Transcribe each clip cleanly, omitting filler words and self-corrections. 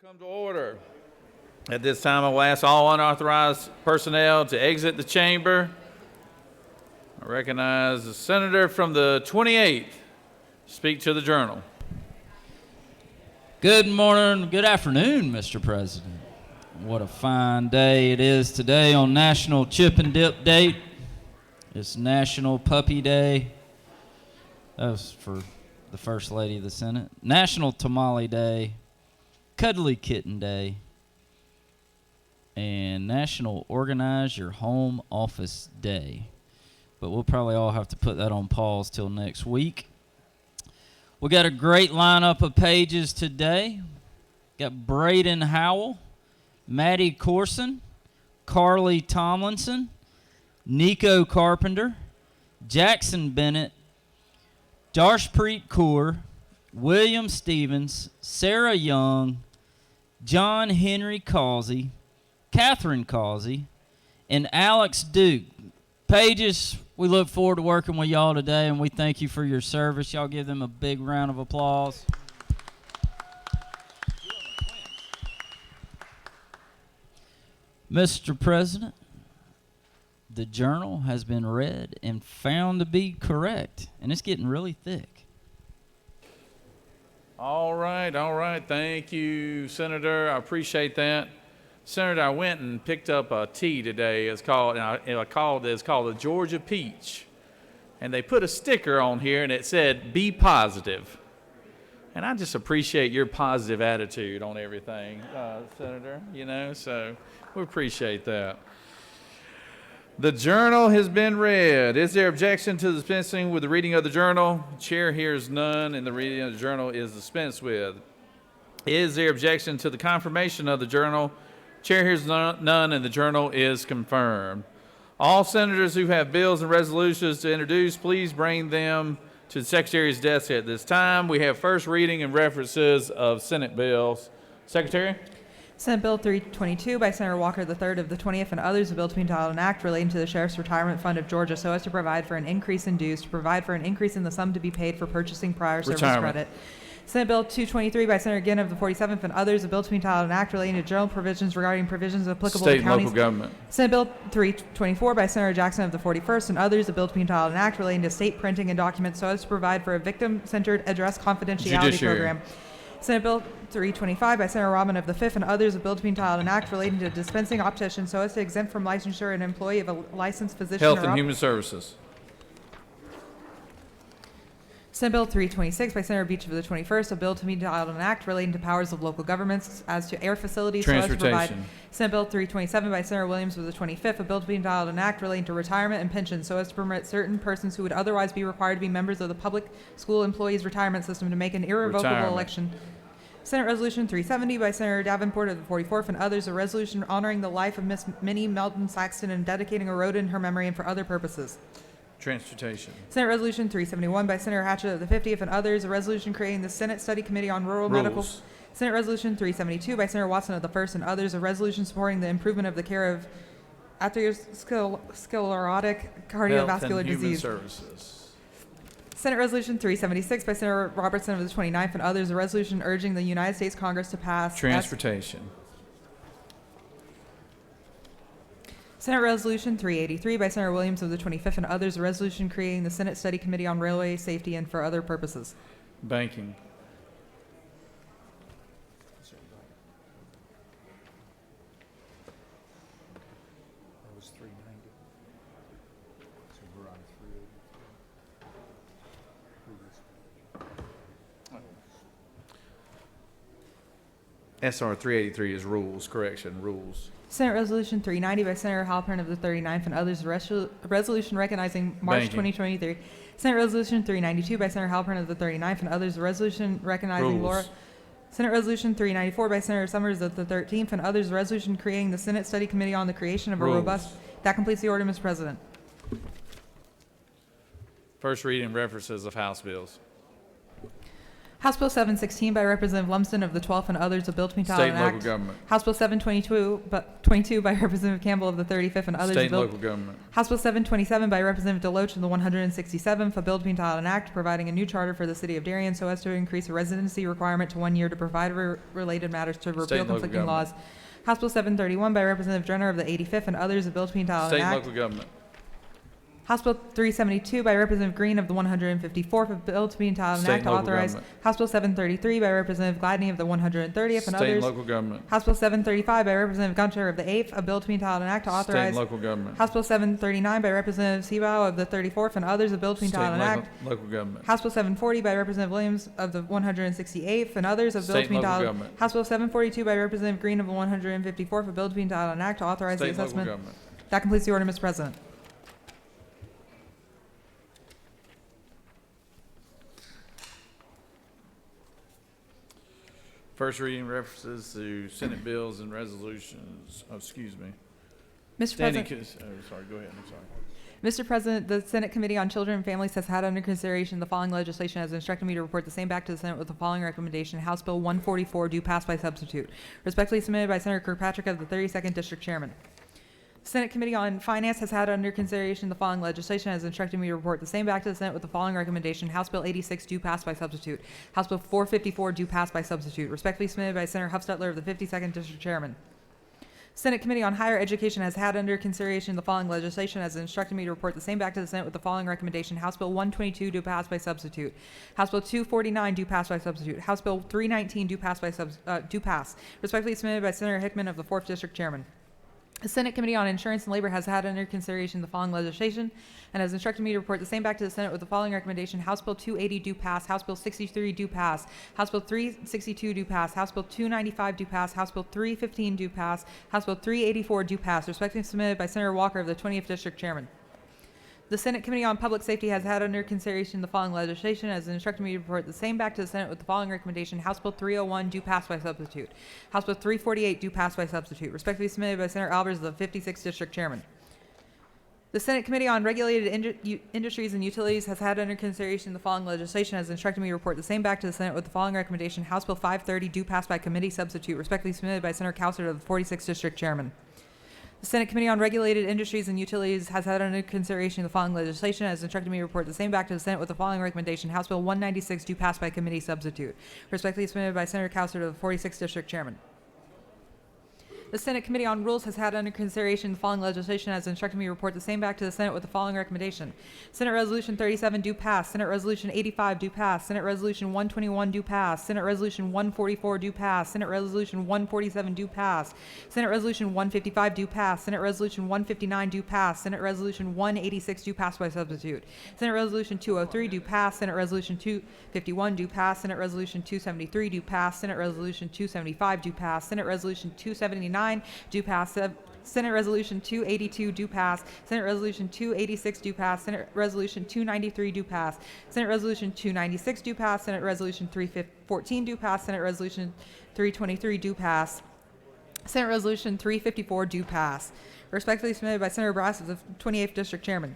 Will come to order. At this time, I will ask all unauthorized personnel to exit the chamber. I recognize the senator from the 28th. Speak to the journal. Good morning, good afternoon, Mr. President. What a fine day it is today on National Chip and Dip Day. It's National Puppy Day. That was for the First Lady of the Senate. National Tamale Day, Cuddly Kitten Day, and National Organize Your Home Office Day. But we'll probably all have to put that on pause till next week. We got a great lineup of pages today. Got Braden Howell, Maddie Corson, Carly Tomlinson, Nico Carpenter, Jackson Bennett, Darshpreet Kaur, William Stevens, Sarah Young, John Henry Causey, Catherine Causey, and Alex Duke. Pages, we look forward to working with y'all today, and we thank you for your service. Y'all give them a big round of applause. Mr. President, the journal has been read and found to be correct, and it's getting really thick. All right. Thank you, Senator. I appreciate that. Senator, I went and picked up a tea today. It's called the Georgia Peach. And they put a sticker on here, and it said, "Be positive." And I just appreciate your positive attitude on everything, Senator, so we appreciate that. The journal has been read. Is there objection to dispensing with the reading of the journal? Chair hears none, and the reading of the journal is dispensed with. Is there objection to the confirmation of the journal? Chair hears none, and the journal is confirmed. All senators who have bills and resolutions to introduce, please bring them to the Secretary's desk at this time. We have first reading and references of Senate bills. Secretary? Senate Bill 322 by Senator Walker III of the 20th and others, a bill to be entitled an act relating to the Sheriff's Retirement Fund of Georgia so as to provide for an increase in dues, to provide for an increase in the sum to be paid for purchasing prior service credit. Senate Bill 223 by Senator Ginn of the 47th and others, a bill to be entitled an act relating to general provisions regarding provisions applicable State to and counties. local government. Senate Bill 324 by Senator Jackson of the 41st and others, a bill to be entitled an act relating to state printing and documents so as to provide for a victim-centered address confidentiality Judiciary. program. Senate Bill 325 by Senator Robin of the 5th and others, a bill to be entitled an act relating to dispensing opticians so as to exempt from licensure an employee of a licensed physician Health or and Human Services. Senate Bill 326 by Senator Beach of the 21st, a bill to be entitled an act relating to powers of local governments as to air facilities so as to provide. Transportation. Senate Bill 327 by Senator Williams of the 25th, a bill to be entitled an act relating to retirement and pensions so as to permit certain persons who would otherwise be required to be members of the public school employees retirement system to make an irrevocable Retirement. election. Senate Resolution 370 by Senator Davenport of the 44th and others, a resolution honoring the life of Miss Minnie Melton Saxton and dedicating a road in her memory and for other purposes. Transportation. Senate Resolution 371 by Senator Hatchett of the 50th and others, a resolution creating the Senate Study Committee on Rural Medical. Rules. Senate Resolution 372 by Senator Watson of the 1st and others, a resolution supporting the improvement of the care of atherosclerotic Health cardiovascular and Human disease. Services. Senate Resolution 376 by Senator Robertson of the 29th and others, a resolution urging the United States Congress to pass. Transportation. Senate Resolution 383 by Senator Williams of the 25th and others, a resolution creating the Senate Study Committee on Railway Safety and for other purposes. Banking. SR 383 is rules, rules. Senate Resolution 390 by Senator Halpern of the 39th and others, a resolution recognizing March Banking. 2023. Senate Resolution 392 by Senator Halpern of the 39th and others, a resolution recognizing Rules. Laura. Senate Resolution 394 by Senator Summers of the 13th and others, a resolution creating the Senate Study Committee on the creation of a Rules. robust. That completes the order, Mr. President. First reading references of House bills. House Bill 716 by Representative Lumsden of the 12th and others, a bill to be entitled State an and local act. government. House Bill 722 by Representative Campbell of the 35th and others, State a and bill. local government. House Bill 727 by Representative Deloach of the 167th, a bill to be entitled an act providing a new charter for the city of Darien so as to increase the residency requirement to 1 year to provide related matters to repeal and local conflicting government. laws. House Bill 731 by Representative Drenner of the 85th and others, a bill to be entitled State an and act. local government. House Bill 372 by Representative Green of the 154th, a bill to be entitled an State act and to local authorize. government. House Bill 733 by Representative Gladney of the 130th and State and others. local government. House Bill 735 by Representative Gunter of the 8th, a bill to be entitled an act to State authorize. and local government. House Bill 739 by Representative Seabow of the 34th and others, a bill to be State entitled and an local, act. local government. House Bill 740 by Representative Williams of the 168th and others, a bill State to be and local entitled. government. House Bill 742 by Representative Green of the 154th, a bill to be entitled an act to authorize the State and local assessment. government. That completes the order, Mr. President. First reading references to Senate bills and resolutions. Oh, excuse me. Mr. Standing, President. sorry, go ahead, I'm sorry. Mr. President, the Senate Committee on Children and Families has had under consideration the following legislation as instructed me to report the same back to the Senate with the following recommendation. House Bill 144 due pass by substitute. Respectfully submitted by Senator Kirkpatrick of the 32nd District Chairman. The Senate Committee on Finance has had under consideration the following legislation as instructed me to report the same back to the Senate with the following recommendation. House Bill 86 due pass by substitute. House Bill 454 due pass by substitute. Respectfully submitted by Senator Huffstetler of the 52nd District Chairman. Senate Committee on Higher Education has had under consideration the following legislation as instructed me to report the same back to the Senate with the following recommendation. House Bill 122 due pass by substitute. House Bill 249 due pass by substitute. House Bill 319 due pass by due pass. Respectfully submitted by Senator Hickman of the 4th District Chairman. The Senate Committee on Insurance and Labor has had under consideration the following legislation and has instructed me to report the same back to the Senate with the following recommendation. House Bill 280 due pass. House Bill 63 due pass. House Bill 362 due pass. House Bill 295 due pass. House Bill 315 due pass. House Bill 384 due pass. Respectively submitted by Senator Walker of the 20th District Chairman. The Senate Committee on Public Safety has had under consideration the following legislation as instructed me to report the same back to the Senate with the following recommendation. House Bill 301 due pass by substitute. House Bill 348 due pass by substitute. Respectively submitted by Senator Albers of the 56th District Chairman. The Senate Committee on Regulated Industries and Utilities has had under consideration the following legislation as instructed me to report the same back to the Senate with the following recommendation. House Bill 530 due pass by committee substitute. Respectively submitted by Senator Cowsert of the 46th District Chairman. The Senate Committee on Regulated Industries and Utilities has had under consideration the following legislation as instructed me to report the same back to the Senate with the following recommendation. House Bill 196 due pass by committee substitute. Respectfully submitted by Senator Cowsert of the 46th District Chairman. The Senate Committee on Rules has had under consideration the following legislation as instructed me to report the same back to the Senate with the following recommendation. Senate Resolution 37 due pass. Senate Resolution 85 due pass. Senate Resolution 121 due pass. Senate Resolution 144 due pass. Senate Resolution 147 due pass. Senate Resolution 155 due pass. Senate Resolution 159 due pass. Senate Resolution 186 due pass by substitute. Senate Resolution 203 due pass. Senate Resolution 251 due pass. Senate Resolution 273 due pass. Senate Resolution 275 due pass. Senate Resolution 279 due pass. Senate Resolution 282 due pass. Senate Resolution 286 due pass. Senate Resolution 293 due pass. Senate Resolution 296 due pass. Senate Resolution 314 due pass. Senate Resolution 323 due pass. Senate Resolution 354 due pass. Respectfully submitted by Senator Brass of the 28th District Chairman.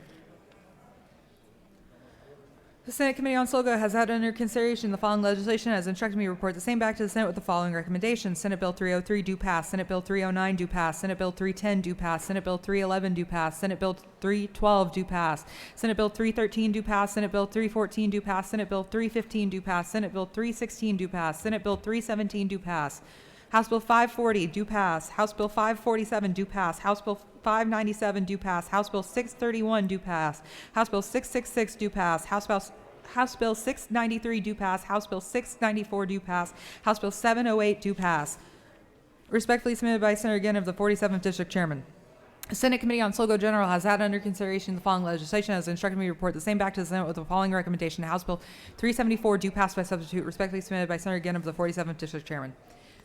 The Senate Committee on SOLGA has had under consideration the following legislation as instructed me to report the same back to the Senate with the following recommendations. Senate Bill 303 due pass. Senate Bill 309 due pass. Senate Bill 310 due pass. Senate Bill 311 due pass. Senate Bill 312 due pass. Senate Bill 313 due pass. Senate Bill 314 due pass. Senate Bill 315 due pass. Senate Bill 316 due pass. Senate Bill 317 due pass. House Bill 540 due pass. House Bill 547 due pass. House Bill 597 due pass. House Bill 631 due pass. House Bill 666 due pass. House Bill 693 due pass. House Bill 694 due pass. House Bill 708 due pass. Respectfully submitted by Senator Ginn of the 47th District Chairman. The Senate Committee on SOLGO General has had under consideration the following legislation as instructed me to report the same back to the Senate with the following recommendation. House Bill 374 due pass by substitute. Respectfully submitted by Senator Ginn of the 47th District Chairman.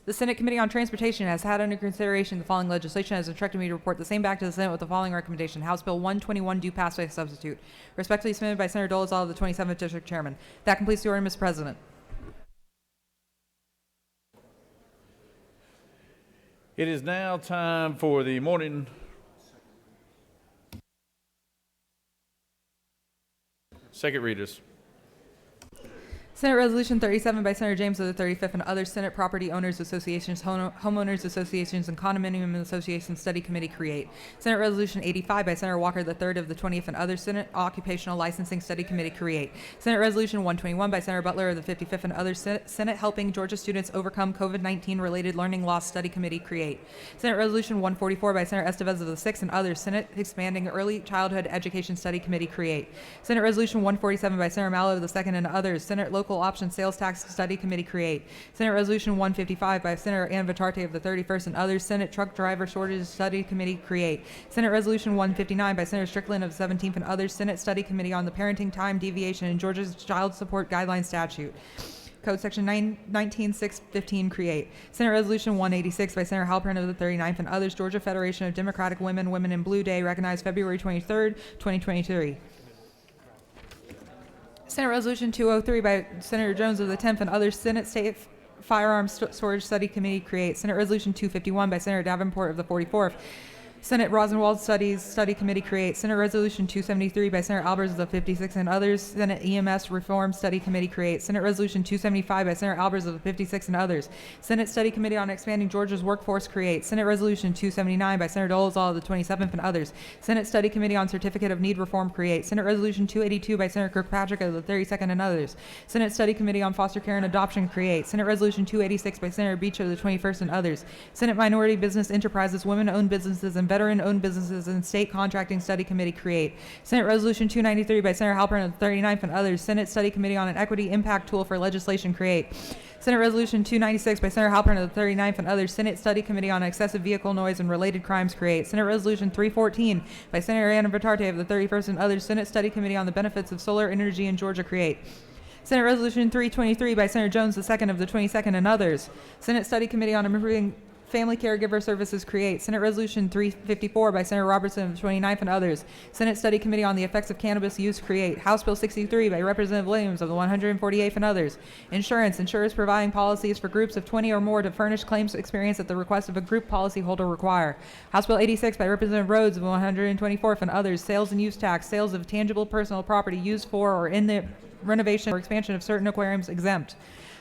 The Senate Committee on Transportation has had under consideration the following legislation as instructed me to report the same back to the Senate with the following recommendation. House Bill 121 due pass by substitute. Respectfully submitted by Senator Dolezal of the 27th District Chairman. That completes the order, Mr. President. It is now time for the morning second readers. Senate Resolution 37 by Senator James of the 35th and other Senate Property Owners Associations, Homeowners Associations, and Condominium Associations Study Committee create. Senate Resolution 85 by Senator Walker III of the 20th and other Senate Occupational Licensing Study Committee create. Senate Resolution 121 by Senator Butler of the 55th and other Senate Helping Georgia Students Overcome COVID-19 Related Learning Loss Study Committee create. Senate Resolution 144 by Senator Estevez of the 6th and others Senate Expanding Early Childhood Education Study Committee create. Senate Resolution 147 by Senator Mallow of the 2nd and others Senate Local Option Sales Tax Study Committee create. Senate Resolution 155 by Senator Ann Vitarte of the 31st and others Senate Truck Driver Shortage Study Committee create. Senate Resolution 159 by Senator Strickland of the 17th and others Senate Study Committee on the Parenting Time Deviation in Georgia's Child Support Guidelines Statute. Code Section 19615 create. Senate Resolution 186 by Senator Halpern of the 39th and others Georgia Federation of Democratic Women, Women in Blue Day recognized February 23rd, 2023. Senate Resolution 203 by Senator Jones of the 10th and others Senate State Firearms Storage Study Committee create. Senate Resolution 251 by Senator Davenport of the 44th. Senate Rosenwald Study Committee create. Senate Resolution 273 by Senator Albers of the 56th and others Senate EMS Reform Study Committee create. Senate Resolution 275 by Senator Albers of the 56th and others Senate Study Committee on Expanding Georgia's Workforce create. Senate Resolution 279 by Senator Dolezal of the 27th and others Senate Study Committee on Certificate of Need Reform create. Senate Resolution 282 by Senator Kirkpatrick of the 32nd and others Senate Study Committee on Foster Care and Adoption create. Senate Resolution 286 by Senator Beach of the 21st and others Senate Minority Business Enterprises, Women-Owned Businesses, and Veteran-Owned Businesses and State Contracting Study Committee create. Senate Resolution 293 by Senator Halpern of the 39th and others Senate Study Committee on an Equity Impact Tool for Legislation create. Senate Resolution 296 by Senator Halpern of the 39th and others Senate Study Committee on Excessive Vehicle Noise and Related Crimes create. Senate Resolution 314 by Senator Ann Vitarte of the 31st and others Senate Study Committee on the Benefits of Solar Energy in Georgia create. Senate Resolution 323 by Senator Jones II of the 22nd and others Senate Study Committee on Improving Family Caregiver Services create. Senate Resolution 354 by Senator Robertson of the 29th and others Senate Study Committee on the Effects of Cannabis Use create. House Bill 63 by Representative Williams of the 148th and others Insurers providing policies for groups of 20 or more to furnish claims experience at the request of a group policyholder require. House Bill 86 by Representative Rhodes of the 124th and others Sales and Use Tax, sales of tangible personal property used for or in the renovation or expansion of certain aquariums exempt.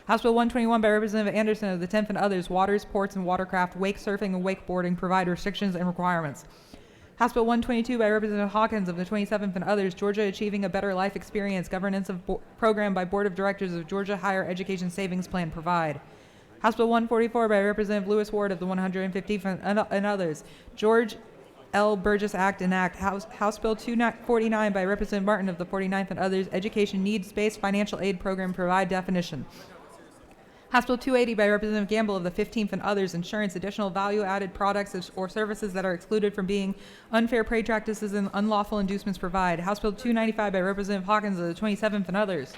House Bill 121 by Representative Anderson of the 10th and others Waters, Ports, and Watercraft, wake surfing and wakeboarding provide restrictions and requirements. House Bill 122 by Representative Hawkins of the 27th and others Georgia Achieving a Better Life Experience, governance of program by Board of Directors of Georgia Higher Education Savings Plan provide. House Bill 144 by Representative Lewis Ward of the 115th and others George L. Burgess Act enact. House Bill 249 by Representative Martin of the 49th and others Education Needs-Based Financial Aid Program provide definition. House Bill 280 by Representative Gamble of the 15th and others Insurance additional value-added products or services that are excluded from being unfair trade practices and unlawful inducements provide. House Bill 295 by Representative Hawkins of the 27th and others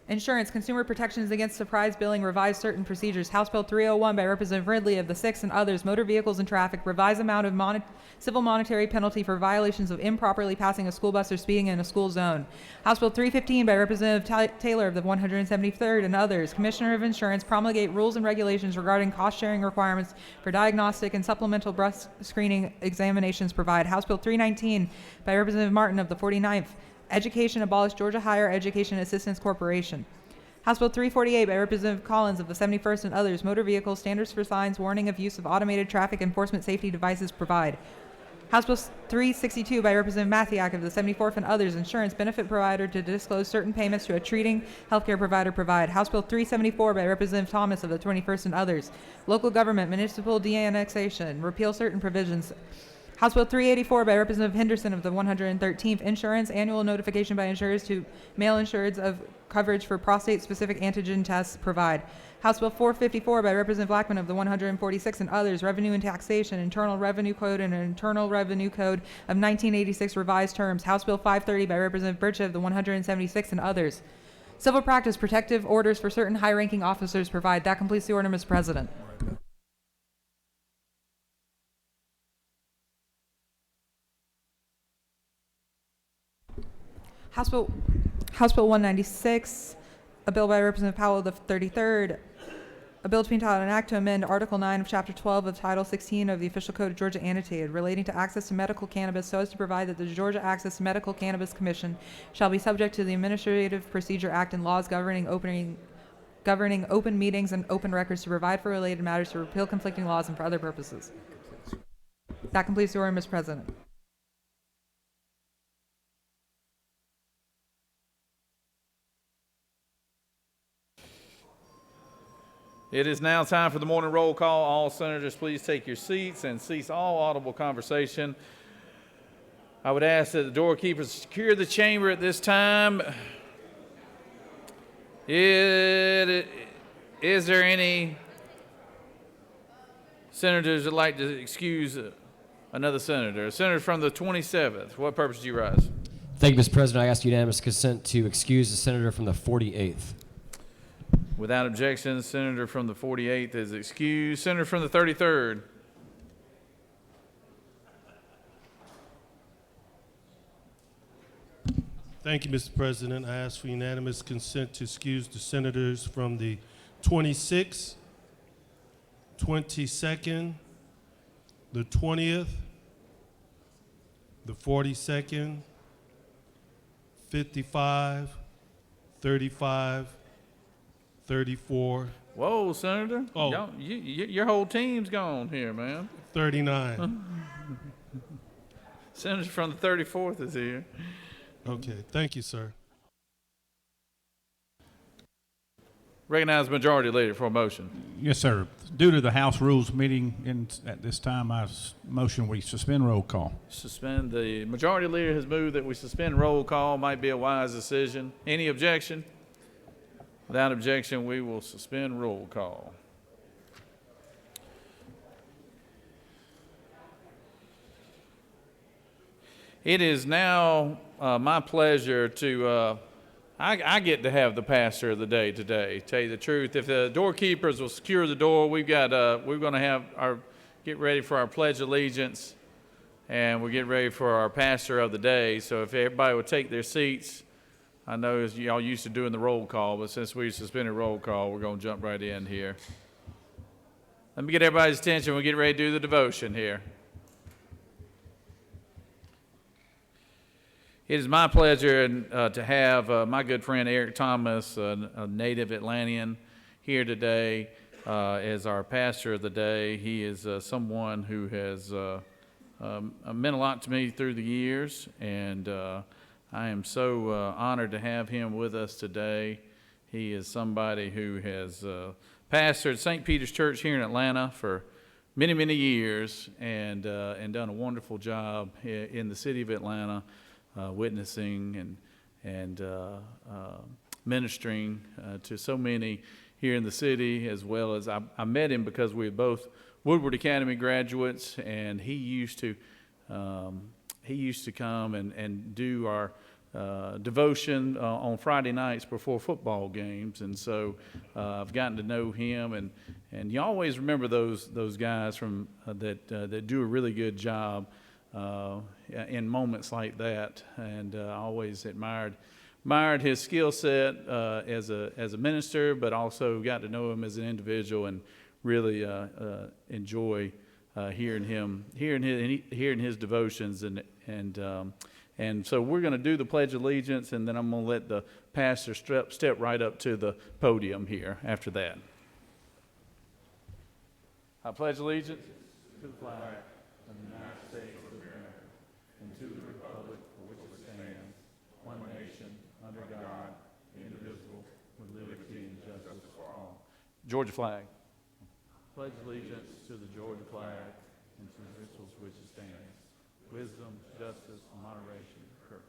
Insurance, Consumer Protections Against Surprise Billing, revise certain procedures. House Bill 301 by Representative Ridley of the 6th and others Motor Vehicles and Traffic, revise amount of civil monetary penalty for violations of improperly passing a school bus or speeding in a school zone. House Bill 315 by Representative Taylor of the 173rd and others Commissioner of Insurance, promulgate rules and regulations regarding cost-sharing requirements for diagnostic and supplemental breast screening examinations provide. House Bill 319 by Representative Martin of the 49th Education, abolish Georgia Higher Education Assistance Corporation. House Bill 348 by Representative Collins of the 71st and others Motor Vehicles, standards for signs, warning of use of automated traffic enforcement safety devices provide. House Bill 362 by Representative Mathiak of the 74th and others Insurance benefit provider to disclose certain payments to a treating healthcare provider provide. House Bill 374 by Representative Thomas of the 21st and others Local Government, Municipal De-annexation, repeal certain provisions. House Bill 384 by Representative Henderson of the 113th Insurance, annual notification by insurers to male insureds of coverage for prostate-specific antigen tests provide. House Bill 454 by Representative Blackman of the 146th and others Revenue and Taxation, Internal Revenue Code and Internal Revenue Code of 1986 revised terms. House Bill 530 by Representative Birch of the 176th and others Civil Practice, protective orders for certain high-ranking officers provide. That completes the order, Mr. President. House Bill 196, a bill by Representative Powell of the 33rd, A bill to be entitled, an act to amend Article 9 of Chapter 12 of Title 16 of the Official Code of Georgia Annotated relating to access to medical cannabis so as to provide that the Georgia Access to Medical Cannabis Commission shall be subject to the Administrative Procedure Act and laws governing open meetings and open records to provide for related matters, to repeal conflicting laws, and for other purposes. That completes the order, Mr. President. It is now time for the morning roll call. All senators, please take your seats and cease all audible conversation. I would ask that the doorkeepers secure the chamber at this time. Is there any senators that would like to excuse another senator? A senator from the 27th. What purpose do you rise? Thank you, Mr. President. I ask unanimous consent to excuse the senator from the 48th. Without objection, the senator from the 48th is excused. Senator from the 33rd. Thank you, Mr. President. I ask for unanimous consent to excuse the senators from the 26th, 22nd, the 20th, the 42nd, 55, 35, 34, Whoa, Senator. Oh. Your whole team's gone here, man. 39. Senator from the 34th is here. Okay, thank you, sir. Recognize Majority Leader for a motion. Yes, sir. Due to the House Rules meeting at this time, I motion we suspend roll call. Suspend. The Majority Leader has moved that we suspend roll call. Might be a wise decision. Any objection? Without objection, we will suspend roll call. It is now my pleasure to, I get to have the pastor of the day today. Tell you the truth, if the doorkeepers will secure the door, we're going to have get ready for our Pledge of Allegiance, and we'll get ready for our pastor of the day. So if everybody would take their seats. I know y'all used to doing the roll call, but since we suspended roll call, we're going to jump right in here. Let me get everybody's attention. We'll get ready to do the devotion here. It is my pleasure to have my good friend Eric Thomas, a native Atlantean, here today as our pastor of the day. He is someone who has meant a lot to me through the years, and I am so honored to have him with us today. He is somebody who has pastored St. Peter's Church here in Atlanta for many, many years and done a wonderful job in the city of Atlanta, witnessing and ministering to so many here in the city, as well as I met him because we were both Woodward Academy graduates, and he used to come and do our devotion on Friday nights before football games, and so I've gotten to know him, and you always remember those guys from that do a really good job in moments like that, and I always admired his skill set as a minister, but also got to know him as an individual and really enjoy hearing his devotions and so we're going to do the Pledge of Allegiance, and then I'm going to let the pastor step right up to the podium here after that. I pledge allegiance to the flag of the United States of America and to the republic for which it stands, one nation, under God, indivisible, with liberty and justice for all. Georgia flag. Pledge allegiance to the Georgia flag and to the rituals which it stands. Wisdom, justice, moderation, courage.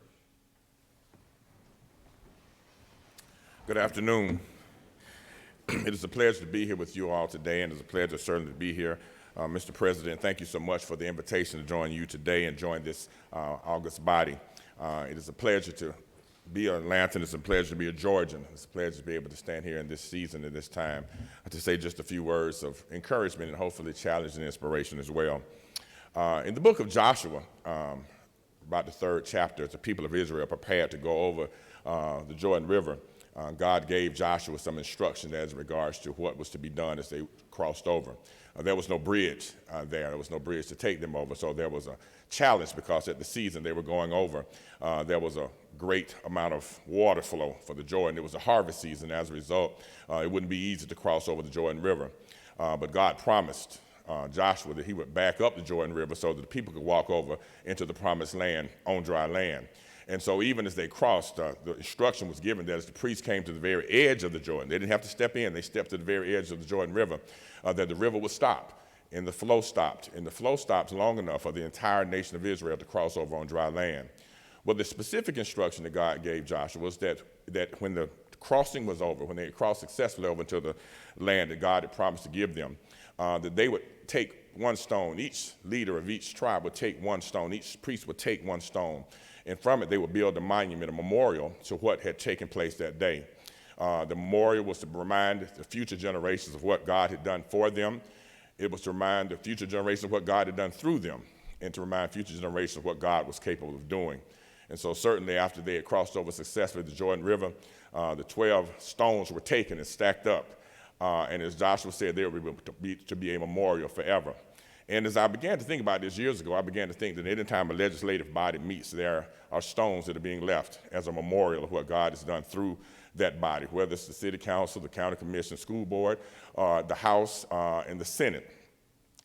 Good afternoon. It is a pleasure to be here with you all today, and it's a pleasure certainly to be here. Mr. President, thank you so much for the invitation to join you today and join this august body. It is a pleasure to be an Atlantan. It's a pleasure to be a Georgian. It's a pleasure to be able to stand here in this season and this time to say just a few words of encouragement and hopefully challenge and inspiration as well. In the book of Joshua, about the 3rd chapter, the people of Israel prepared to go over the Jordan River. God gave Joshua some instructions as regards to what was to be done as they crossed over. There was no bridge there. There was no bridge to take them over, so there was a challenge because at the season they were going over, there was a great amount of water flow for the Jordan. It was a harvest season. As a result, it wouldn't be easy to cross over the Jordan River. But God promised Joshua that he would back up the Jordan River so that the people could walk over into the promised land on dry land. And so even as they crossed, the instruction was given that as the priests came to the very edge of the Jordan, they didn't have to step in, they stepped to the very edge of the Jordan River, that the river would stop and the flow stopped. And the flow stopped long enough for the entire nation of Israel to cross over on dry land. Well, the specific instruction that God gave Joshua was that when the crossing was over, when they had crossed successfully over into the land that God had promised to give them, that they would take one stone. Each leader of each tribe would take one stone. Each priest would take one stone. And from it, they would build a monument, a memorial to what had taken place that day. The memorial was to remind the future generations of what God had done for them. It was to remind the future generations of what God had done through them, and to remind future generations of what God was capable of doing. And so certainly after they had crossed over successfully the Jordan River, the 12 stones were taken and stacked up. And as Joshua said, they were to be a memorial forever. And as I began to think about this years ago, I began to think that any time a legislative body meets, there are stones that are being left as a memorial of what God has done through that body, whether it's the city council, the county commission, school board, the House, and the Senate.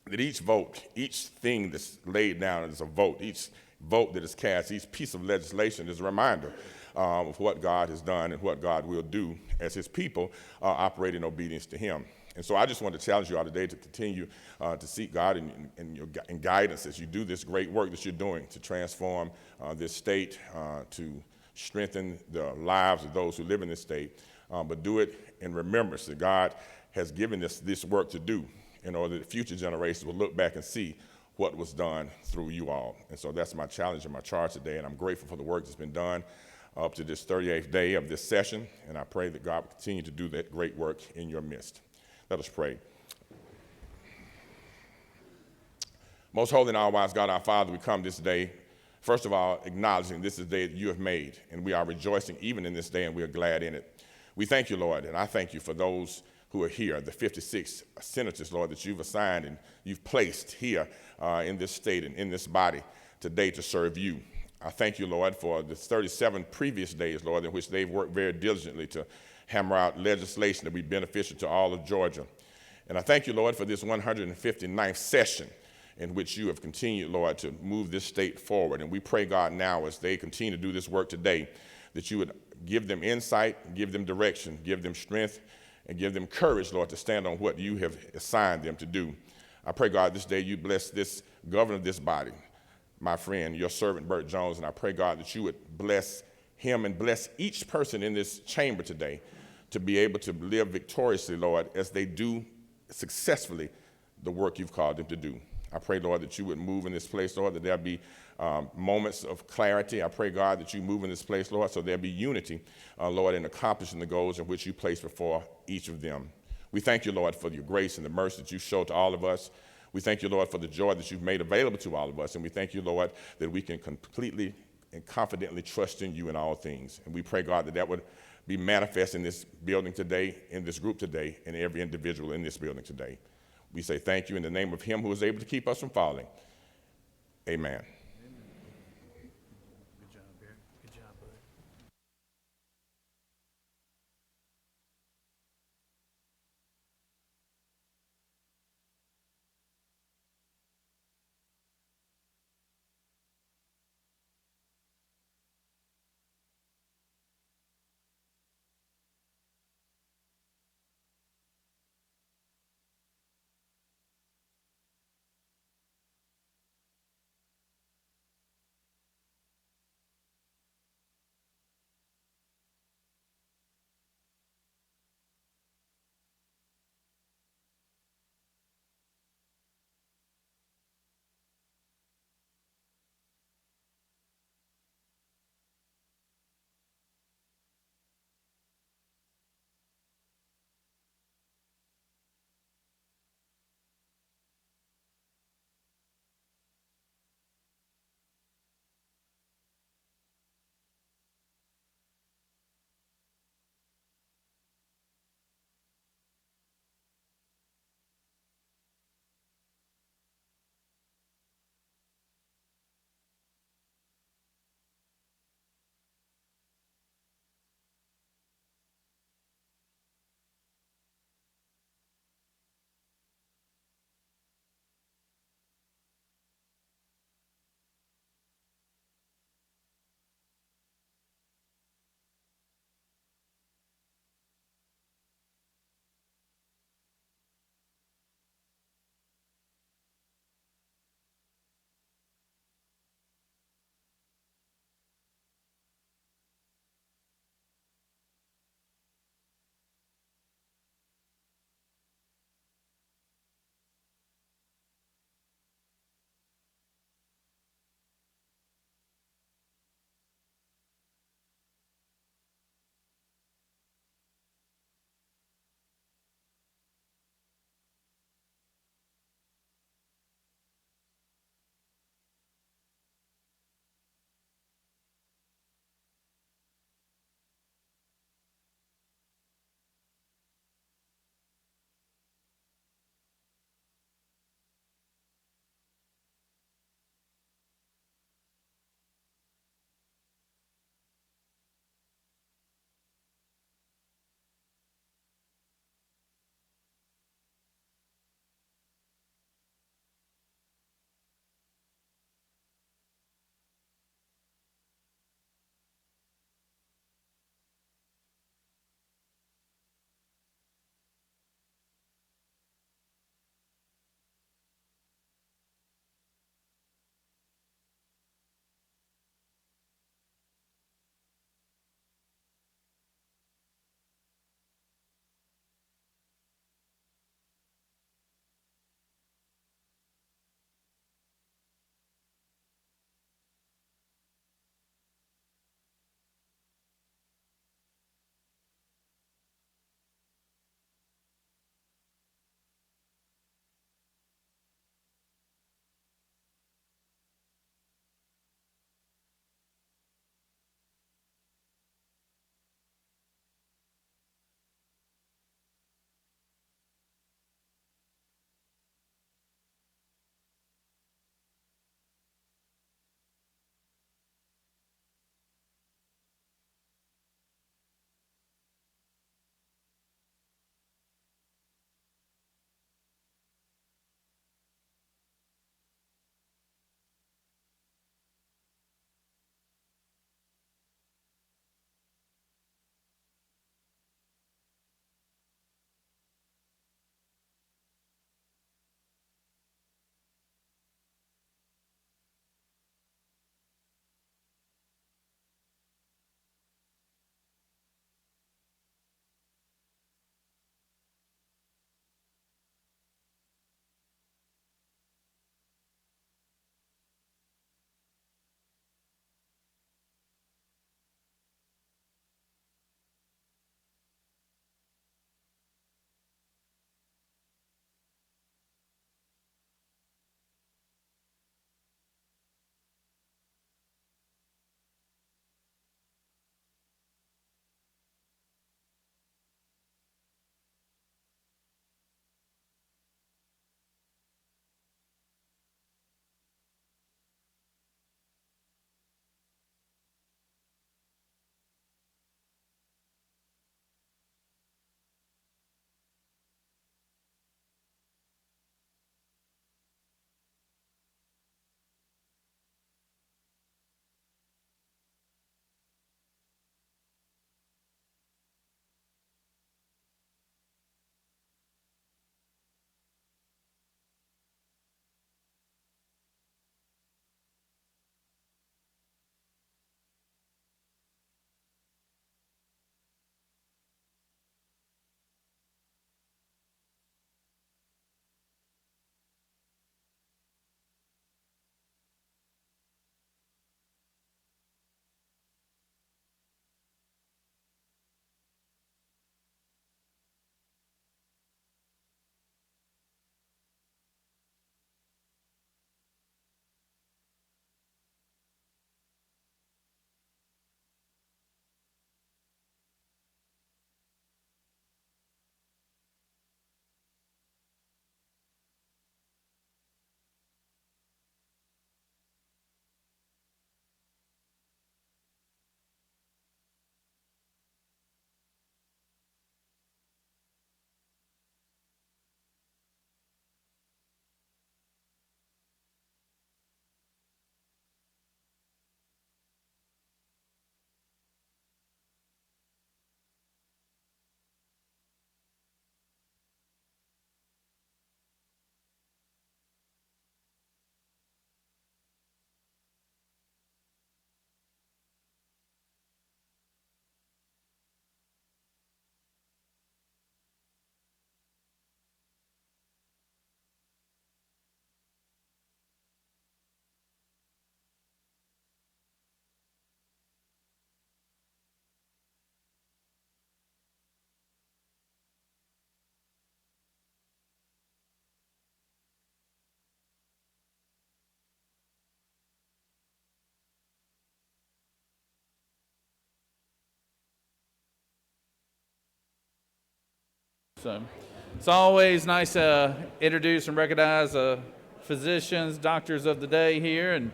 That each vote, each thing that's laid down is a vote. Each vote that is cast, each piece of legislation is a reminder of what God has done and what God will do as his people operate in obedience to him. And so I just want to challenge you all today to continue to seek God and guidance as you do this great work that you're doing to transform this state, to strengthen the lives of those who live in this state, but do it in remembrance that God has given us this work to do in order that future generations will look back and see what was done through you all. And so that's my challenge and my charge today, and I'm grateful for the work that's been done up to this 38th day of this session, and I pray that God will continue to do that great work in your midst. Let us pray. Most holy and all-wise God, our Father, we come this day, first of all, acknowledging this is the day that you have made, and we are rejoicing even in this day, and we are glad in it. We thank you, Lord, and I thank you for those who are here, the 56 senators, Lord, that you've assigned and you've placed here in this state and in this body today to serve you. I thank you, Lord, for the 37 previous days, Lord, in which they've worked very diligently to hammer out legislation that will be beneficial to all of Georgia. And I thank you, Lord, for this 159th session in which you have continued, Lord, to move this state forward. And we pray, God, now as they continue to do this work today, that you would give them insight, give them direction, give them strength, and give them courage, Lord, to stand on what you have assigned them to do. I pray, God, this day you bless this governor of this body, my friend, your servant, Burt Jones, and I pray, God, that you would bless him and bless each person in this chamber today to be able to live victoriously, Lord, as they do successfully the work you've called them to do. I pray, Lord, that you would move in this place, Lord, that there'll be moments of clarity. I pray, God, that you move in this place, Lord, so there'll be unity, Lord, in accomplishing the goals in which you place before each of them. We thank you, Lord, for your grace and the mercy that you show to all of us. We thank you, Lord, for the joy that you've made available to all of us. And we thank you, Lord, that we can completely and confidently trust in you in all things. And we pray, God, that that would be manifest in this building today, in this group today, and every individual in this building today. We say thank you in the name of him who is able to keep us from falling. Amen. So it's always nice to introduce and recognize physicians, doctors of the day here, and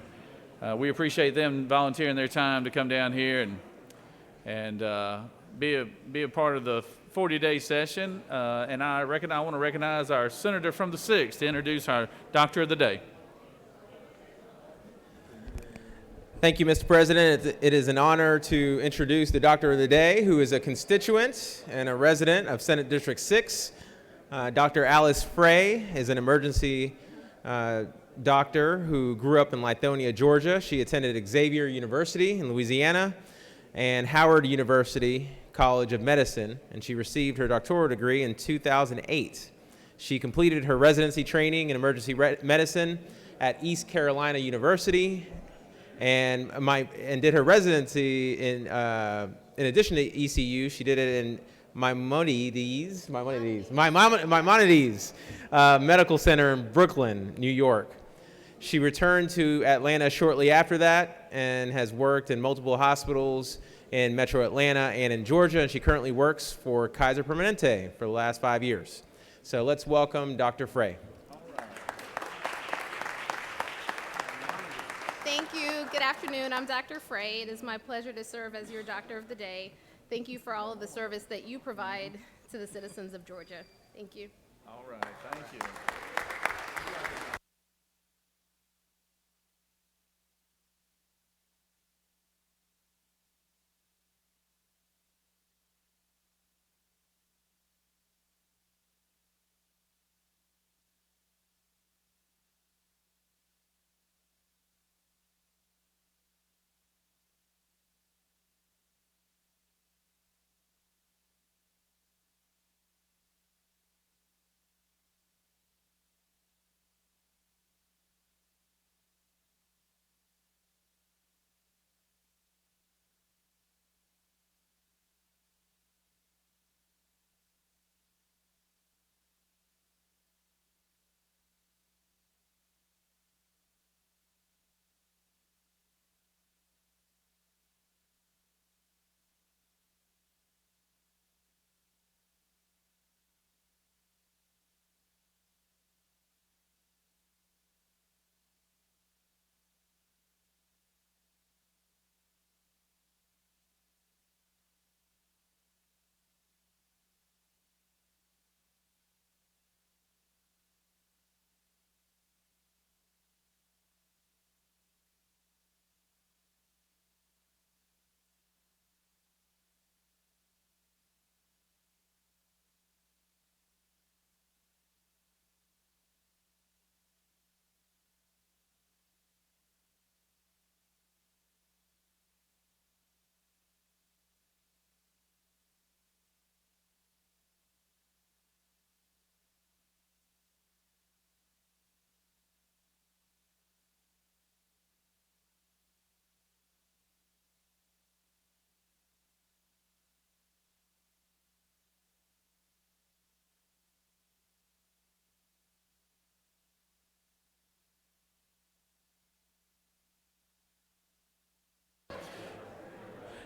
we appreciate them volunteering their time to come down here and be a part of the 40-day session. And I want to recognize our senator from the 6th to introduce our doctor of the day. Thank you, Mr. President. It is an honor to introduce the Doctor of the Day, who is a constituent and a resident of Senate District 6. Dr. Alice Frey is an emergency doctor who grew up in Lithonia, Georgia. She attended Xavier University in Louisiana and Howard University College of Medicine, and she received her doctoral degree in 2008. She completed her residency training in emergency medicine at East Carolina University and did her residency in addition to ECU, she did it in Maimonides Medical Center in Brooklyn, New York. She returned to Atlanta shortly after that and has worked in multiple hospitals in Metro Atlanta and in Georgia, and she currently works for Kaiser Permanente for the last 5 years. So let's welcome Dr. Frey. Thank you. Good afternoon. I'm Dr. Frey. It is my pleasure to serve as your Doctor of the Day. Thank you for all of the service that you provide to the citizens of Georgia. Thank you. All right, thank you.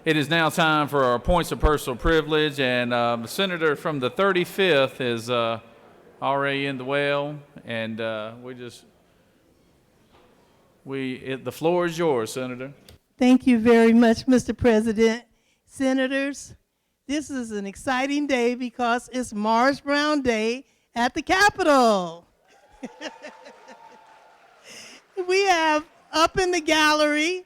It is now time for our points of personal privilege, and the senator from the 35th is already in the well, and the floor is yours, Senator. Thank you very much, Mr. President. Senators, this is an exciting day because it's Morris Brown Day at the Capitol. We have up in the gallery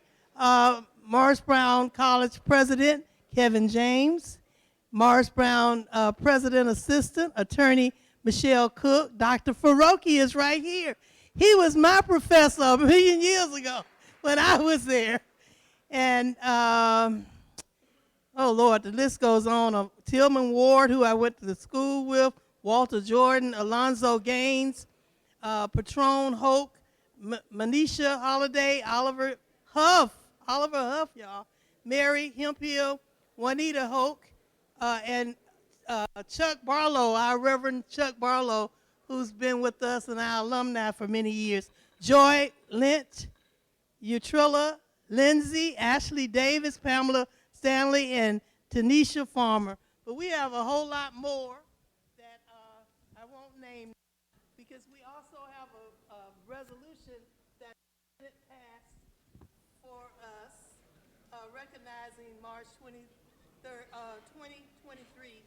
Morris Brown College President Kevin James, Morris Brown President Assistant Attorney Michelle Cook. Dr. Faroki is right here. He was my professor a million years ago when I was there. And, oh Lord, the list goes on. Tillman Ward, who I went to the school with, Walter Jordan, Alonzo Gaines, Patron Hoke, Manisha Holiday, Oliver Huff, y'all, Mary Hemphill, Juanita Hoke, and Chuck Barlow, our Reverend Chuck Barlow, who's been with us and our alumni for many years. Joy Lynch, Utrilla Lindsay, Ashley Davis, Pamela Stanley, and Tanisha Farmer. But we have a whole lot more that recognizing March 23rd, 2023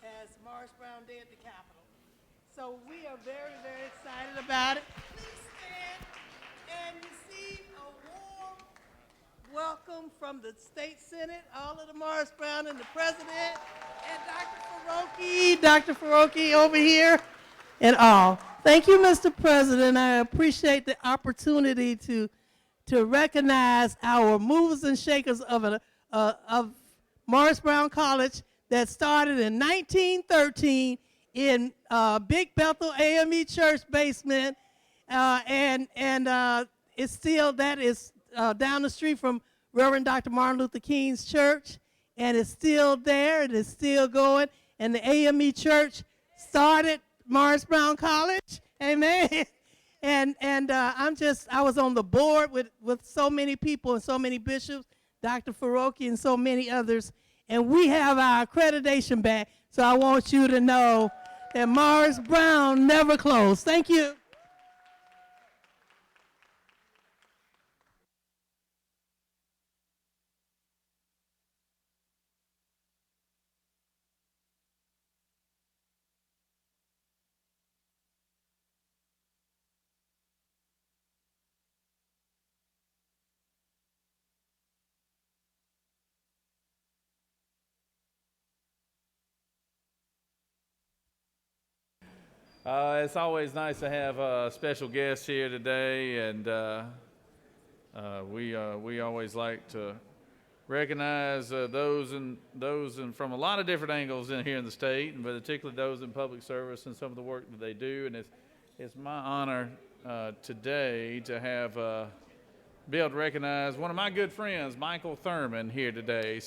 as Morris Brown Day at the Capitol. So we are very, very excited about it. Please stand and receive a warm welcome from the State Senate, all of the Morris Brown and the President, and Dr. Faroki over here, and all. Thank you, Mr. President. I appreciate the opportunity to recognize our movers and shakers of Morris Brown College that started in 1913 in Big Bethel AME Church basement, and it's still, that is down the street from Reverend Dr. Martin Luther King's church, and it's still there, it is still going, and the AME Church started Morris Brown College, amen. And I was on the board with so many people and so many bishops, Dr. Faroki and so many others, and we have our accreditation back. So I want you to know that Morris Brown never closed. Thank you. It's always nice to have a special guest here today, and we always like to recognize those from a lot of different angles in here in the state, and particularly those in public service and some of the work that they do. And it's my honor today to have be able to recognize one of my good friends, Michael Thurman, here today.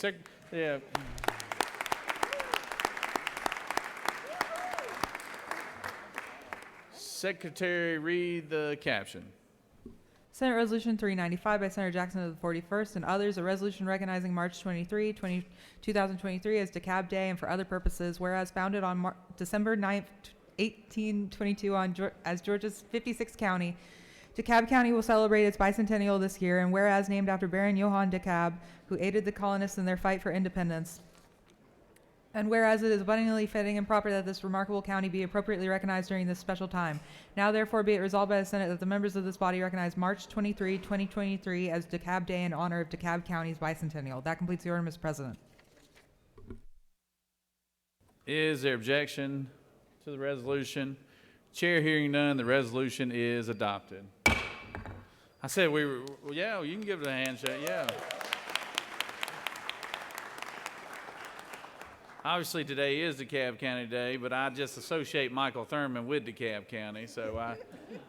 Secretary, read the caption. Senate Resolution 395 by Senator Jackson of the 41st and others, a resolution recognizing March 2023 as DeKalb Day and for other purposes, whereas founded on December 9th, 1822 as Georgia's 56th county, DeKalb County will celebrate its bicentennial this year, and whereas named after Baron Johann DeKalb, who aided the colonists in their fight for independence, and whereas it is abundantly fitting and proper that this remarkable county be appropriately recognized during this special time. Now therefore be it resolved by the Senate that the members of this body recognize March 23, 2023 as DeKalb Day in honor of DeKalb County's bicentennial. That completes the order, Mr. President. Is there objection to the resolution? Chair hearing none, the resolution is adopted. I said yeah, you can give it a handshake, yeah. Obviously, today is DeKalb County Day, but I just associate Michael Thurman with DeKalb County, so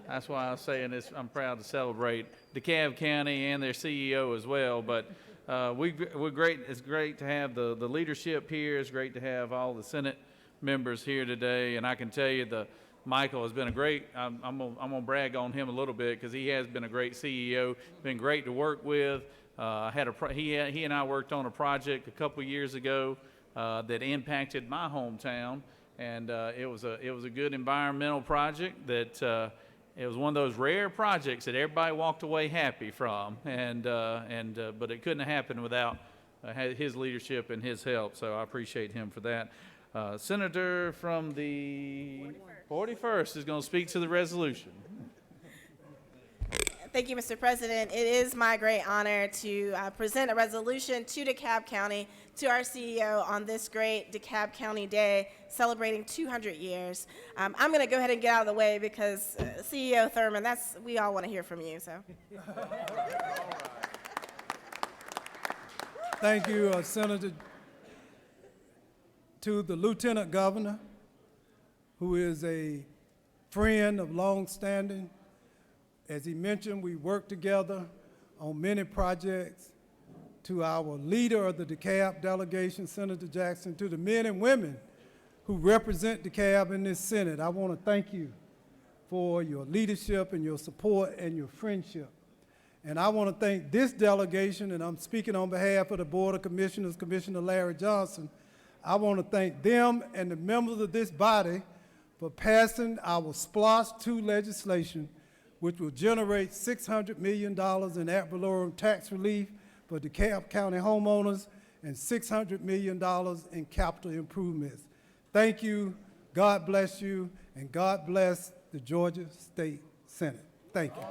that's why I was saying this. I'm proud to celebrate DeKalb County and their CEO as well. But we're great. It's great to have the leadership here. It's great to have all the Senate members here today, and I can tell you Michael has been a great. I'm gonna brag on him a little bit because he has been a great CEO. Been great to work with. He and I worked on a project a couple years ago. That impacted my hometown, and it was a good environmental project. That it was one of those rare projects that everybody walked away happy from, but it couldn't have happened without his leadership and his help. So I appreciate him for that. Senator from the 41st is going to speak to the resolution. Thank you, Mr. President. It is my great honor to present a resolution to DeKalb County, to our CEO on this great DeKalb County Day, celebrating 200 years. I'm going to go ahead and get out of the way because CEO Thurman, we all want to hear from you. So. Thank you, Senator. To the Lieutenant Governor, who is a friend of long standing. As he mentioned, we work together on many projects. To our leader of the DeKalb delegation, Senator Jackson, to the men and women who represent DeKalb in this Senate, I want to thank you for your leadership and your support and your friendship. And I want to thank this delegation, and I'm speaking on behalf of the Board of Commissioners, Commissioner Larry Johnson. I want to thank them and the members of this body for passing our SPLOST II legislation, which will generate $600 million in ad valorem tax relief for DeKalb County homeowners and $600 million in capital improvements. Thank you, God bless you, and God bless the Georgia State Senate. Thank you.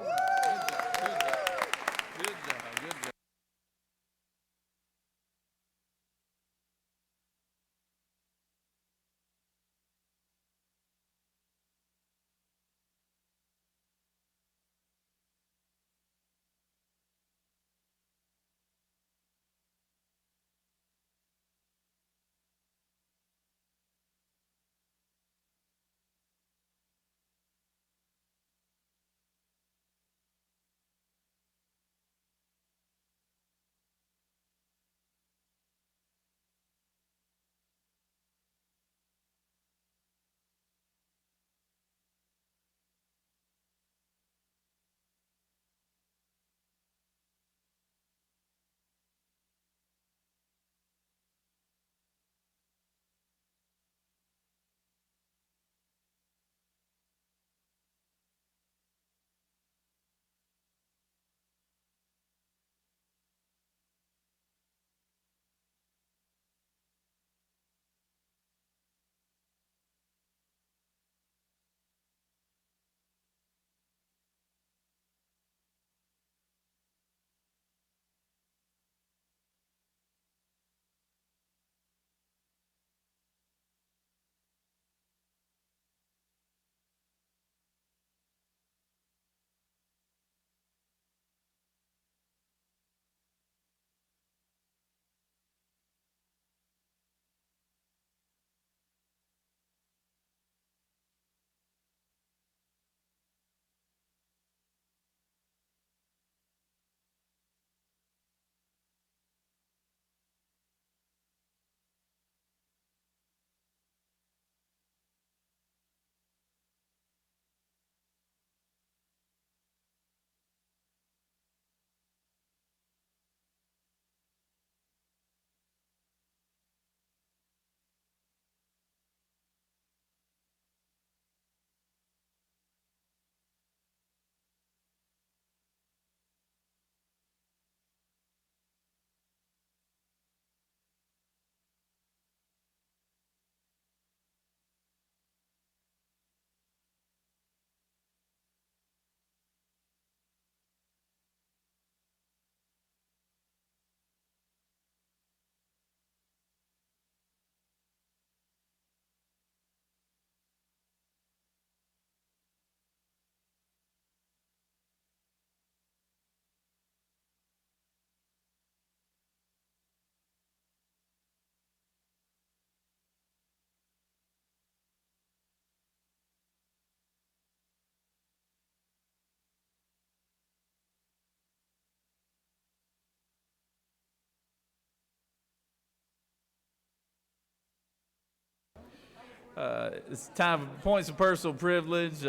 It's time for points of personal privilege.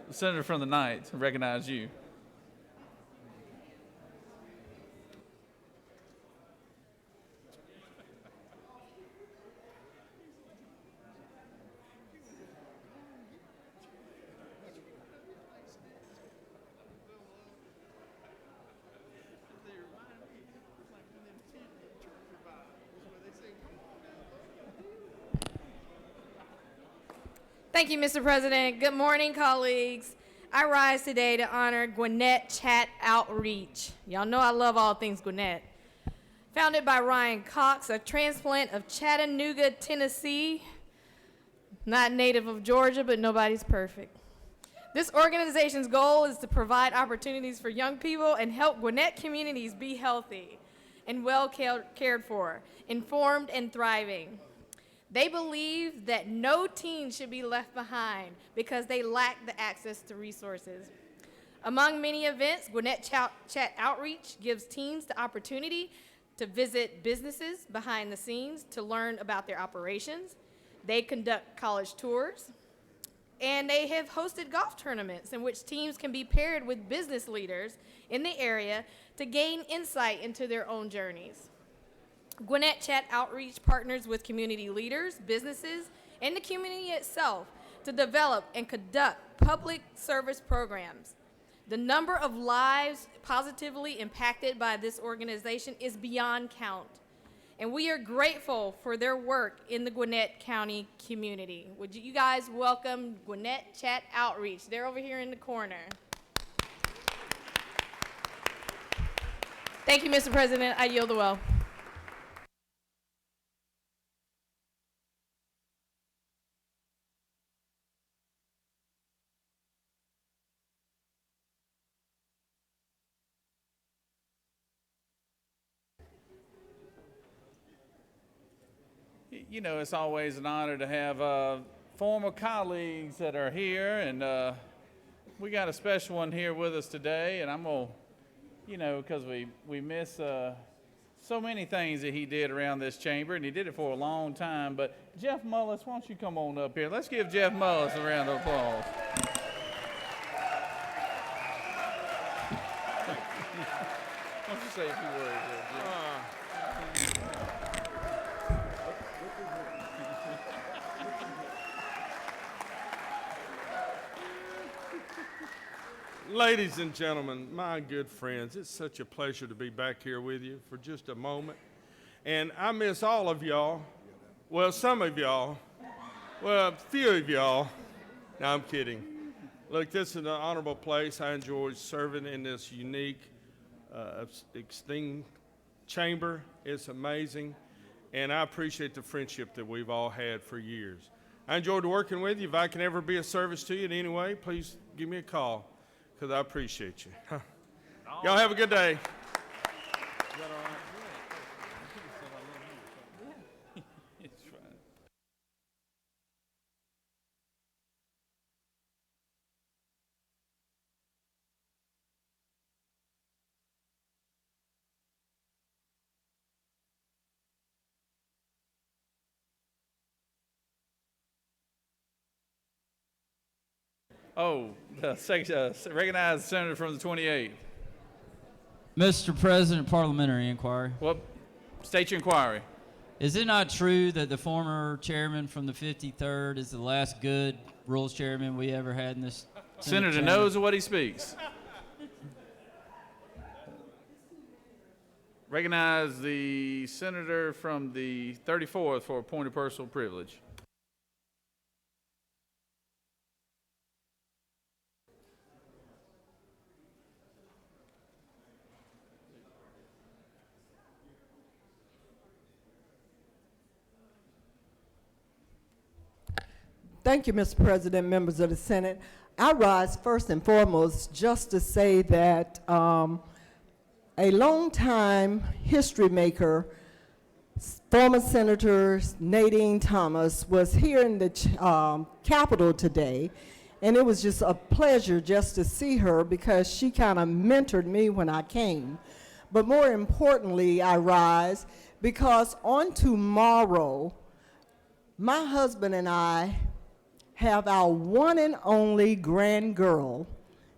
Senator from the 9th, recognize you. Thank you, Mr. President. Good morning, colleagues. I rise today to honor Gwinnett Chat Outreach. Y'all know I love all things Gwinnett. Founded by Ryan Cox, a transplant of Chattanooga, Tennessee. Not native of Georgia, but nobody's perfect. This organization's goal is to provide opportunities for young people and help Gwinnett communities be healthy and well cared for, informed and thriving. They believe that no teen should be left behind because they lack the access to resources. Among many events, Gwinnett Chat Outreach gives teens the opportunity to visit businesses behind the scenes to learn about their operations. They conduct college tours, and they have hosted golf tournaments in which teams can be paired with business leaders in the area to gain insight into their own journeys. Gwinnett Chat Outreach partners with community leaders, businesses, and the community itself to develop and conduct public service programs. The number of lives positively impacted by this organization is beyond count, and we are grateful for their work in the Gwinnett County community. Would you guys welcome Gwinnett Chat Outreach? They're over here in the corner. Thank you, Mr. President. I yield the well. You know, it's always an honor to have former colleagues that are here, and we got a special one here with us today, and I'm going to, you know, because we miss so many things that he did around this chamber, and he did it for a long time. But Jeff Mullis, why don't you come on up here? Let's give Jeff Mullis a round of applause. Why don't you say a few words there, Jeff? Ladies and gentlemen, my good friends, it's such a pleasure to be back here with you for just a moment. And I miss all of y'all. Well, some of y'all. Well, a few of y'all. No, I'm kidding. Look, this is an honorable place. I enjoy serving in this unique, esteemed chamber. It's amazing. And I appreciate the friendship that we've all had for years. I enjoyed working with you. If I can ever be of service to you in any way, please give me a call, because I appreciate you. Y'all have a good day. Oh, recognize the senator from the 28th. Mr. President, parliamentary inquiry. Well, state your inquiry. Is it not true that the former chairman from the 53rd is the last good rules chairman we ever had in this Senator knows what he speaks. Recognize the senator from the 34th for a point of personal privilege. Thank you, Mr. President, members of the Senate. I rise first and foremost just to say that a longtime history maker, former Senator Nadine Thomas, was here in the Capitol today, and it was just a pleasure just to see her because she kind of mentored me when I came. But more importantly, I rise because on tomorrow, my husband and I have our one and only grand girl.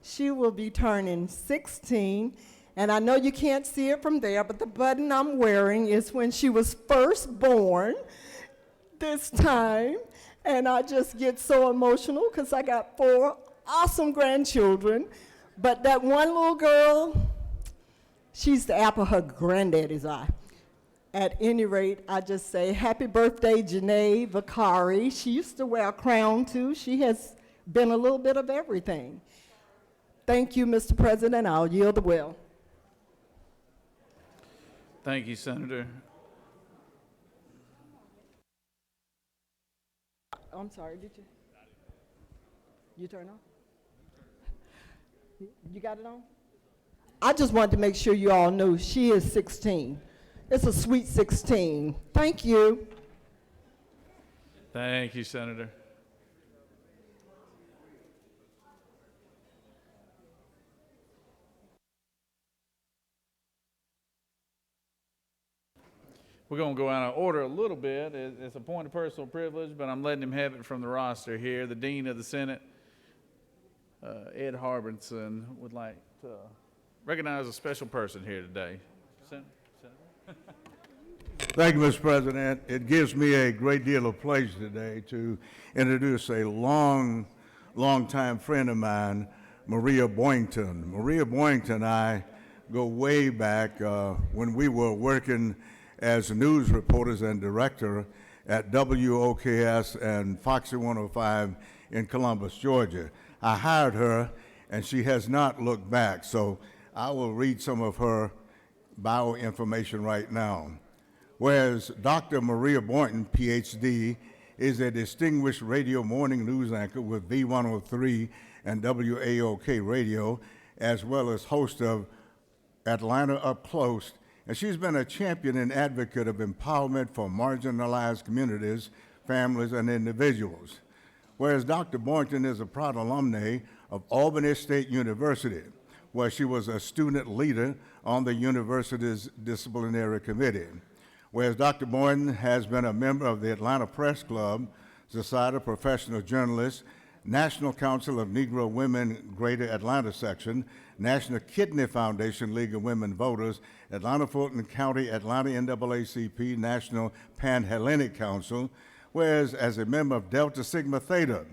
She will be turning 16, and I know you can't see it from there, but the button I'm wearing is when she was first born this time, and I just get so emotional because I got 4 awesome grandchildren, but that one little girl, she's the apple of her granddaddy's eye. At any rate, I just say happy birthday, Janae Vakari. She used to wear a crown too. She has been a little bit of everything. Thank you, Mr. President. I'll yield the will. Thank you, Senator. I'm sorry, did you? You turn on? You got it on? I just wanted to make sure you all know she is 16. It's a sweet 16. Thank you. Thank you, Senator. We're going to go out of order a little bit. It's a point of personal privilege, but I'm letting him have it from the roster here. The Dean of the Senate, Ed Harbinson, would like to recognize a special person here today. Senator? Thank you, Mr. President. It gives me a great deal of pleasure today to introduce a long-time friend of mine, Maria Boynton. Maria Boynton and I go way back when we were working as news reporters and director at WOKS and Foxy 105 in Columbus, Georgia. I hired her, and she has not looked back, so I will read some of her bio information right now. Whereas Dr. Maria Boynton, PhD, is a distinguished radio morning news anchor with V103 and WAOK Radio, as well as host of Atlanta Up Close, and she's been a champion and advocate of empowerment for marginalized communities, families, and individuals. Whereas Dr. Boynton is a proud alumna of Albany State University, where she was a student leader on the university's disciplinary committee. Whereas Dr. Boynton has been a member of the Atlanta Press Club, Society of Professional Journalists, National Council of Negro Women Greater Atlanta Section, National Kidney Foundation League of Women Voters, Atlanta Fulton County Atlanta NAACP National Pan-Hellenic Council, whereas as a member of Delta Sigma Theta,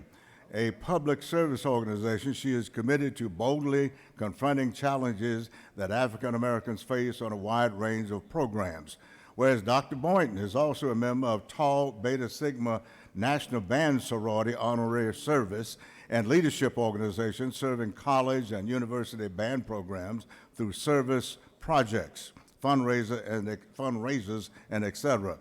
a public service organization, she is committed to boldly confronting challenges that African Americans face on a wide range of programs. Whereas Dr. Boynton is also a member of Tau Beta Sigma National Band Sorority Honorary Service and Leadership Organization serving college and university band programs through service projects, fundraisers, and etc.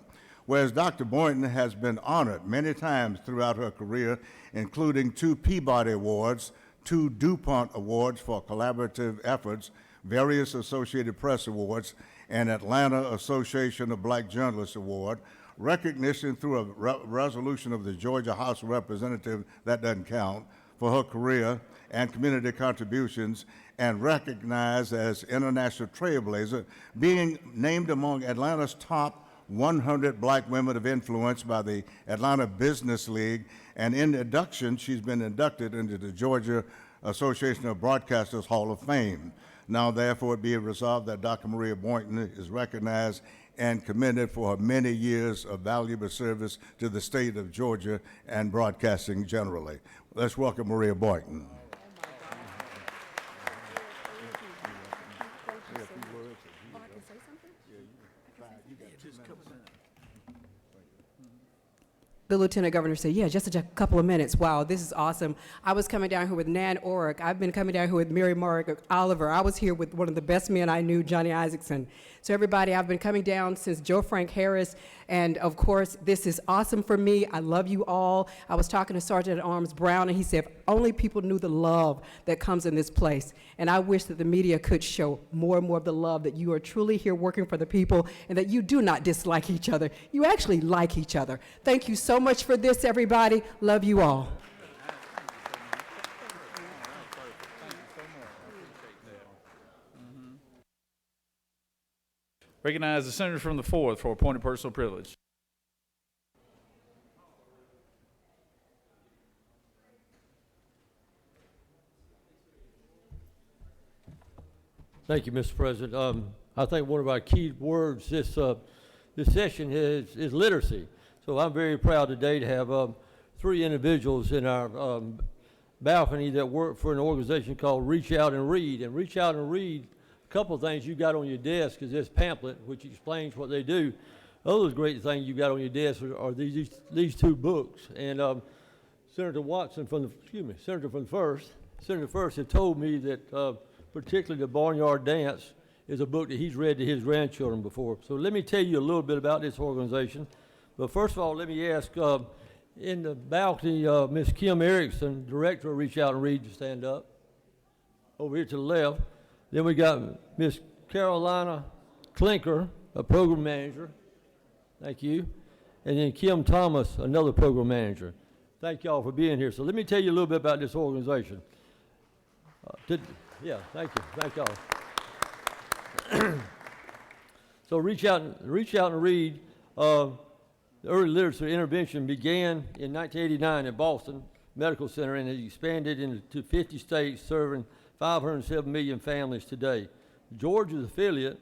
Whereas Dr. Boynton has been honored many times throughout her career, including 2 Peabody Awards, 2 DuPont Awards for collaborative efforts, various Associated Press Awards, and Atlanta Association of Black Journalists Award, recognition through a resolution of the Georgia House of Representatives, that doesn't count, for her career and community contributions, and recognized as international trailblazer, being named among Atlanta's top 100 black women of influence by the Atlanta Business League, and in induction, she's been inducted into the Georgia Association of Broadcasters Hall of Fame. Now, therefore, it be resolved that Dr. Maria Boynton is recognized and commended for her many years of valuable service to the state of Georgia and broadcasting generally. Let's welcome Maria Boynton. The Lieutenant Governor said, yeah, just a couple of minutes. Wow, this is awesome. I was coming down here with Nan Orrick. I've been coming down here with Mary Margaret Oliver. I was here with one of the best men I knew, Johnny Isaacson. So everybody, I've been coming down since Joe Frank Harris. And of course, this is awesome for me. I love you all. I was talking to Sergeant at Arms Brown, and he said, if only people knew the love that comes in this place. And I wish that the media could show more and more of the love, that you are truly here working for the people, and that you do not dislike each other. You actually like each other. Thank you so much for this, everybody. Love you all. Recognize the senator from the 4th for appointed personal privilege. Thank you, Mr. President. I think one of our key words this session is literacy. So I'm very proud today to have 3 individuals in our balcony that work for an organization called Reach Out and Read. And Reach Out and Read, a couple of things you got on your desk is this pamphlet, which explains what they do. Other great things you got on your desk are these 2 books. And Senator Watson Senator from the First had told me that particularly the Barnyard Dance is a book that he's read to his grandchildren before. So let me tell you a little bit about this organization. But first of all, let me ask, in the balcony, Ms. Kim Erickson, Director of Reach Out and Read, to stand up. Over here to the left. Then we got Ms. Carolina Klinker, a Program Manager. Thank you. And then Kim Thomas, another Program Manager. Thank y'all for being here. So let me tell you a little bit about this organization. Thank you. Thank y'all. So Reach Out and Read, the early literacy intervention began in 1989 at Boston Medical Center and has expanded into 50 states, serving 507 million families today. Georgia's affiliate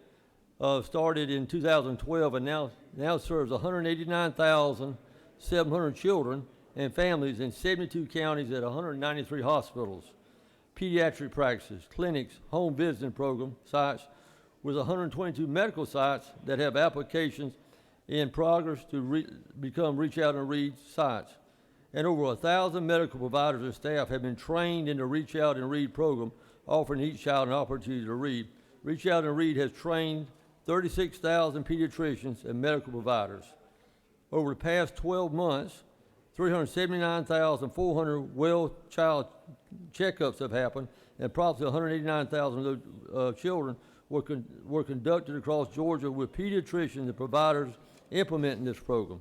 started in 2012 and now serves 189,700 children and families in 72 counties at 193 hospitals. pediatric practices, clinics, home visiting program sites, with 122 medical sites that have applications in progress to become Reach Out and Read sites. And over 1,000 medical providers and staff have been trained in the Reach Out and Read program, offering each child an opportunity to read. Reach Out and Read has trained 36,000 pediatricians and medical providers. Over the past 12 months, 379,400 well child checkups have happened, and approximately 189,000 of those children were conducted across Georgia with pediatricians and providers implementing this program.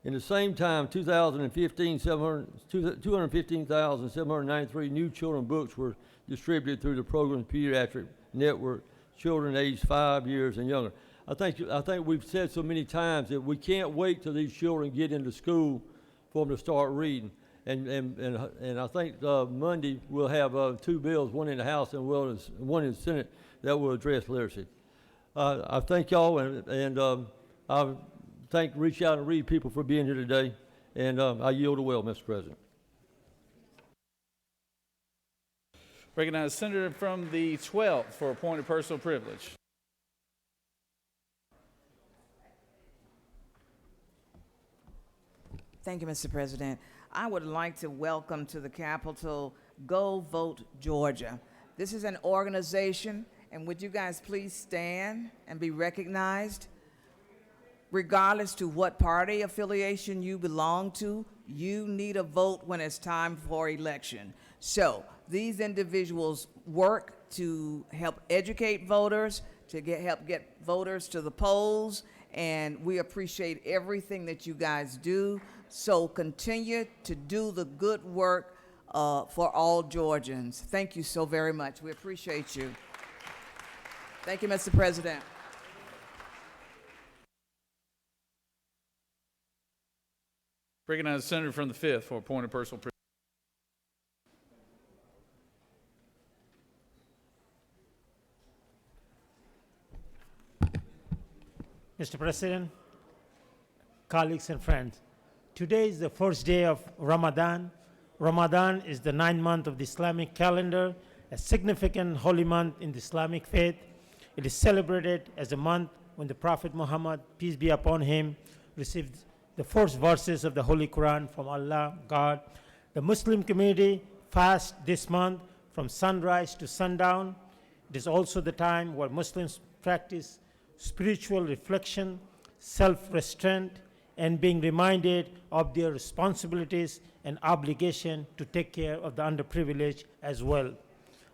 In the same time, 215,793 new children books were distributed through the program's pediatric network, children aged 5 years and younger. I think we've said so many times that we can't wait till these children get into school for them to start reading. And I think Monday we'll have 2 bills, one in the House and one in the Senate, that will address literacy. I thank y'all, and I thank Reach Out and Read people for being here today, and I yield the well, Mr. President. Recognize Senator from the 12th for appointed personal privilege. Thank you, Mr. President. I would like to welcome to the Capitol Go Vote Georgia. This is an organization, and would you guys please stand and be recognized? Regardless to what party affiliation you belong to, you need a vote when it's time for election. So these individuals work to help educate voters, to help get voters to the polls, and we appreciate everything that you guys do. So continue to do the good work for all Georgians. Thank you so very much. We appreciate you. Thank you, Mr. President. Recognize the Senator from the 5th for appointed personal privilege. Mr. President, colleagues and friends, today is the first day of Ramadan. Ramadan is the 9th month of the Islamic calendar, a significant holy month in the Islamic faith. It is celebrated as a month when the Prophet Muhammad, peace be upon him, received the first verses of the Holy Quran from Allah, God. The Muslim community fasts this month from sunrise to sundown. It is also the time where Muslims practice spiritual reflection, self-restraint, and being reminded of their responsibilities and obligation to take care of the underprivileged as well.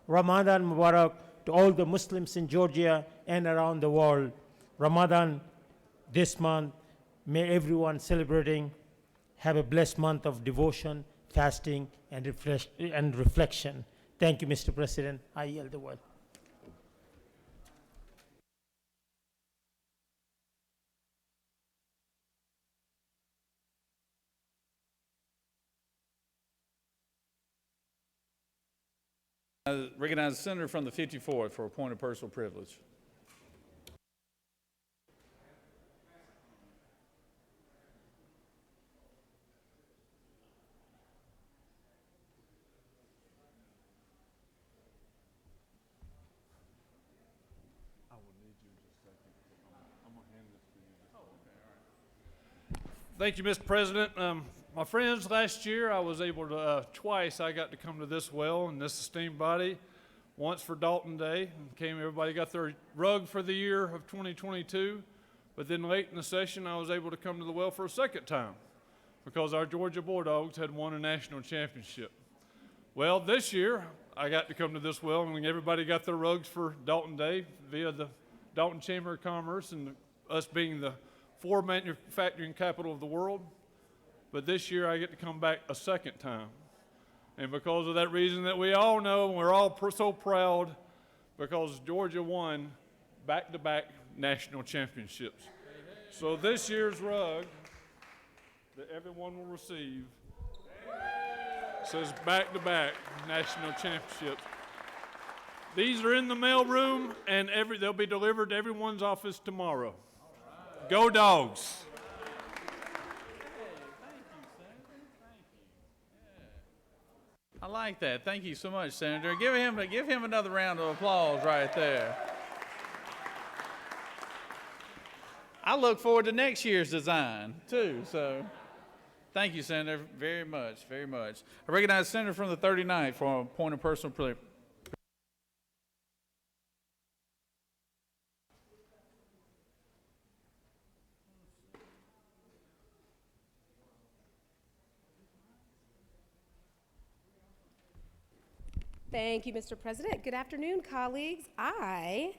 Ramadan Mubarak to all the Muslims in Georgia and around the world. Ramadan this month. May everyone celebrating have a blessed month of devotion, fasting, and reflection. Thank you, Mr. President. I yield the word. Recognize the Senator from the 54th for appointed personal privilege. Thank you, Mr. President. My friends, last year I was able to, twice I got to come to this well and this esteemed body. Once for Dalton Day, everybody got their rug for the year of 2022. But then late in the session, I was able to come to the well for a second time because our Georgia Bulldogs had won a national championship. Well, this year I got to come to this well and everybody got their rugs for Dalton Day via the Dalton Chamber of Commerce and us being the Ford manufacturing capital of the world. But this year I get to come back a second time. And because of that reason that we all know, and we're all so proud, because Georgia won back-to-back national championships. So this year's rug that everyone will receive says back-to-back national championships. These are in the mail room, and they'll be delivered to everyone's office tomorrow. Go Dogs! I like that. Thank you so much, Senator. Give him another round of applause right there. I look forward to next year's design, too. So thank you, Senator, very much, very much. I recognize the Senator from the 39th for a point of personal privilege. Thank you, Mr. President. Good afternoon, colleagues. I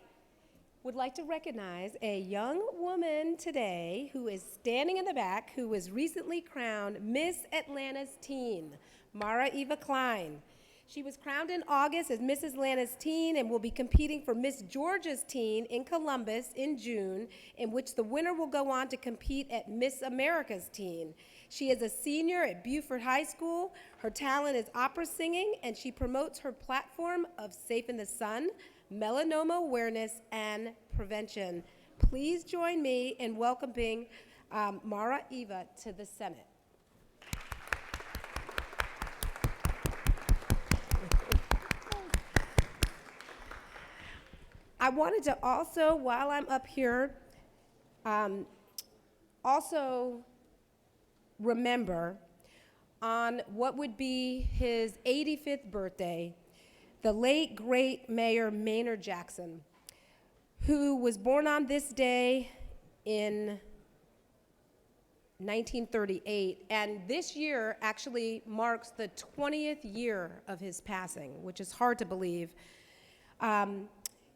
would like to recognize a young woman today who is standing in the back who was recently crowned Miss Atlanta's Teen, Mara Eva Klein. She was crowned in August as Miss Atlanta's Teen and will be competing for Miss Georgia's Teen in Columbus in June, in which the winner will go on to compete at Miss America's Teen. She is a senior at Buford High School. Her talent is opera singing, and she promotes her platform of Safe in the Sun, melanoma awareness, and prevention. Please join me in welcoming Mara Eva to the Senate. I wanted to also, while I'm up here, also remember on what would be his 85th birthday, the late, great Mayor Maynard Jackson, who was born on this day in 1938, and this year actually marks the 20th year of his passing, which is hard to believe.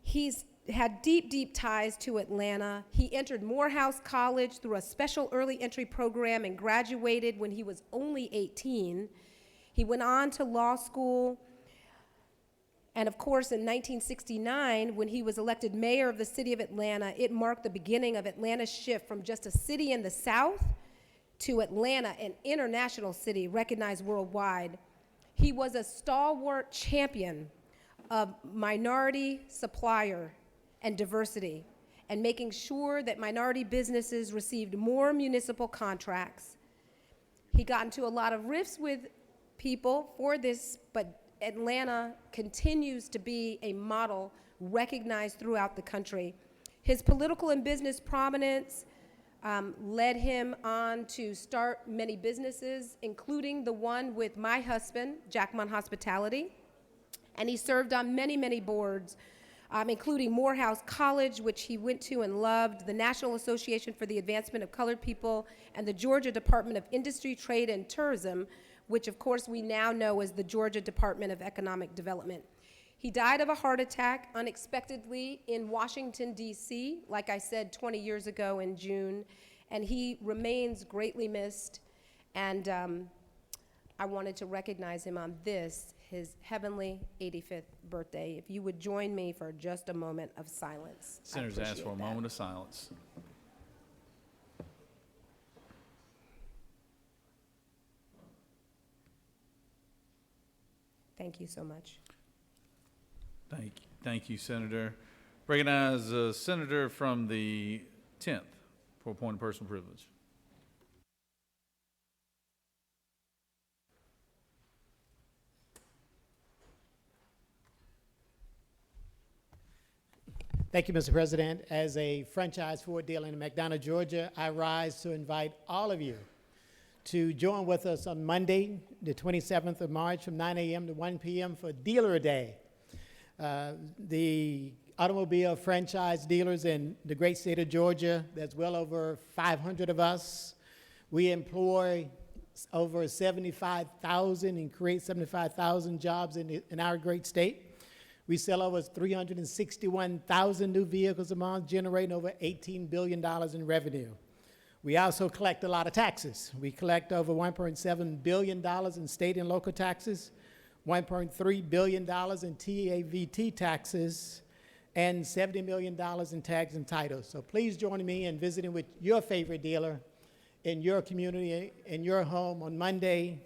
He's had deep, deep ties to Atlanta. He entered Morehouse College through a special early entry program and graduated when he was only 18. He went on to law school. And of course, in 1969, when he was elected mayor of the city of Atlanta, it marked the beginning of Atlanta's shift from just a city in the South to Atlanta, an international city recognized worldwide. He was a stalwart champion of minority supplier and diversity, and making sure that minority businesses received more municipal contracts. He got into a lot of rifts with people for this, but Atlanta continues to be a model recognized throughout the country. His political and business prominence led him on to start many businesses, including the one with my husband, Jackmont Hospitality. And he served on many, many boards, including Morehouse College, which he went to and loved, the National Association for the Advancement of Colored People, and the Georgia Department of Industry, Trade, and Tourism, which of course we now know as the Georgia Department of Economic Development. He died of a heart attack unexpectedly in Washington, D.C., like I said, 20 years ago in June, and he remains greatly missed. And I wanted to recognize him on this, his heavenly 85th birthday. If you would join me for just a moment of silence. Senators ask for a moment of silence. Thank you so much. Thank you, Senator. Recognize a senator from the 10th for a point of personal privilege. Thank you, Mr. President. As a franchise Ford dealer in McDonough, Georgia, I rise to invite all of you to join with us on Monday, the 27th of March from 9 a.m. to 1 p.m. for Dealer Day. The automobile franchise dealers in the great state of Georgia, there's well over 500 of us. We employ over 75,000 and create 75,000 jobs in our great state. We sell over 361,000 new vehicles a month, generating over $18 billion in revenue. We also collect a lot of taxes. We collect over $1.7 billion in state and local taxes, $1.3 billion in TAVT taxes, and $70 million in tags and titles. So please join me in visiting with your favorite dealer in your community, in your home on Monday,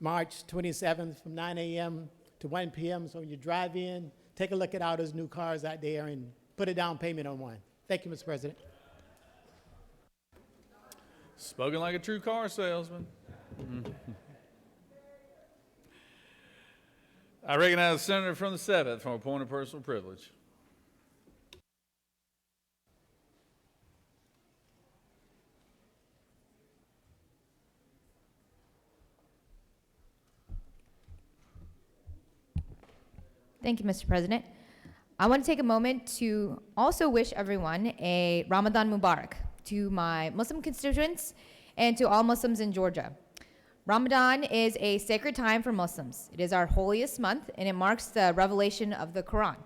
March 27th from 9 a.m. to 1 p.m. So when you drive in, take a look at all those new cars out there and put a down payment on one. Thank you, Mr. President. Spoken like a true car salesman. I recognize the senator from the 7th from a point of personal privilege. Thank you, Mr. President. I want to take a moment to also wish everyone a Ramadan Mubarak, to my Muslim constituents and to all Muslims in Georgia. Ramadan is a sacred time for Muslims. It is our holiest month, and it marks the revelation of the Quran.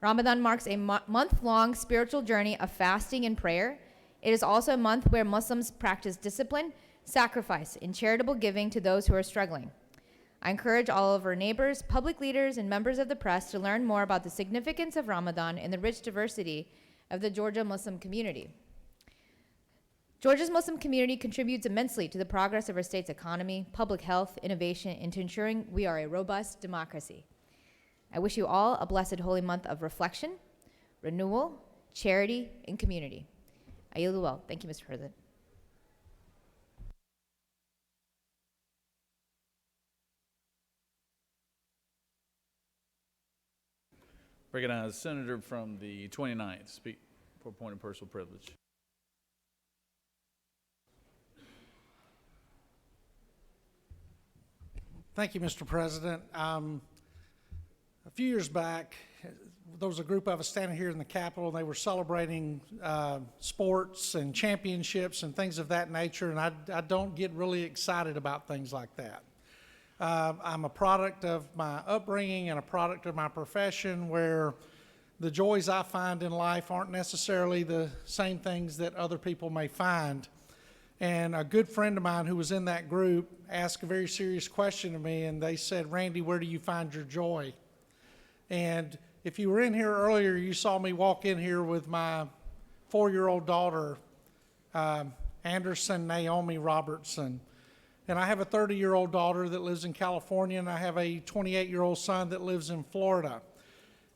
Ramadan marks a month-long spiritual journey of fasting and prayer. It is also a month where Muslims practice discipline, sacrifice, and charitable giving to those who are struggling. I encourage all of our neighbors, public leaders, and members of the press to learn more about the significance of Ramadan and the rich diversity of the Georgia Muslim community. Georgia's Muslim community contributes immensely to the progress of our state's economy, public health, innovation, and to ensuring we are a robust democracy. I wish you all a blessed holy month of reflection, renewal, charity, and community. I yield the well. Thank you, Mr. President. Recognize the senator from the 29th. Speak for a point of personal privilege. Thank you, Mr. President. A few years back, there was a group of us standing here in the Capitol, and they were celebrating sports and championships and things of that nature, and I don't get really excited about things like that. I'm a product of my upbringing and a product of my profession where the joys I find in life aren't necessarily the same things that other people may find. And a good friend of mine who was in that group asked a very serious question to me, and they said, "Randy, where do you find your joy?" And if you were in here earlier, you saw me walk in here with my 4-year-old daughter, Anderson Naomi Robertson. And I have a 30-year-old daughter that lives in California, and I have a 28-year-old son that lives in Florida.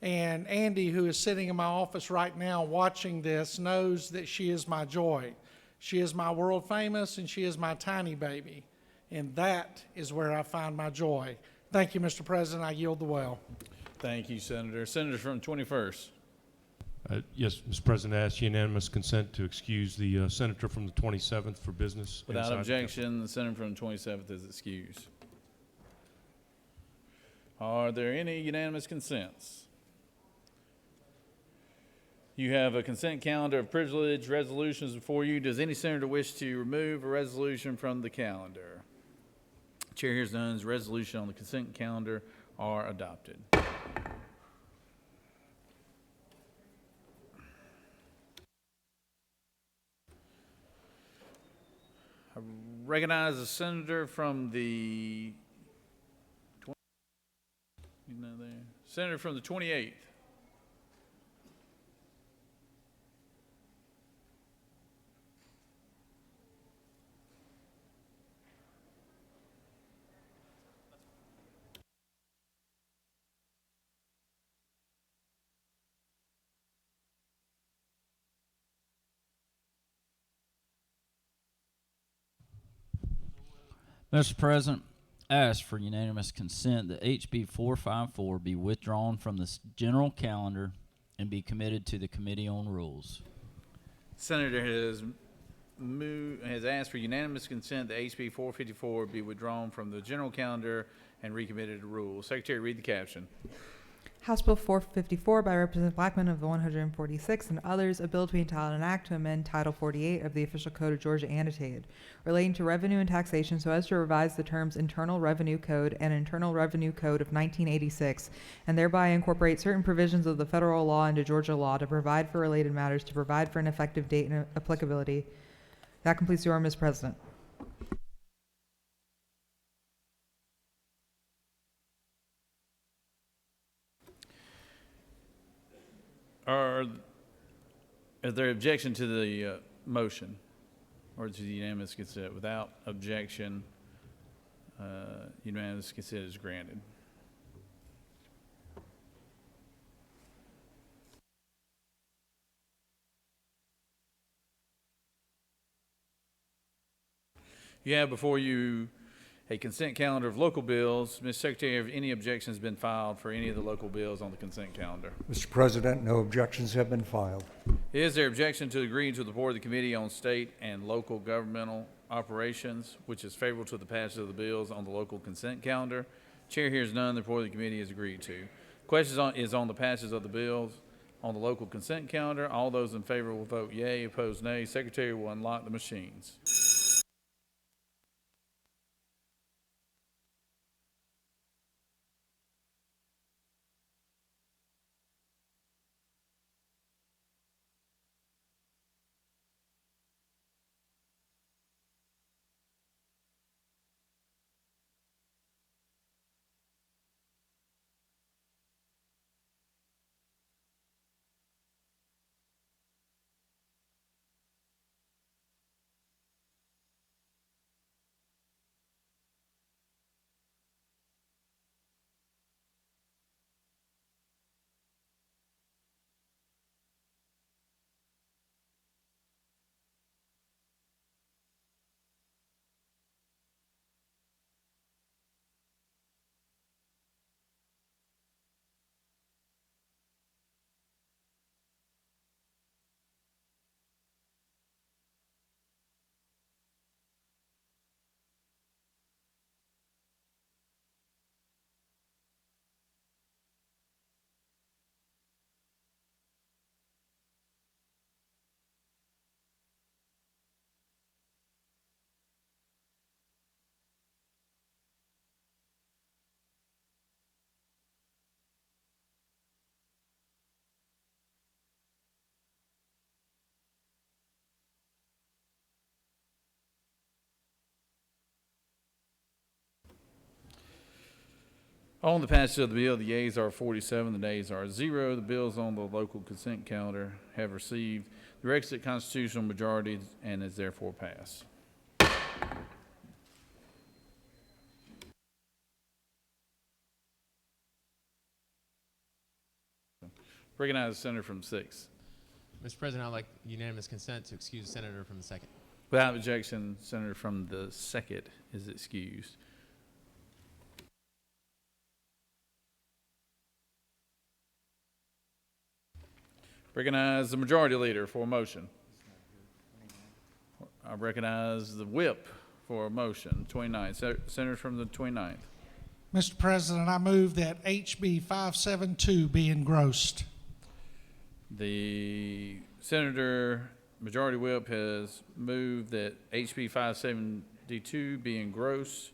And Andy, who is sitting in my office right now watching this, knows that she is my joy. She is my world famous, and she is my tiny baby. And that is where I find my joy. Thank you, Mr. President. I yield the well. Thank you, Senator. Senator from 21st. Yes, Mr. President, I ask unanimous consent to excuse the senator from the 27th for business. Without objection, the senator from the 27th is excused. Are there any unanimous consents? You have a consent calendar of privilege resolutions before you. Does any senator wish to remove a resolution from the calendar? Chair hears none. Resolution on the consent calendar are adopted. I recognize the senator from the senator from the 28th. Mr. President, I ask for unanimous consent that HB 454 be withdrawn from the general calendar and be committed to the Committee on Rules. Senator has asked for unanimous consent that HB 454 be withdrawn from the general calendar and recommitted to rules. Secretary, read the caption. House Bill 454 by Representative Blackman of the 146 and others, a bill to be entitled an act to amend Title 48 of the Official Code of Georgia annotated, relating to revenue and taxation so as to revise the terms Internal Revenue Code and Internal Revenue Code of 1986, and thereby incorporate certain provisions of the federal law into Georgia law to provide for related matters, to provide for an effective date and applicability. That completes the order, Mr. President. Is there objection to the motion or to the unanimous consent? Without objection, unanimous consent is granted. You have before you a consent calendar of local bills. Ms. Secretary, have any objections been filed for any of the local bills on the consent calendar? Mr. President, no objections have been filed. Is there objection to agreeing to the report of the Committee on State and Local Governmental Operations, which is favorable to the passage of the bills on the local consent calendar? Chair hears none. The report of the committee is agreed to. Question is on the passage of the bills on the local consent calendar. All those in favor will vote yea, opposed nay. Secretary will unlock the machines. On the passage of the bill, the yeas are 47, the nays are 0. The bills on the local consent calendar have received the requisite constitutional majority and is therefore passed. Recognize the senator from the 6th. Mr. President, I'd like unanimous consent to excuse the senator from the 2nd. Without objection, senator from the 2nd is excused. Recognize the majority leader for a motion. I recognize the whip for a motion. 29th. Senator from the 29th. Mr. President, I move that HB 572 be engrossed. The senator majority whip has moved that HB 572 be engrossed.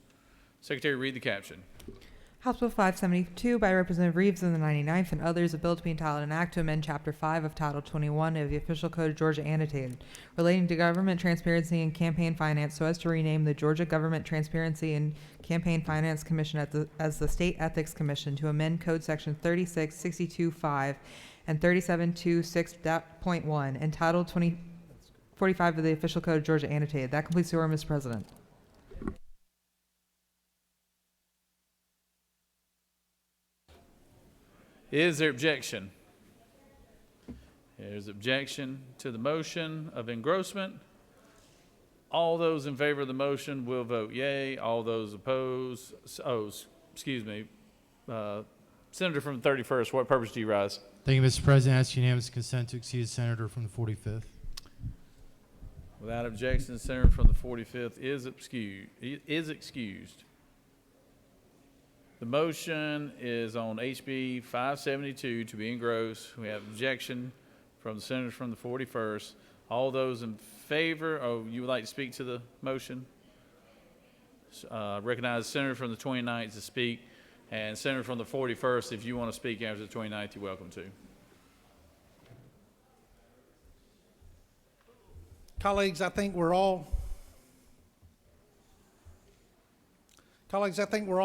Secretary, read the caption. House Bill 572 by Representative Reeves of the 99th and others, a bill to be entitled an act to amend Chapter 5 of Title 21 of the Official Code of Georgia annotated, relating to government transparency and campaign finance so as to rename the Georgia Government Transparency and Campaign Finance Commission as the State Ethics Commission, to amend Code Section 3662.5 and 3726.1 and Title 45 of the Official Code of Georgia annotated. That completes the order, Mr. President. Is there objection? There's objection to the motion of engrossment. All those in favor of the motion will vote yea. All those opposed, excuse me. Senator from the 31st, what purpose do you rise? Thank you, Mr. President. I ask unanimous consent to excuse the senator from the 45th. Without objection, the senator from the 45th is excused. The motion is on HB 572 to be engrossed. We have objection from the senator from the 41st. All those in favor, you would like to speak to the motion? Recognize the senator from the 29th to speak, and senator from the 41st, if you want to speak after the 29th, you're welcome to. Colleagues, I think we're all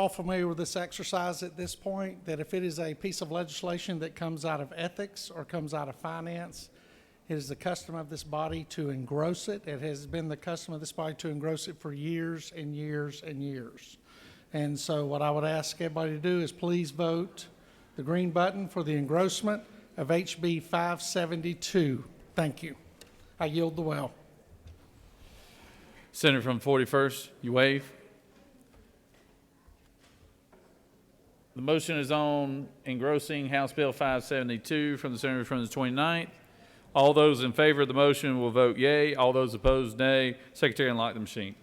familiar with this exercise at this point, that if it is a piece of legislation that comes out of ethics or comes out of finance, it is the custom of this body to engross it. It has been the custom of this body to engross it for years and years and years. And so what I would ask everybody to do is please vote the green button for the engrossment of HB 572. Thank you. I yield the well. Senator from 41st, you waive. The motion is on engrossing House Bill 572 from the Senator from the 29th. All those in favor of the motion will vote yea. All those opposed, nay. Secretary, unlock the machine.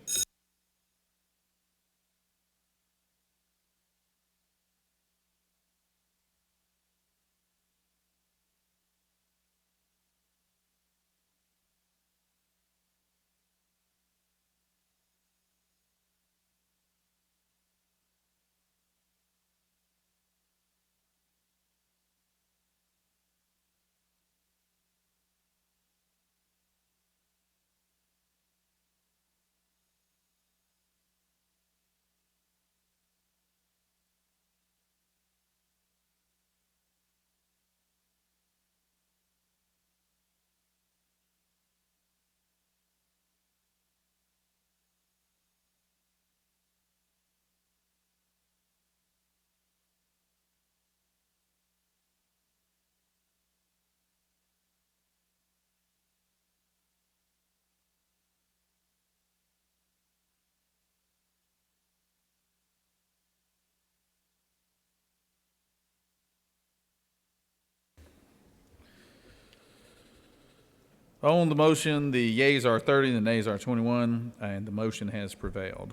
On the motion, the yeas are 30, the nays are 21, and the motion has prevailed.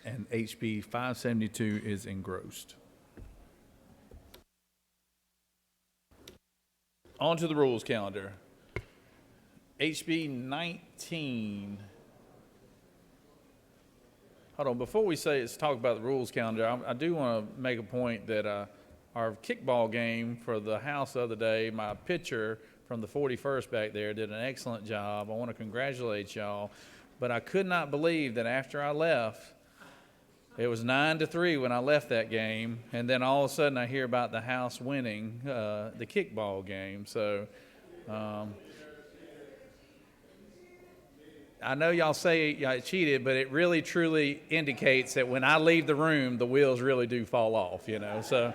And HB 572 is engrossed. On to the rules calendar. HB 19. Hold on, before we say let's talk about the rules calendar, I do want to make a point that our kickball game for the House the other day, my pitcher from the 41st back there did an excellent job. I want to congratulate y'all. But I could not believe that after I left, it was 9-3 when I left that game, and then all of a sudden I hear about the House winning the kickball game. So I know y'all say I cheated, but it really truly indicates that when I leave the room, the wheels really do fall off, you know. So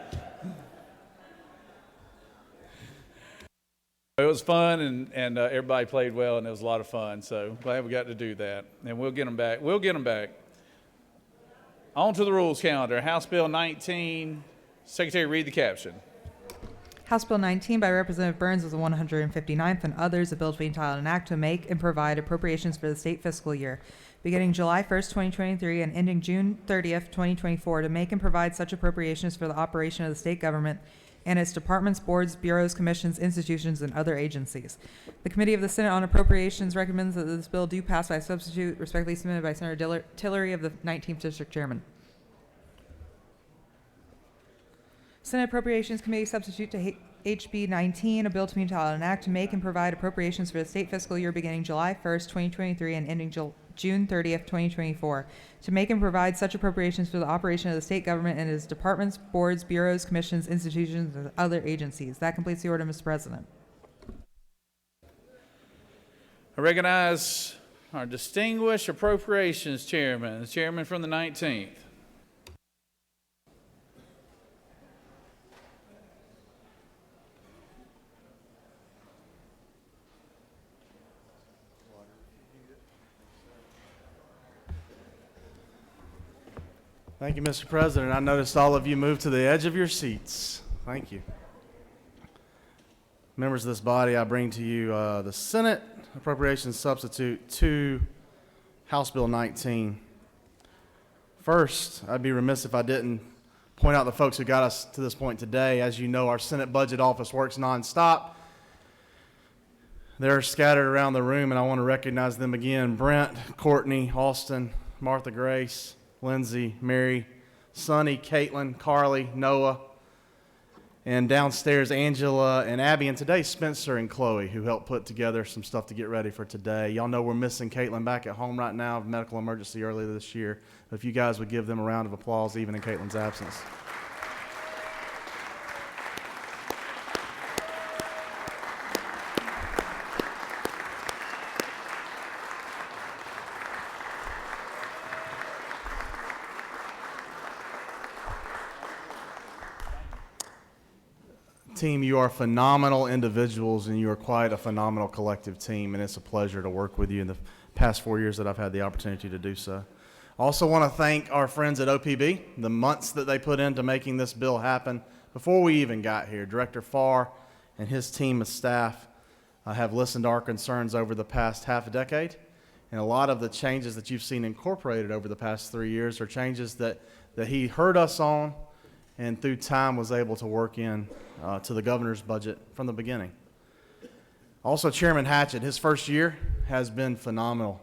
it was fun, and everybody played well, and it was a lot of fun. So glad we got to do that, and we'll get them back. We'll get them back. On to the rules calendar. House Bill 19. Secretary, read the caption. House Bill 19 by Representative Burns was the 159th, and others, a bill to be entitled an act to make and provide appropriations for the state fiscal year, beginning July 1st, 2023, and ending June 30th, 2024, to make and provide such appropriations for the operation of the state government and its departments, boards, bureaus, commissions, institutions, and other agencies. The Committee of the Senate on Appropriations recommends that this bill do pass by substitute, respectfully submitted by Senator Tillery of the 19th District Chairman. Senate Appropriations Committee substitute to HB 19, a bill to be entitled an act to make and provide appropriations for the state fiscal year beginning July 1st, 2023, and ending June 30th, 2024, to make and provide such appropriations for the operation of the state government and its departments, boards, bureaus, commissions, institutions, and other agencies. That completes the order, Mr. President. I recognize our distinguished Appropriations Chairman, the Chairman from the 19th. Thank you, Mr. President. I noticed all of you moved to the edge of your seats. Thank you. Members of this body, I bring to you the Senate Appropriations Substitute to House Bill 19. First, I'd be remiss if I didn't point out the folks who got us to this point today. As you know, our Senate Budget Office works nonstop. They're scattered around the room, and I want to recognize them again. Brent, Courtney, Austin, Martha Grace, Lindsay, Mary, Sonny, Caitlin, Carly, Noah, and downstairs Angela and Abby, and today Spencer and Chloe, who helped put together some stuff to get ready for today. Y'all know we're missing Caitlin back at home right now, medical emergency earlier this year. If you guys would give them a round of applause even in Caitlin's absence. Team, you are phenomenal individuals, and you are quite a phenomenal collective team, and it's a pleasure to work with you in the past 4 years that I've had the opportunity to do so. Also want to thank our friends at OPB, the months that they put into making this bill happen before we even got here. Director Farr and his team of staff have listened to our concerns over the past half a decade. And a lot of the changes that you've seen incorporated over the past 3 years are changes that he heard us on and through time was able to work in to the governor's budget from the beginning. Also, Chairman Hatchett, his first year has been phenomenal.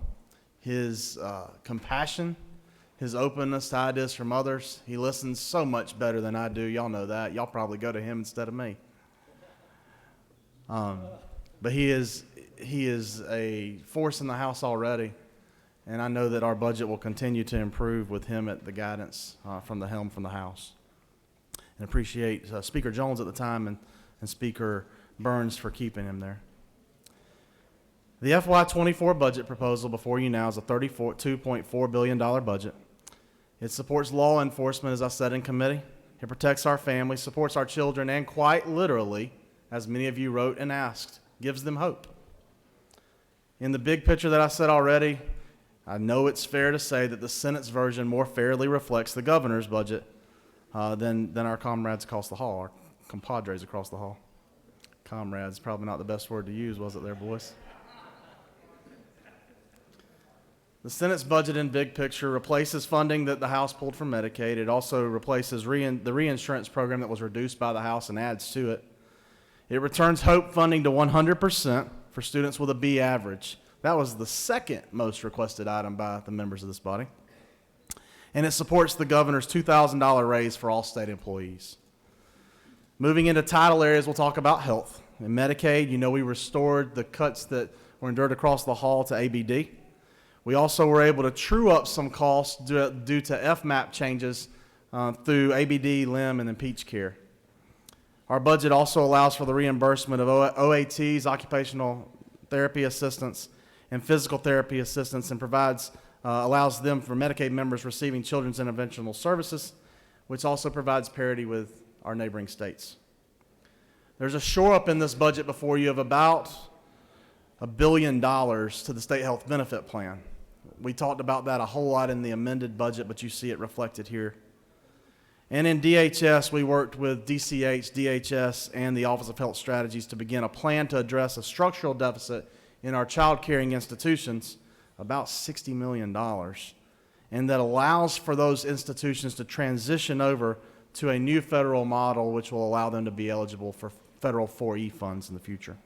His compassion, his openness to ideas from others, he listens so much better than I do. Y'all know that. Y'all probably go to him instead of me. But he is a force in the House already, and I know that our budget will continue to improve with him at the guidance from the helm from the House. And appreciate Speaker Jones at the time and Speaker Burns for keeping him there. The FY24 budget proposal before you now is a $32.4 billion budget. It supports law enforcement, as I said in committee. It protects our families, supports our children, and quite literally, as many of you wrote and asked, gives them hope. In the big picture that I said already, I know it's fair to say that the Senate's version more fairly reflects the governor's budget than our comrades across the hall, our compadres across the hall. Comrades, probably not the best word to use, was it there, boys? The Senate's budget in big picture replaces funding that the House pulled from Medicaid. It also replaces the reinsurance program that was reduced by the House and adds to it. It returns HOPE funding to 100% for students with a B average. That was the second most requested item by the members of this body. And it supports the governor's $2,000 raise for all state employees. Moving into title areas, we'll talk about health. In Medicaid, you know we restored the cuts that were endured across the hall to ABD. We also were able to true up some costs due to FMAP changes through ABD, LIM, and then Peach Care. Our budget also allows for the reimbursement of OATs, occupational therapy assistance, and physical therapy assistance, and allows them for Medicaid members receiving children's interventional services, which also provides parity with our neighboring states. There's a shore up in this budget before you of about $1 billion to the state health benefit plan. We talked about that a whole lot in the amended budget, but you see it reflected here. And in DHS, we worked with DCH, DHS, and the Office of Health Strategies to begin a plan to address a structural deficit in our child caring institutions, about $60 million, and that allows for those institutions to transition over to a new federal model which will allow them to be eligible for federal 4E funds in the future.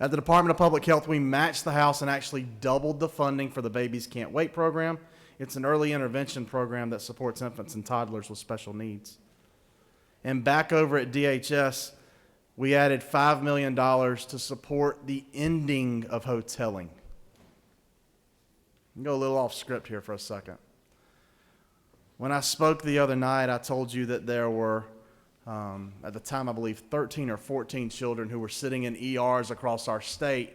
At the Department of Public Health, we matched the House and actually doubled the funding for the Babies Can't Wait program. It's an early intervention program that supports infants and toddlers with special needs. And back over at DHS, we added $5 million to support the ending of hoteling. Go a little off script here for a second. When I spoke the other night, I told you that there were, at the time, I believe 13 or 14 children who were sitting in ERs across our state,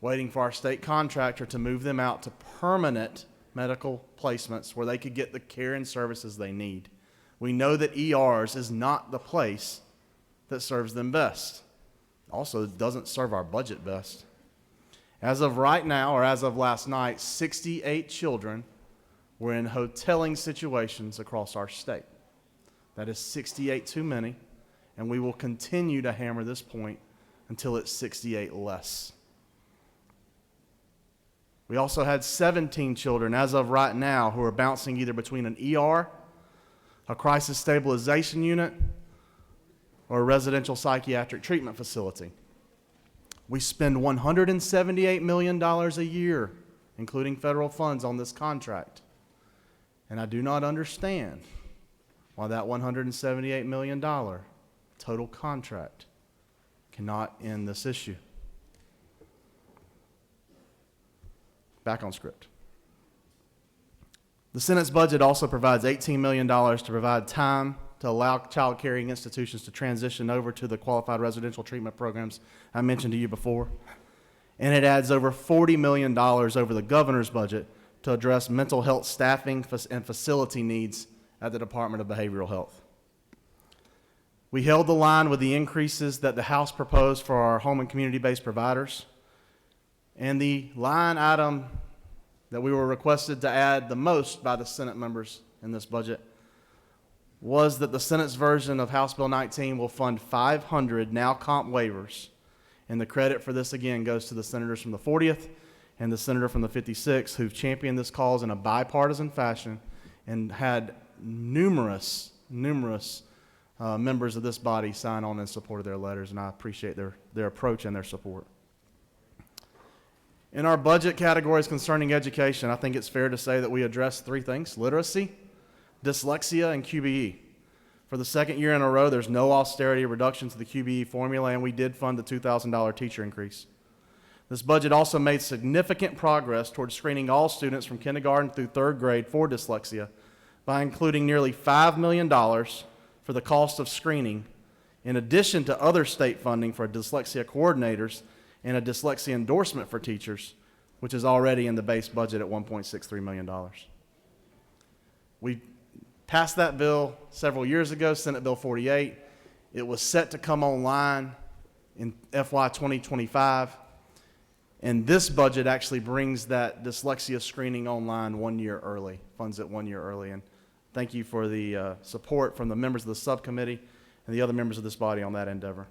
waiting for our state contractor to move them out to permanent medical placements where they could get the care and services they need. We know that ERs is not the place that serves them best. Also, it doesn't serve our budget best. As of right now, or as of last night, 68 children were in hoteling situations across our state. That is 68 too many, and we will continue to hammer this point until it's 68 less. We also had 17 children, as of right now, who are bouncing either between an ER, a crisis stabilization unit, or a residential psychiatric treatment facility. We spend $178 million a year, including federal funds, on this contract. And I do not understand why that $178 million total contract cannot end this issue. Back on script. The Senate's budget also provides $18 million to provide time to allow child caring institutions to transition over to the qualified residential treatment programs I mentioned to you before. And it adds over $40 million over the governor's budget to address mental health staffing and facility needs at the Department of Behavioral Health. We held the line with the increases that the House proposed for our home and community-based providers. And the line item that we were requested to add the most by the Senate members in this budget was that the Senate's version of House Bill 19 will fund 500 now comp waivers. And the credit for this, again, goes to the senators from the 40th and the senator from the 56th who've championed this cause in a bipartisan fashion and had numerous members of this body sign on in support of their letters, and I appreciate their approach and their support. In our budget categories concerning education, I think it's fair to say that we address three things: literacy, dyslexia, and QBE. For the second year in a row, there's no austerity reduction to the QBE formula, and we did fund the $2,000 teacher increase. This budget also made significant progress towards screening all students from kindergarten through third grade for dyslexia by including nearly $5 million for the cost of screening, in addition to other state funding for dyslexia coordinators and a dyslexia endorsement for teachers, which is already in the base budget at $1.63 million. We passed that bill several years ago, Senate Bill 48. It was set to come online in FY 2025, and this budget actually brings that dyslexia screening online 1 year early, funds it 1 year early. And thank you for the support from the members of the subcommittee and the other members of this body on that endeavor.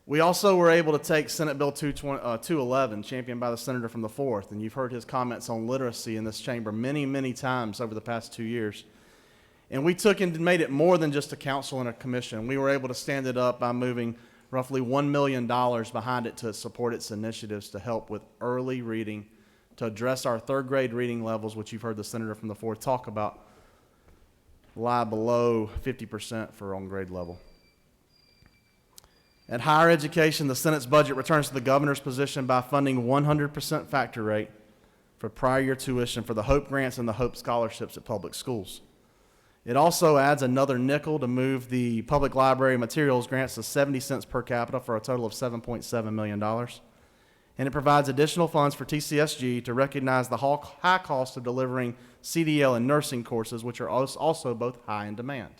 We also were able to take Senate Bill 211, championed by the senator from the 4th, and you've heard his comments on literacy in this chamber many, many times over the past 2 years. And we took and made it more than just a council and a commission. We were able to stand it up by moving roughly $1 million behind it to support its initiatives to help with early reading, to address our third grade reading levels, which you've heard the senator from the 4th talk about, lie below 50% for on grade level. At higher education, the Senate's budget returns to the governor's position by funding 100% factor rate for prior year tuition for the Hope Grants and the Hope Scholarships at public schools. It also adds another nickel to move the public library materials grants to 70 cents per capita for a total of $7.7 million. And it provides additional funds for TCSG to recognize the high cost of delivering CDL and nursing courses, which are also both high in demand.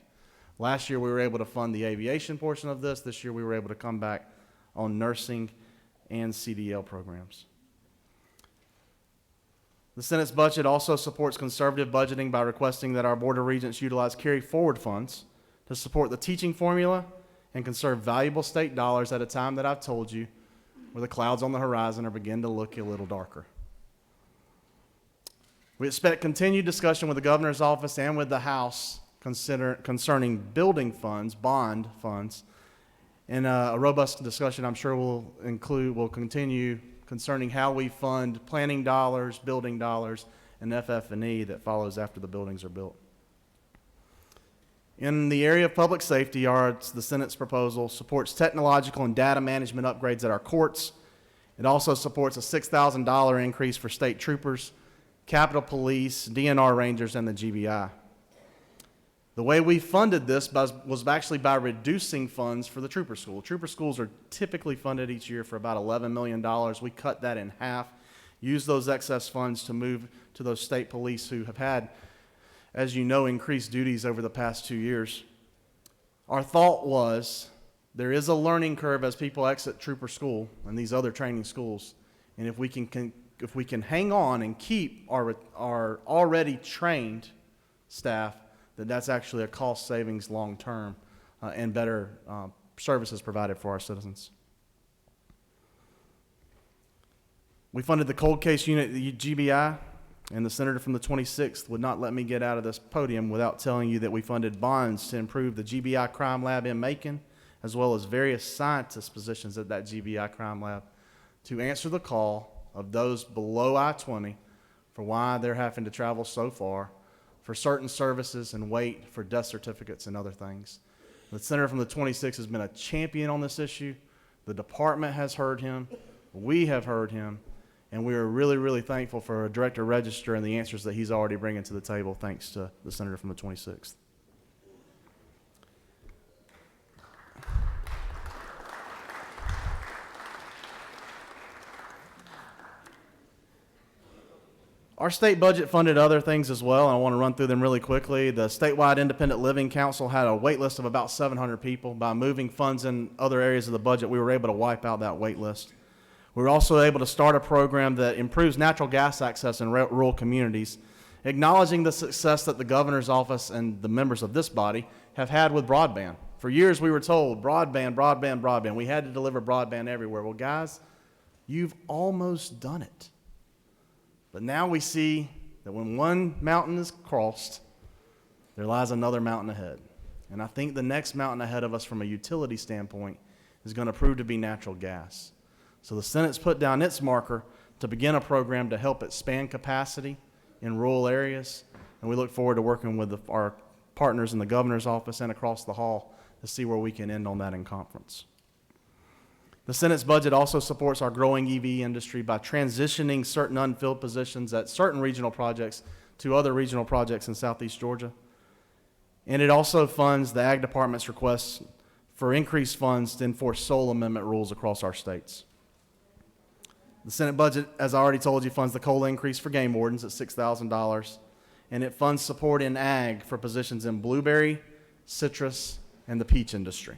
Last year, we were able to fund the aviation portion of this. This year, we were able to come back on nursing and CDL programs. The Senate's budget also supports conservative budgeting by requesting that our Board of Regents utilize carry-forward funds to support the teaching formula and conserve valuable state dollars at a time that I've told you where the clouds on the horizon are beginning to look a little darker. We expect continued discussion with the governor's office and with the House concerning building funds, bond funds, and a robust discussion I'm sure will continue concerning how we fund planning dollars, building dollars, and FF&E that follows after the buildings are built. In the area of public safety, the Senate's proposal supports technological and data management upgrades at our courts. It also supports a $6,000 increase for state troopers, Capitol Police, DNR Rangers, and the GBI. The way we funded this was actually by reducing funds for the trooper school. Trooper schools are typically funded each year for about $11 million. We cut that in half, used those excess funds to move to those state police who have had, as you know, increased duties over the past 2 years. Our thought was there is a learning curve as people exit trooper school and these other training schools. And if we can hang on and keep our already trained staff, that's actually a cost savings long term and better services provided for our citizens. We funded the cold case unit at the GBI, and the senator from the 26th would not let me get out of this podium without telling you that we funded bonds to improve the GBI crime lab in Macon, as well as various scientist positions at that GBI crime lab to answer the call of those below I-20 for why they're having to travel so far for certain services and wait for death certificates and other things. The senator from the 26th has been a champion on this issue. The department has heard him. We have heard him. And we are really, really thankful for Director Register and the answers that he's already bringing to the table, thanks to the senator from the 26th. Our state budget funded other things as well, and I want to run through them really quickly. The Statewide Independent Living Council had a wait list of about 700 people. By moving funds in other areas of the budget, we were able to wipe out that wait list. We were also able to start a program that improves natural gas access in rural communities, acknowledging the success that the governor's office and the members of this body have had with broadband. For years we were told, broadband, broadband, broadband. We had to deliver broadband everywhere. Well, guys, you've almost done it. But now we see that when one mountain is crossed, there lies another mountain ahead. And I think the next mountain ahead of us from a utility standpoint is going to prove to be natural gas. So the Senate's put down its marker to begin a program to help expand capacity in rural areas. And we look forward to working with our partners in the governor's office and across the hall to see where we can end on that in conference. The Senate's budget also supports our growing EV industry by transitioning certain unfilled positions at certain regional projects to other regional projects in Southeast Georgia. And it also funds the Ag Department's requests for increased funds to enforce sole amendment rules across our states. The Senate budget, as I already told you, funds the COLA increase for game wardens at $6,000, and it funds support in ag for positions in blueberry, citrus, and the peach industry.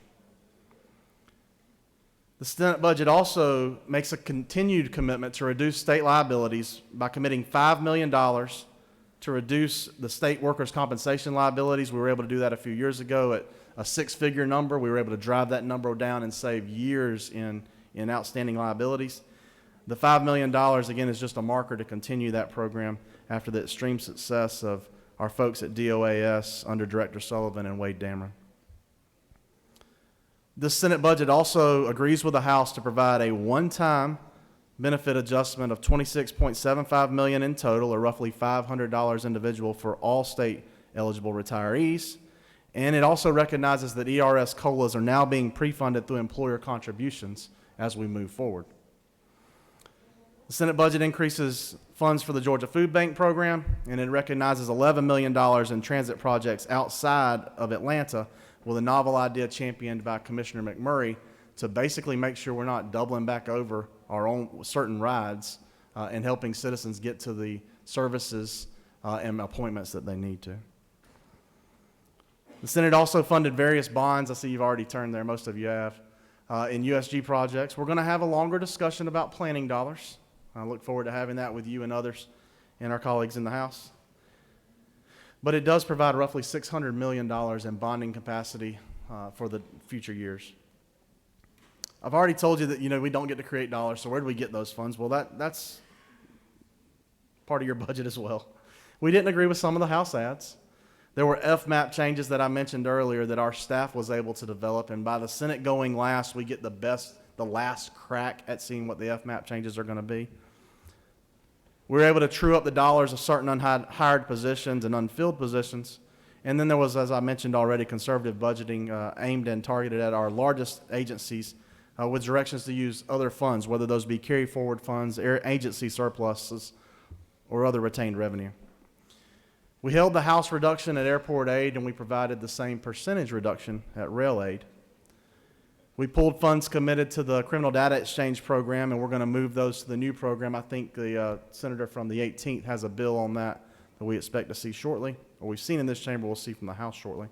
The Senate budget also makes a continued commitment to reduce state liabilities by committing $5 million to reduce the state workers' compensation liabilities. We were able to do that a few years ago at a six-figure number. We were able to drive that number down and save years in outstanding liabilities. The $5 million, again, is just a marker to continue that program after the extreme success of our folks at DOAS under Director Sullivan and Wade Dameron. The Senate budget also agrees with the House to provide a one-time benefit adjustment of $26.75 million in total, or roughly $500 individual for all state-eligible retirees. And it also recognizes that ERS COLAs are now being pre-funded through employer contributions as we move forward. The Senate budget increases funds for the Georgia Food Bank program, and it recognizes $11 million in transit projects outside of Atlanta with a novel idea championed by Commissioner McMurray to basically make sure we're not doubling back over our own certain rides and helping citizens get to the services and appointments that they need to. The Senate also funded various bonds. I see you've already turned there, most of you have, in USG projects. We're going to have a longer discussion about planning dollars. I look forward to having that with you and others and our colleagues in the House. But it does provide roughly $600 million in bonding capacity for the future years. I've already told you that, we don't get to create dollars, so where do we get those funds? Well, that's part of your budget as well. We didn't agree with some of the House ads. There were FMAP changes that I mentioned earlier that our staff was able to develop, and by the Senate going last, we get the last crack at seeing what the FMAP changes are going to be. We were able to true up the dollars of certain unhired positions and unfilled positions. And then there was, as I mentioned already, conservative budgeting aimed and targeted at our largest agencies with directions to use other funds, whether those be carry forward funds, agency surpluses, or other retained revenue. We held the House reduction at airport aid, and we provided the same percentage reduction at rail aid. We pulled funds committed to the criminal data exchange program, and we're going to move those to the new program. I think the senator from the 18th has a bill on that we expect to see shortly, or we've seen in this chamber, we'll see from the House shortly.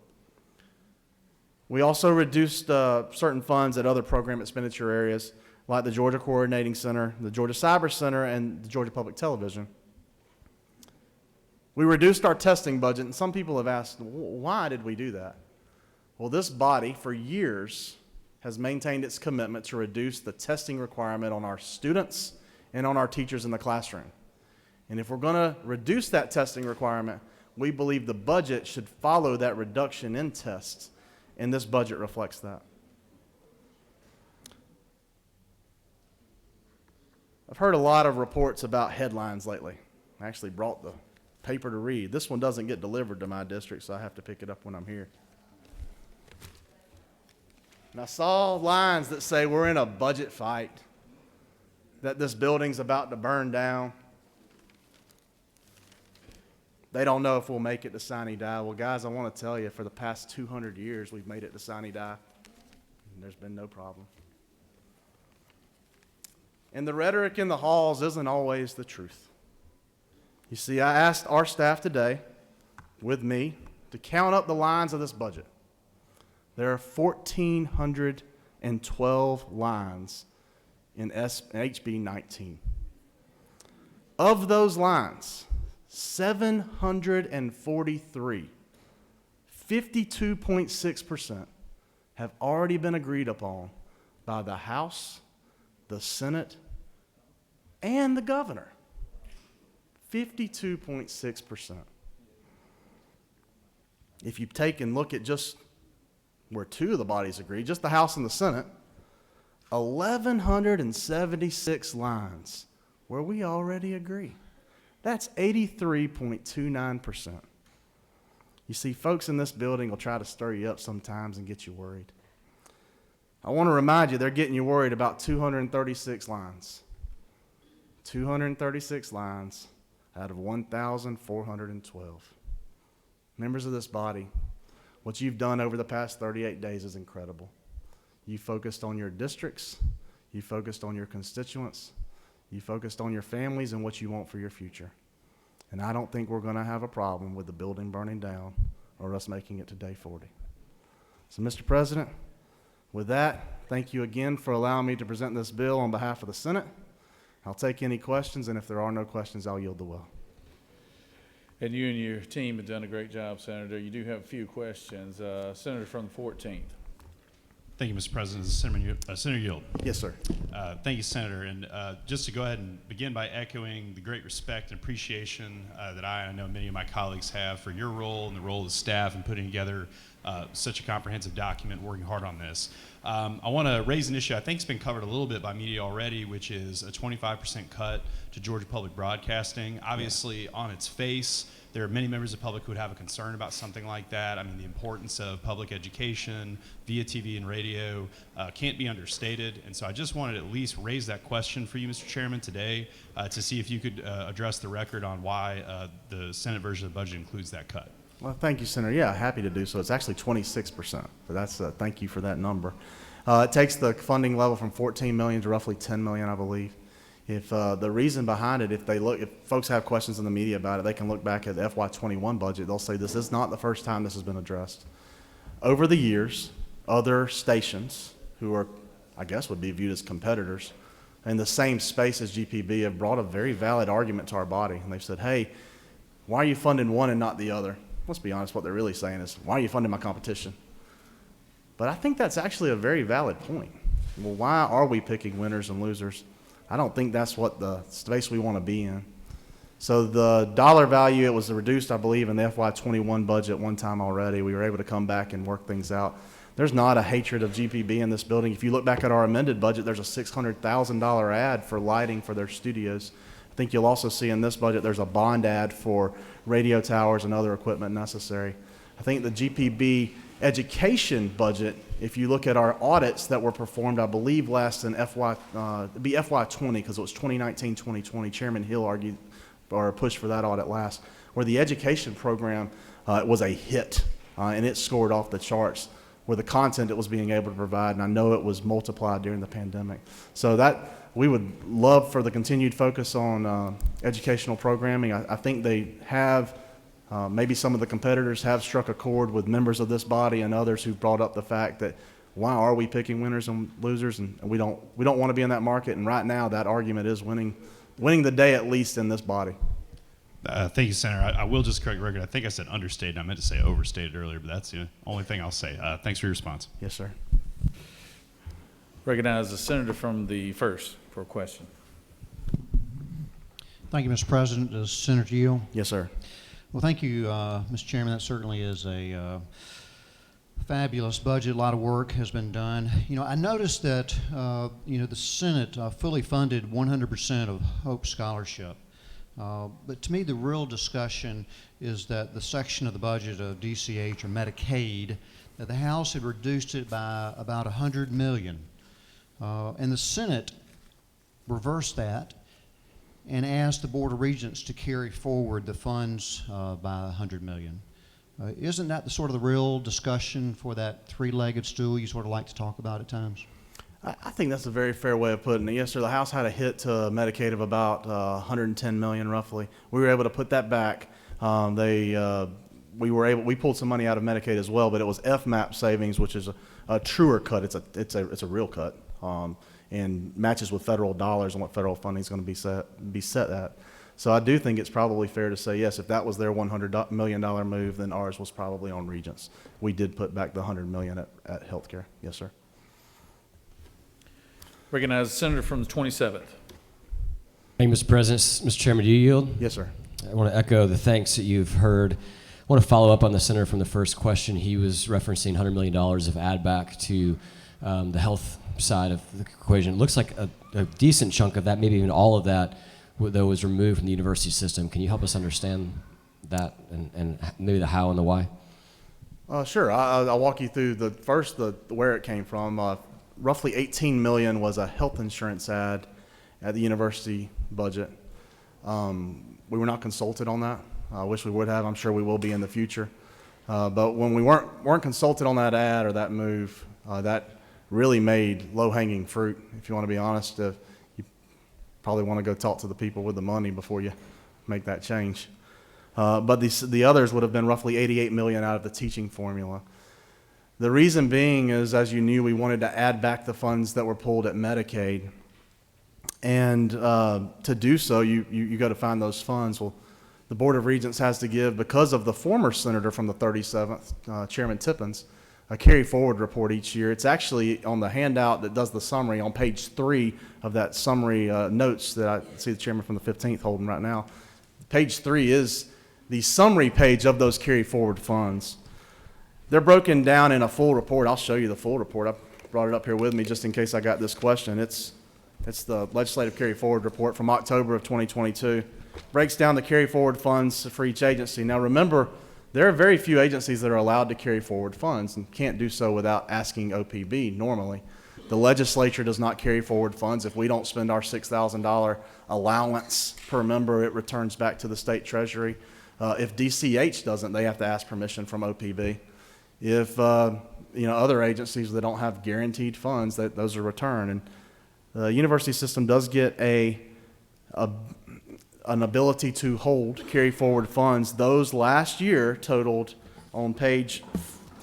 We also reduced certain funds at other program expenditure areas, like the Georgia Coordinating Center, the Georgia Cyber Center, and the Georgia Public Television. We reduced our testing budget, and some people have asked, why did we do that? Well, this body, for years, has maintained its commitment to reduce the testing requirement on our students and on our teachers in the classroom. And if we're going to reduce that testing requirement, we believe the budget should follow that reduction in tests, and this budget reflects that. I've heard a lot of reports about headlines lately. I actually brought the paper to read. This one doesn't get delivered to my district, so I have to pick it up when I'm here. And I saw lines that say we're in a budget fight, that this building's about to burn down. They don't know if we'll make it to Sine Die. Well, guys, I want to tell you, for the past 200 years, we've made it to Sine Die, and there's been no problem. And the rhetoric in the halls isn't always the truth. You see, I asked our staff today, with me, to count up the lines of this budget. There are 1,412 lines in HB 19. Of those lines, 743, 52.6%, have already been agreed upon by the House, the Senate, and the governor. 52.6%. If you take and look at just where two of the bodies agree, just the House and the Senate, 1,176 lines where we already agree. That's 83.29%. You see, folks in this building will try to stir you up sometimes and get you worried. I want to remind you, they're getting you worried about 236 lines. 236 lines out of 1,412. Members of this body, what you've done over the past 38 days is incredible. You focused on your districts, you focused on your constituents, you focused on your families and what you want for your future. And I don't think we're going to have a problem with the building burning down or us making it to day 40. So, Mr. President, with that, thank you again for allowing me to present this bill on behalf of the Senate. I'll take any questions, and if there are no questions, I'll yield the will. And you and your team have done a great job, Senator. You do have a few questions. Senator from the 14th. Thank you, Mr. President. Senator Yield. Yes, sir. Thank you, Senator. And just to go ahead and begin by echoing the great respect and appreciation that I know many of my colleagues have for your role and the role of the staff in putting together such a comprehensive document, working hard on this. I want to raise an issue I think has been covered a little bit by media already, which is a 25% cut to Georgia Public Broadcasting. Obviously, on its face, there are many members of the public who would have a concern about something like that. I mean, the importance of public education via TV and radio can't be understated. And so I just wanted to at least raise that question for you, Mr. Chairman, today to see if you could address the record on why the Senate version of the budget includes that cut. Well, thank you, Senator. Yeah, happy to do so. It's actually 26%. But that's thank you for that number. It takes the funding level from 14 million to roughly 10 million, I believe. If the reason behind it, if folks have questions in the media about it, they can look back at the FY21 budget. They'll say this is not the first time this has been addressed. Over the years, other stations who are, I guess, would be viewed as competitors in the same space as GPB have brought a very valid argument to our body. And they've said, hey, why are you funding one and not the other? Let's be honest, what they're really saying is, why are you funding my competition? But I think that's actually a very valid point. Well, why are we picking winners and losers? I don't think that's what the space we want to be in. So the dollar value, it was reduced, I believe, in the FY21 budget one time already. We were able to come back and work things out. There's not a hatred of GPB in this building. If you look back at our amended budget, there's a $600,000 ad for lighting for their studios. I think you'll also see in this budget there's a bond ad for radio towers and other equipment necessary. I think the GPB education budget, if you look at our audits that were performed, I believe last in FY20, because it was 2019, 2020. Chairman Hill argued or pushed for that audit last, where the education program was a hit and it scored off the charts with the content it was being able to provide, and I know it was multiplied during the pandemic. So that we would love for the continued focus on educational programming. I think they have. Maybe some of the competitors have struck a chord with members of this body and others who've brought up the fact that why are we picking winners and losers, and we don't want to be in that market. And right now, that argument is winning the day, at least in this body. Thank you, Senator. I will just correct the record. I think I said understated. I meant to say overstated earlier, but that's the only thing I'll say. Thanks for your response. Yes, sir. Recognize the senator from the 1st for a question. Thank you, Mr. President. Senator Yield. Yes, sir. Well, thank you, Mr. Chairman. That certainly is a fabulous budget. A lot of work has been done. You know, I noticed that, the Senate fully funded 100% of Hope Scholarship. But to me, the real discussion is that the section of the budget of DCH or Medicaid, that the House had reduced it by about $100 million. And the Senate reversed that and asked the Board of Regents to carry forward the funds by $100 million. Isn't that the sort of the real discussion for that three-legged stool you sort of like to talk about at times? I think that's a very fair way of putting it. Yes, sir. The House had a hit to Medicaid of about $110 million, roughly. We were able to put that back. We pulled some money out of Medicaid as well, but it was FMAP savings, which is a truer cut. It's a real cut. and matches with federal dollars on what federal funding is going to be set at. So I do think it's probably fair to say, yes, if that was their $100 million move, then ours was probably on Regents. We did put back the $100 million at healthcare. Yes, sir. Recognize the senator from the 27th. Thank you, Mr. President. Mr. Chairman, do you yield? Yes, sir. I want to echo the thanks that you've heard. I want to follow up on the senator from the first question. He was referencing $100 million of add back to the health side of the equation. It looks like a decent chunk of that, maybe even all of that, though, was removed from the university system. Can you help us understand that and maybe the how and the why? Sure. I'll walk you through where it came from. Roughly $18 million was a health insurance ad at the university budget. We were not consulted on that. I wish we would have. I'm sure we will be in the future. But when we weren't consulted on that ad or that move, that really made low-hanging fruit. If you want to be honest, you probably want to go talk to the people with the money before you make that change. But the others would have been roughly $88 million out of the teaching formula. The reason being is, as you knew, we wanted to add back the funds that were pulled at Medicaid. And to do so, you got to find those funds. Well, the Board of Regents has to give, because of the former senator from the 37th, Chairman Tippins, a carry forward report each year. It's actually on the handout that does the summary on page 3 of that summary notes that I see the chairman from the 15th holding right now. Page 3 is the summary page of those carry forward funds. They're broken down in a full report. I'll show you the full report. I brought it up here with me just in case I got this question. It's the legislative carry forward report from October of 2022. Breaks down the carry forward funds for each agency. Now remember, there are very few agencies that are allowed to carry forward funds and can't do so without asking OPB normally. The legislature does not carry forward funds. If we don't spend our $6,000 allowance per member, it returns back to the state treasury. If DCH doesn't, they have to ask permission from OPB. If other agencies that don't have guaranteed funds, those are returned. And the university system does get an ability to hold carry forward funds. Those last year totaled on page,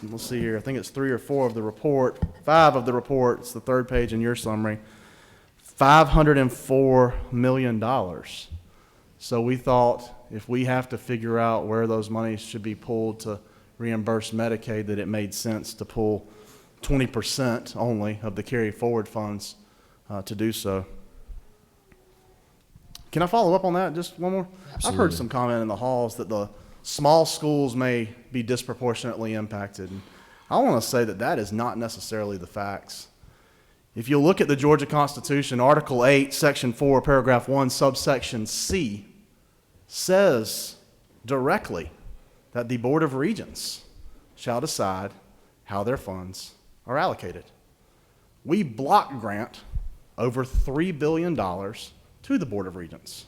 let's see here, I think it's 3 or 4 of the report, 5 of the report, it's the 3rd page in your summary, $504 million. So we thought if we have to figure out where those monies should be pulled to reimburse Medicaid, that it made sense to pull 20% only of the carry forward funds to do so. Can I follow up on that? Just one more? Absolutely. I've heard some comment in the halls that the small schools may be disproportionately impacted. And I want to say that is not necessarily the facts. If you look at the Georgia Constitution, Article 8, Section 4, Paragraph 1, subsection C, says directly that the Board of Regents shall decide how their funds are allocated. We block grant over $3 billion to the Board of Regents.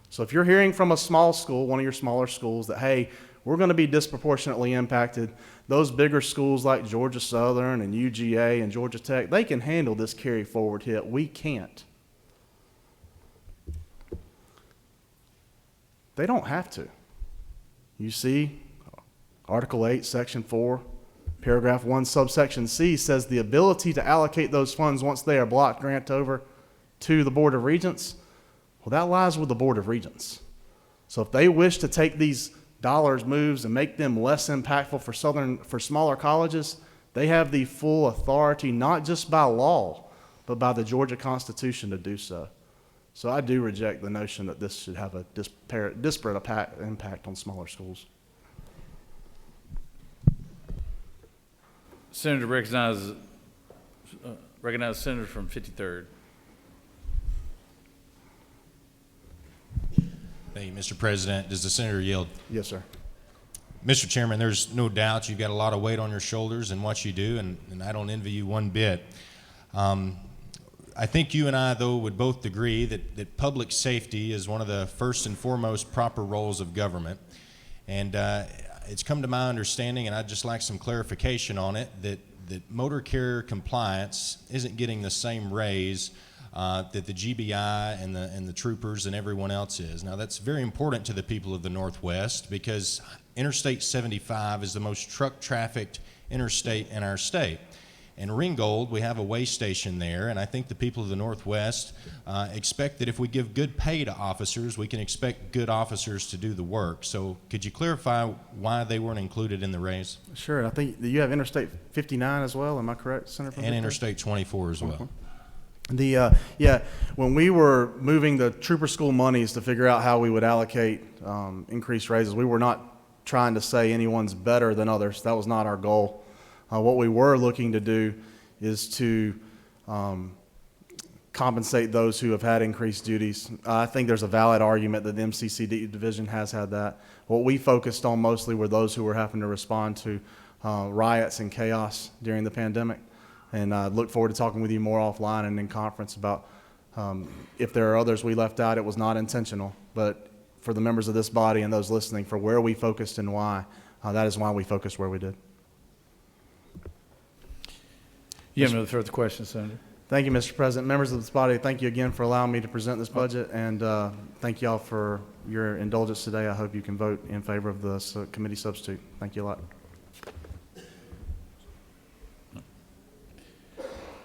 So if you're hearing from a small school, one of your smaller schools, that, hey, we're going to be disproportionately impacted, those bigger schools like Georgia Southern and UGA and Georgia Tech, they can handle this carry forward hit. We can't. They don't have to. You see, Article 8, Section 4, Paragraph 1, subsection C says the ability to allocate those funds once they are blocked grant over to the Board of Regents, well, that lies with the Board of Regents. So if they wish to take these dollars moves and make them less impactful for smaller colleges, they have the full authority, not just by law, but by the Georgia Constitution to do so. So I do reject the notion that this should have a disparate impact on smaller schools. Senator recognizes Senator from 53rd. Thank you, Mr. President. Does the senator yield? Yes, sir. Mr. Chairman, there's no doubt you've got a lot of weight on your shoulders in what you do, and I don't envy you one bit. I think you and I, though, would both agree that public safety is one of the first and foremost proper roles of government. And it's come to my understanding, and I'd just like some clarification on it, that motor carrier compliance isn't getting the same raise that the GBI and the troopers and everyone else is. Now, that's very important to the people of the Northwest because Interstate 75 is the most truck-trafficked interstate in our state. And Ringgold, we have a weigh station there, and I think the people of the Northwest expect that if we give good pay to officers, we can expect good officers to do the work. So could you clarify why they weren't included in the raise? Sure. I think that you have Interstate 59 as well. Am I correct, Senator? From And Victor? Interstate 24 as well. Okay. When we were moving the trooper school monies to figure out how we would allocate increased raises, we were not trying to say anyone's better than others. That was not our goal. What we were looking to do is to compensate those who have had increased duties. I think there's a valid argument that the MCC division has had that. What we focused on mostly were those who were having to respond to riots and chaos during the pandemic. And I look forward to talking with you more offline and in conference about if there are others we left out. It was not intentional, but for the members of this body and those listening, for where we focused and why, that is why we focused where we did. You have no further questions, Senator? Thank you, Mr. President. Members of this body, thank you again for allowing me to present this budget, and thank you all for your indulgence today. I hope you can vote in favor of the committee substitute. Thank you a lot.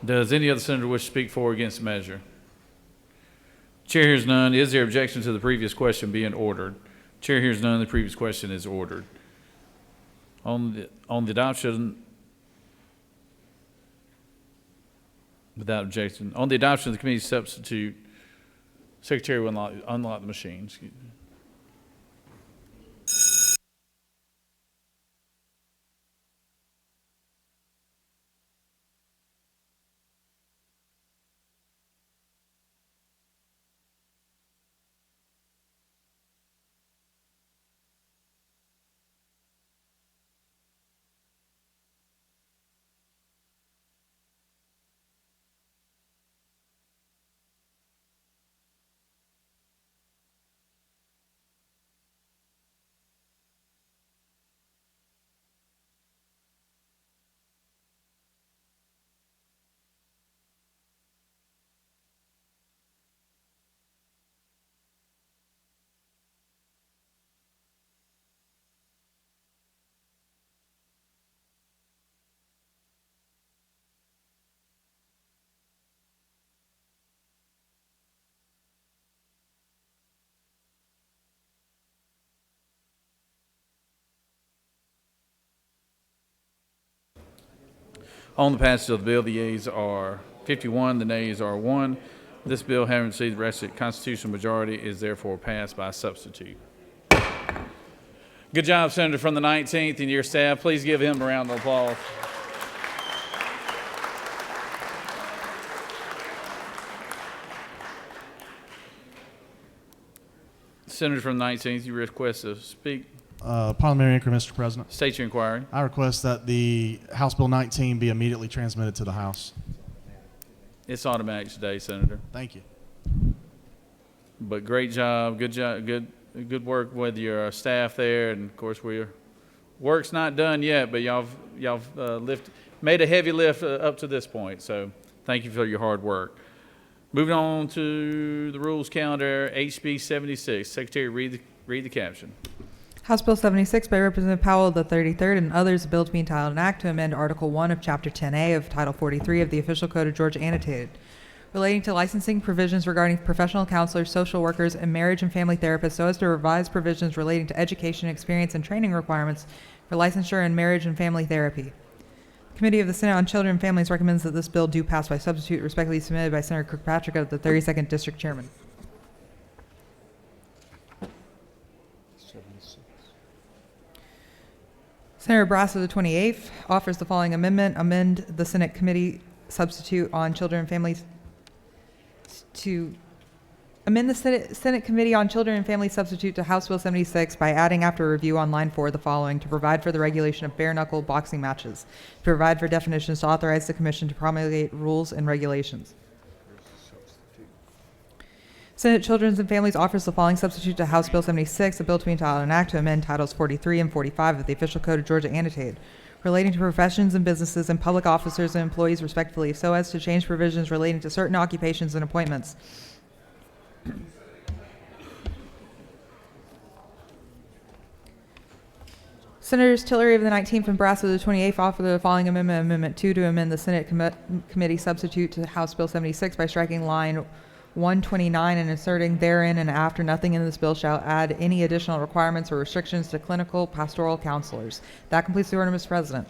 Does any other senator wish to speak for or against the measure? Chair hears none. Is there objection to the previous question being ordered? Chair hears none. The previous question is ordered. On the adoption, without objection, on the adoption of the committee substitute, Secretary will unlock the machine. Excuse me. On the passage of the bill, the yeas are 51, the nays are 1. This bill, having received the requisite constitutional majority, is therefore passed by substitute. Good job, Senator from the 19th, and your staff. Please give him a round of applause. Senator from the 19th, you request to speak. Parliamentary inquiry, Mr. President. State your inquiry. I request that the House Bill 19 be immediately transmitted to the House. It's automatic today, Senator. Thank you. But great job, good work with your staff there, and of course work's not done yet, but y'all made a heavy lift up to this point. So thank you for your hard work. Moving on to the rules calendar, HB 76. Secretary, read the caption. House Bill 76 by Representative Powell, the 33rd, and others, a bill to be entitled an act to amend Article 1 of Chapter 10A of Title 43 of the Official Code of Georgia annotated, relating to licensing provisions regarding professional counselors, social workers, and marriage and family therapists so as to revise provisions relating to education, experience, and training requirements for licensure in marriage and family therapy. The Committee of the Senate on Children and Families recommends that this bill do pass by substitute, respectfully submitted by Senator Kirkpatrick of the 32nd District Chairman. Senator Brass of the 28th offers the following amendment: amend the Senate Committee substitute on Children and Families to amend the Senate Committee on Children and Families substitute to House Bill 76 by adding after review on line 4 the following: to provide for the regulation of bare-knuckle boxing matches, to provide for definitions, to authorize the Commission to promulgate rules and regulations. Senate Children and Families offers the following substitute to House Bill 76, a bill to be entitled an act to amend Titles 43 and 45 of the Official Code of Georgia annotated, relating to professions and businesses and public officers and employees respectively, so as to change provisions relating to certain occupations and appointments. Senators Tillery of the 19th and Brass of the 28th offer the following amendment, Amendment 2, to amend the Senate Committee substitute to House Bill 76 by striking line 129 and inserting therein and after nothing in this bill shall add any additional requirements or restrictions to clinical pastoral counselors. That completes the order, Mr. President.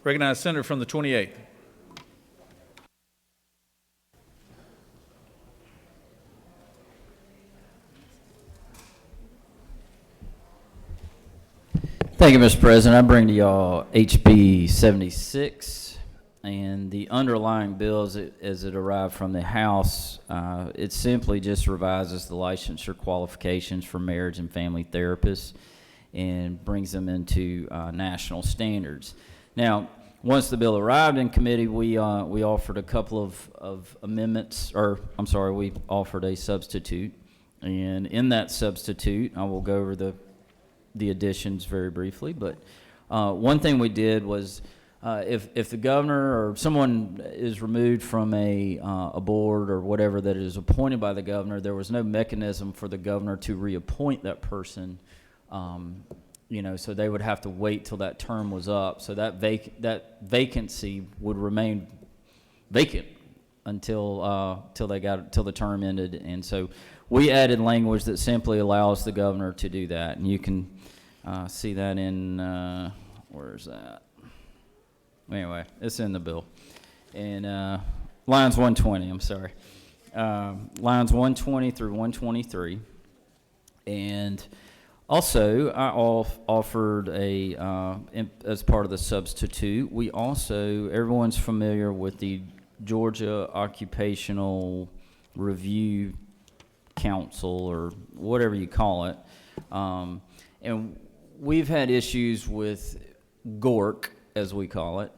Recognize Senator from the 28th. Thank you, Mr. President. I bring to y'all HB 76, and the underlying bill as it arrived from the House, it simply just revises the licensure qualifications for marriage and family therapists and brings them into national standards. Now, once the bill arrived in committee, we offered a couple of amendments, or I'm sorry, we offered a substitute. And in that substitute, I will go over the additions very briefly, but one thing we did was if the governor or someone is removed from a board or whatever that is appointed by the governor, there was no mechanism for the governor to reappoint that person. So they would have to wait till that term was up. So that vacancy would remain vacant until the term ended. And so we added language that simply allows the governor to do that. And you can see that in where's that? Anyway, it's in the bill. And lines 120. I'm sorry, lines 120 through 123, and also, I offered as part of the substitute, we also, everyone's familiar with the Georgia Occupational Review Council, or whatever you call it. And we've had issues with GORC, as we call it.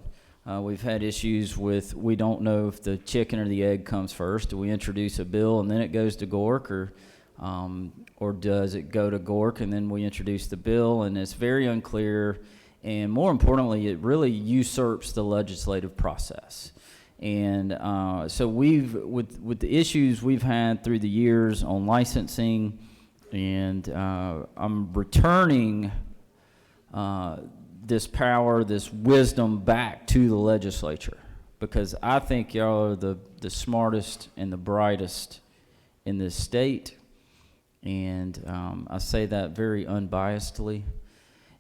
We've had issues with, we don't know if the chicken or the egg comes first. Do we introduce a bill and then it goes to GORC, or does it go to GORC and then we introduce the bill? And it's very unclear, and more importantly, it really usurps the legislative process. And so with the issues we've had through the years on licensing, and I'm returning this power, this wisdom back to the legislature, because I think y'all are the smartest and the brightest in this state. And I say that very unbiasedly.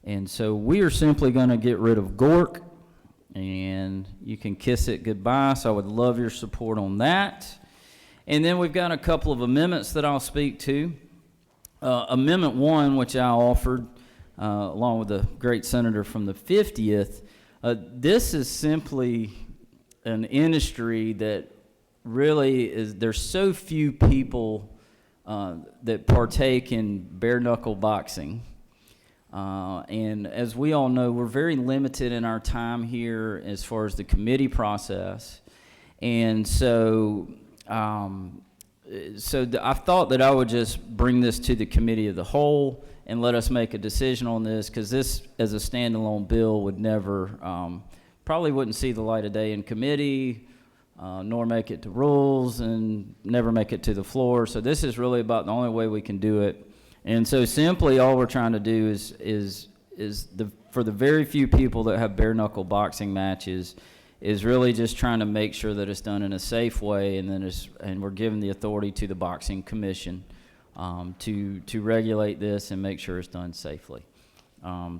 And so we are simply going to get rid of GORC, and you can kiss it goodbye. So I would love your support on that. And then we've got a couple of amendments that I'll speak to. Amendment 1, which I offered along with the great senator from the 50th, this is simply an industry that really is, there's so few people that partake in bare knuckle boxing. And as we all know, we're very limited in our time here as far as the committee process. And so, I thought that I would just bring this to the committee of the whole and let us make a decision on this, because this as a standalone bill would never, probably wouldn't see the light of day in committee, nor make it to rules, and never make it to the floor. So this is really about the only way we can do it. And so simply all we're trying to do is for the very few people that have bare knuckle boxing matches, is really just trying to make sure that it's done in a safe way, and then we're giving the authority to the Boxing Commission to regulate this and make sure it's done safely.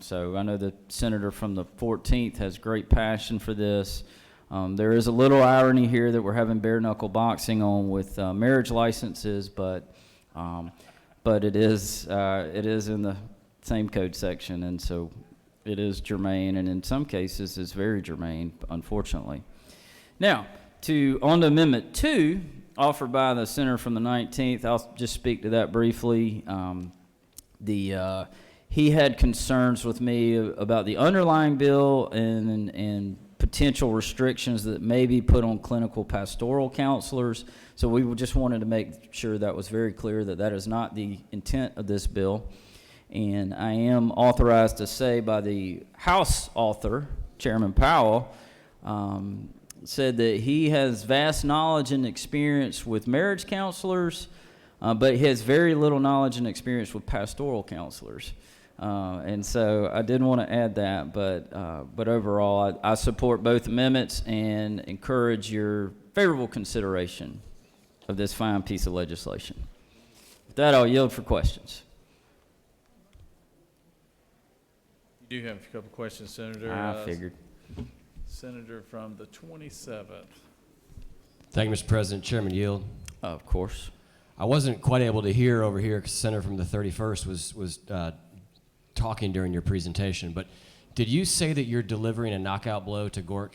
So I know the senator from the 14th has great passion for this. There is a little irony here that we're having bare knuckle boxing on with marriage licenses, but it is in the same code section, and so it is germane, and in some cases it's very germane, unfortunately. Now, on to Amendment 2, offered by the senator from the 19th. I'll just speak to that briefly. He had concerns with me about the underlying bill and potential restrictions that may be put on clinical pastoral counselors. So we just wanted to make sure that was very clear that that is not the intent of this bill. And I am authorized to say by the House author, Chairman Powell, said that he has vast knowledge and experience with marriage counselors, but he has very little knowledge and experience with pastoral counselors. And so I didn't want to add that, but overall, I support both amendments and encourage your favorable consideration of this fine piece of legislation. With that, I'll yield for questions. You do have a couple questions, Senator. I figured. Senator from the 27th. Thank you, Mr. President. Chairman, yield. Of course. I wasn't quite able to hear over here because the Senator from the 31st was talking during your presentation, but did you say that you're delivering a knockout blow to Gork?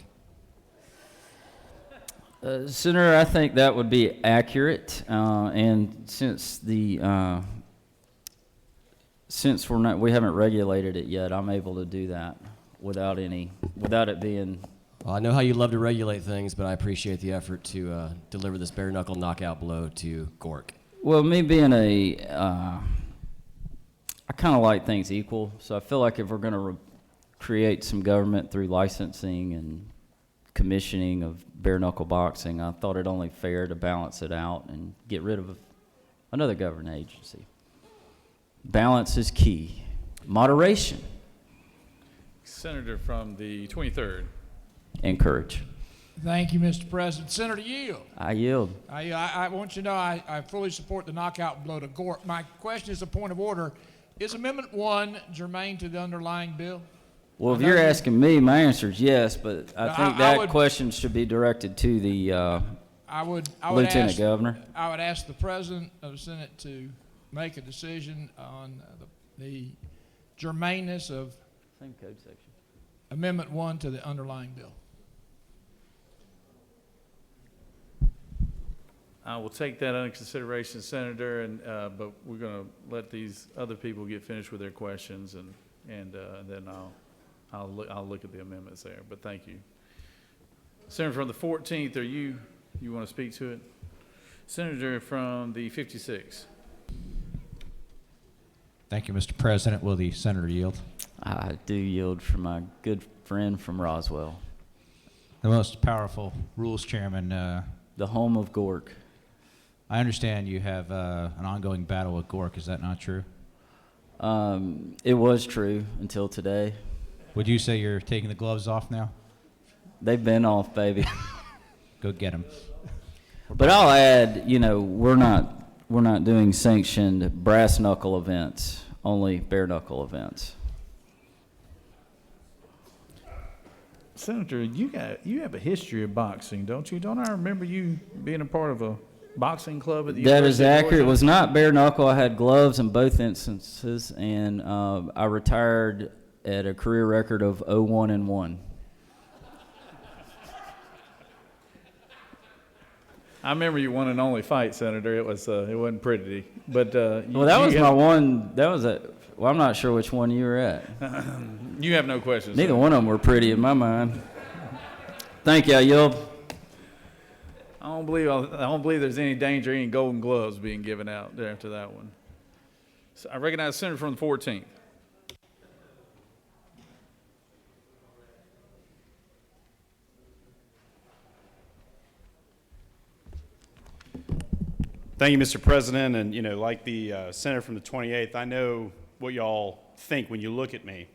Senator, I think that would be accurate, and since we haven't regulated it yet, I'm able to do that without it being. Well, I know how you love to regulate things, but I appreciate the effort to deliver this bare knuckle knockout blow to Gork. Well, me being I kind of like things equal, so I feel like if we're going to create some government through licensing and commissioning of bare knuckle boxing, I thought it only fair to balance it out and get rid of another government agency. Balance is key. Moderation. Senator from the 23rd. Encourage. Thank you, Mr. President. Senator Yield. I yield. I want you to know I fully support the knockout blow to Gork. My question is a point of order. Is Amendment 1 germane to the underlying bill? Well, if you're asking me, my answer is yes, but I think that question should be directed to the Lieutenant Governor. I would ask the President of the Senate to make a decision on the germaneness of same code section. Amendment 1 to the underlying bill. I will take that under consideration, Senator, and but we're going to let these other people get finished with their questions, and then I'll look at the amendments there. But thank you, Senator from the 14th. Are you want to speak to it? Senator from the 56th. Thank you, Mr. President. Will the senator yield? I do yield for my good friend from Roswell. The most powerful rules chairman. The home of Gork. I understand you have an ongoing battle with Gork. Is that not true? It was true until today. Would you say you're taking the gloves off now? They've been off, baby. Go get them. But I'll add, we're not doing sanctioned brass knuckle events, only bare knuckle events. Senator, you have a history of boxing, don't you? Don't I remember you being a part of a boxing club at the That is University of accurate. It Georgia? was not bare knuckle. I had gloves in both instances, and I retired at a career record of 0-1-1. I remember your one and only fight, Senator. It wasn't pretty, but Well, that was my one. That was well, I'm not sure which one you were at. You have no questions. Neither one of them were pretty in my mind. Thank you. I yield. I don't believe there's any danger, any golden gloves being given out there after that one. So I recognize Senator from the 14th. Thank you, Mr. President. And, like the senator from the 28th, I know what y'all think when you look at me.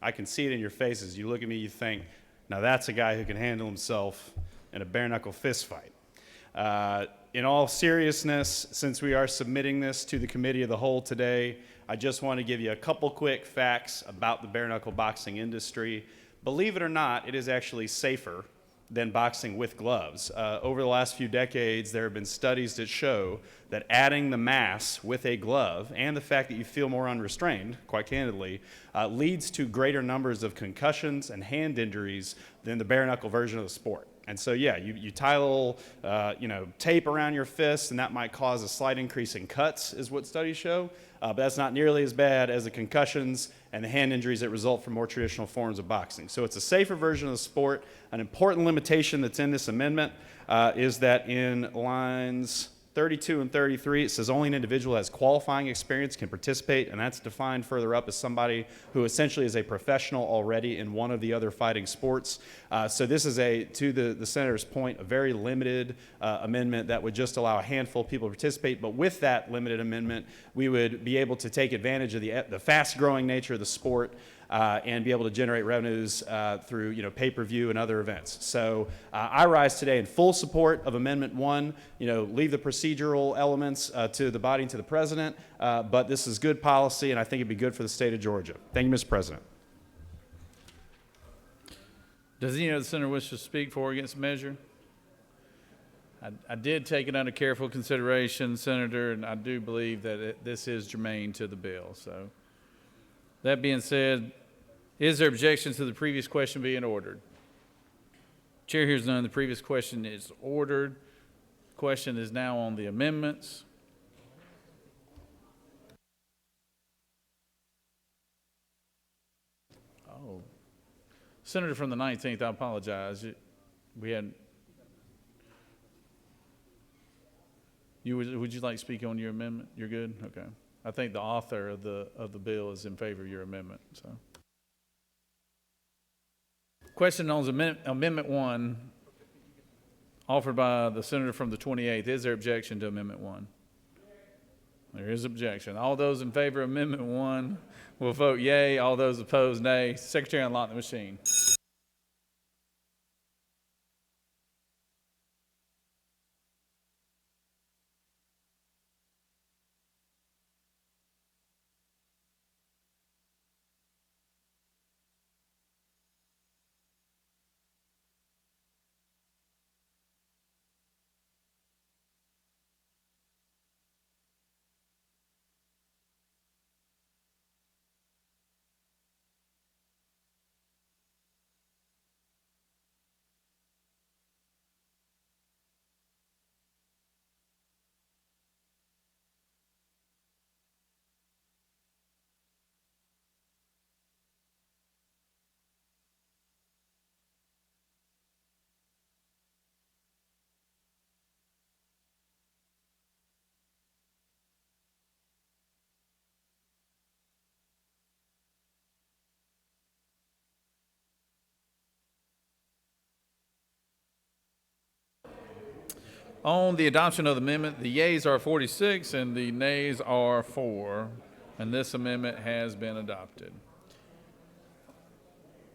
I can see it in your faces. You look at me, you think, now that's a guy who can handle himself in a bare-knuckle fist fight. In all seriousness, since we are submitting this to the Committee of the Whole today, I just want to give you a couple quick facts about the bare-knuckle boxing industry. Believe it or not, it is actually safer than boxing with gloves. Over the last few decades, there have been studies that show that adding the mass with a glove and the fact that you feel more unrestrained, quite candidly, leads to greater numbers of concussions and hand injuries than the bare-knuckle version of the sport. And so, yeah, you tie a little, tape around your fists, and that might cause a slight increase in cuts, is what studies show. But that's not nearly as bad as the concussions and the hand injuries that result from more traditional forms of boxing. So it's a safer version of the sport. An important limitation that's in this amendment is that in lines 32 and 33, it says only an individual who has qualifying experience can participate, and that's defined further up as somebody who essentially is a professional already in one of the other fighting sports. So this is, to the senator's point, a very limited amendment that would just allow a handful of people to participate. But with that limited amendment, we would be able to take advantage of the fast-growing nature of the sport and be able to generate revenues through pay-per-view and other events. So I rise today in full support of Amendment 1. Leave the procedural elements to the body and to the president, but this is good policy, and I think it'd be good for the state of Georgia. Thank you, Mr. President. Does any other senator wish to speak for or against the measure? I did take it under careful consideration, Senator, and I do believe that this is germane to the bill. So, that being said, is there objection to the previous question being ordered? Chair hears none. The previous question is ordered. Question is now on the amendments. Oh, Senator from the 19th, I apologize. We had. Would you like to speak on your amendment? You're good? Okay. I think the author of the bill is in favor of your amendment. So, question on Amendment 1, offered by the senator from the 28th. Is there objection to Amendment 1? There is objection. All those in favor of Amendment 1 will vote yea. All those opposed, nay. Secretary, unlock the machine. On the adoption of the amendment, the yeas are 46 and the nays are 4, and this amendment has been adopted.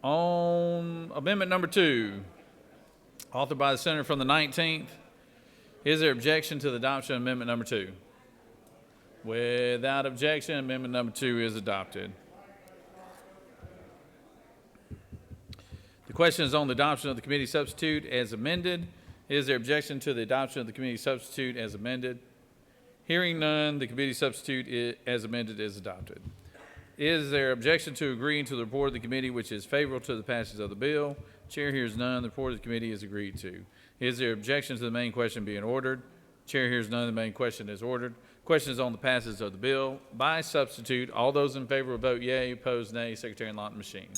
On amendment number 2, authored by the senator from the 19th, is there objection to the adoption of amendment number 2? Without objection, amendment number 2 is adopted. The question is on the adoption of the committee substitute as amended. Is there objection to the adoption of the committee substitute as amended? Hearing none, the committee substitute as amended is adopted. Is there objection to agreeing to the report of the committee which is favorable to the passage of the bill? Chair hears none. The report of the committee is agreed to. Is there objection to the main question being ordered? Chair hears none. The main question is ordered. Question is on the passage of the bill by substitute. All those in favor will vote yea. Opposed, nay. Secretary, unlock the machine.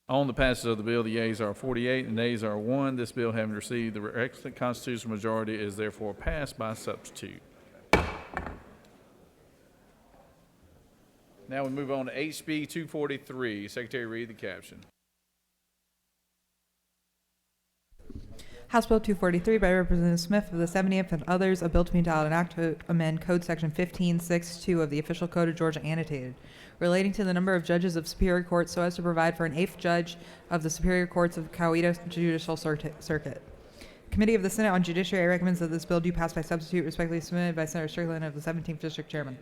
On the passage of the bill, the yeas are 48 and nays are 1. This bill, having received the requisite constitutional majority, is therefore passed by substitute. Now we move on to HB 243. Secretary, read the caption. House Bill 243 by Representative Smith of the 70th and others, a bill to be entitled an act to amend Code Section 1562 of the Official Code of Georgia annotated, relating to the number of judges of Superior Court so as to provide for an 8th judge of the Superior Courts of Coweta Judicial Circuit. Committee of the Senate on Judiciary recommends that this bill do pass by substitute, respectfully submitted by Senator Strickland of the 17th District Chairman.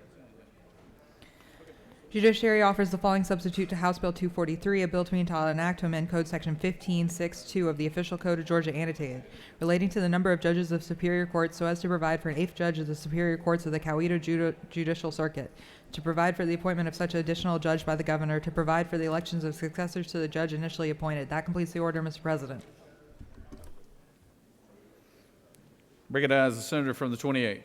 Judiciary offers the following substitute to House Bill 243, a bill to be entitled an act to amend Code Section 1562 of the Official Code of Georgia annotated, relating to the number of judges of Superior Court so as to provide for an 8th judge of the Superior Courts of the Coweta Judicial Circuit, to provide for the appointment of such additional judge by the governor, to provide for the elections of successors to the judge initially appointed. That completes the order, Mr. President. Recognize the senator from the 28th.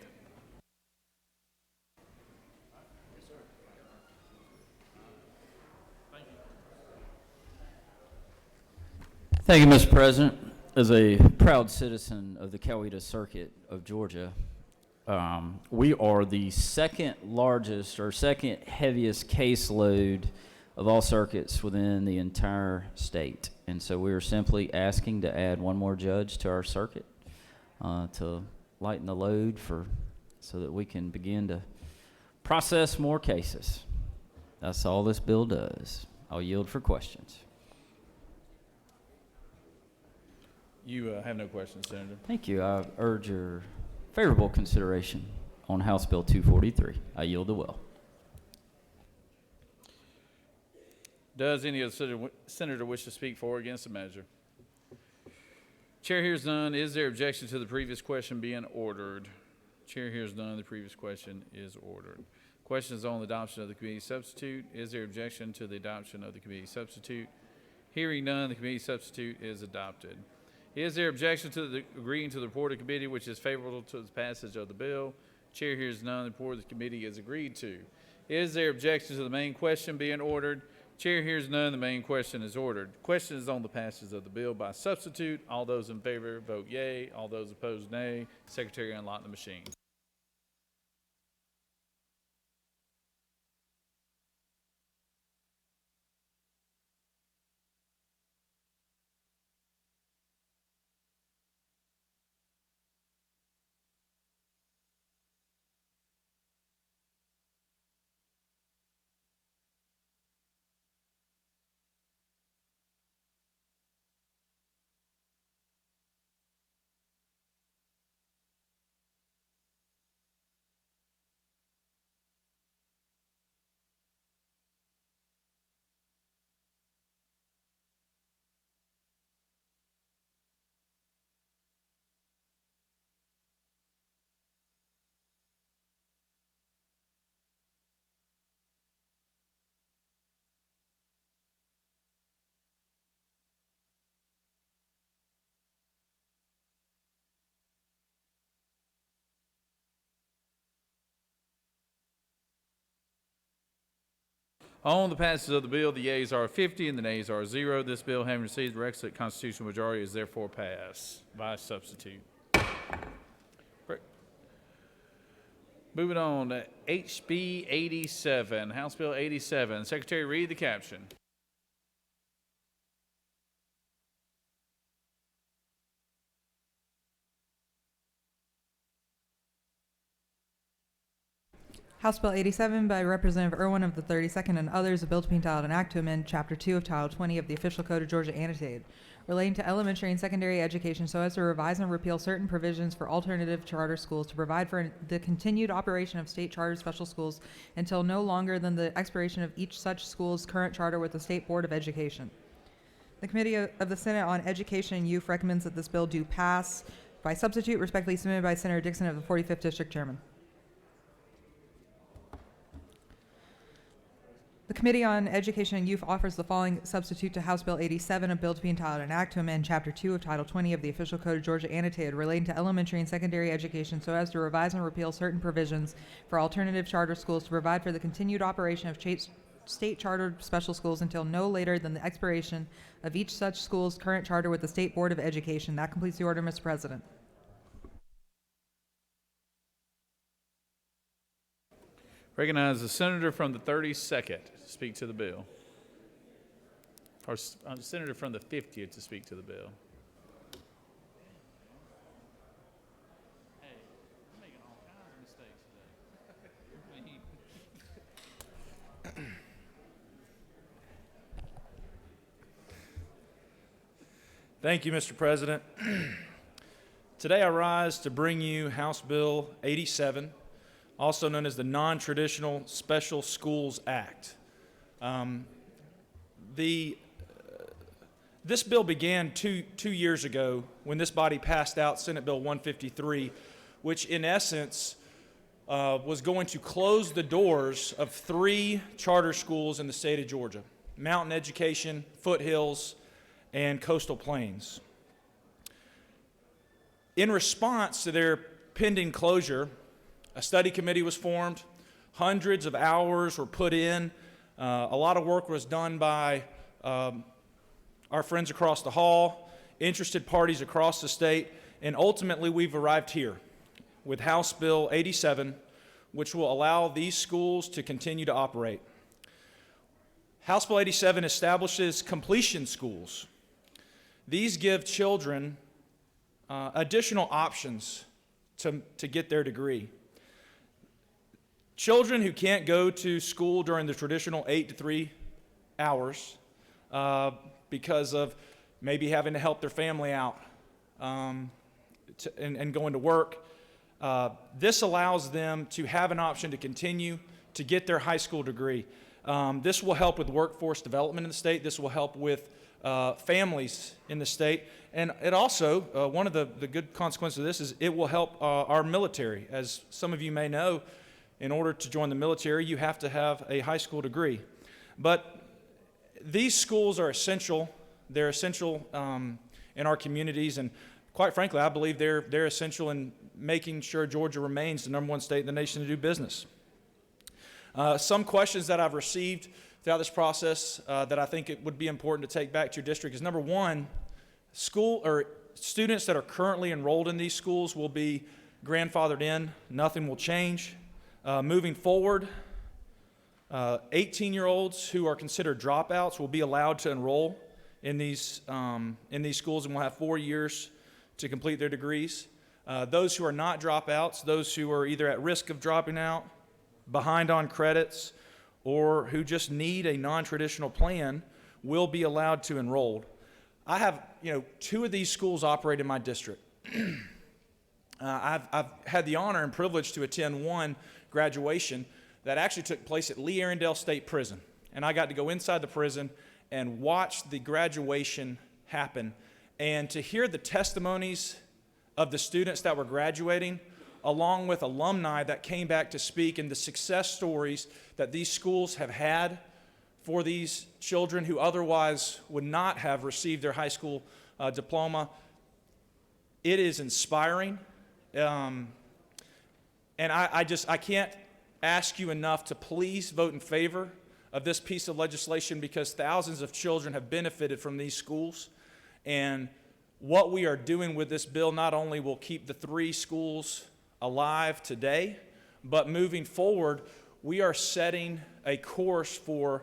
Thank you, Mr. President. As a proud citizen of the Coweta Circuit of Georgia, we are the second largest or second heaviest caseload of all circuits within the entire state. And so we are simply asking to add one more judge to our circuit to lighten the load so that we can begin to process more cases. That's all this bill does. I'll yield for questions. You have no questions, Senator. Thank you. I urge your favorable consideration on House Bill 243. I yield the will. Does any of the senator wish to speak for or against the measure? Chair hears none. Is there objection to the previous question being ordered? Chair hears none. The previous question is ordered. Questions on the adoption of the committee substitute. Is there objection to the adoption of the committee substitute? Hearing none, the committee substitute is adopted. Is there objection to agreeing to the report of the committee which is favorable to the passage of the bill? Chair hears none. The report of the committee is agreed to. Is there objection to the main question being ordered? Chair hears none. The main question is ordered. Question is on the passage of the bill by substitute. All those in favor vote yea. All those opposed nay. Secretary, unlock the machine. On the passage of the bill, the yeas are 50 and the nays are 0. This bill, having received the requisite constitutional majority, is therefore passed by substitute. Moving on to HB 87, House Bill 87. Secretary, read the caption. House Bill 87 by Representative Irwin of the 32nd and others, a bill to be entitled an act to amend Chapter 2 of Title 20 of the Official Code of Georgia annotated, relating to elementary and secondary education so as to revise and repeal certain provisions for alternative charter schools to provide for the continued operation of state chartered special schools until no longer than the expiration of each such school's current charter with the State Board of Education. The Committee of the Senate on Education and Youth recommends that this bill do pass by substitute, respectfully submitted by Senator Dixon of the 45th District Chairman. The Committee on Education and Youth offers the following substitute to House Bill 87, a bill to be entitled an act to amend Chapter 2 of Title 20 of the Official Code of Georgia annotated, relating to elementary and secondary education so as to revise and repeal certain provisions for alternative charter schools to provide for the continued operation of state chartered special schools until no later than the expiration of each such school's current charter with the State Board of Education. That completes the order, Mr. President. Recognize the senator from the 32nd to speak to the bill. Or senator from the 50th to speak to the bill. Hey, I'm making all kinds of mistakes today. Thank you, Mr. President. Today I rise to bring you House Bill 87, also known as the Non-Traditional Special Schools Act. This bill began two years ago when this body passed out Senate Bill 153, which in essence was going to close the doors of 3 charter schools in the state of Georgia: Mountain Education, Foothills, and Coastal Plains. In response to their pending closure, a study committee was formed, hundreds of hours were put in, a lot of work was done by our friends across the hall, interested parties across the state, and ultimately we've arrived here with House Bill 87, which will allow these schools to continue to operate. House Bill 87 establishes completion schools. These give children additional options to get their degree. Children who can't go to school during the traditional 8 to 3 hours because of maybe having to help their family out and going to work, this allows them to have an option to continue to get their high school degree. This will help with workforce development in the state. This will help with families in the state. And it also, one of the good consequences of this is it will help our military. As some of you may know, in order to join the military, you have to have a high school degree. But these schools are essential. They're essential in our communities, and quite frankly, I believe they're essential in making sure Georgia remains the #1 state in the nation to do business. Some questions that I've received throughout this process that I think it would be important to take back to your district is, number one, students that are currently enrolled in these schools will be grandfathered in. Nothing will change. Moving forward, 18-year-olds who are considered dropouts will be allowed to enroll in these schools and will have 4 years to complete their degrees. Those who are not dropouts, those who are either at risk of dropping out, behind on credits, or who just need a non-traditional plan, will be allowed to enroll. I have, 2 of these schools operate in my district. I've had the honor and privilege to attend one graduation that actually took place at Lee Arrendale State Prison. And I got to go inside the prison and watch the graduation happen. And to hear the testimonies of the students that were graduating, along with alumni that came back to speak, and the success stories that these schools have had for these children who otherwise would not have received their high school diploma, it is inspiring. And I can't ask you enough to please vote in favor of this piece of legislation, because thousands of children have benefited from these schools. And what we are doing with this bill not only will keep the 3 schools alive today, but moving forward, we are setting a course for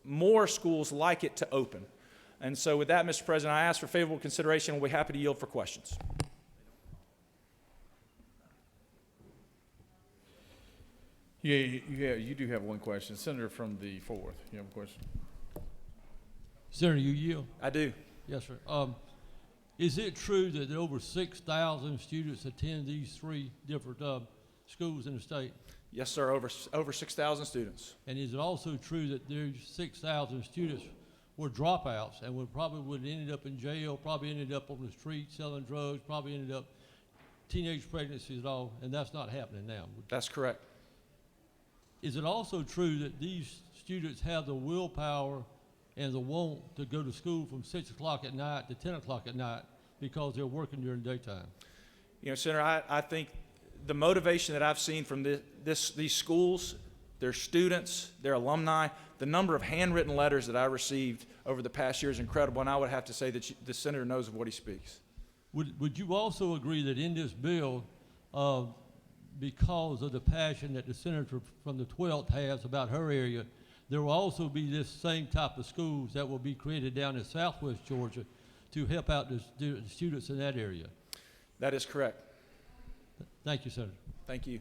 more schools like it to open. And so with that, Mr. President, I ask for favorable consideration and we'll be happy to yield for questions. Yeah, you do have one question. Senator from the 4th, you have a question? Senator, you yield? I do. Yes, sir. Is it true that over 6,000 students attend these 3 different schools in the state? Yes, sir, over 6,000 students. And is it also true that there's 6,000 students were dropouts and would have ended up in jail, probably ended up on the street selling drugs, probably ended up teenage pregnancies and all, and that's not happening now? That's correct. Is it also true that these students have the willpower and the want to go to school from 6 o'clock at night to 10 o'clock at night because they're working during the daytime? Senator, I think the motivation that I've seen from these schools their students, their alumni. The number of handwritten letters that I received over the past year is incredible, and I would have to say that the senator knows of what he speaks. Would you also agree that in this bill, because of the passion that the senator from the 12th has about her area, there will also be this same type of schools that will be created down in southwest Georgia to help out the students in that area? That is correct. Thank you, Senator. Thank you.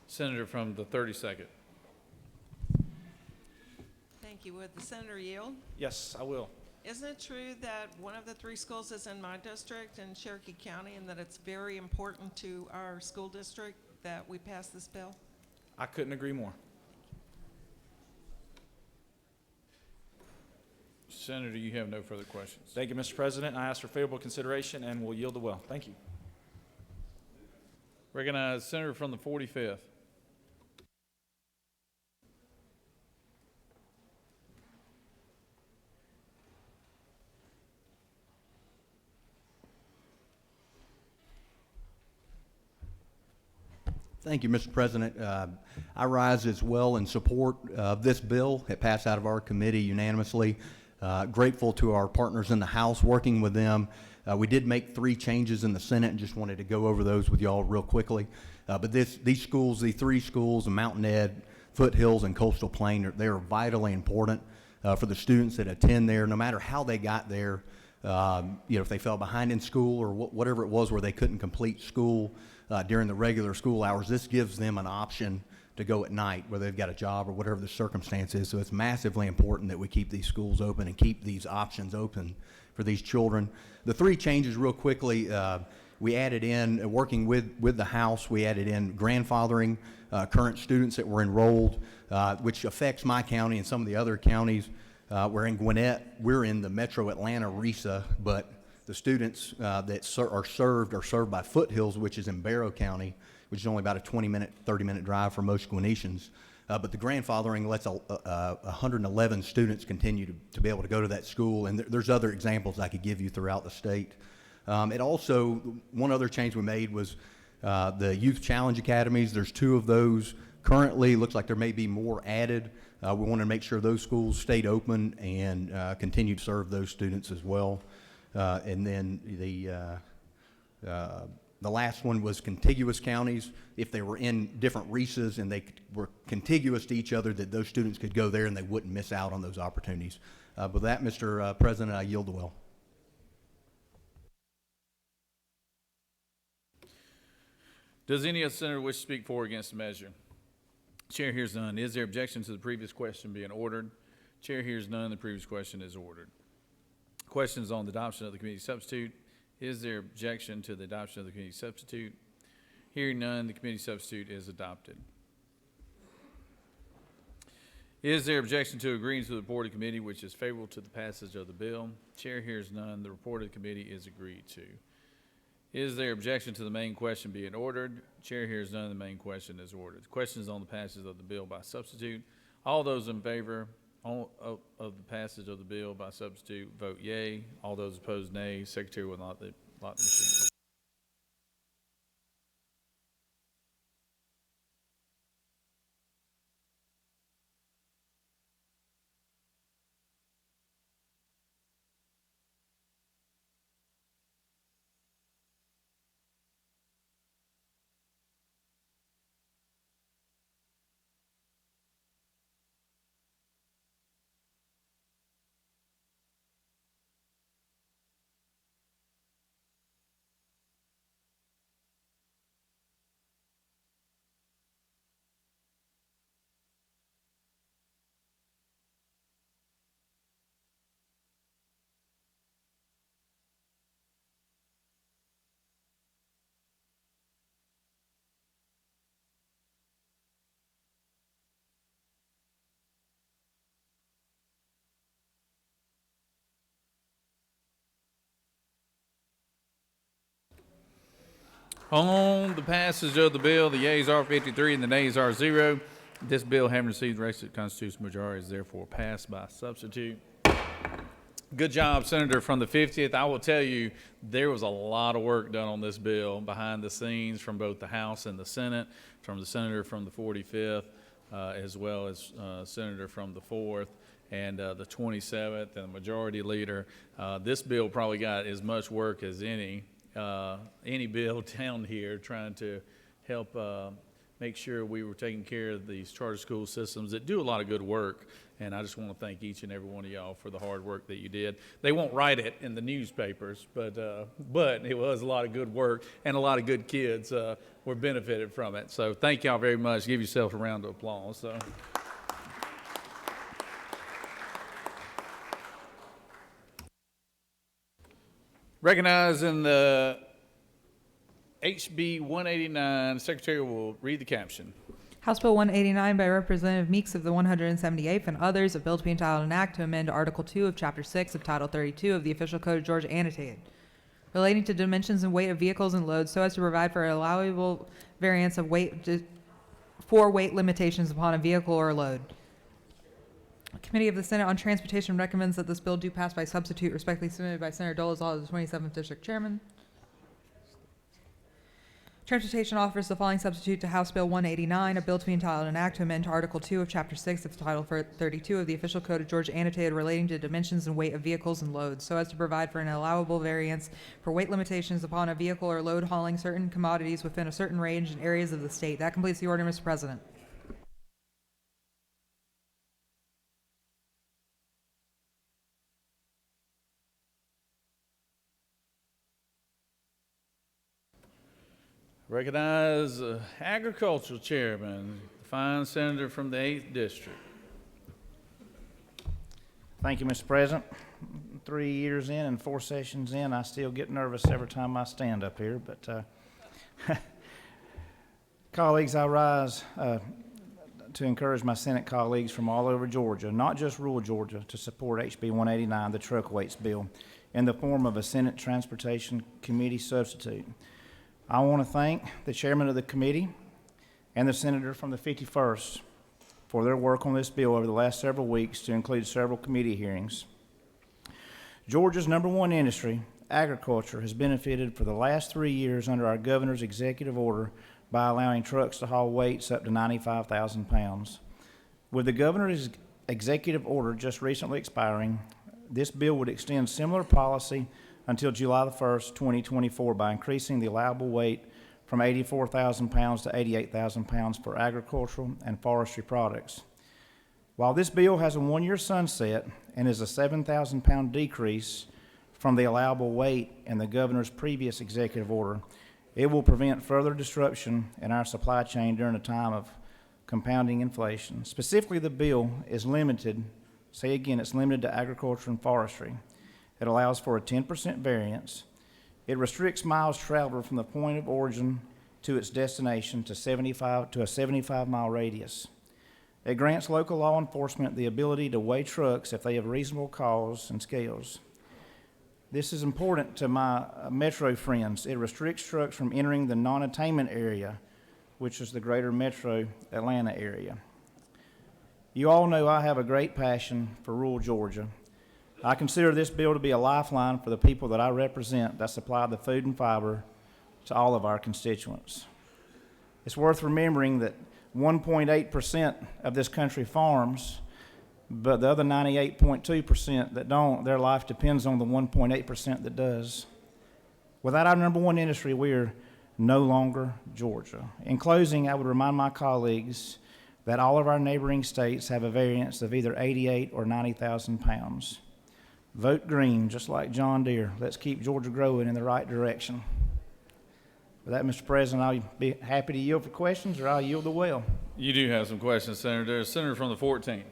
Senator from the 32nd. Thank you. Would the senator yield? Yes, I will. Isn't it true that one of the 3 schools is in my district in Cherokee County, and that it's very important to our school district that we pass this bill? I couldn't agree more. Senator, you have no further questions. Thank you, Mr. President. I ask for favorable consideration and will yield the well. Thank you. Recognize Senator from the 45th. Thank you, Mr. President. I rise as well in support of this bill. It passed out of our committee unanimously. Grateful to our partners in the House, working with them. We did make 3 changes in the Senate and just wanted to go over those with y'all real quickly. But these schools, the 3 schools, Mountain Ed, Foothills, and Coastal Plain, they are vitally important for the students that attend there, no matter how they got there. If they fell behind in school or whatever it was where they couldn't complete school during the regular school hours, this gives them an option to go at night, whether they've got a job or whatever the circumstance is. So it's massively important that we keep these schools open and keep these options open for these children. The 3 changes real quickly, we added in, working with the House, we added in grandfathering current students that were enrolled, which affects my county and some of the other counties. We're in Gwinnett, we're in the Metro Atlanta RESA, but the students that are served by Foothills, which is in Barrow County, which is only about a 20-minute, 30-minute drive for most Gwinnetians. But the grandfathering lets 111 students continue to be able to go to that school, and there's other examples I could give you throughout the state. It also, one other change we made was the Youth Challenge Academies. There's 2 of those currently. Looks like there may be more added. We want to make sure those schools stayed open and continue to serve those students as well. And then the last one was contiguous counties. If they were in different RESAs and they were contiguous to each other, that those students could go there and they wouldn't miss out on those opportunities. With that, Mr. President, I yield the well. Does any other senator wish to speak for or against the measure? Chair hears none. Is there objection to the previous question being ordered? Chair hears none. The previous question is ordered. Questions on the adoption of the committee substitute. Is there objection to the adoption of the committee substitute? Hearing none, the committee substitute is adopted. Is there objection to agreeing to the report of committee which is favorable to the passage of the bill? Chair hears none. The report of the committee is agreed to. Is there objection to the main question being ordered? Chair hears none. The main question is ordered. Questions on the passage of the bill by substitute. All those in favor of the passage of the bill by substitute vote yea. All those opposed nay. Secretary will lock the machine. On the passage of the bill, the yeas are 53 and the nays are 0. This bill, having received the requisite constitutional majority, is therefore passed by substitute. Good job, Senator from the 50th. I will tell you, there was a lot of work done on this bill behind the scenes from both the House and the Senate, from the senator from the 45th, as well as senator from the 4th and the 27th and the majority leader. This bill probably got as much work as any bill down here trying to help make sure we were taking care of these charter school systems that do a lot of good work. And I just want to thank each and every one of y'all for the hard work that you did. They won't write it in the newspapers, but it was a lot of good work, and a lot of good kids were benefited from it. So thank y'all very much. Give yourself a round of applause. So. Recognizing the HB 189, Secretary will read the caption. House Bill 189 by Representative Meeks of the 178th and others, a bill to be entitled an act to amend Article 2 of Chapter 6 of Title 32 of the Official Code of Georgia annotated, relating to dimensions and weight of vehicles and loads so as to provide for allowable variance of weight for weight limitations upon a vehicle or load. Committee of the Senate on Transportation recommends that this bill do pass by substitute, respectfully submitted by Senator Dolezal, the 27th District Chairman. Transportation offers the following substitute to House Bill 189, a bill to be entitled an act to amend Article 2 of Chapter 6 of Title 32 of the Official Code of Georgia annotated relating to dimensions and weight of vehicles and loads so as to provide for an allowable variance for weight limitations upon a vehicle or load hauling certain commodities within a certain range in areas of the state. That completes the order, Mr. President. Recognize Agricultural Chairman, the fine senator from the 8th District. Thank you, Mr. President. 3 years in and 4 sessions in, I still get nervous every time I stand up here, but colleagues, I rise to encourage my Senate colleagues from all over Georgia, not just rural Georgia, to support HB 189, the truck weights bill, in the form of a Senate Transportation Committee substitute. I want to thank the chairman of the committee and the senator from the 51st for their work on this bill over the last several weeks to include several committee hearings. Georgia's #1 industry, agriculture, has benefited for the last 3 years under our governor's executive order by allowing trucks to haul weights up to 95,000 pounds. With the governor's executive order just recently expiring, this bill would extend similar policy until July the 1st, 2024, by increasing the allowable weight from 84,000 pounds to 88,000 pounds for agricultural and forestry products. While this bill has a 1-year sunset and is a 7,000 pound decrease from the allowable weight in the governor's previous executive order, it will prevent further disruption in our supply chain during a time of compounding inflation. Specifically, the bill is limited, say again, it's limited to agriculture and forestry. It allows for a 10% variance. It restricts miles traveled from the point of origin to its destination to a 75-mile radius. It grants local law enforcement the ability to weigh trucks if they have reasonable cause and scales. This is important to my metro friends. It restricts trucks from entering the non-attainment area, which is the greater metro Atlanta area. You all know I have a great passion for rural Georgia. I consider this bill to be a lifeline for the people that I represent that supply the food and fiber to all of our constituents. It's worth remembering that 1.8% of this country farms, but the other 98.2% that don't, their life depends on the 1.8% that does. Without our #1 industry, we are no longer Georgia. In closing, I would remind my colleagues that all of our neighboring states have a variance of either 88 or 90,000 pounds. Vote green, just like John Deere. Let's keep Georgia growing in the right direction. With that, Mr. President, I'll be happy to yield for questions, or I'll yield the well. You do have some questions, Senator. Senator from the 14th.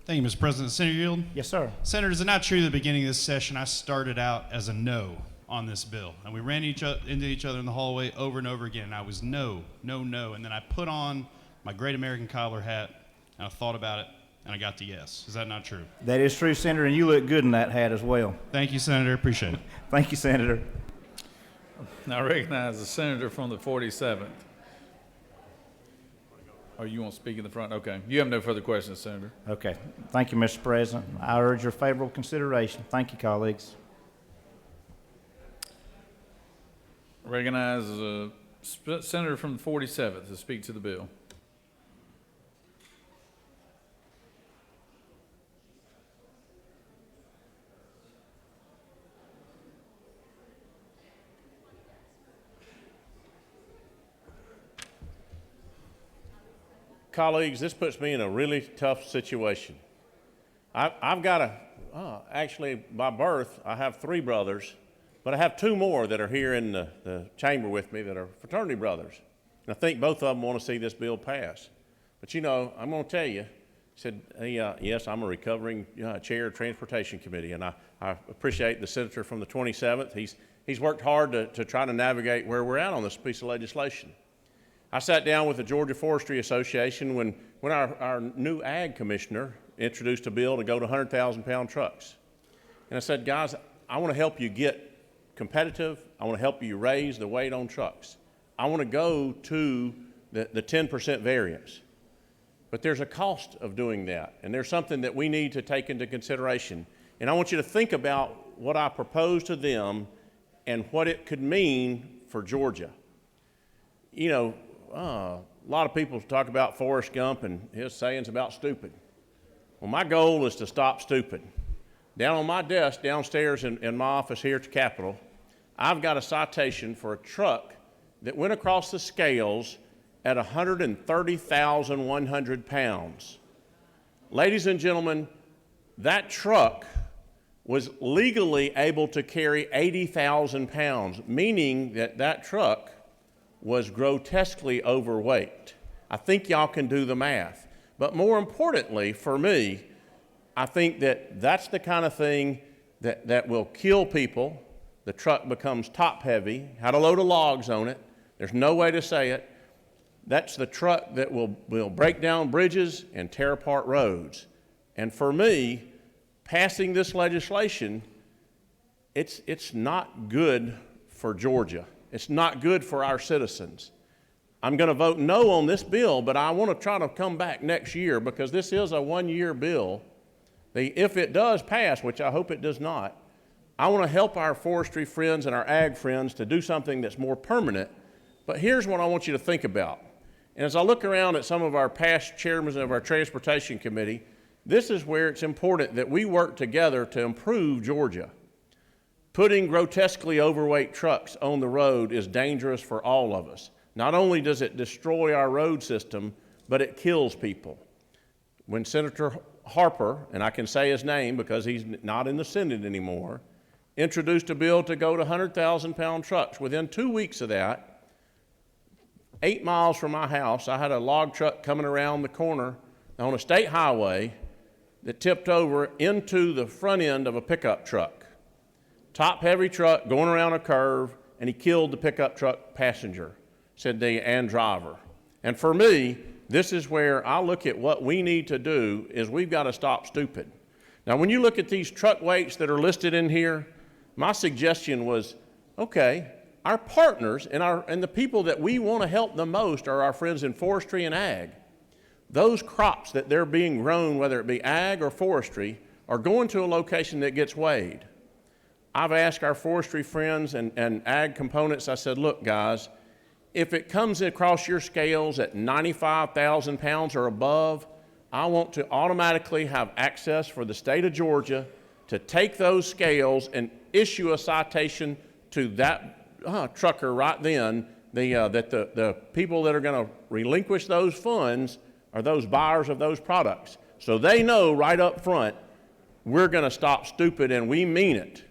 Thank you, Mr. President. Senator Yield? Yes, sir. Senator, is it not true at the beginning of this session I started out as a no on this bill? And we ran into each other in the hallway over and over again, and I was no, no, no. And then I put on my Great American Cobbler hat, and I thought about it, and I got to yes. Is that not true? That is true, Senator, and you look good in that hat as well. Thank you, Senator. Appreciate it. Thank you, Senator. Now recognize the senator from the 47th. Or you want to speak in the front? Okay. You have no further questions, Senator. Okay. Thank you, Mr. President. I urge your favorable consideration. Thank you, colleagues. Recognize Senator from the 47th to speak to the bill. Colleagues, this puts me in a really tough situation. I've got actually by birth, I have 3 brothers, but I have 2 more that are here in the chamber with me that are fraternity brothers. And I think both of them want to see this bill pass. But you know, I'm going to tell you, said, yes, I'm a recovering chair of Transportation Committee, and I appreciate the senator from the 27th. He's worked hard to try to navigate where we're at on this piece of legislation. I sat down with the Georgia Forestry Association when our new ag commissioner introduced a bill to go to 100,000-pound trucks. And I said, guys, I want to help you get competitive. I want to help you raise the weight on trucks. I want to go to the 10% variance. But there's a cost of doing that, and there's something that we need to take into consideration. And I want you to think about what I proposed to them and what it could mean for Georgia. You know, a lot of people talk about Forrest Gump and his sayings about stupid. Well, my goal is to stop stupid. Down on my desk downstairs in my office here at the Capitol, I've got a citation for a truck that went across the scales at 130,100 pounds. Ladies and gentlemen, that truck was legally able to carry 80,000 pounds, meaning that truck was grotesquely overweight. I think y'all can do the math. But more importantly for me, I think that's the kind of thing that will kill people. The truck becomes top heavy, had a load of logs on it. There's no way to say it. That's the truck that will break down bridges and tear apart roads. And for me, passing this legislation, it's not good for Georgia. It's not good for our citizens. I'm going to vote no on this bill, but I want to try to come back next year because this is a one-year bill. If it does pass, which I hope it does not, I want to help our forestry friends and our ag friends to do something that's more permanent. But here's what I want you to think about. And as I look around at some of our past chairmen of our Transportation Committee, this is where it's important that we work together to improve Georgia. Putting grotesquely overweight trucks on the road is dangerous for all of us. Not only does it destroy our road system, but it kills people. When Senator Harper, and I can say his name because he's not in the Senate anymore, introduced a bill to go to 100,000-pound trucks, within 2 weeks of that, 8 miles from my house, I had a log truck coming around the corner on a state highway that tipped over into the front end of a pickup truck. Top heavy truck going around a curve, and he killed the pickup truck passenger, and driver. And for me, this is where I look at what we need to do is we've got to stop stupid. Now, when you look at these truck weights that are listed in here, my suggestion was, okay, our partners and the people that we want to help the most are our friends in forestry and ag. Those crops that they're being grown, whether it be ag or forestry, are going to a location that gets weighed. I've asked our forestry friends and ag components, I said, look, guys, if it comes across your scales at 95,000 pounds or above, I want to automatically have access for the state of Georgia to take those scales and issue a citation to that trucker right then, that the people that are going to relinquish those funds are those buyers of those products. So they know right up front, we're going to stop stupid, and we mean it.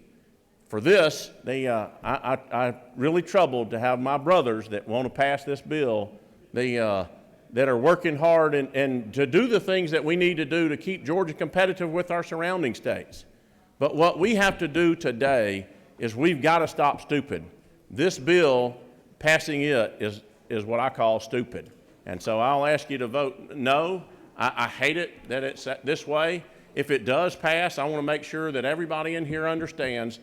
For this, I'm really troubled to have my brothers that want to pass this bill, that are working hard and to do the things that we need to do to keep Georgia competitive with our surrounding states. But what we have to do today is we've got to stop stupid. This bill, passing it, is what I call stupid. And so I'll ask you to vote no. I hate it that it's this way. If it does pass, I want to make sure that everybody in here understands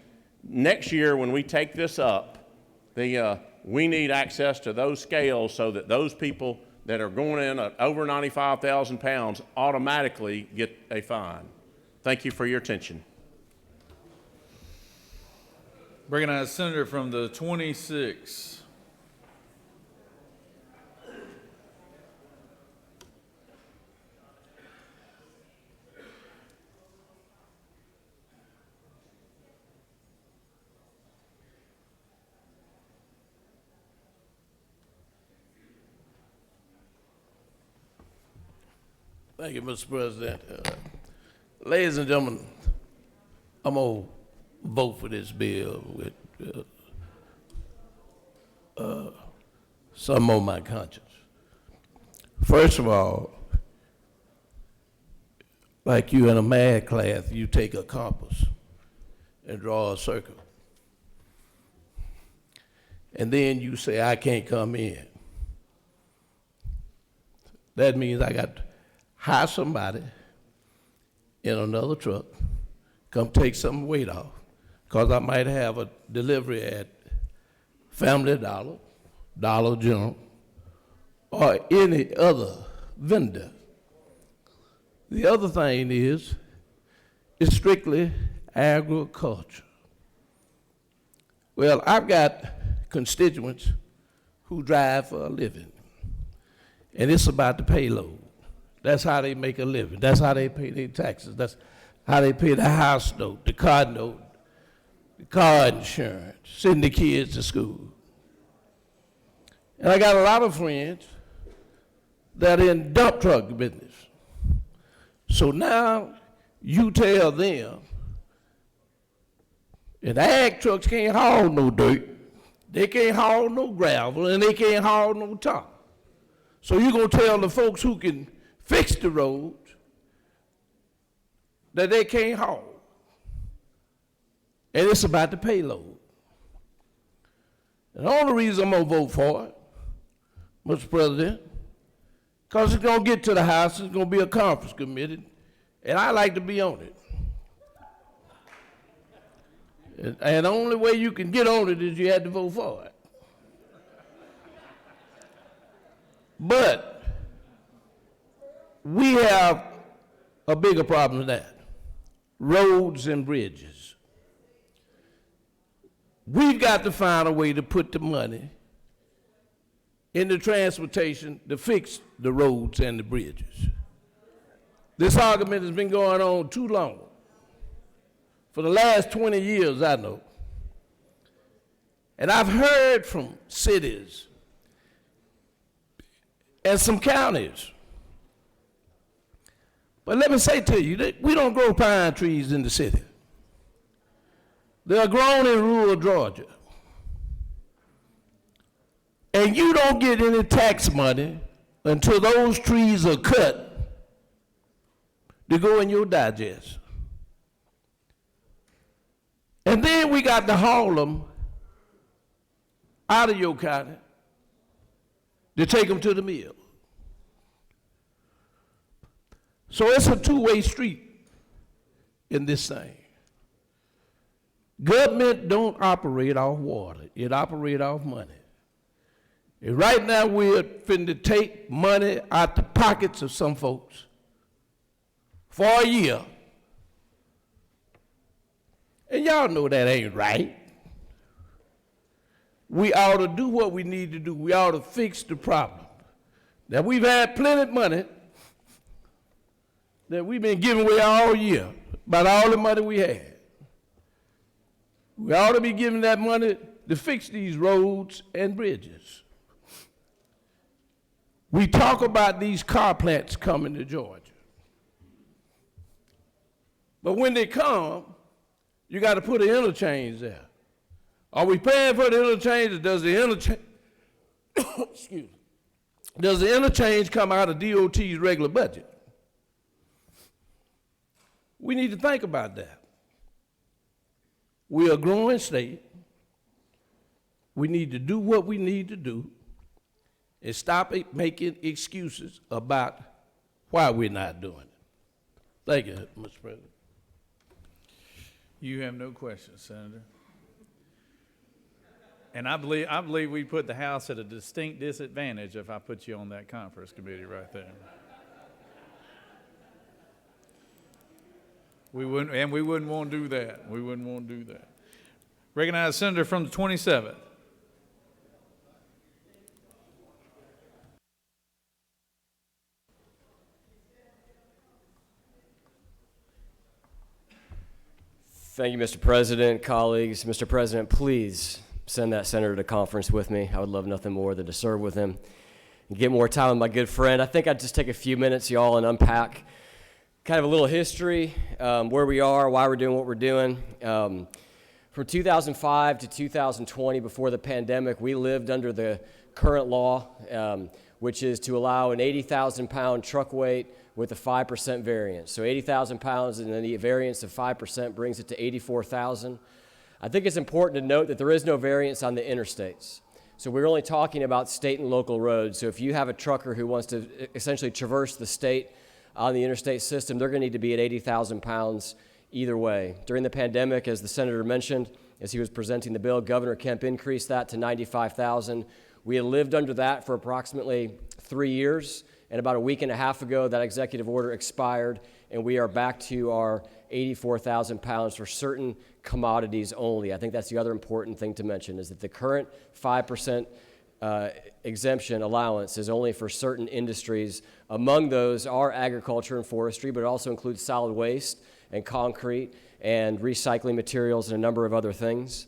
next year when we take this up, we need access to those scales so that those people that are going in at over 95,000 pounds automatically get a fine. Thank you for your attention. Recognize Senator from the 26th. Thank you, Mr. President. Ladies and gentlemen, I'm going to vote for this bill with some on my conscience. First of all, like you in a math class, you take a compass and draw a circle. And then you say, I can't come in. That means I got to hire somebody in another truck, come take some weight off, because I might have a delivery at Family Dollar, Dollar General, or any other vendor. The other thing is, it's strictly agriculture. Well, I've got constituents who drive for a living, and it's about the payload. That's how they make a living. That's how they pay their taxes. That's how they pay the house note, the car note, the car insurance, send the kids to school. And I got a lot of friends that are in dump truck business. So now you tell them, and ag trucks can't haul no dirt, they can't haul no gravel, and they can't haul no tar. So you're going to tell the folks who can fix the roads that they can't haul. And it's about the payload. And the only reason I'm going to vote for it, Mr. President, because it's going to get to the House, it's going to be a conference committee, and I like to be on it. And the only way you can get on it is you had to vote for it. But we have a bigger problem than that. Roads and bridges. We've got to find a way to put the money in the transportation to fix the roads and the bridges. This argument has been going on too long. For the last 20 years, I know. And I've heard from cities and some counties. But let me say to you that we don't grow pine trees in the city. They are grown in rural Georgia. And you don't get any tax money until those trees are cut to go in your digest. And then we got to haul them out of your county to take them to the mill. So it's a two-way street in this thing. Government don't operate off water. It operates off money. And right now we're finna take money out the pockets of some folks for a year. And y'all know that ain't right. We ought to do what we need to do. We ought to fix the problem. Now we've had plenty of money that we've been giving away all year, about all the money we had. We ought to be giving that money to fix these roads and bridges. We talk about these car plants coming to Georgia. But when they come, you got to put an interchange there. Are we paying for the interchange, or does the interchange, excuse me, does the interchange come out of DOT's regular budget? We need to think about that. We're a growing state. We need to do what we need to do and stop making excuses about why we're not doing it. Thank you, Mr. President. You have no questions, Senator. And I believe we put the House at a distinct disadvantage if I put you on that conference committee right there. We wouldn't want to do that. We wouldn't want to do that. Recognize Senator from the 27th. Thank you, Mr. President, colleagues. Mr. President, please send that senator to conference with me. I would love nothing more than to serve with him and get more time with my good friend. I think I'd just take a few minutes, y'all, and unpack kind of a little history, where we are, why we're doing what we're doing. From 2005 to 2020, before the pandemic, we lived under the current law, which is to allow an 80,000-pound truck weight with a 5% variance. So 80,000 pounds, and then the variance of 5% brings it to 84,000. I think it's important to note that there is no variance on the interstates. So we're only talking about state and local roads. So if you have a trucker who wants to essentially traverse the state on the interstate system, they're going to need to be at 80,000 pounds either way. During the pandemic, as the senator mentioned, as he was presenting the bill, Governor Kemp increased that to 95,000. We had lived under that for approximately 3 years. And about a week and a half ago, that executive order expired, and we are back to our 84,000 pounds for certain commodities only. I think that's the other important thing to mention, is that the current 5% exemption allowance is only for certain industries. Among those are agriculture and forestry, but it also includes solid waste and concrete and recycling materials and a number of other things.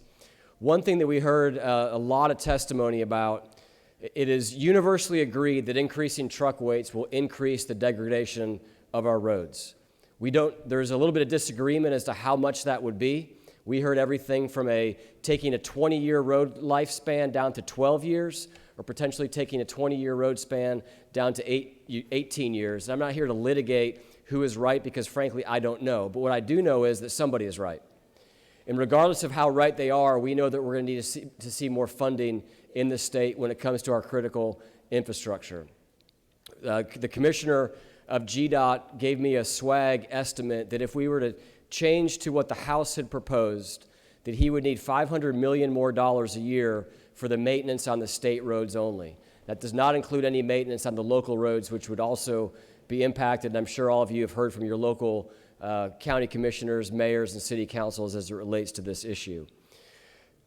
One thing that we heard a lot of testimony about, it is universally agreed that increasing truck weights will increase the degradation of our roads. There's a little bit of disagreement as to how much that would be. We heard everything from taking a 20-year road lifespan down to 12 years, or potentially taking a 20-year road span down to 18 years. And I'm not here to litigate who is right, because frankly, I don't know. But what I do know is that somebody is right. And regardless of how right they are, we know that we're going to need to see more funding in the state when it comes to our critical infrastructure. The commissioner of GDOT gave me a swag estimate that if we were to change to what the House had proposed, that he would need $500 million more a year for the maintenance on the state roads only. That does not include any maintenance on the local roads, which would also be impacted. And I'm sure all of you have heard from your local county commissioners, mayors, and city councils as it relates to this issue.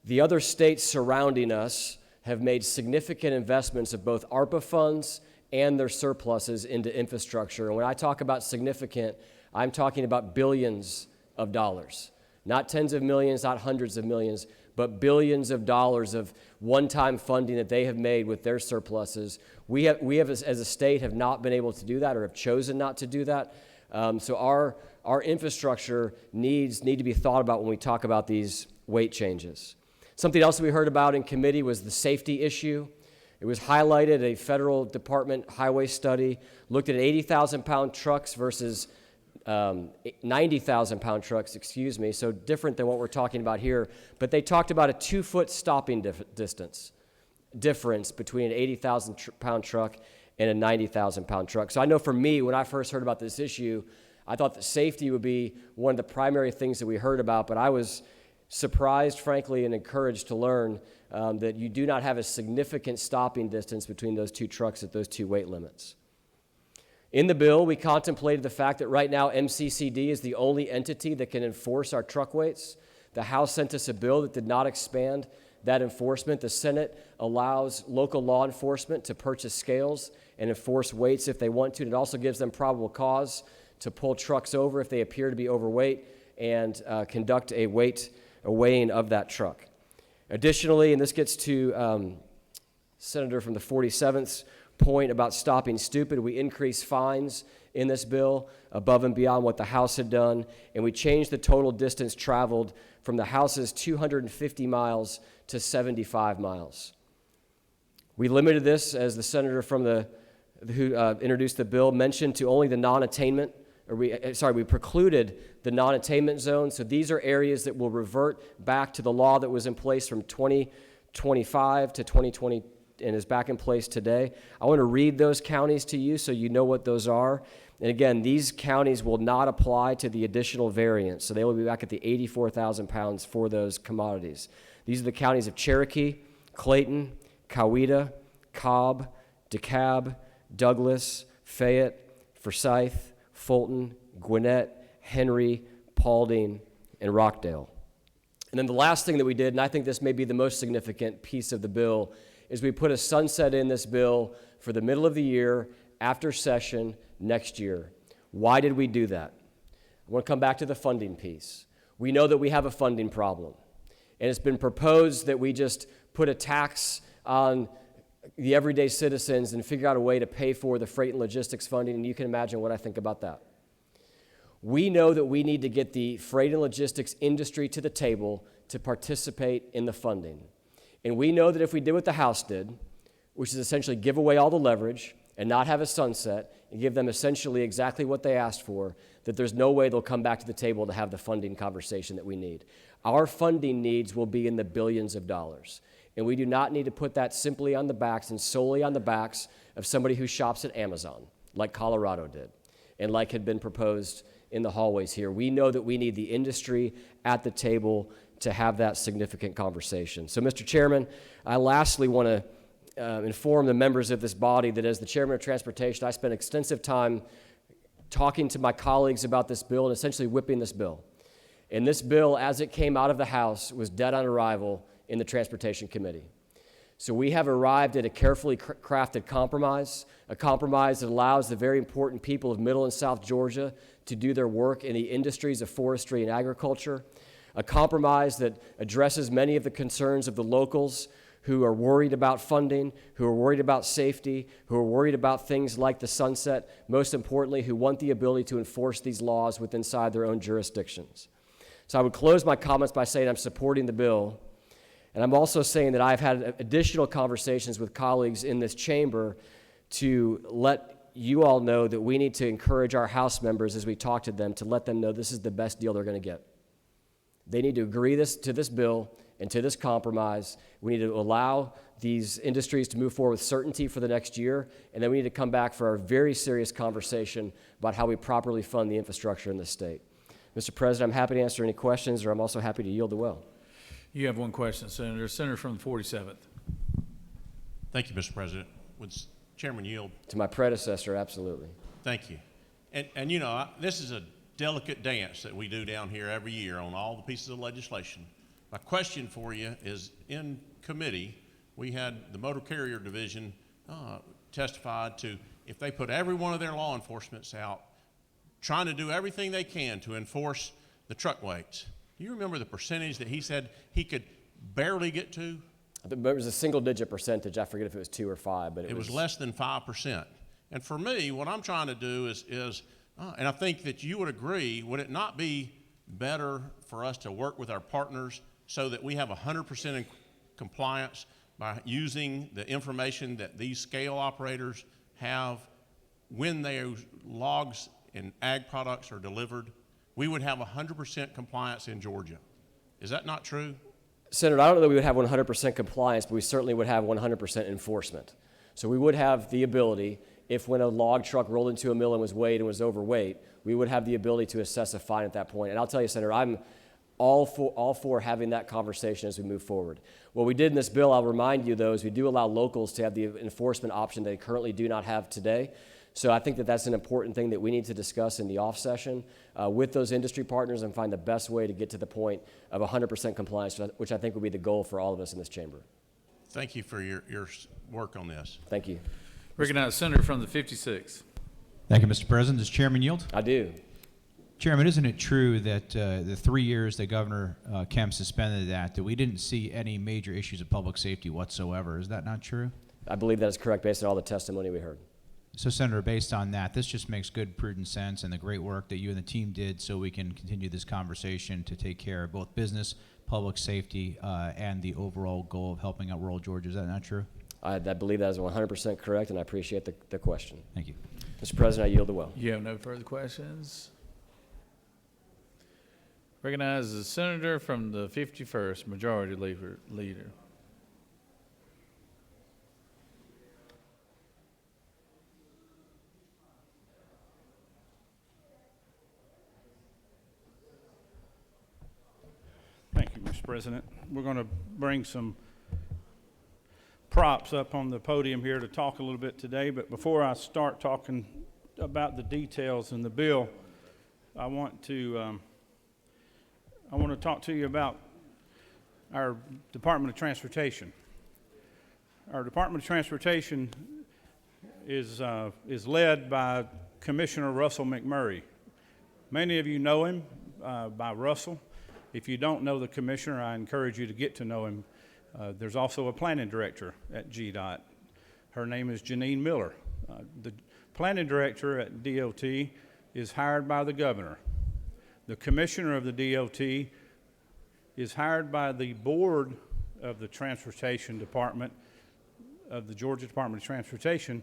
The other states surrounding us have made significant investments of both ARPA funds and their surpluses into infrastructure. And when I talk about significant, I'm talking about billions of dollars. Not tens of millions, not hundreds of millions, but billions of dollars of one-time funding that they have made with their surpluses. We have as a state, have not been able to do that, or have chosen not to do that. So our infrastructure needs to be thought about when we talk about these weight changes. Something else that we heard about in committee was the safety issue. It was highlighted, a federal department highway study looked at 80,000-pound trucks versus 90,000-pound trucks, so different than what we're talking about here. But they talked about a 2-foot stopping distance difference between an 80,000-pound truck and a 90,000-pound truck. So I know for me, when I first heard about this issue, I thought that safety would be one of the primary things that we heard about, but I was surprised, frankly, and encouraged to learn that you do not have a significant stopping distance between those two trucks at those two weight limits. In the bill, we contemplated the fact that right now MCCD is the only entity that can enforce our truck weights. The House sent us a bill that did not expand that enforcement. The Senate allows local law enforcement to purchase scales and enforce weights if they want to. It also gives them probable cause to pull trucks over if they appear to be overweight and conduct a weighing of that truck. Additionally, and this gets to Senator from the 47th's point about stopping stupid, we increased fines in this bill above and beyond what the House had done, and we changed the total distance traveled from the House's 250 miles to 75 miles. We limited this, as the senator from who introduced the bill mentioned, to only the non-attainment, we precluded the non-attainment zone. So these are areas that will revert back to the law that was in place from 2025 to 2020 and is back in place today. I want to read those counties to you so you know what those are. And again, these counties will not apply to the additional variance. So they will be back at the 84,000 pounds for those commodities. These are the counties of Cherokee, Clayton, Coweta, Cobb, DeKalb, Douglas, Fayette, Forsyth, Fulton, Gwinnett, Henry, Paulding, and Rockdale. And then the last thing that we did, and I think this may be the most significant piece of the bill, is we put a sunset in this bill for the middle of the year after session next year. Why did we do that? I want to come back to the funding piece. We know that we have a funding problem, and it's been proposed that we just put a tax on the everyday citizens and figure out a way to pay for the freight and logistics funding, and you can imagine what I think about that. We know that we need to get the freight and logistics industry to the table to participate in the funding. And we know that if we did what the House did, which is essentially give away all the leverage and not have a sunset and give them essentially exactly what they asked for, that there's no way they'll come back to the table to have the funding conversation that we need. Our funding needs will be in the billions of dollars. And we do not need to put that simply on the backs and solely on the backs of somebody who shops at Amazon, like Colorado did, and like had been proposed in the hallways here. We know that we need the industry at the table to have that significant conversation. So, Mr. Chairman, I lastly want to inform the members of this body that as the Chairman of Transportation, I spent extensive time talking to my colleagues about this bill and essentially whipping this bill. And this bill, as it came out of the House, was dead on arrival in the Transportation Committee. So we have arrived at a carefully crafted compromise, a compromise that allows the very important people of Middle and South Georgia to do their work in the industries of forestry and agriculture, a compromise that addresses many of the concerns of the locals who are worried about funding, who are worried about safety, who are worried about things like the sunset, most importantly, who want the ability to enforce these laws within their own jurisdictions. So I would close my comments by saying I'm supporting the bill. And I'm also saying that I've had additional conversations with colleagues in this chamber to let you all know that we need to encourage our House members as we talk to them to let them know this is the best deal they're going to get. They need to agree to this bill and to this compromise. We need to allow these industries to move forward with certainty for the next year, and then we need to come back for our very serious conversation about how we properly fund the infrastructure in this state. Mr. President, I'm happy to answer any questions, or I'm also happy to yield the well. You have one question, Senator. Senator from the 47th. Thank you, Mr. President. Would Chairman yield? To my predecessor, absolutely. Thank you. And you know, this is a delicate dance that we do down here every year on all the pieces of legislation. My question for you is, in committee, we had the Motor Carrier Division testified to if they put every one of their law enforcements out trying to do everything they can to enforce the truck weights. Do you remember the percentage that he said he could barely get to? It was a single-digit percentage. I forget if it was 2 or 5, but it was less than 5%. And for me, what I'm trying to do is and I think that you would agree, would it not be better for us to work with our partners so that we have 100% in compliance by using the information that these scale operators have when those logs and ag products are delivered? We would have 100% compliance in Georgia. Is that not true? Senator, I don't know that we would have 100% compliance, but we certainly would have 100% enforcement. So we would have the ability, if when a log truck rolled into a mill and was weighed and was overweight, we would have the ability to assess a fine at that point. And I'll tell you, Senator, I'm all for having that conversation as we move forward. What we did in this bill, I'll remind you, though, is we do allow locals to have the enforcement option they currently do not have today. So I think that that's an important thing that we need to discuss in the off session with those industry partners and find the best way to get to the point of 100% compliance, which I think would be the goal for all of us in this chamber. Thank you for your work on this. Thank you. Recognize Senator from the 56th. Thank you, Mr. President. Does Chairman yield? I do. Chairman, isn't it true that the 3 years that Governor Kemp suspended that we didn't see any major issues of public safety whatsoever? Is that not true? I believe that is correct based on all the testimony we heard. So, Senator, based on that, this just makes good, prudent sense and the great work that you and the team did so we can continue this conversation to take care of both business, public safety, and the overall goal of helping out rural Georgia. Is that not true? I believe that is 100% correct, and I appreciate the question. Thank you. Mr. President, I yield the well. You have no further questions? Recognize the Senator from the 51st, Majority Leader. Thank you, Mr. President. We're going to bring some props up on the podium here to talk a little bit today, but before I start talking about the details in the bill, I want to talk to you about our Department of Transportation. Our Department of Transportation is led by Commissioner Russell McMurray. Many of you know him by Russell. If you don't know the commissioner, I encourage you to get to know him. There's also a planning director at GDOT. Her name is Janine Miller. The planning director at DOT is hired by the governor. The commissioner of the DOT is hired by the board of the Transportation Department of the Georgia Department of Transportation.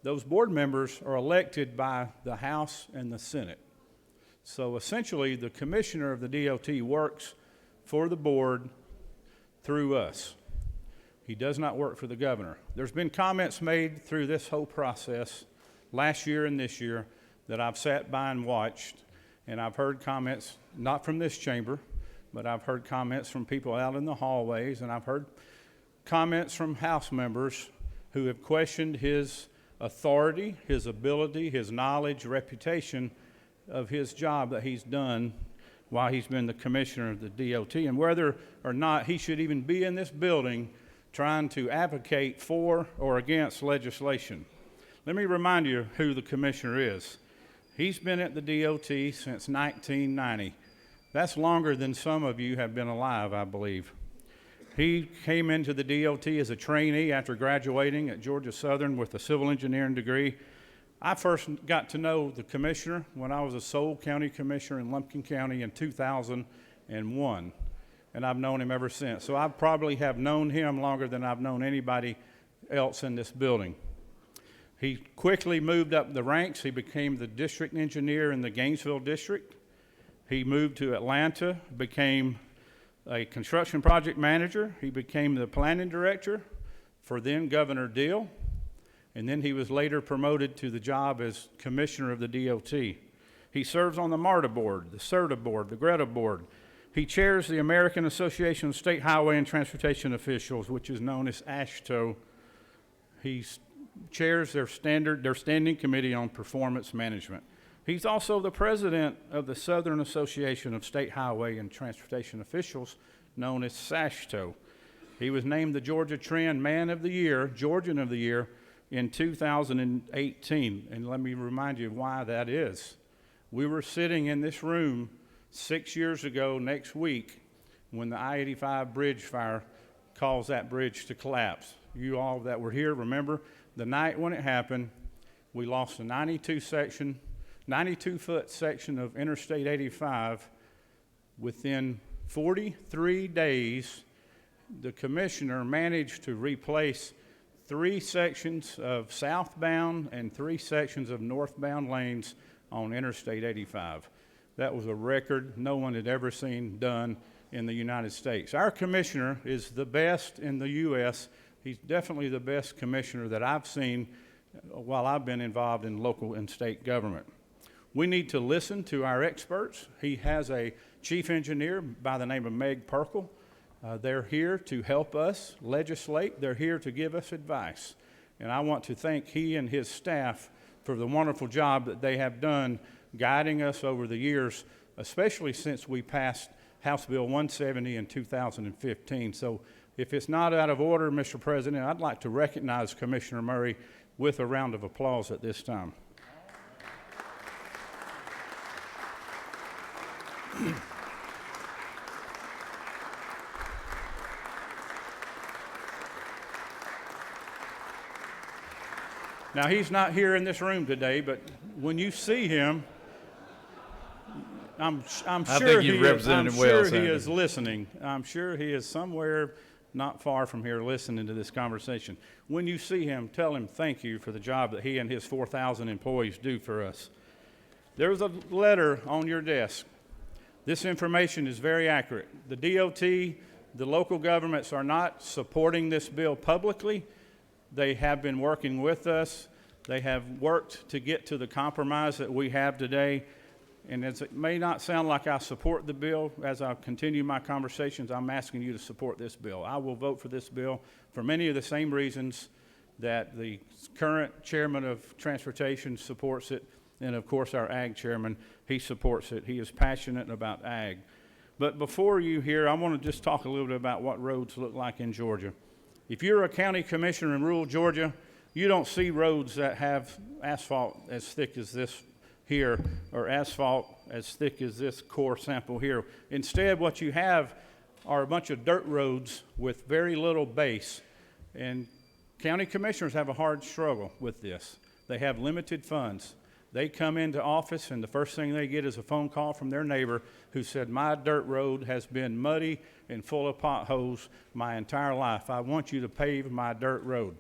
Those board members are elected by the House and the Senate. So essentially, the commissioner of the DOT works for the board through us. He does not work for the governor. There's been comments made through this whole process last year and this year that I've sat by and watched, and I've heard comments, not from this chamber, but I've heard comments from people out in the hallways, and I've heard comments from House members who have questioned his authority, his ability, his knowledge, reputation of his job that he's done while he's been the commissioner of the DOT, and whether or not he should even be in this building trying to advocate for or against legislation. Let me remind you who the commissioner is. He's been at the DOT since 1990. That's longer than some of you have been alive, I believe. He came into the DOT as a trainee after graduating at Georgia Southern with a civil engineering degree. I first got to know the commissioner when I was a Soule County commissioner in Lumpkin County in 2001, and I've known him ever since. So I probably have known him longer than I've known anybody else in this building. He quickly moved up the ranks. He became the district engineer in the Gainesville district. He moved to Atlanta, became a construction project manager. He became the planning director for then Governor Deal. And then he was later promoted to the job as commissioner of the DOT. He serves on the MARTA board, the CERTA board, the GRETA board. He chairs the American Association of State Highway and Transportation Officials, which is known as AASHTO. He chairs their standing committee on performance management. He's also the president of the Southern Association of State Highway and Transportation Officials, known as SASHTO. He was named the Georgia Trend Man of the Year, Georgian of the Year, in 2018, and let me remind you why that is. We were sitting in this room 6 years ago next week when the I-85 bridge fire caused that bridge to collapse. You all that were here remember the night when it happened, we lost a 92-foot section of Interstate 85. Within 43 days, the commissioner managed to replace 3 sections of southbound and 3 sections of northbound lanes on Interstate 85. That was a record no one had ever seen done in the United States. Our commissioner is the best in the U.S. He's definitely the best commissioner that I've seen while I've been involved in local and state government. We need to listen to our experts. He has a chief engineer by the name of Meg Perkle. They're here to help us legislate. They're here to give us advice. And I want to thank he and his staff for the wonderful job that they have done guiding us over the years, especially since we passed House Bill 170 in 2015. So if it's not out of order, Mr. President, I'd like to recognize Commissioner Murray with a round of applause at this time. Now, he's not here in this room today, but when you see him, I'm sure he is listening. I'm sure he is somewhere not far from here listening to this conversation. When you see him, tell him thank you for the job that he and his 4,000 employees do for us. There's a letter on your desk. This information is very accurate. The DOT, the local governments are not supporting this bill publicly. They have been working with us. They have worked to get to the compromise that we have today. And as it may not sound like I support the bill, as I continue my conversations, I'm asking you to support this bill. I will vote for this bill for many of the same reasons that the current chairman of transportation supports it, and of course our ag chairman, he supports it. He is passionate about ag. But before you hear, I want to just talk a little bit about what roads look like in Georgia. If you're a county commissioner in rural Georgia, you don't see roads that have asphalt as thick as this here, or asphalt as thick as this core sample here. Instead, what you have are a bunch of dirt roads with very little base. And county commissioners have a hard struggle with this. They have limited funds. They come into office and the first thing they get is a phone call from their neighbor who said, my dirt road has been muddy and full of potholes my entire life. I want you to pave my dirt road.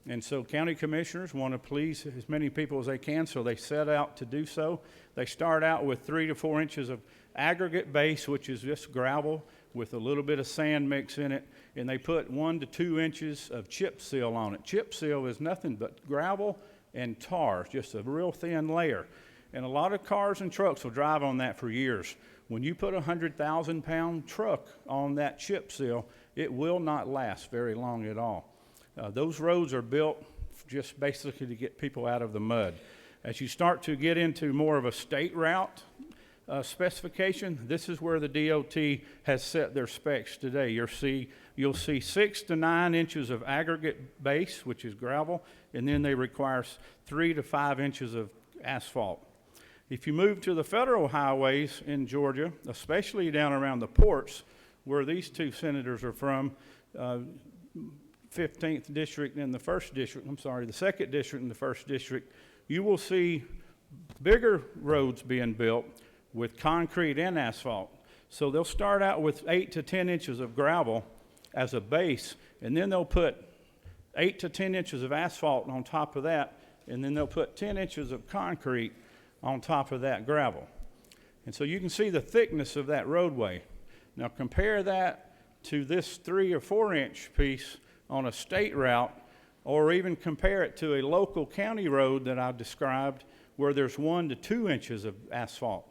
And so county commissioners want to please as many people as they can, so they set out to do so. They start out with 3 to 4 inches of aggregate base, which is just gravel with a little bit of sand mix in it, and they put 1 to 2 inches of chip seal on it. Chip seal is nothing but gravel and tar, just a real thin layer. And a lot of cars and trucks will drive on that for years. When you put a 100,000-pound truck on that chip seal, it will not last very long at all. Those roads are built just basically to get people out of the mud. As you start to get into more of a state route specification, this is where the DOT has set their specs today. You'll see 6 to 9 inches of aggregate base, which is gravel, and then they require 3 to 5 inches of asphalt. If you move to the federal highways in Georgia, especially down around the ports, where these two senators are from, 15th district and the 1st district, the 2nd district and the 1st district, you will see bigger roads being built with concrete and asphalt. So they'll start out with 8 to 10 inches of gravel as a base, and then they'll put 8 to 10 inches of asphalt on top of that, and then they'll put 10 inches of concrete on top of that gravel. And so you can see the thickness of that roadway. Now compare that to this 3 or 4 inch piece on a state route, or even compare it to a local county road that I've described where there's 1 to 2 inches of asphalt.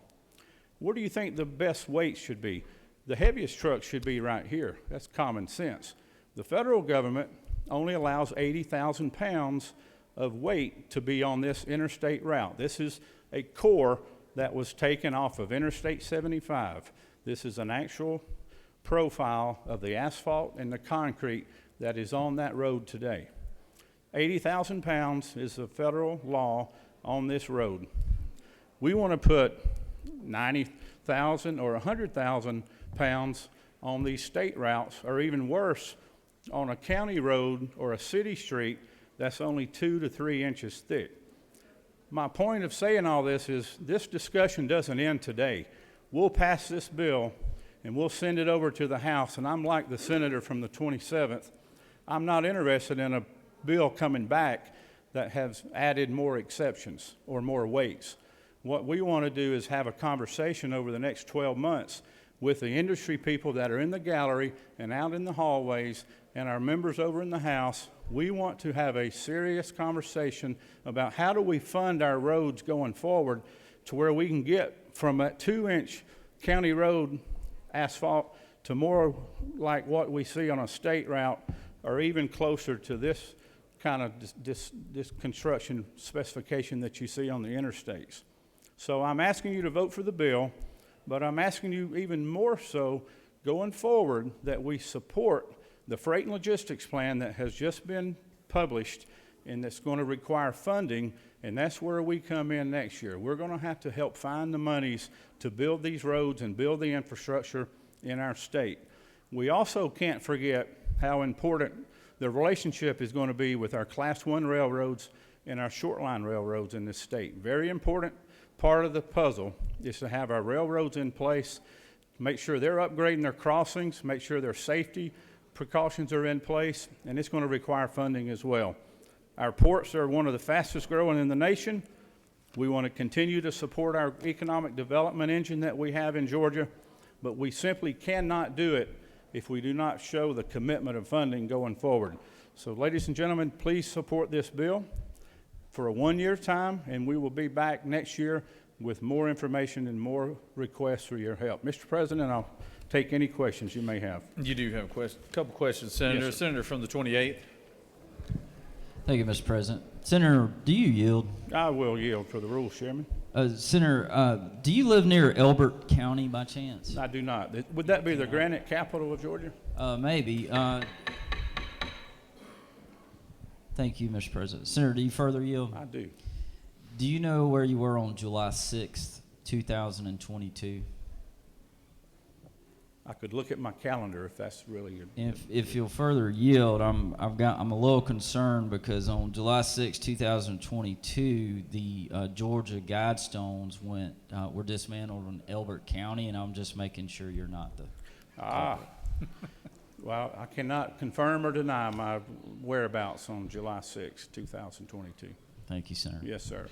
What do you think the best weight should be? The heaviest truck should be right here. That's common sense. The federal government only allows 80,000 pounds of weight to be on this interstate route. This is a core that was taken off of Interstate 75. This is an actual profile of the asphalt and the concrete that is on that road today. 80,000 pounds is the federal law on this road. We want to put 90,000 or 100,000 pounds on these state routes, or even worse, on a county road or a city street that's only 2 to 3 inches thick. My point of saying all this is this discussion doesn't end today. We'll pass this bill and we'll send it over to the House, and I'm like the senator from the 27th. I'm not interested in a bill coming back that has added more exceptions or more weights. What we want to do is have a conversation over the next 12 months with the industry people that are in the gallery and out in the hallways and our members over in the House. We want to have a serious conversation about how do we fund our roads going forward to where we can get from a 2-inch county road asphalt to more like what we see on a state route, or even closer to this kind of this construction specification that you see on the interstates. So I'm asking you to vote for the bill, but I'm asking you even more so going forward that we support the freight and logistics plan that has just been published and that's going to require funding, and that's where we come in next year. We're going to have to help find the monies to build these roads and build the infrastructure in our state. We also can't forget how important the relationship is going to be with our Class 1 railroads and our short line railroads in this state. Very important part of the puzzle is to have our railroads in place, make sure they're upgrading their crossings, make sure their safety precautions are in place, and it's going to require funding as well. Our ports are one of the fastest growing in the nation. We want to continue to support our economic development engine that we have in Georgia, but we simply cannot do it if we do not show the commitment of funding going forward. So ladies and gentlemen, please support this bill for a 1-year time, and we will be back next year with more information and more requests for your help. Mr. President, I'll take any questions you may have. You do have a couple questions, Senator. Yes, sir. Senator from the 28th. Thank you, Mr. President. Senator, do you yield? I will yield for the rules, Chairman. Senator, do you live near Elbert County by chance? I do not. Would that be the granite capital of Georgia? Maybe. Thank you, Mr. President. Senator, do you further yield? I do. Do you know where you were on July 6th, 2022? I could look at my calendar if that's really your... If you'll further yield, I'm a little concerned because on July 6, 2022, the Georgia Guidestones were dismantled in Elbert County, and I'm just making sure you're not the. Well, I cannot confirm or deny my whereabouts on July 6, 2022. Thank you, Senator. Yes, sir.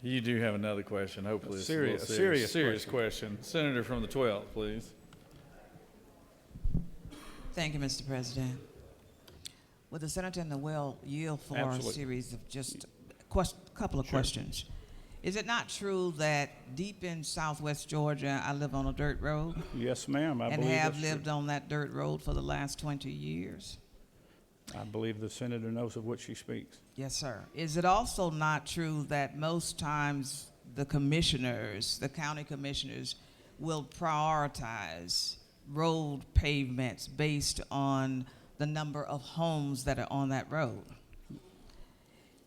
You do have another question. Hopefully, it's a little serious question. Senator from the 12th, please. Thank you, Mr. President. Would the senator and the will yield for Absolutely. a series of just couple of questions? Is it not true that deep in southwest Georgia, I live on a dirt road? Yes, ma'am. I and believe have that's lived true. on that dirt road for the last 20 years? I believe the senator knows of what she speaks. Yes, sir. Is it also not true that most times the commissioners, the county commissioners, will prioritize road pavements based on the number of homes that are on that road?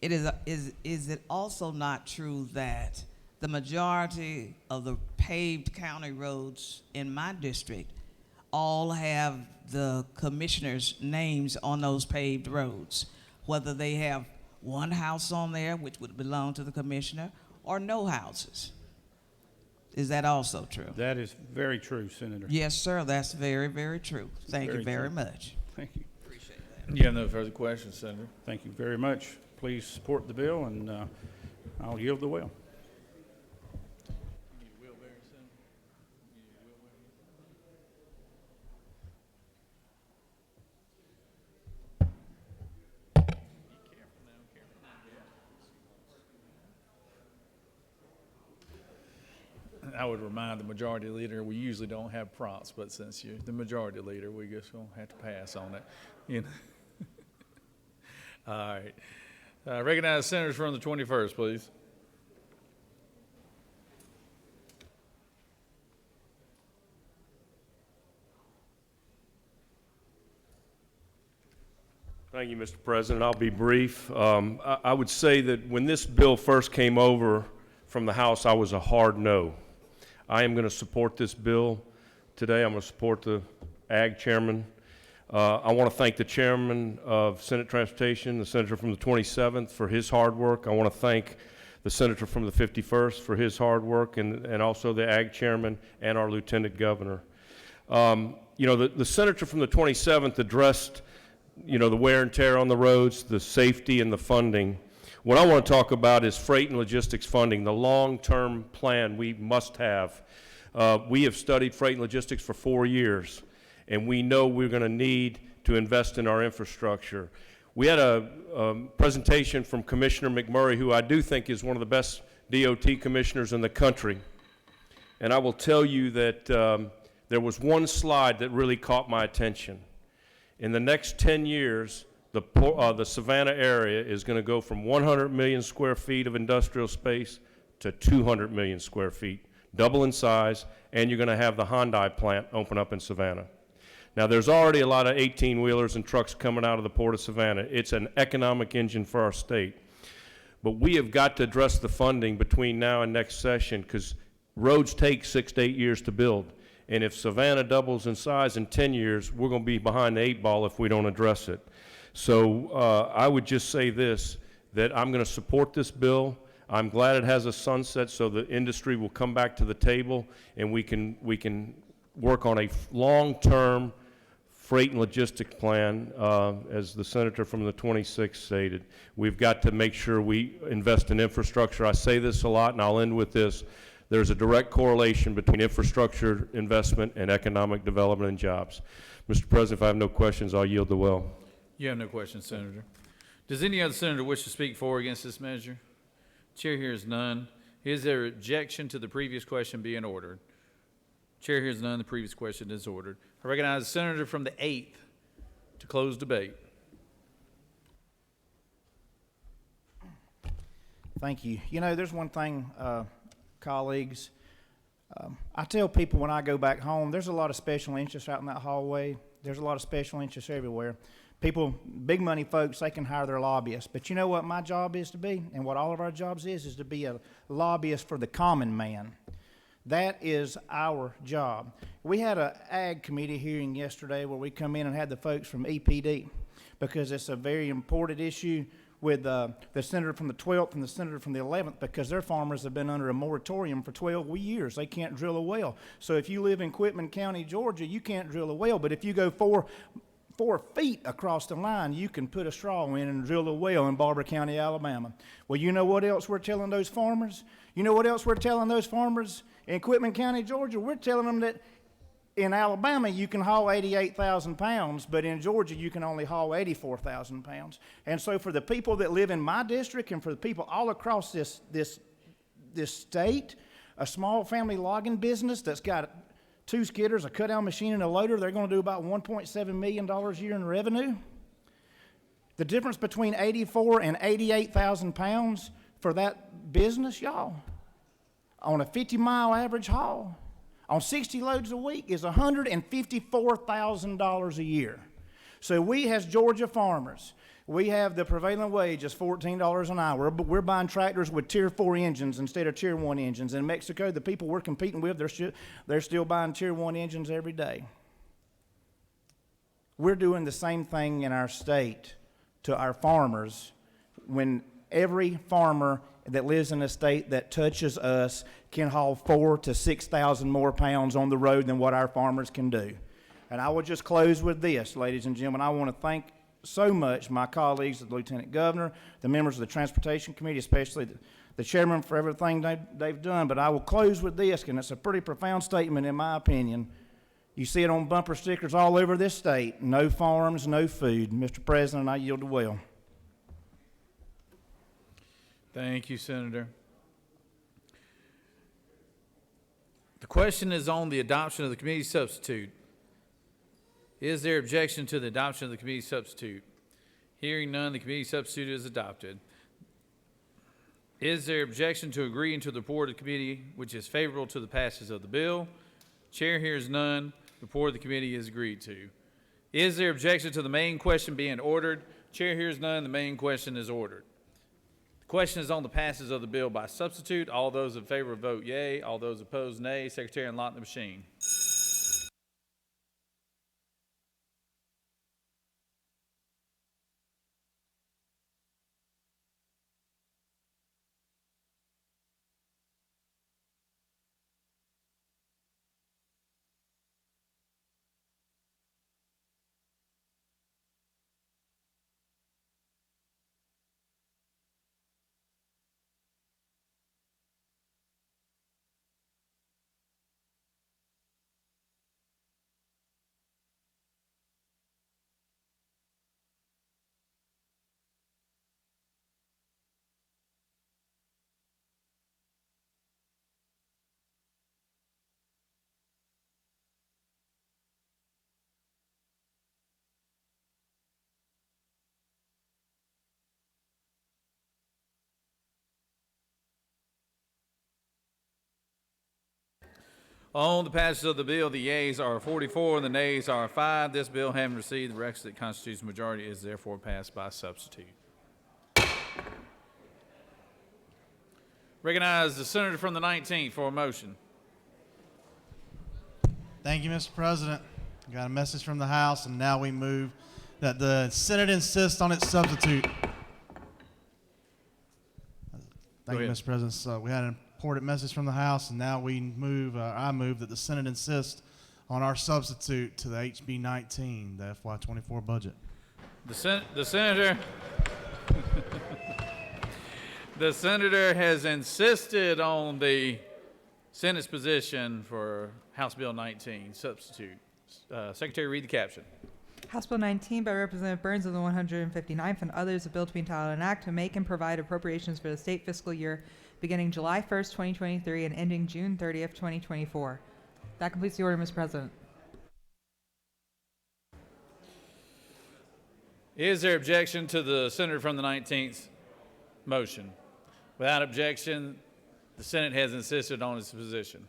Is it also not true that the majority of the paved county roads in my district all have the commissioners' names on those paved roads, whether they have one house on there, which would belong to the commissioner, or no houses? Is that also true? That is very true, Senator. Yes, sir. That's very, very true. Thank you very much. Thank you. Appreciate that. You have no further questions, Senator. Thank you very much. Please support the bill, and I'll yield the will. I would remind the majority leader, we usually don't have prompts, but since you're the majority leader, we just gonna have to pass on it. You know? All right. Recognize senators from the 21st, please. Thank you, Mr. President. I'll be brief. I would say that when this bill first came over from the House, I was a hard no. I am going to support this bill today. I'm going to support the Ag Chairman. I want to thank the Chairman of Senate Transportation, the Senator from the 27th, for his hard work. I want to thank the Senator from the 51st for his hard work, and also the Ag Chairman and our Lieutenant Governor. You know, the Senator from the 27th addressed, you know, the wear and tear on the roads, the safety, and the funding. What I want to talk about is freight and logistics funding, the long-term plan we must have. We have studied freight and logistics for 4 years, and we know we're going to need to invest in our infrastructure. We had a presentation from Commissioner McMurray, who I do think is one of the best DOT commissioners in the country. And I will tell you that there was one slide that really caught my attention. In the next 10 years, the Savannah area is going to go from 100 million square feet of industrial space to 200 million square feet, double in size, and you're going to have the Hyundai plant open up in Savannah. Now, there's already a lot of 18-wheelers and trucks coming out of the Port of Savannah. It's an economic engine for our state. But we have got to address the funding between now and next session, because roads take 6 to 8 years to build. And if Savannah doubles in size in 10 years, we're going to be behind the 8 ball if we don't address it. So I would just say this, that I'm going to support this bill. I'm glad it has a sunset so the industry will come back to the table and we can work on a long-term freight and logistic plan, as the senator from the 26th stated. We've got to make sure we invest in infrastructure. I say this a lot, and I'll end with this. There's a direct correlation between infrastructure investment and economic development and jobs. Mr. President, if I have no questions, I'll yield the will. You have no questions, Senator. Does any other senator wish to speak for or against this measure? Chair hears none. Is there objection to the previous question being ordered? Chair hears none. The previous question is ordered. I recognize the senator from the 8th to close debate. Thank you. You know, there's one thing, colleagues. I tell people when I go back home, there's a lot of special interests out in that hallway. There's a lot of special interests everywhere. People, big money folks, they can hire their lobbyists. But you know what my job is to be, and what all of our jobs is to be a lobbyist for the common man. That is our job. We had an ag committee hearing yesterday where we come in and had the folks from EPD, because it's a very important issue with the senator from the 12th and the senator from the 11th, because their farmers have been under a moratorium for 12 years. They can't drill a well. So if you live in Quitman County, Georgia, you can't drill a well. But if you go 4 feet across the line, you can put a straw in and drill a well in Barber County, Alabama. Well, you know what else we're telling those farmers? You know what else we're telling those farmers in Quitman County, Georgia? We're telling them that in Alabama, you can haul 88,000 pounds, but in Georgia, you can only haul 84,000 pounds. And so for the people that live in my district and for the people all across this state, a small family logging business that's got 2 skidders, a cut-down machine, and a loader, they're going to do about $1.7 million a year in revenue. The difference between 84 and 88,000 pounds for that business, y'all, on a 50-mile average haul, on 60 loads a week is $154,000 a year. So we as Georgia farmers, we have the prevailing wage is $14 an hour, but we're buying tractors with Tier 4 engines instead of Tier 1 engines. In Mexico, the people we're competing with, they're still buying Tier 1 engines every day. We're doing the same thing in our state to our farmers when every farmer that lives in a state that touches us can haul 4,000 to 6,000 more pounds on the road than what our farmers can do. And I will just close with this, ladies and gentlemen. I want to thank so much my colleagues, the Lieutenant Governor, the members of the Transportation Committee, especially the chairman for everything they've done. But I will close with this, and it's a pretty profound statement in my opinion. You see it on bumper stickers all over this state. No farms, no food. Mr. President, I yield the will. Thank you, Senator. The question is on the adoption of the committee substitute. Is there objection to the adoption of the committee substitute? Hearing none, the committee substitute is adopted. Is there objection to agreeing to the report of the committee which is favorable to the passage of the bill? Chair hears none. The report of the committee is agreed to. Is there objection to the main question being ordered? Chair hears none. The main question is ordered. The question is on the passage of the bill by substitute. All those in favor vote yea. All those opposed, nay. Secretary, unlock the machine. On the passage of the bill, the yeas are 44 and the nays are 5. This bill, having received the requisite constitutional majority, is therefore passed by substitute. Recognize the senator from the 19th for a motion. Thank you, Mr. President. Got a message from the House, and now we move that the Senate insist on its substitute. Thank you, Mr. President. So we had an important message from the House, and now we move. I move that the Senate insist on our substitute to the HB 19, the FY24 budget. The senator. The senator has insisted on the Senate's position for House Bill 19 substitute. Secretary, read the caption. House Bill 19 by Representative Burns of the 159th and others, a bill to be entitled an act to make and provide appropriations for the state fiscal year beginning July 1st, 2023, and ending June 30th, 2024. That completes the order, Mr. President. Is there objection to the senator from the 19th motion? Without objection, the Senate has insisted on its position.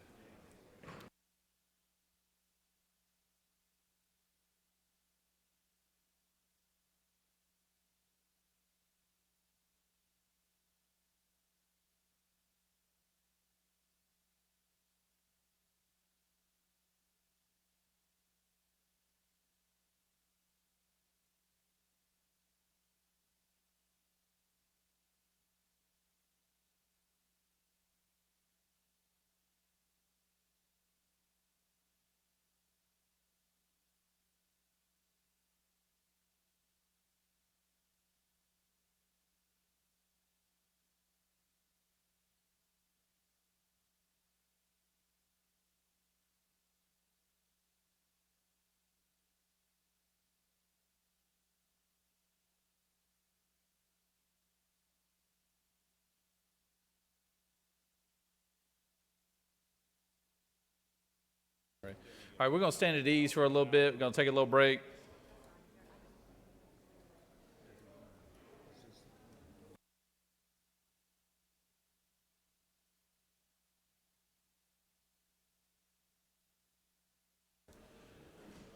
All right, we're going to stand at ease for a little bit. We're going to take a little break.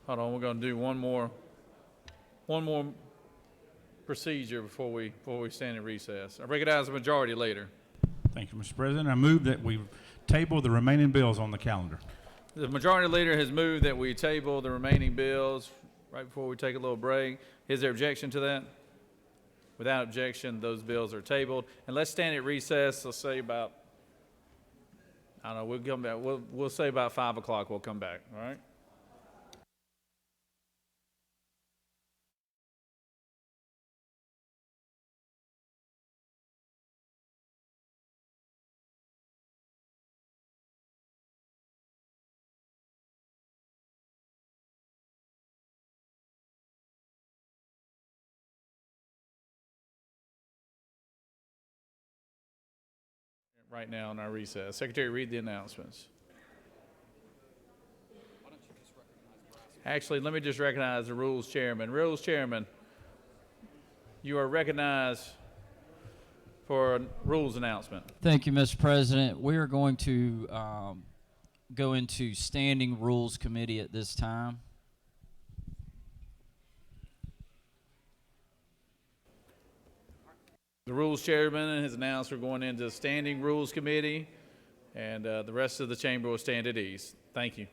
Hold on, we're going to do one more procedure before we stand in recess. I recognize the majority leader. Thank you, Mr. President. I move that we table the remaining bills on the calendar. The majority leader has moved that we table the remaining bills right before we take a little break. Is there objection to that? Without objection, those bills are tabled. And let's stand at recess. Let's say about, I don't know, we'll come back. We'll say about 5 o'clock we'll come back, all right? Right now in our recess. Secretary, read the announcements. Actually, let me just recognize the Rules Chairman. Rules Chairman, you are recognized for a rules announcement. Thank you, Mr. President. We are going to go into Standing Rules Committee at this time. The Rules Chairman has announced we're going into the Standing Rules Committee, and the rest of the chamber will stand at ease. Thank you.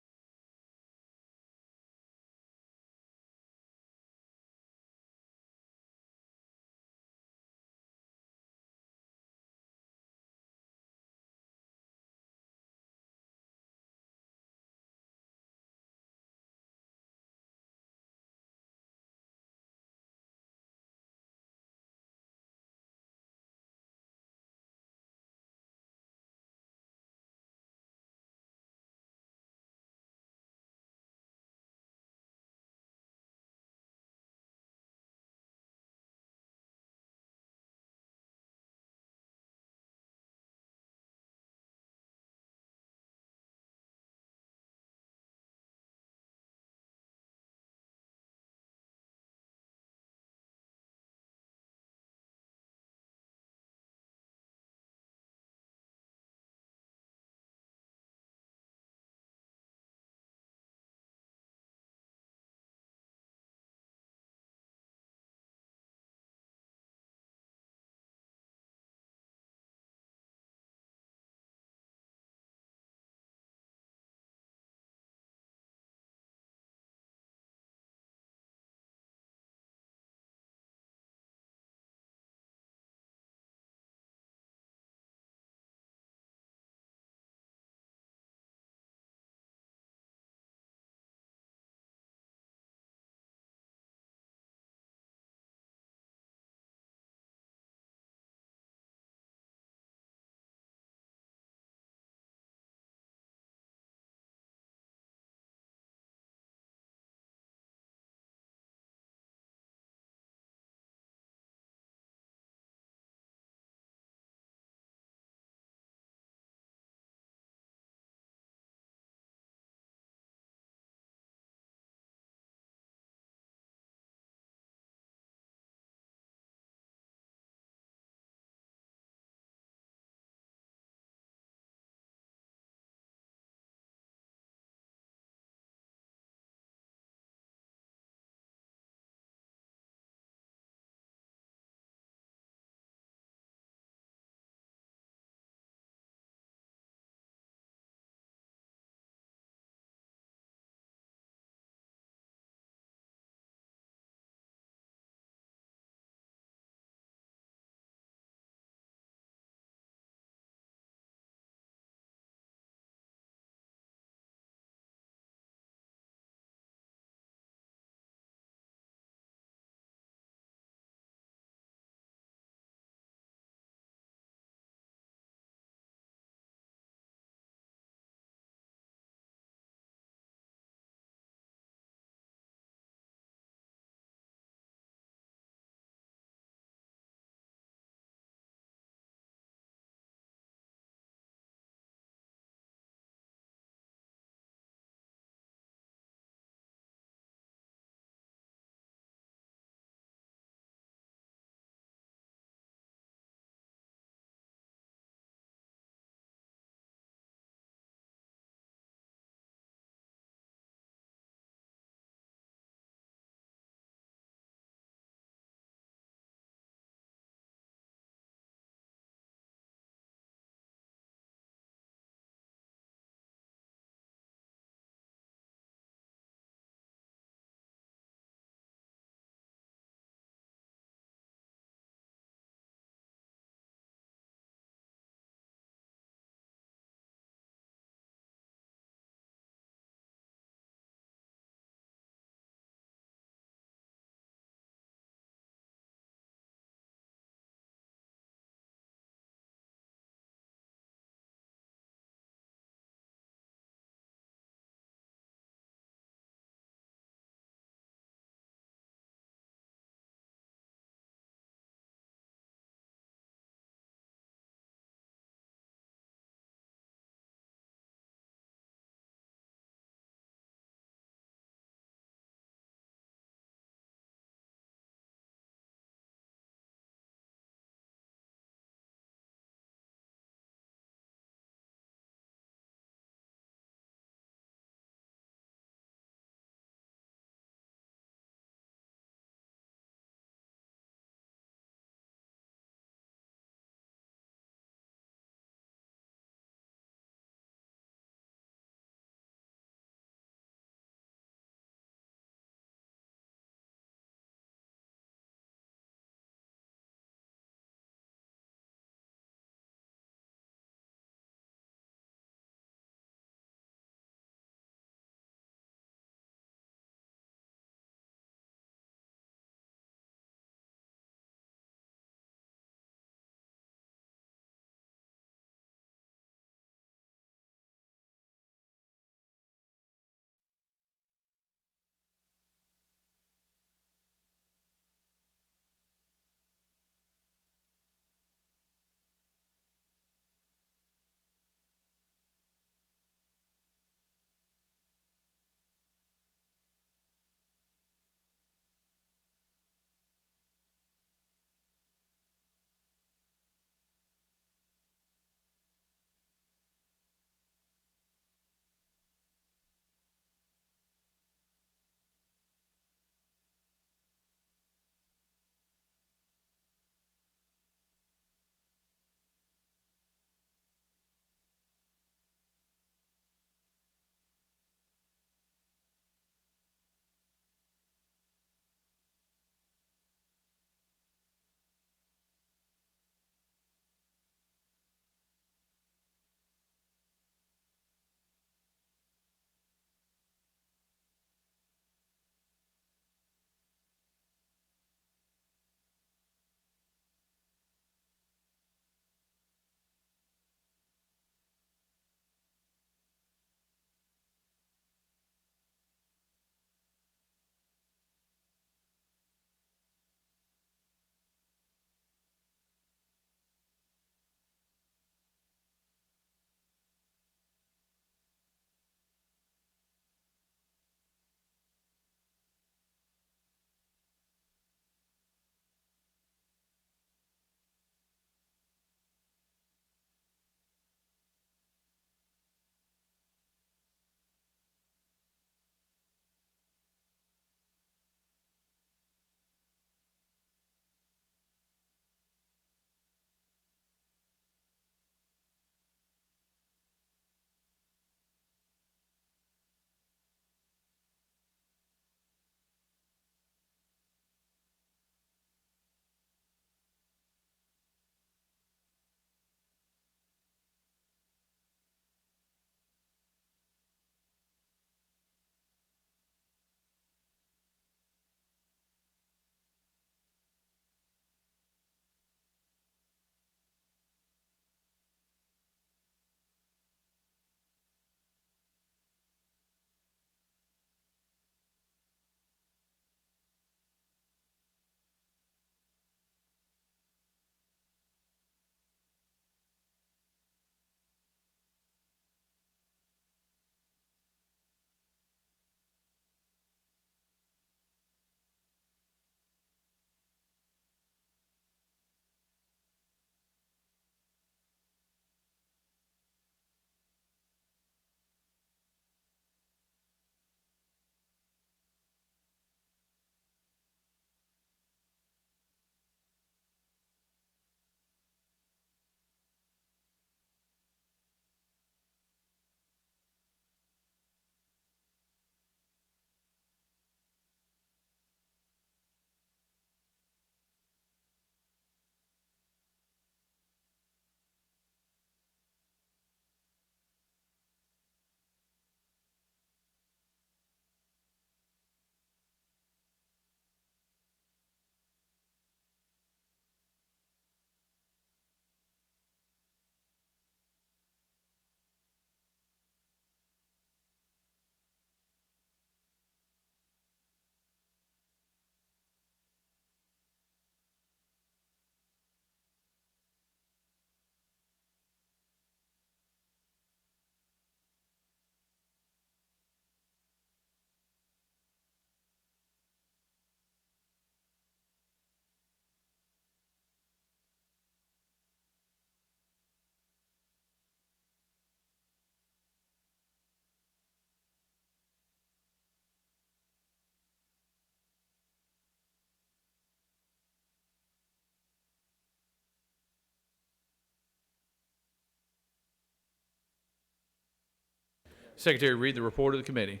Secretary, read the report of the committee.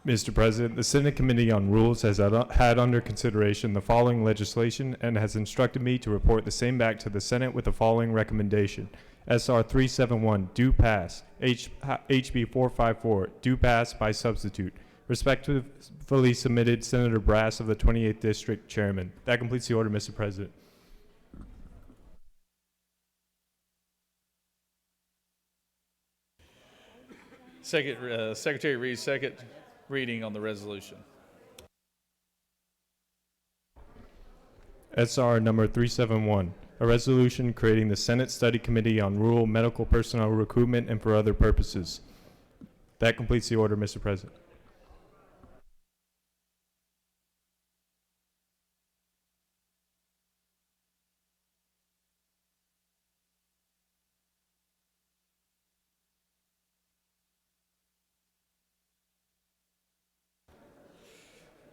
Mr. President, the Senate Committee on Rules has had under consideration the following legislation and has instructed me to report the same back to the Senate with the following recommendation. SR 371, due pass. HB 454, due pass by substitute. Respectfully submitted, Senator Brass of the 28th District, Chairman. That completes the order, Mr. President. Secretary reads second reading on the resolution. SR number 371, a resolution creating the Senate Study Committee on Rural Medical Personnel Recruitment and for other purposes. That completes the order, Mr. President.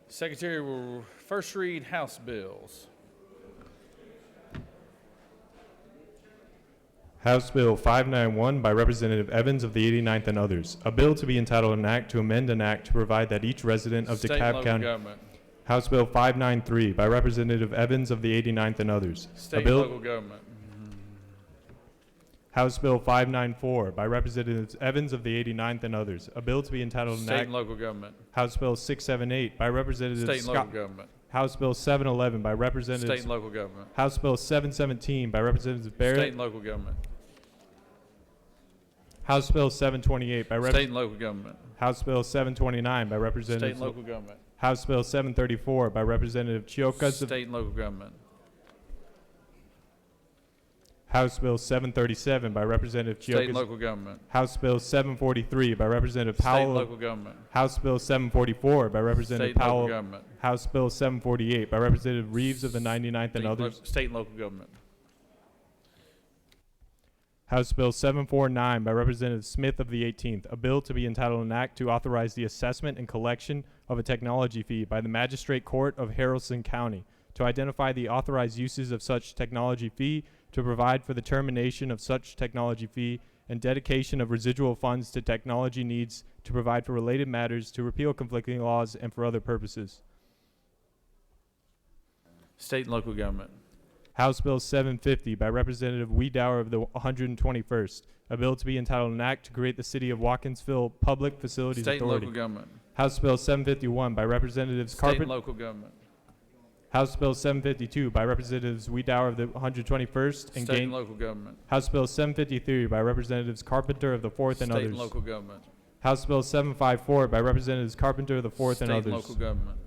Secretary will first read House bills. House Bill 591 by Representative Evans of the 89th and others. A bill to be entitled an act to amend an act to provide that each resident of State and DeKalb local County. government. House Bill 593 by Representative Evans of the 89th and others. State and local government. House Bill 594 by Representatives Evans of the 89th and others. A bill to be entitled an State act. and local government. House Bill 678 by Representative State and Scott. local government. House Bill 711 by Representative. State and local government. House Bill 717 by Representative Barrett. State and local government. House Bill 728 by State and local government. House Bill 729 by Representative. State and local government. House Bill 734 by Representative Chiokas. State and local government. House Bill 737 by Representative Chiokas. State and local government. House Bill 743 by Representative State Powell. and local government. House Bill 744 by Representative State and local Powell. government. House Bill 748 by Representative Reeves of the 99th and others. State and local government. House Bill 749 by Representative Smith of the 18th, a bill to be entitled an act to authorize the assessment and collection of a technology fee by the Magistrate Court of Haralson County to identify the authorized uses of such technology fee, to provide for the termination of such technology fee, and dedication of residual funds to technology needs, to provide for related matters, to repeal conflicting laws, and for other purposes. State and local government. House Bill 750 by Representative Wiedauer of the 121st, a bill to be entitled an act to create the City of Watkinsville Public Facilities State and Authority. local government. House Bill 751 by Representatives State Carpenter. and local government. House Bill 752 by Representatives Wiedauer of the 121st and State and local government. House Bill 753 by Representatives Carpenter of the 4th and State others. and local government. House Bill 754 by Representatives Carpenter of the 4th and State others. and local government.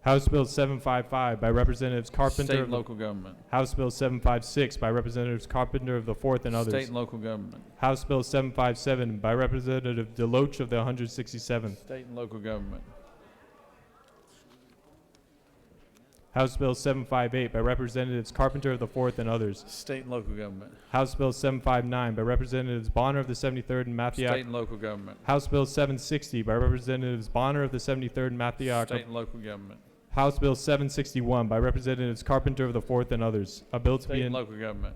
House Bill 755 by Representatives Carpenter. State of and the- local government. House Bill 756 by Representatives Carpenter of the 4th and others. State and local government. House Bill 757 by Representative DeLoach of the 167th. State and local government. House Bill 758 by Representatives Carpenter of the 4th and others. State and local government. House Bill 759 by Representatives Bonner of the 73rd and Mathiak. State and local government. House Bill 760 by Representatives Bonner of the 73rd and Mathiak. State and local government. House Bill 761 by Representatives Carpenter of the 4th and others. A bill to State be and in local government.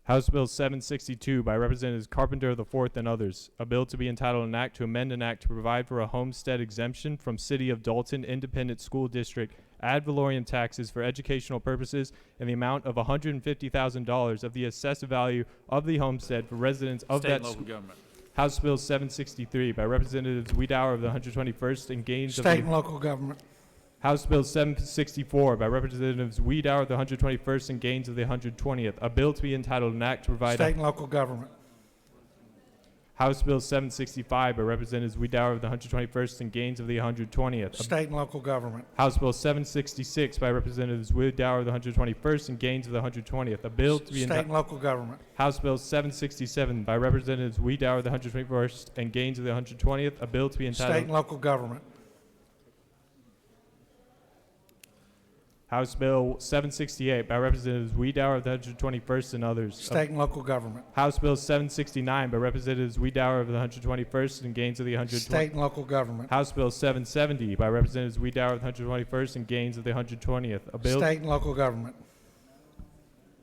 House Bill 762 by Representatives Carpenter of the 4th and others. A bill to be entitled an act to amend an act to provide for a homestead exemption from City of Dalton Independent School District ad valorem taxes for educational purposes in the amount of $150,000 of the assessed value of the homestead for residents of State that and local school. government. House Bill 763 by Representatives Wiedauer of the 121st and Gaines of State the and local government. House Bill 764 by Representatives Wiedauer of the 121st and Gaines of the 120th. A bill to be entitled an act to provide. State and local government. House Bill 765 by Representatives Wiedauer of the 121st and Gaines of the 120th. State and local government. House Bill 766 by Representatives Wiedauer of the 121st and Gaines of the 120th. A bill to be State and local government. House Bill 767 by Representatives Wiedauer of the 121st and Gaines of the 120th. A bill to be entitled. State and local government. House Bill 768 by Representatives Wiedauer of the 121st and others. State and local government. House Bill 769 by Representatives Wiedauer of the 121st and Gaines of the 120th. State and local government. House Bill 770 by Representatives Wiedauer of the 121st and Gaines of the 120th. A bill. State and local government.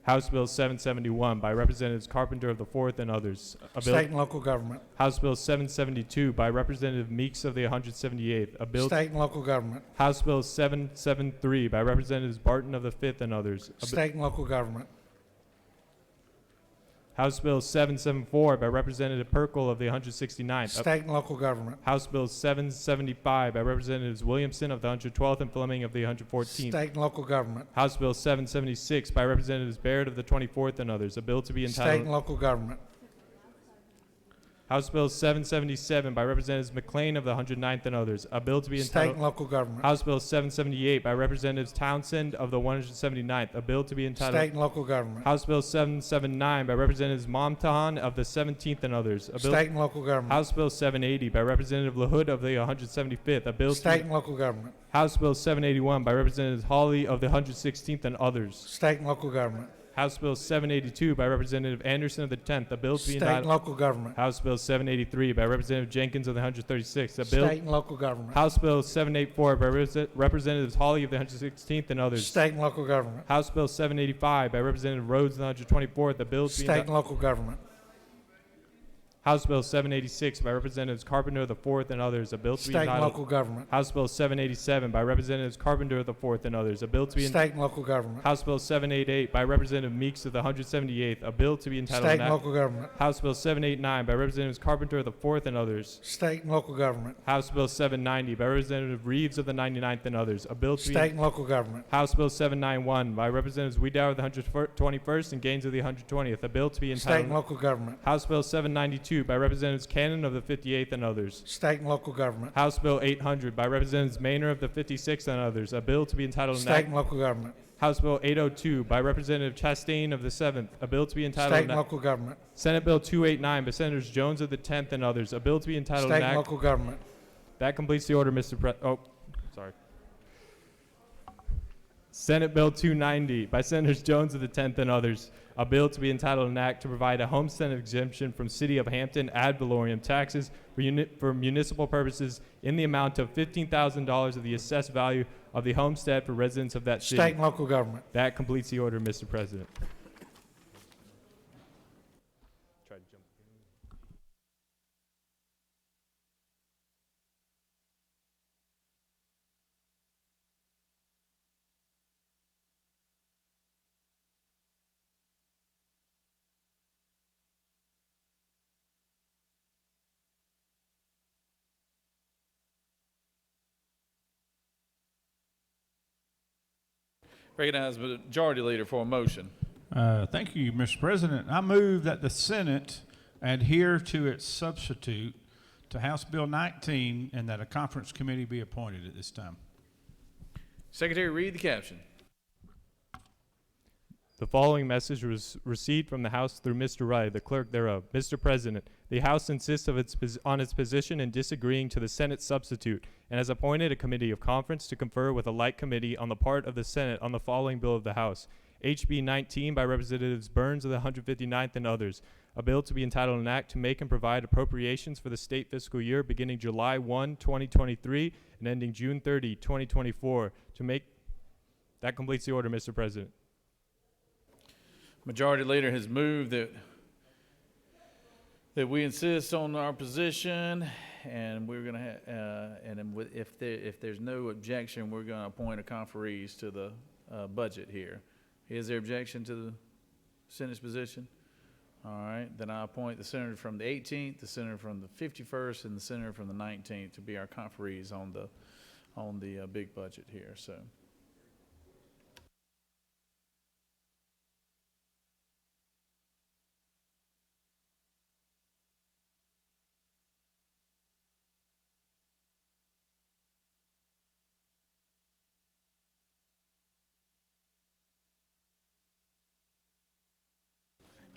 House Bill 771 by Representatives Carpenter of the 4th and others. A bill. State and local government. House Bill 772 by Representative Meeks of the 178th. A bill. State and local government. House Bill 773 by Representatives Barton of the 5th and others. State and local government. House Bill 774 by Representative Perkel of the 169th. State and local government. House Bill 775 by Representatives Williamson of the 112th and Fleming of the 114th. State and local government. House Bill 776 by Representatives Baird of the 24th and others. A bill to be entitled. State and local government. House Bill 777 by Representatives McLean of the 109th and others. A bill to be entitled. State and local government. House Bill 778 by Representatives Townsend of the 179th. A bill to be entitled. State and local government. House Bill 779 by Representatives Momtahan of the 17th and others. A bill. State and local government. House Bill 780 by Representative LaHood of the 175th. A bill. State and local government. House Bill 781 by Representatives Hawley of the 116th and others. State and local government. House Bill 782 by Representative Anderson of the 10th. A bill to be State entitled. and local government. House Bill 783 by Representative Jenkins of the 136th. A bill. State and local government. House Bill 784 by Representatives Hawley of the 116th and others. State and local government. House Bill 785 by Representative Rhodes of the 124th. A bill to be State and local government. House Bill 786 by Representatives Carpenter of the 4th and others. A bill to be State and entitled. local government. House Bill 787 by Representatives Carpenter of the 4th and others. A bill to be State and local government. House Bill 788 by Representative Meeks of the 178th. A bill to be entitled. State and local government. House Bill 789 by Representatives Carpenter of the 4th and others. State and local government. House Bill 790 by Representative Reeves of the 99th and others. A bill to be. State and local government. House Bill 791 by Representatives Wiedauer of the 121st and Gaines of the 120th. A bill to be entitled. State and local government. House Bill 792 by Representatives Cannon of the 58th and others. State and local government. House Bill 800 by Representatives Maynor of the 56th and others. A bill to be entitled. State and local government. House Bill 802 by Representative Chastain of the 7th. A bill to be entitled. State and local government. Senate Bill 289 by Senators Jones of the 10th and others. A bill to be entitled. State and local government. That completes the order, Mr. Sorry. Senate Bill 290 by Senators Jones of the 10th and others. A bill to be entitled an act to provide a homestead exemption from City of Hampton ad valorem taxes for municipal purposes in the amount of $15,000 of the assessed value of the homestead for residents of that city. State and local government. That completes the order, Mr. President. Recognize the Majority Leader for a motion. Thank you, Mr. President. I move that the Senate adhere to its substitute to House Bill 19 and that a conference committee be appointed at this time. Secretary, read the caption. The following message was received from the House through Mr. Riley, the clerk thereof. Mr. President, the House insists on its position in disagreeing to the Senate substitute and has appointed a committee of conference to confer with a like committee on the part of the Senate on the following bill of the House. HB 19 by Representatives Burns of the 159th and others. A bill to be entitled an act to make and provide appropriations for the state fiscal year beginning July 1, 2023 and ending June 30, 2024 to make. That completes the order, Mr. President. Majority Leader has moved that we insist on our position, and we're going to if there's no objection, we're going to appoint a conferees to the budget here. Is there objection to the Senate's position? All right, then I appoint the senator from the 18th, the senator from the 51st, and the senator from the 19th to be our conferees on the big budget here. So.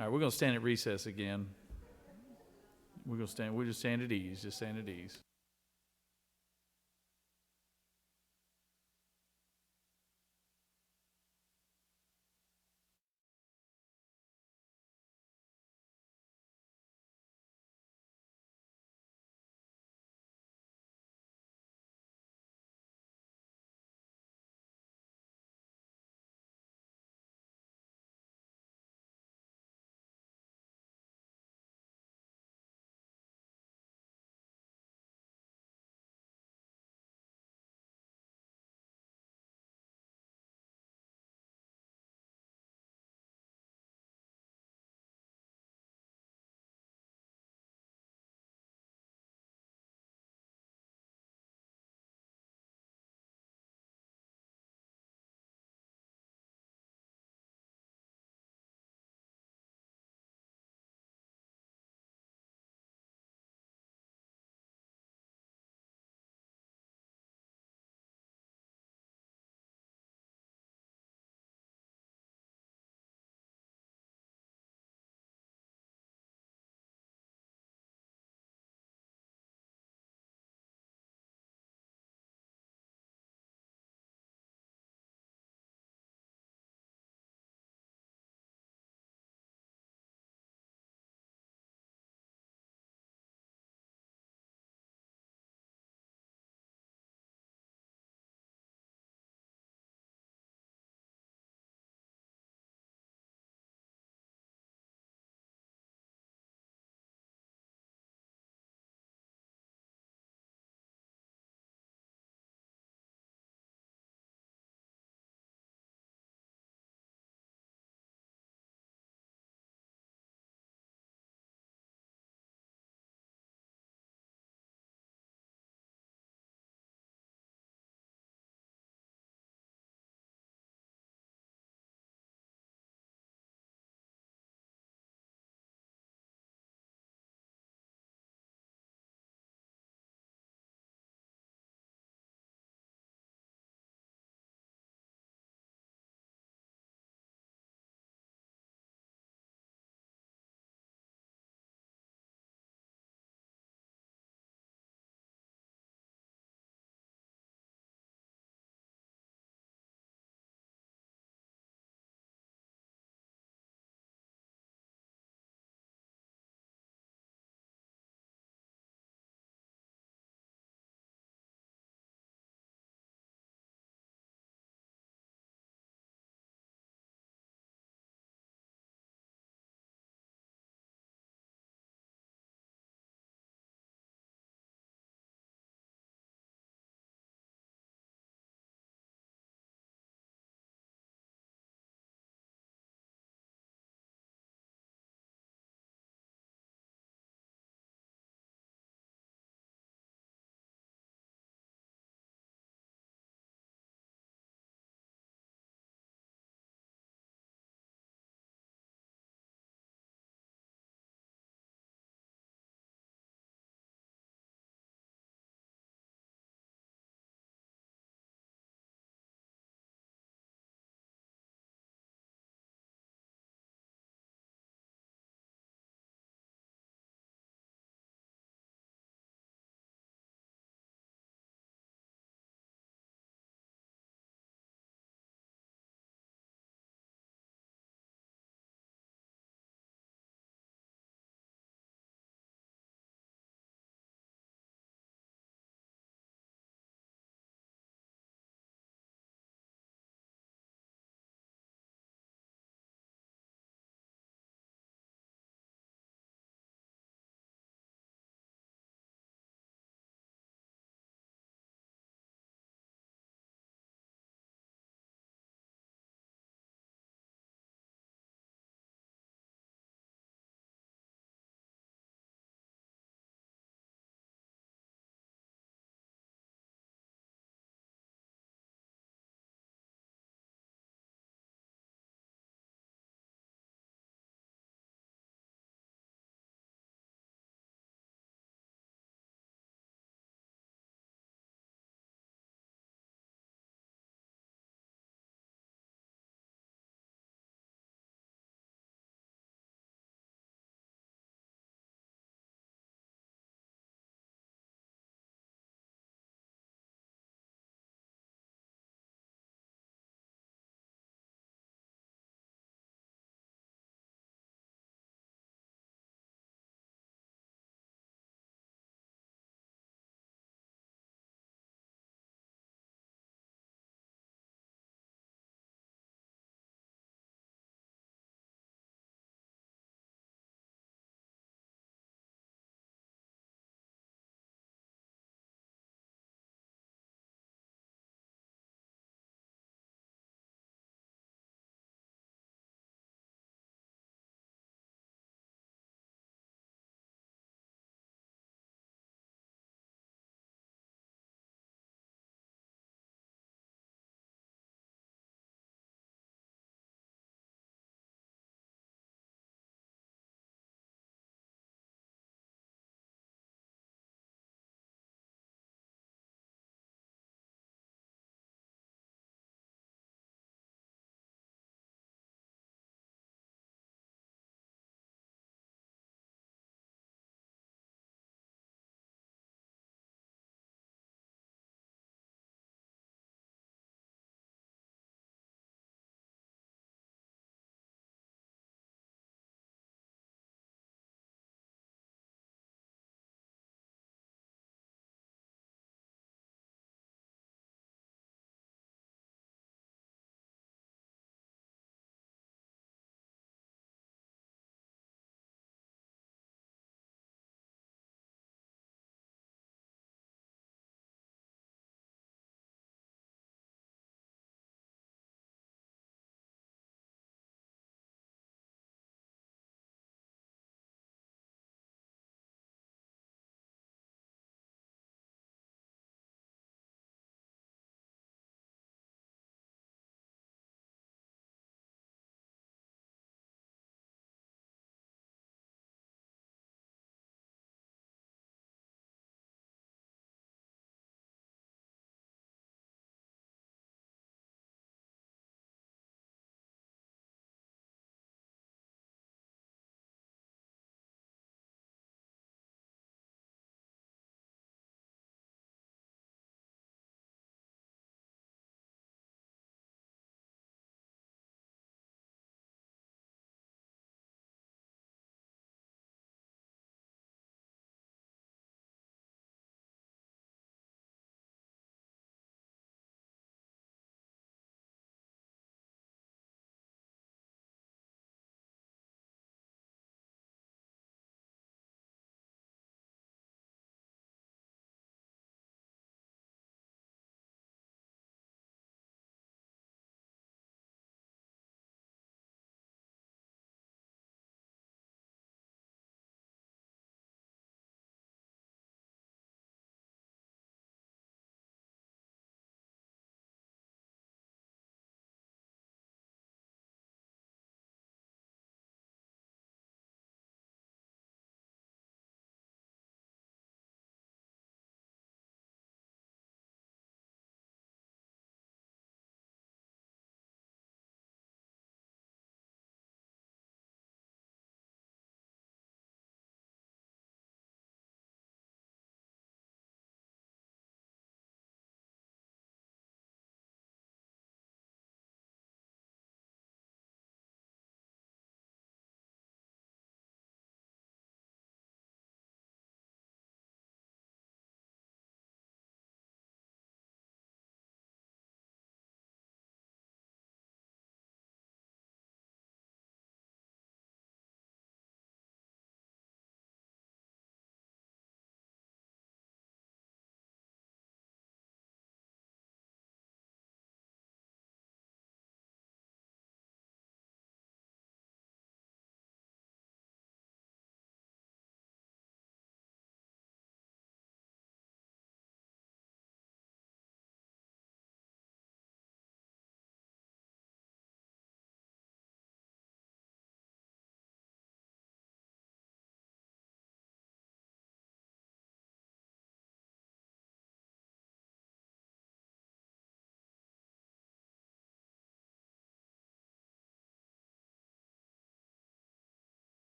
All right, we're going to stand at recess again. We'll just stand at ease. Just stand at ease.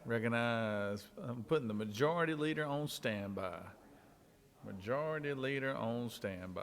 Recognize, I'm putting the majority leader on standby. Majority leader on standby.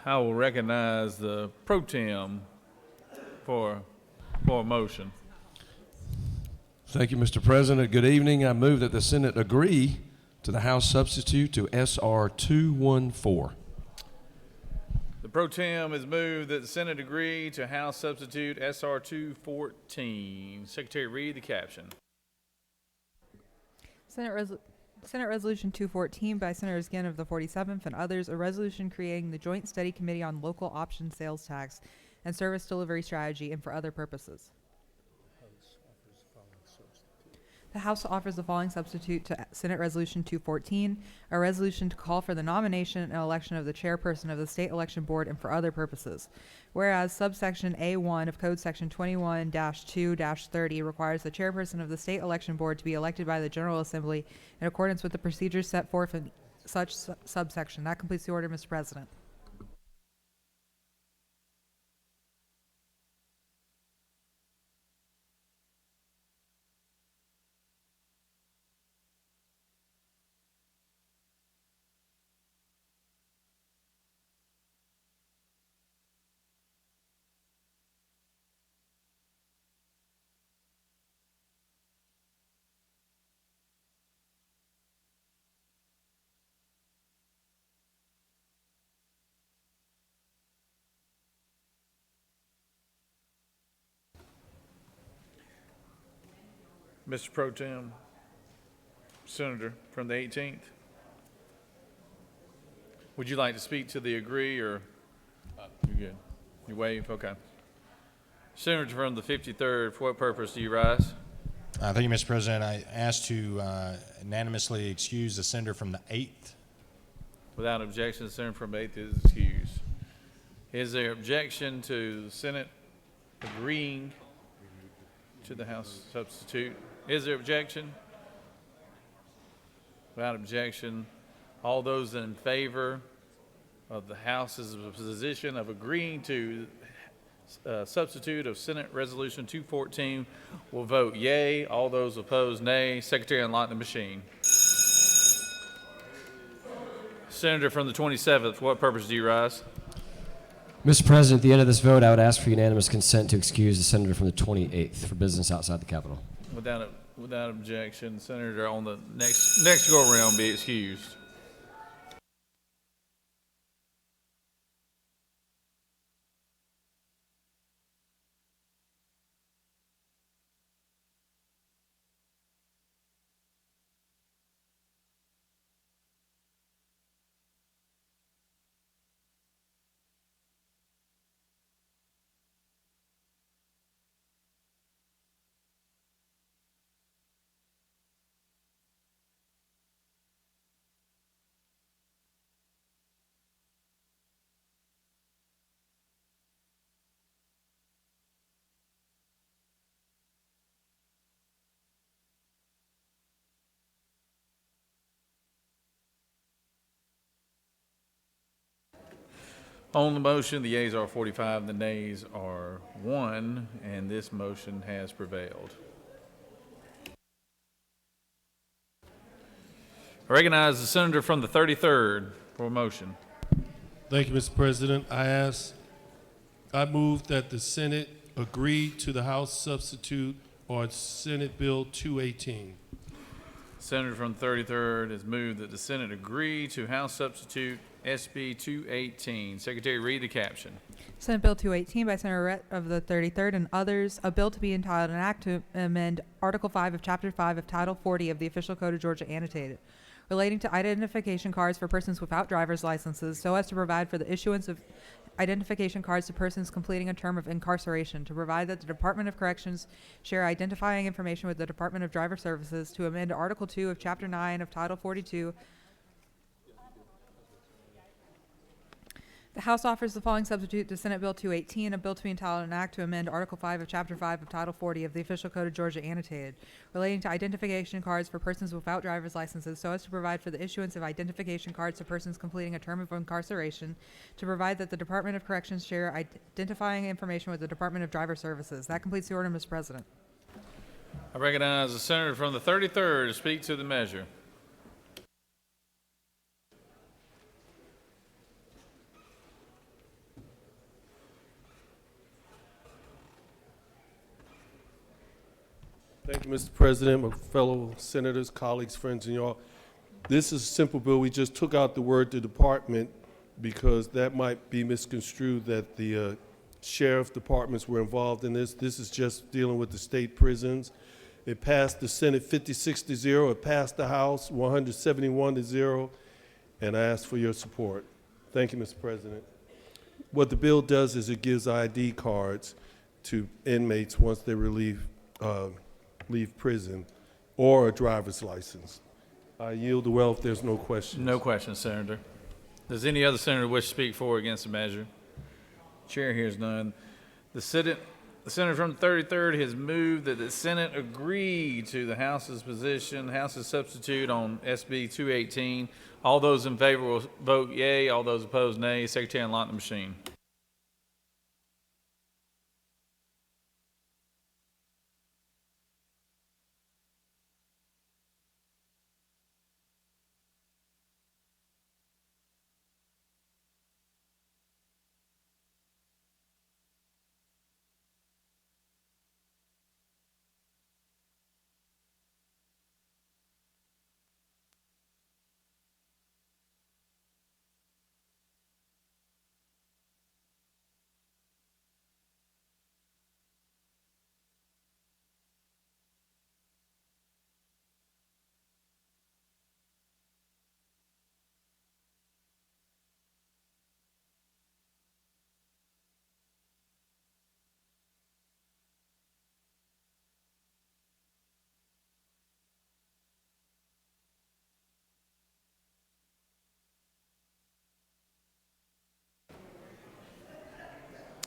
I will recognize the pro tem for a motion. Thank you, Mr. President. Good evening. I move that the Senate agree to the House substitute to SR 214. The pro tem has moved that the Senate agree to House substitute SR 214. Secretary, read the caption. Senate Resolution 214 by Senators Ginn of the 47th and others, a resolution creating the Joint Study Committee on Local Option Sales Tax and Service Delivery Strategy and for other purposes. The House offers the following substitute to Senate Resolution 214, a resolution to call for the nomination and election of the chairperson of the State Election Board and for other purposes. Whereas subsection A1 of Code Section 21-2-30 requires the chairperson of the State Election Board to be elected by the General Assembly in accordance with the procedures set forth in such subsection. That completes the order, Mr. President. Mr. Pro Tem, Senator from the 18th. Would you like to speak to the agree or you're good? You waive? Okay. Senator from the 53rd, for what purpose do you rise? Thank you, Mr. President. I ask to unanimously excuse the senator from the 8th. Without objection, the senator from the 8th is excused. Is there objection to the Senate agreeing to the House substitute? Is there objection? Without objection, all those in favor of the House's position of agreeing to substitute of Senate Resolution 214 will vote yea. All those opposed, nay. Secretary, unlock the machine. Senator from the 27th, for what purpose do you rise? Mr. President, at the end of this vote, I would ask for unanimous consent to excuse the senator from the 28th for business outside the Capitol. Without objection, Senator on the next go around be excused. On the motion, the yeas are 45, the nays are 1, and this motion has prevailed. I recognize the senator from the 33rd for a motion. Thank you, Mr. President. I ask I move that the Senate agree to the House substitute on Senate Bill 218. Senator from the 33rd has moved that the Senate agree to House Substitute SB 218. Secretary, read the caption. Senate Bill 218 by Senator Rett of the 33rd and others, a bill to be entitled an act to amend Article 5 of Chapter 5 of Title 40 of the Official Code of Georgia annotated, relating to identification cards for persons without driver's licenses so as to provide for the issuance of identification cards to persons completing a term of incarceration, to provide that the Department of Corrections share identifying information with the Department of Driver Services, to amend Article 2 of Chapter 9 of Title 42. The House offers the following substitute to Senate Bill 218, a bill to be entitled an act to amend Article 5 of Chapter 5 of Title 40 of the Official Code of Georgia annotated, relating to identification cards for persons without driver's licenses so as to provide for the issuance of identification cards to persons completing a term of incarceration, to provide that the Department of Corrections share identifying information with the Department of Driver Services. That completes the order, Mr. President. I recognize the senator from the 33rd to speak to the measure. Thank you, Mr. President, my fellow senators, colleagues, friends, and y'all. This is a simple bill. We just took out the word "the department" because that might be misconstrued that the sheriff departments were involved in this. This is just dealing with the state prisons. It passed the Senate 56-0. It passed the House 171-0, and I ask for your support. Thank you, Mr. President. What the bill does is it gives ID cards to inmates once they leave prison, or a driver's license. I yield the well if there's no questions. No questions, Senator. Does any other senator wish to speak for or against the measure? Chair hears none. The senator from the 33rd has moved that the Senate agree to the House's position, House's substitute on SB 218. All those in favor will vote yea. All those opposed, nay. Secretary, unlock the machine.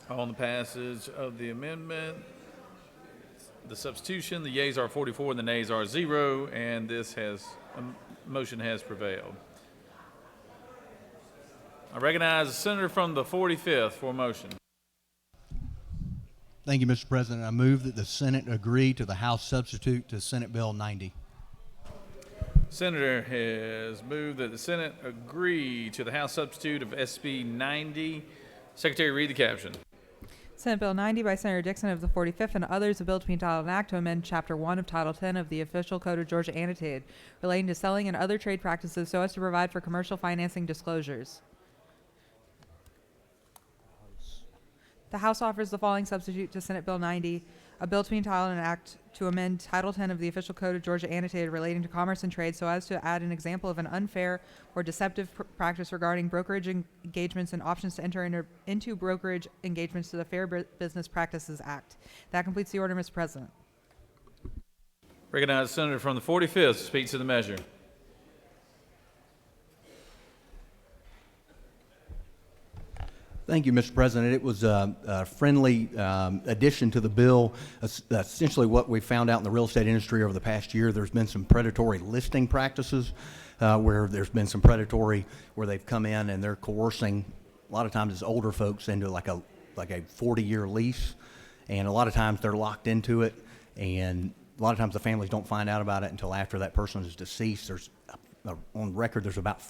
On the passage of the amendment, the substitution, the yeas are 44 and the nays are 0, and this motion has prevailed. I recognize the senator from the 45th for a motion. Thank you, Mr. President. I move that the Senate agree to the House substitute to Senate Bill 90. Senator has moved that the Senate agree to the House substitute of SB 90. Secretary, read the caption. Senate Bill 90 by Senator Dixon of the 45th and others, a bill to be entitled an act to amend Chapter 1 of Title 10 of the Official Code of Georgia annotated, relating to selling and other trade practices so as to provide for commercial financing disclosures. The House offers the following substitute to Senate Bill 90, a bill to be entitled an act to amend Title 10 of the Official Code of Georgia annotated relating to commerce and trade so as to add an example of an unfair or deceptive practice regarding brokerage engagements and options to enter into brokerage engagements to the Fair Business Practices Act. That completes the order, Mr. President. Recognize the senator from the 45th to speak to the measure. Thank you, Mr. President. It was a friendly addition to the bill. Essentially what we found out in the real estate industry over the past year, there's been some predatory listing practices where there's been some predatory where they've come in and they're coercing, a lot of times it's older folks, into like a 40-year lease. And a lot of times they're locked into it. And a lot of times the families don't find out about it until after that person is deceased. On record, there's about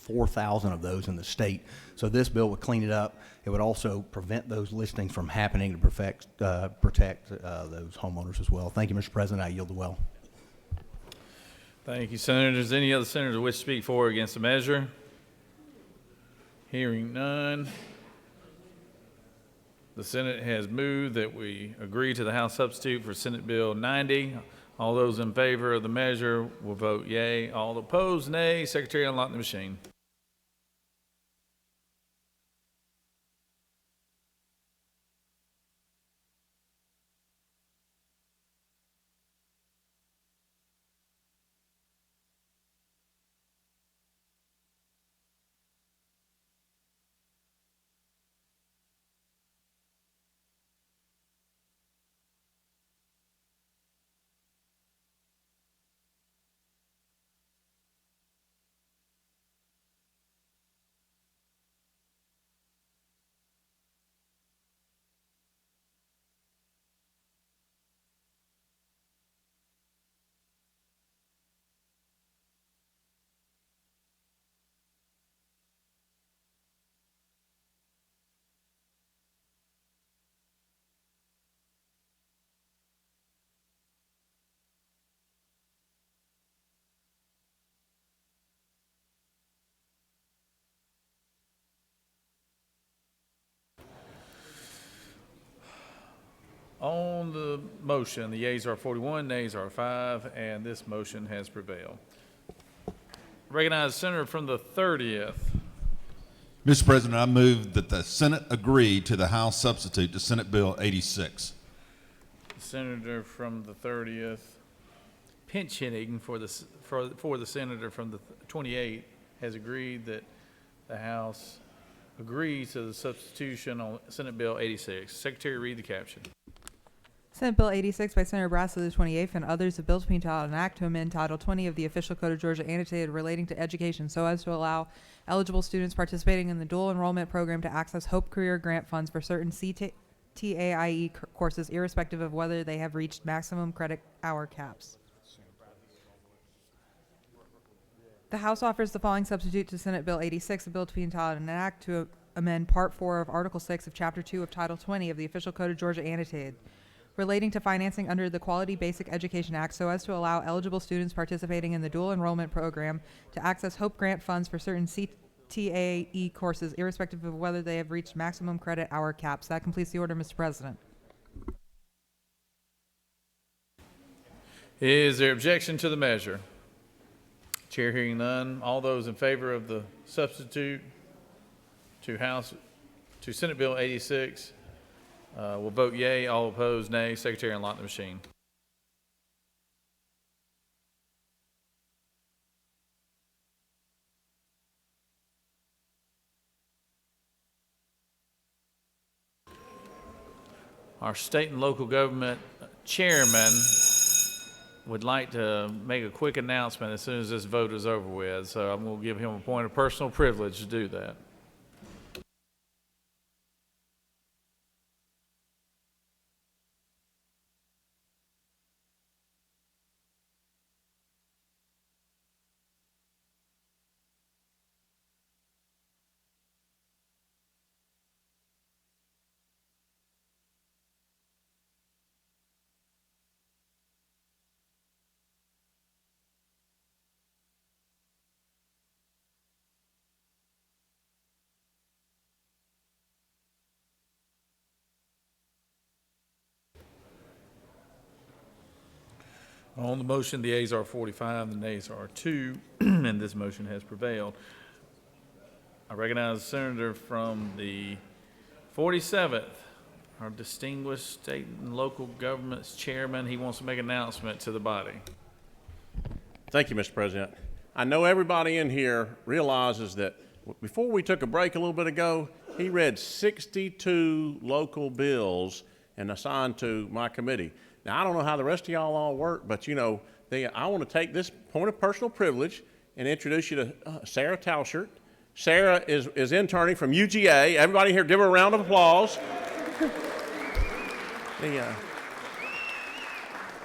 4,000 of those in the state. So this bill would clean it up. It would also prevent those listings from happening to protect those homeowners as well. Thank you, Mr. President. I yield the well. Thank you, Senators. Any other senators wish to speak for or against the measure? Hearing none. The Senate has moved that we agree to the House substitute for Senate Bill 90. All those in favor of the measure will vote yea. All opposed, nay. Secretary, unlock the machine. On the motion, the yeas are 41, nays are 5, and this motion has prevailed. Recognize the senator from the 30th. Mr. President, I move that the Senate agree to the House substitute to Senate Bill 86. The senator from the 30th, pinch hitting for the senator from the 28th, has agreed that the House agrees to the substitution on Senate Bill 86. Secretary, read the caption. Senate Bill 86 by Senator Brasler, the 28th, and others, a bill to be entitled an act to amend Title 20 of the Official Code of Georgia annotated relating to education so as to allow eligible students participating in the dual enrollment program to access Hope Career Grant funds for certain CTAIE courses, irrespective of whether they have reached maximum credit hour caps. The House offers the following substitute to Senate Bill 86, a bill to be entitled an act to amend Part 4 of Article 6 of Chapter 2 of Title 20 of the Official Code of Georgia annotated relating to financing under the Quality Basic Education Act so as to allow eligible students participating in the dual enrollment program to access Hope Grant funds for certain CTAE courses, irrespective of whether they have reached maximum credit hour caps. That completes the order, Mr. President. Is there objection to the measure? Chair hearing none. All those in favor of the substitute to Senate Bill 86 will vote yea. All opposed, nay. Secretary, unlock the machine. Our state and local government chairman would like to make a quick announcement as soon as this vote is over with, so I'm going to give him a point of personal privilege to do that. On the motion, the ayes are 45, the nays are 2, and this motion has prevailed. I recognize the senator from the 47th, our distinguished state and local government's chairman. He wants to make an announcement to the body. Thank you, Mr. President. I know everybody in here realizes that before we took a break a little bit ago, he read 62 local bills and assigned to my committee. Now, I don't know how the rest of y'all all work, but, you know, I want to take this point of personal privilege and introduce you to Sarah Tauscher. Sarah is interning from UGA. Everybody here, give her a round of applause.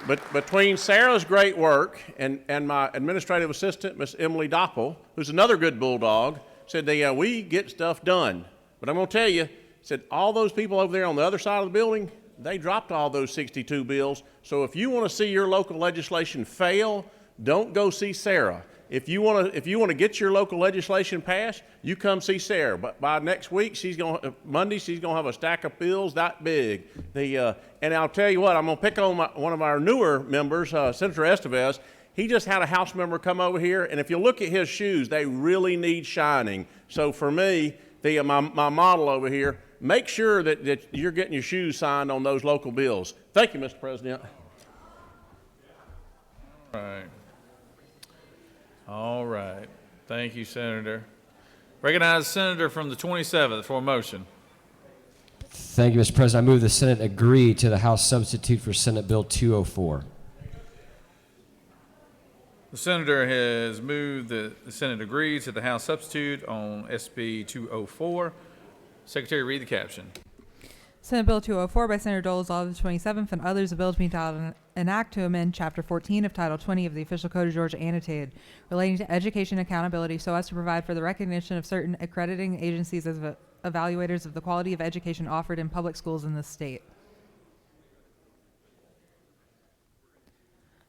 But between Sarah's great work and my administrative assistant, Miss Emily Doppel, who's another good bulldog, said we get stuff done. But I'm going to tell you, said all those people over there on the other side of the building, they dropped all those 62 bills. So if you want to see your local legislation fail, don't go see Sarah. If you want to get your local legislation passed, you come see Sarah. But by next week, Monday, she's going to have a stack of bills that big. And I'll tell you what, I'm going to pick on one of our newer members, Senator Estevez. He just had a House member come over here, and if you look at his shoes, they really need shining. So for me, my model over here, make sure that you're getting your shoes signed on those local bills. Thank you, Mr. President. All right. All right. Thank you, Senator. Recognize the Senator from the 27th for a motion. Thank you, Mr. President. I move the Senate agree to the House substitute for Senate Bill 204. The Senator has moved that the Senate agree to the House substitute on SB 204. Secretary, read the caption. Senate Bill 204 by Senator Dolezal of the 27th and others, a bill to be entitled an act to amend Chapter 14 of Title 20 of the Official Code of Georgia annotated relating to education accountability so as to provide for the recognition of certain accrediting agencies as evaluators of the quality of education offered in public schools in this state.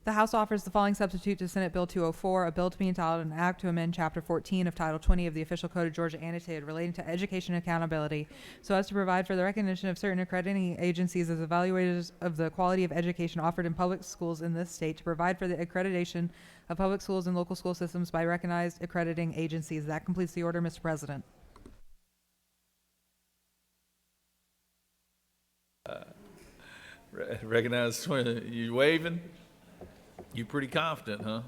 The House offers the following substitute to Senate Bill 204, a bill to be entitled an act to amend Chapter 14 of Title 20 of the Official Code of Georgia annotated relating to education accountability so as to provide for the recognition of certain accrediting agencies as evaluators of the quality of education offered in public schools in this state, to provide for the accreditation of public schools and local school systems by recognized accrediting agencies. That completes the order, Mr. President. Recognize you waving? You pretty confident, huh?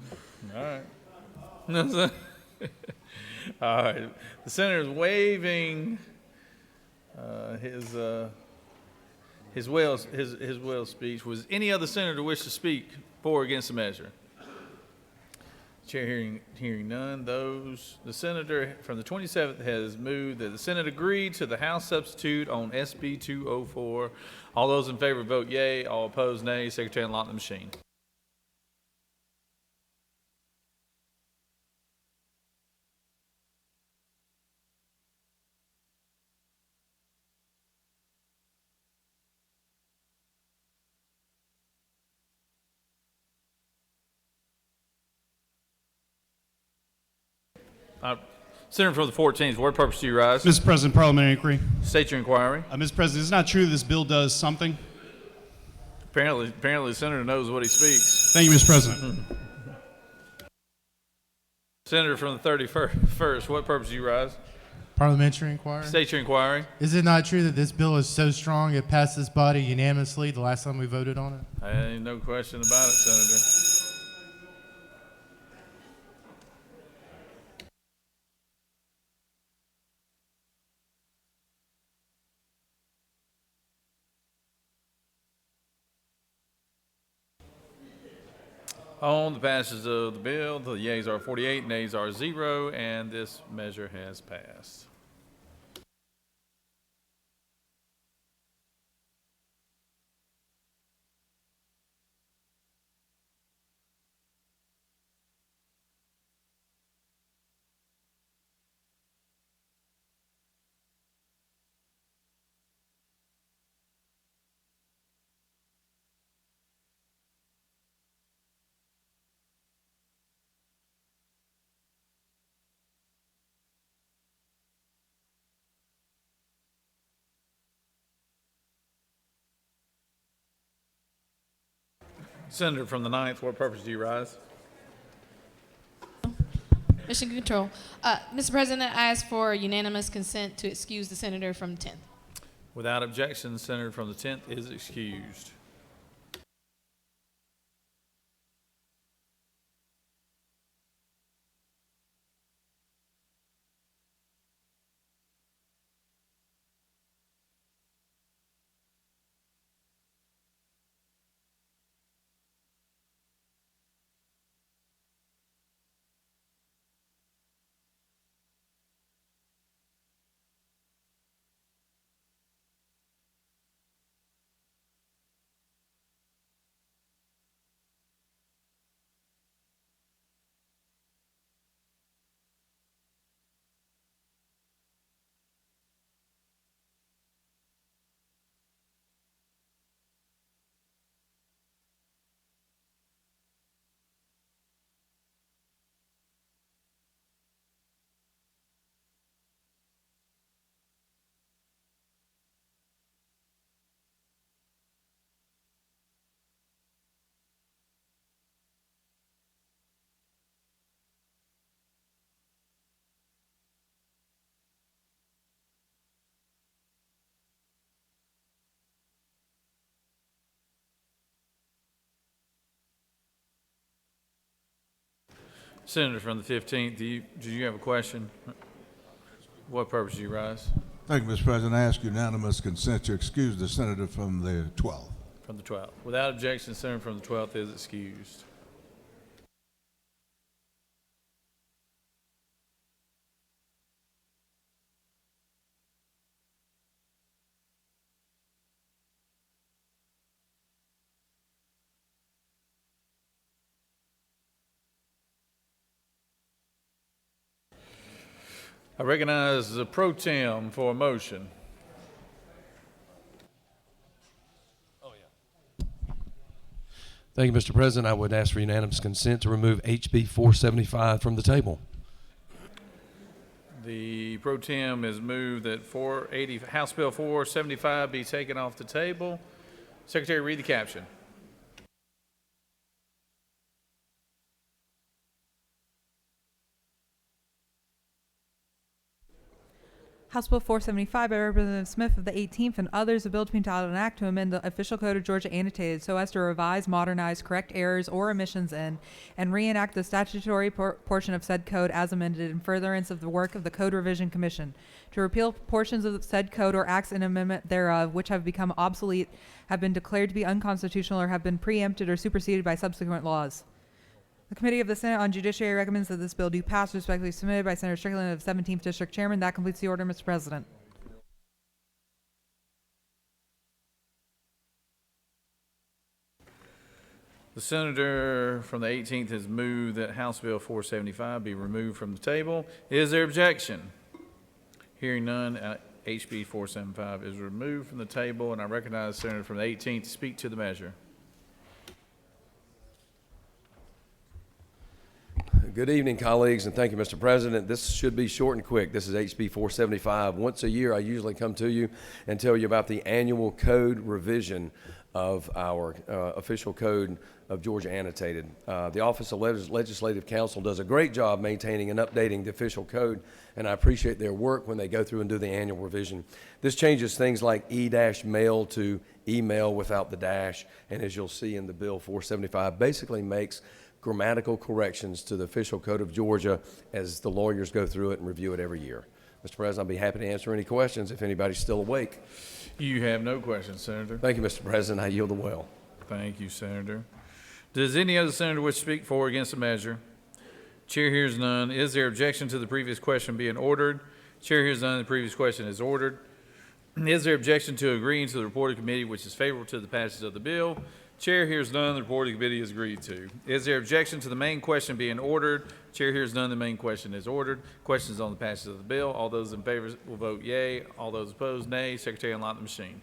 All right. All right. The senator's waving his will speech. Was any other senator wish to speak for or against the measure? Chair hearing none. The senator from the 27th has moved that the Senate agree to the House substitute on SB 204. All those in favor vote yea. All opposed nay. Secretary, unlock the machine. Senator from the 14th, for what purpose do you rise? Mr. President, parliamentary inquiry. State your inquiry. Mr. President, it's not true this bill does something. Apparently the senator knows what he speaks. Thank you, Mr. President. Senator from the 31st, what purpose do you rise? Parliamentary inquiry. State your inquiry. Is it not true that this bill is so strong it passed this body unanimously the last time we voted on it? Ain't no question about it, Senator. On the passage of the bill, the yeas are 48, nays are 0, and this measure has passed. Senator from the 9th, what purpose do you rise? Mission Control. Mr. President, I ask for unanimous consent to excuse the senator from 10th. Without objection, the senator from the 10th is excused. Senator from the 15th, do you have a question? What purpose do you rise? Thank you, Mr. President. I ask unanimous consent to excuse the senator from the 12th. From the 12th. Without objection, the senator from the 12th is excused. I recognize the pro tem for a motion. Thank you, Mr. President. I would ask for unanimous consent to remove HB 475 from the table. The pro tem has moved that House Bill 475 be taken off the table. Secretary, read the caption. House Bill 475 by Representative Smith of the 18th and others, a bill to be entitled an act to amend the official code of Georgia annotated so as to revise, modernize, correct errors or omissions in, and reenact the statutory portion of said code as amended in furtherance of the work of the Code Revision Commission, to repeal portions of said code or acts in amendment thereof which have become obsolete, have been declared to be unconstitutional, or have been preempted or superseded by subsequent laws. The Committee of the Senate on Judiciary recommends that this bill do pass. Respectfully submitted by Senator Strickland of 17th District Chairman. That completes the order, Mr. President. The senator from the 18th has moved that House Bill 475 be removed from the table. Is there objection? Hearing none, HB 475 is removed from the table, and I recognize the senator from the 18th to speak to the measure. Good evening, colleagues, and thank you, Mr. President. This should be short and quick. This is HB 475. Once a year, I usually come to you and tell you about the annual code revision of our official code of Georgia Annotated. The Office of Legislative Counsel does a great job maintaining and updating the official code, and I appreciate their work when they go through and do the annual revision. This changes things like e-mail to email without the dash, and as you'll see in the Bill 475, basically makes grammatical corrections to the official code of Georgia as the lawyers go through it and review it every year. Mr. President, I'll be happy to answer any questions if anybody's still awake. You have no questions, Senator. Thank you, Mr. President. I yield the well. Thank you, Senator. Does any other senator wish to speak for or against the measure? Chair hears none. Is there objection to the previous question being ordered? Chair hears none. The previous question is ordered. Is there objection to agreeing to the report of committee which is favorable to the passage of the bill? Chair hears none. The report of the committee is agreed to. Is there objection to the main question being ordered? Chair hears none. The main question is ordered. Questions on the passage of the bill. All those in favor will vote yea. All those opposed, nay. Secretary, unlock the machine.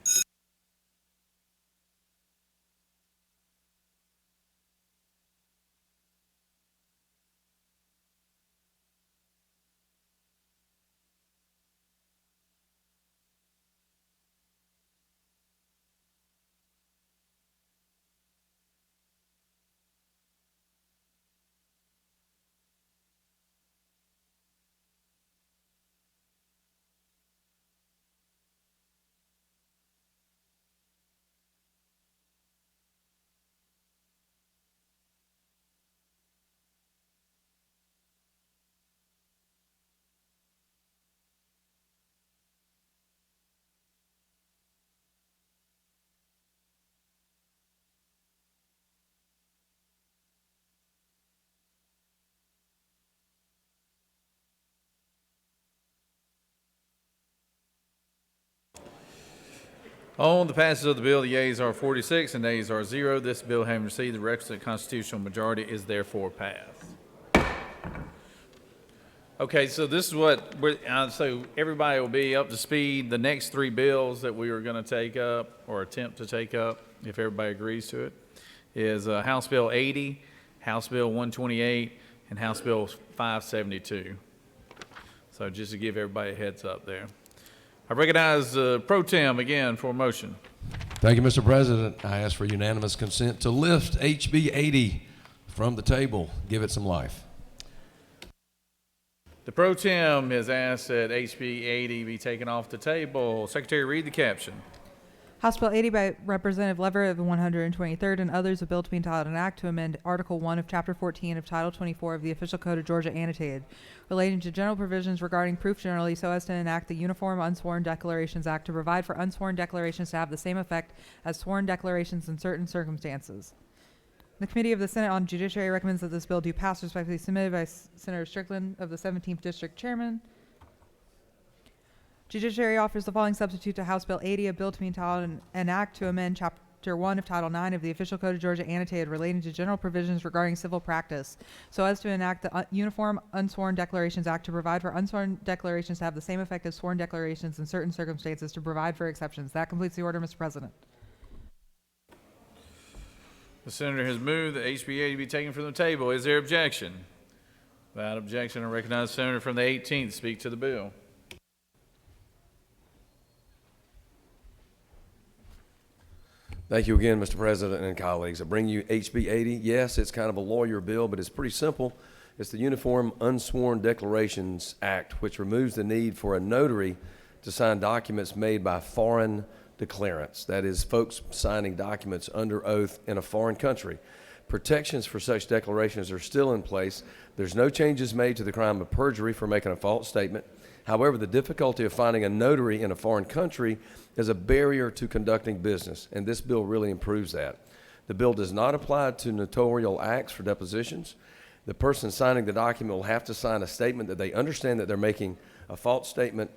On the passage of the bill, the yeas are 46 and nays are 0. This bill, having received the requisite constitutional majority, is therefore passed. Okay, so this is what, so everybody will be up to speed. The next three bills that we are going to take up, or attempt to take up, if everybody agrees to it, is House Bill 80, House Bill 128, and House Bill 572. So just to give everybody a heads up there. I recognize Pro Tem again for a motion. Thank you, Mr. President. I ask for unanimous consent to lift HB 80 from the table. Give it some life. The Pro Tem has asked that HB 80 be taken off the table. Secretary, read the caption. House Bill 80 by Representative Lever of the 123rd and others, a bill to be entitled an act to amend Article 1 of Chapter 14 of Title 24 of the Official Code of Georgia annotated, relating to general provisions regarding proof generally so as to enact the Uniform Unsworn Declarations Act to provide for unsworn declarations to have the same effect as sworn declarations in certain circumstances. The Committee of the Senate on Judiciary recommends that this bill do pass, respectfully submitted by Senator Strickland of the 17th District Chairman. Judiciary offers the following substitute to House Bill 80, a bill to be entitled an act to amend Chapter 1 of Title 9 of the Official Code of Georgia annotated relating to general provisions regarding civil practice, so as to enact the Uniform Unsworn Declarations Act to provide for unsworn declarations to have the same effect as sworn declarations in certain circumstances, to provide for exceptions. That completes the order, Mr. President. The senator has moved that HB 80 be taken from the table. Is there objection? Without objection, I recognize the senator from the 18th to speak to the bill. Thank you again, Mr. President and colleagues. I bring you HB 80. Yes, it's kind of a lawyer bill, but it's pretty simple. It's the Uniform Unsworn Declarations Act, which removes the need for a notary to sign documents made by foreign declarants. That is, folks signing documents under oath in a foreign country. Protections for such declarations are still in place. There's no changes made to the crime of perjury for making a false statement. However, the difficulty of finding a notary in a foreign country is a barrier to conducting business, and this bill really improves that. The bill does not apply to notarial acts for depositions. The person signing the document will have to sign a statement that they understand that they're making a false statement.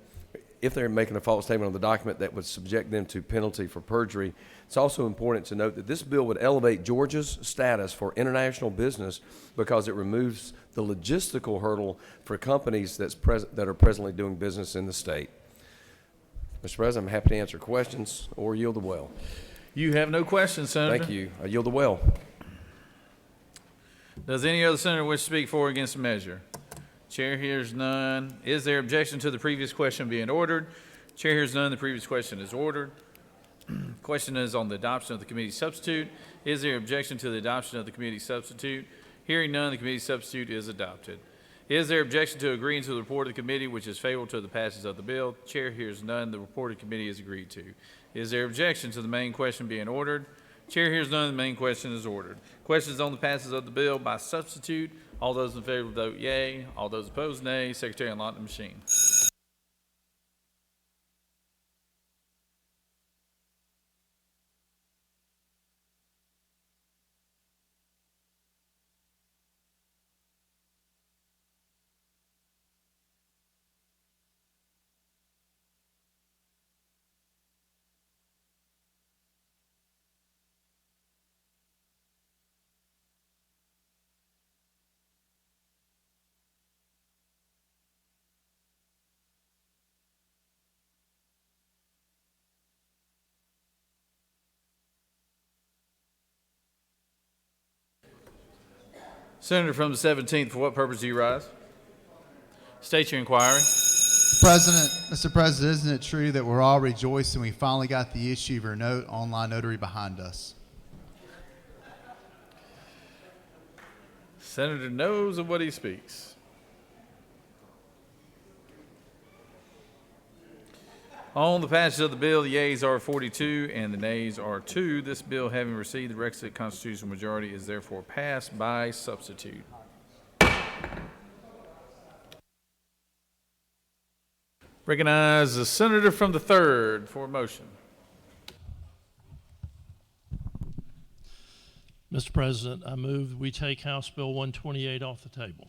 If they're making a false statement on the document, that would subject them to penalty for perjury. It's also important to note that this bill would elevate Georgia's status for international business because it removes the logistical hurdle for companies that are presently doing business in the state. Mr. President, I'm happy to answer questions or yield the well. You have no questions, Senator. Thank you. I yield the well. Does any other senator wish to speak for or against the measure? Chair hears none. Is there objection to the previous question being ordered? Chair hears none. The previous question is ordered. Question is on the adoption of the committee substitute. Is there objection to the adoption of the committee substitute? Hearing none, the committee substitute is adopted. Is there objection to agreeing to the report of the committee, which is favorable to the passage of the bill? Chair hears none. The report of the committee is agreed to. Is there objection to the main question being ordered? Chair hears none. The main question is ordered. Questions on the passage of the bill by substitute. All those in favor vote yea. All those opposed, nay. Secretary, unlock the machine. Senator from the 17th, for what purpose do you rise? State your inquiry. Mr. President, isn't it true that we're all rejoicing we finally got the issue of your online notary behind us? Senator knows of what he speaks. On the passage of the bill, the yeas are 42 and the nays are 2. This bill, having received the requisite constitutional majority, is therefore passed by substitute. Recognize the senator from the 3rd for a motion. Mr. President, I move we take House Bill 128 off the table.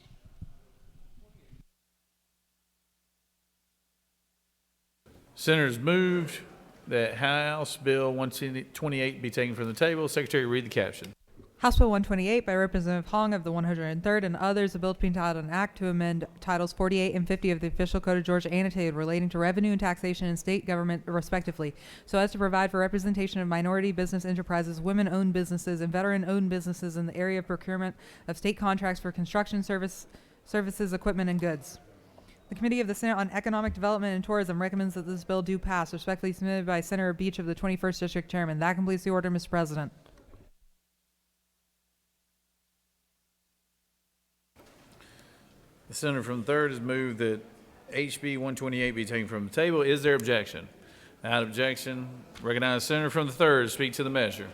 Senators moved that House Bill 128 be taken from the table. Secretary, read the caption. House Bill 128 by Representative Hong of the 103rd and others, a bill to be entitled an act to amend Titles 48 and 50 of the Official Code of Georgia annotated relating to revenue and taxation and state government respectively, so as to provide for representation of minority business enterprises, women-owned businesses, and veteran-owned businesses in the area of procurement of state contracts for construction services, equipment, and goods. The Committee of the Senate on Economic Development and Tourism recommends that this bill do pass, respectfully submitted by Senator Beach of the 21st District Chairman. That completes the order, Mr. President. The senator from the 3rd has moved that HB 128 be taken from the table. Is there objection? Without objection, recognize the senator from the 3rd to speak to the measure.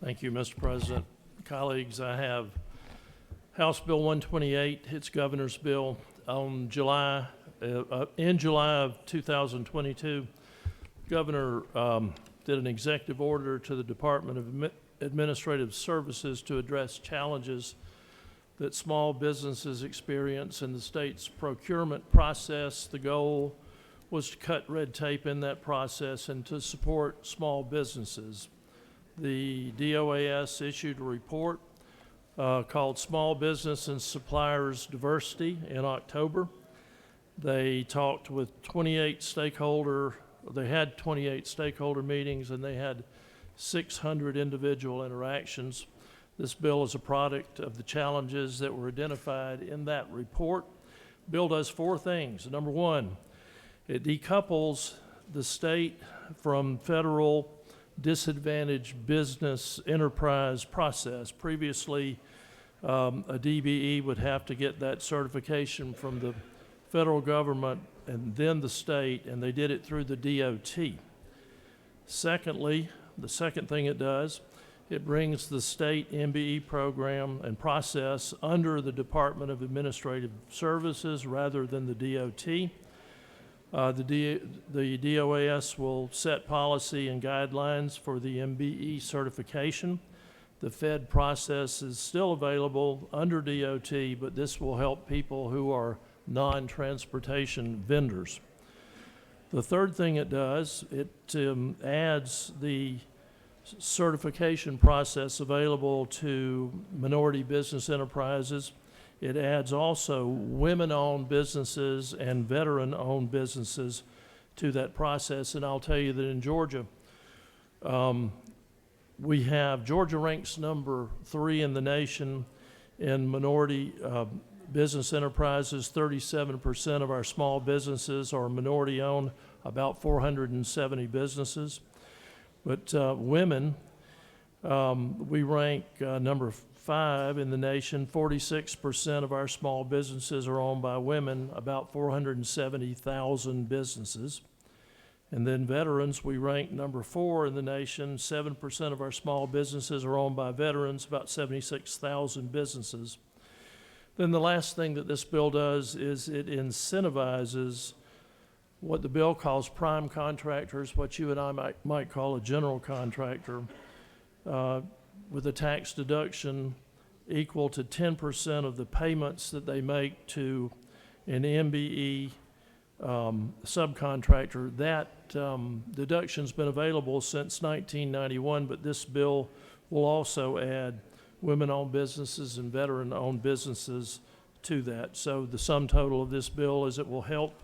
Thank you, Mr. President. Colleagues, I have House Bill 128, its governor's bill. In July of 2022, Governor did an executive order to the Department of Administrative Services to address challenges that small businesses experience in the state's procurement process. The goal was to cut red tape in that process and to support small businesses. The DOAS issued a report called Small Business and Suppliers Diversity in October. They talked with 28 stakeholder meetings, and they had 600 individual interactions. This bill is a product of the challenges that were identified in that report. The bill does 4 things. Number 1, it decouples the state from federal disadvantaged business enterprise process. Previously, a DBE would have to get that certification from the federal government and then the state, and they did it through the DOT. Secondly, the second thing it does, it brings the state MBE program and process under the Department of Administrative Services rather than the DOT. The DOAS will set policy and guidelines for the MBE certification. The Fed process is still available under DOT, but this will help people who are non-transportation vendors. The third thing it does, it adds the certification process available to minority business enterprises. It adds also women-owned businesses and veteran-owned businesses to that process. And I'll tell you that in Georgia, Georgia ranks number 3 in the nation in minority business enterprises. 37% of our small businesses are minority-owned, about 470 businesses. But women, we rank number 5 in the nation. 46% of our small businesses are owned by women, about 470,000 businesses. And then veterans, we rank number 4 in the nation. 7% of our small businesses are owned by veterans, about 76,000 businesses. Then the last thing that this bill does is it incentivizes what the bill calls prime contractors, what you and I might call a general contractor, with a tax deduction equal to 10% of the payments that they make to an MBE subcontractor. That deduction's been available since 1991, but this bill will also add women-owned businesses and veteran-owned businesses to that. So the sum total of this bill is it will help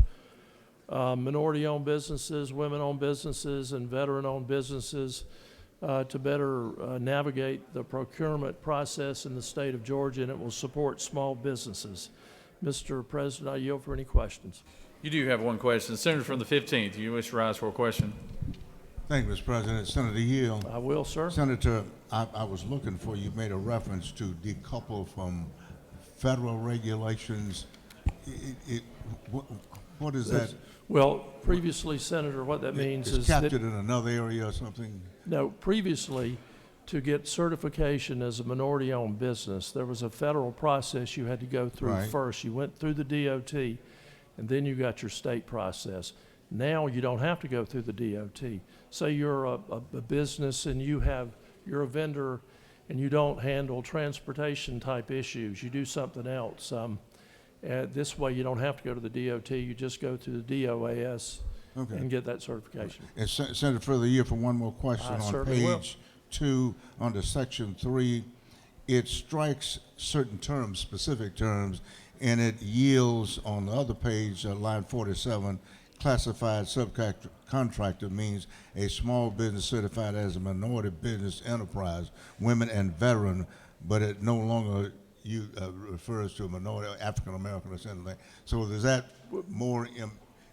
minority-owned businesses, women-owned businesses, and veteran-owned businesses to better navigate the procurement process in the state of Georgia, and it will support small businesses. Mr. President, I yield for any questions. You do have one question. Senator from the 15th, you wish to rise for a question? Thank you, Mr. President. Senator Yield. I will, sir. Senator, I was looking for, you made a reference to decouple from federal regulations. What is that? Well, previously, Senator, what that means is captured in another area or something? No, previously, to get certification as a minority-owned business, there was a federal process you had to go through first. You went through the DOT, and then you got your state process. Now you don't have to go through the DOT. Say you're a business and you're a vendor and you don't handle transportation type issues. You do something else. This way you don't have to go to the DOT. You just go to the DOAS and get that certification. And Senator, for the year for one more question. On page 2 under section 3, it strikes certain terms, specific terms, and it yields on the other page, line 47, classified subcontractor means a small business certified as a minority business enterprise, women and veteran, but it no longer refers to a minority, African American or something like that. So is that more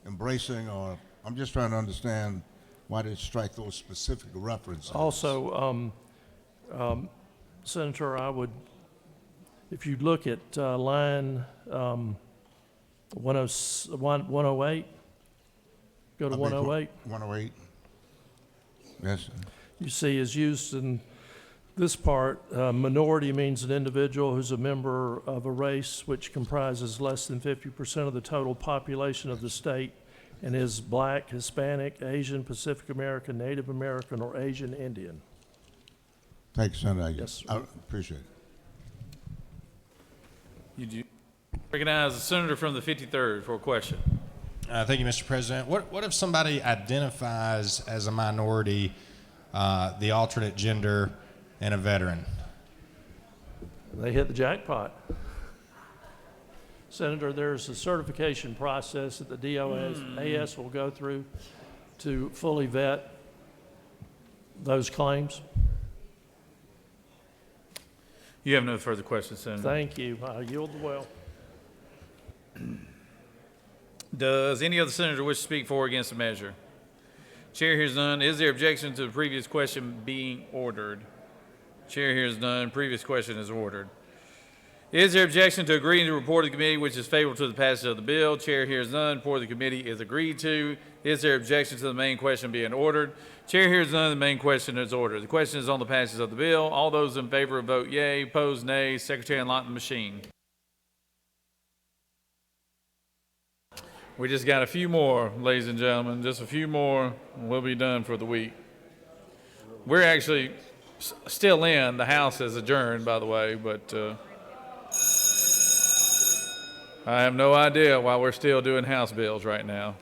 embracing, or I'm just trying to understand why they strike those specific references? Also, Senator, I would, if you look at line 108, go to 108. 108. Yes. You see is used in this part, minority means an individual who's a member of a race which comprises less than 50% of the total population of the state and is black, Hispanic, Asian, Pacific American, Native American, or Asian Indian. Thank you, Senator. Yes, sir. I appreciate it. You do recognize the senator from the 53rd for a question. Thank you, Mr. President. What if somebody identifies as a minority, the alternate gender, and a veteran? They hit the jackpot. Senator, there's a certification process that the DOS will go through to fully vet those claims. You have no further questions, Senator. Thank you. I yield the well. Does any other senator wish to speak for or against the measure? Chair hears none. Is there objection to the previous question being ordered? Chair hears none. Previous question is ordered. Is there objection to agreeing to report of the committee which is favorable to the passage of the bill? Chair hears none. Report of the committee is agreed to. Is there objection to the main question being ordered? Chair hears none. The main question is ordered. The question is on the passage of the bill. All those in favor vote yea. Opposed, nay. Secretary unlock the machine. We just got a few more, ladies and gentlemen. Just a few more, and we'll be done for the week. We're actually still in. The House has adjourned, by the way, but I have no idea why we're still doing House bills right now.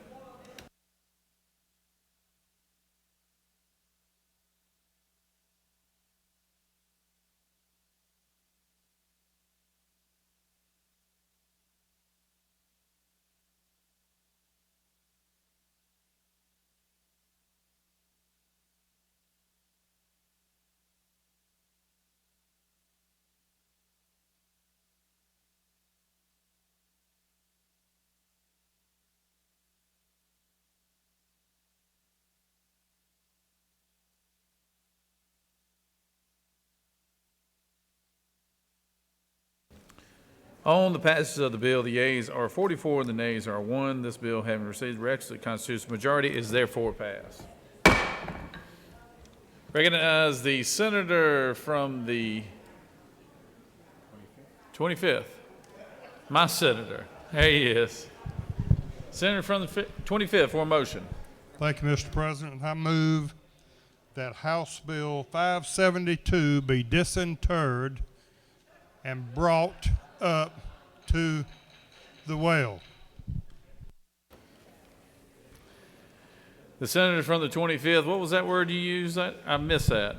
On the passage of the bill, the yeas are 44 and the nays are 1. This bill, having received the requisite constitutional majority, is therefore passed. Recognize the senator from the 25th. My senator. There he is. Senator from the 25th for a motion. Thank you, Mr. President. I move that House Bill 572 be disinterred and brought up to the well. The senator from the 25th, what was that word you used? I missed that.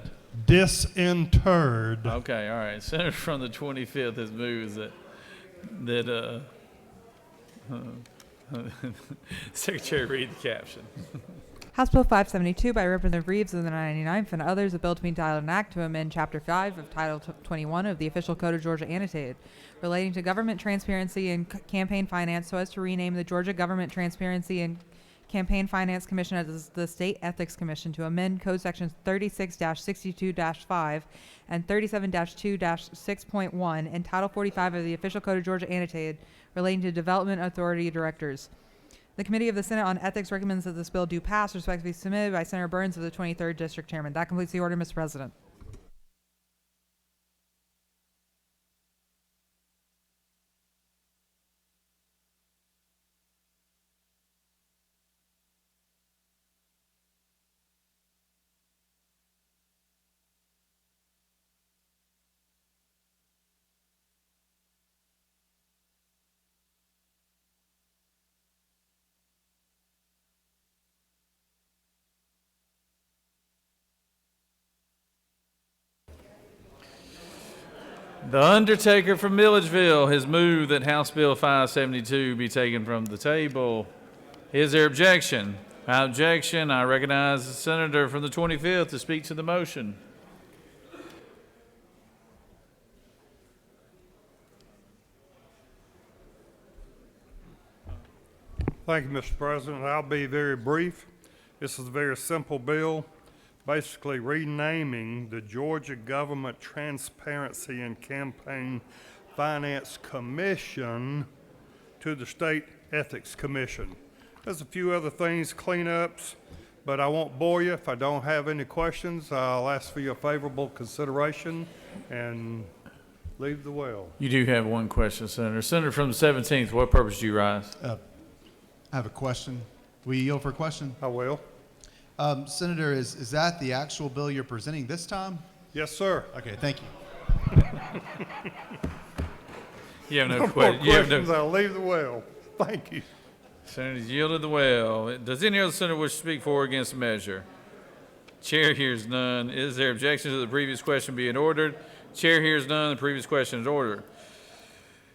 Disinterred. Okay, all right. Senator from the 25th has moved that Secretary read the caption. House Bill 572 by Representative Reeves of the 99th and others, a bill to be entitled an act to amend Chapter 5 of Title 21 of the Official Code of Georgia Annotated, relating to government transparency and campaign finance so as to rename the Georgia Government Transparency and Campaign Finance Commission as the State Ethics Commission, to amend Code Sections 36-62-5 and 37-2-6.1 and Title 45 of the Official Code of Georgia Annotated, relating to Development Authority Directors. The Committee of the Senate on Ethics recommends that this bill do pass, respectively submitted by Senator Burns of the 23rd District Chairman. That completes the order, Mr. President. The Undertaker from Milledgeville has moved that House Bill 572 be taken from the table. Is there objection? Without objection, I recognize the senator from the 25th to speak to the motion. Thank you, Mr. President. I'll be very brief. This is a very simple bill basically renaming the Georgia Government Transparency and Campaign Finance Commission to the State Ethics Commission. There's a few other things, cleanups, but I won't bore you. If I don't have any questions, I'll ask for your favorable consideration and leave the well. You do have one question, Senator. Senator from the 17th, what purpose do you rise? I have a question. Will you yield for a question? I will. Senator, is that the actual bill you're presenting this time? Yes, sir. Okay, thank you. You have no more questions, I'll leave the well. Thank you. Senator's yielded the well. Does any other senator wish to speak for or against the measure? Chair hears none. Is there objection to the previous question being ordered? Chair hears none. The previous question is ordered.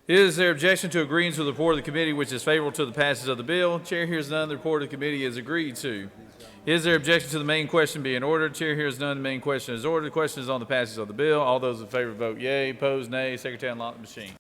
Is there objection to agreeing to the report of the committee which is favorable to the passage of the bill? Chair hears none. The report of the committee is agreed to. Is there objection to the main question being ordered? Chair hears none. The main question is ordered. The question is on the passage of the bill. All those in favor vote yea. Opposed, nay. Secretary unlock the machine.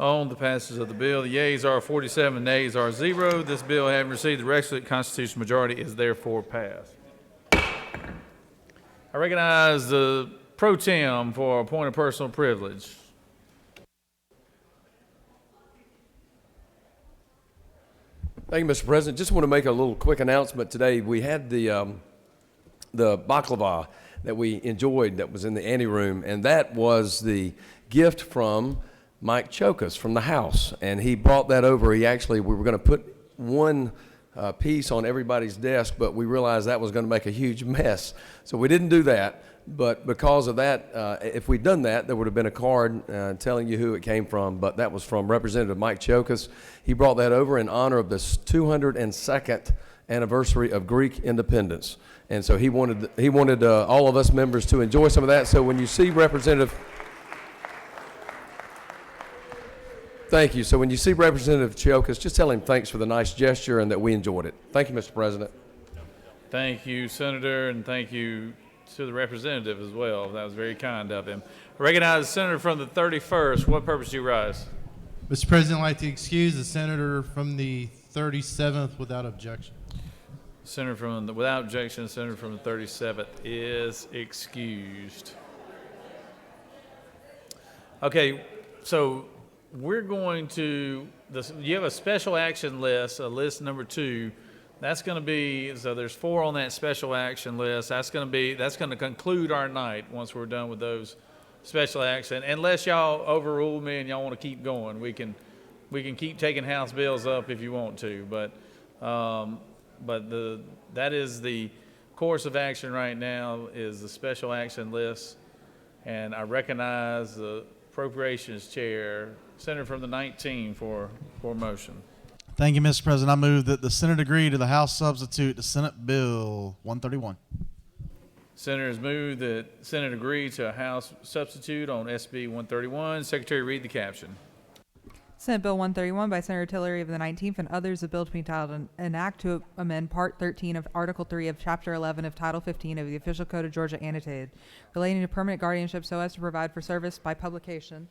On the passage of the bill, the yeas are 47, nays are 0. This bill, having received the requisite constitutional majority, is therefore passed. I recognize the pro tem for a point of personal privilege. Thank you, Mr. President. Just want to make a little quick announcement today. We had the baklava that we enjoyed that was in the anteroom, and that was the gift from Mike Chokas from the House, and he brought that over. We were going to put one piece on everybody's desk, but we realized that was going to make a huge mess. So we didn't do that, but because of that, if we'd done that, there would have been a card telling you who it came from, but that was from Representative Mike Chokas. He brought that over in honor of the 202nd anniversary of Greek independence. And so he wanted all of us members to enjoy some of that. So when you see Representative Thank you. So when you see Representative Chokas, just tell him thanks for the nice gesture and that we enjoyed it. Thank you, Mr. President. Thank you, Senator, and thank you to the representative as well. That was very kind of him. I recognize the senator from the 31st. What purpose do you rise? Mr. President, I'd like to excuse the senator from the 37th without objection. Senator from the, without objection, the senator from the 37th is excused. Okay, so we're going to, you have a special action list, list number 2. That's going to be, so there's 4 on that special action list. That's going to conclude our night once we're done with those special action. Unless y'all overrule me and y'all want to keep going, we can keep taking House bills up if you want to. But that is the course of action right now, is the special action list. And I recognize the Appropriations Chair, Senator from the 19th, for motion. Thank you, Mr. President. I move that the Senate agree to the House substitute to Senate Bill 131. Senator has moved that Senate agree to a House substitute on SB 131. Secretary, read the caption. Senate Bill 131 by Senator Tillery of the 19th and others, a bill to be entitled an act to amend Part 13 of Article 3 of Chapter 11 of Title 15 of the Official Code of Georgia annotated, relating to permanent guardianship so as to provide for service by publication.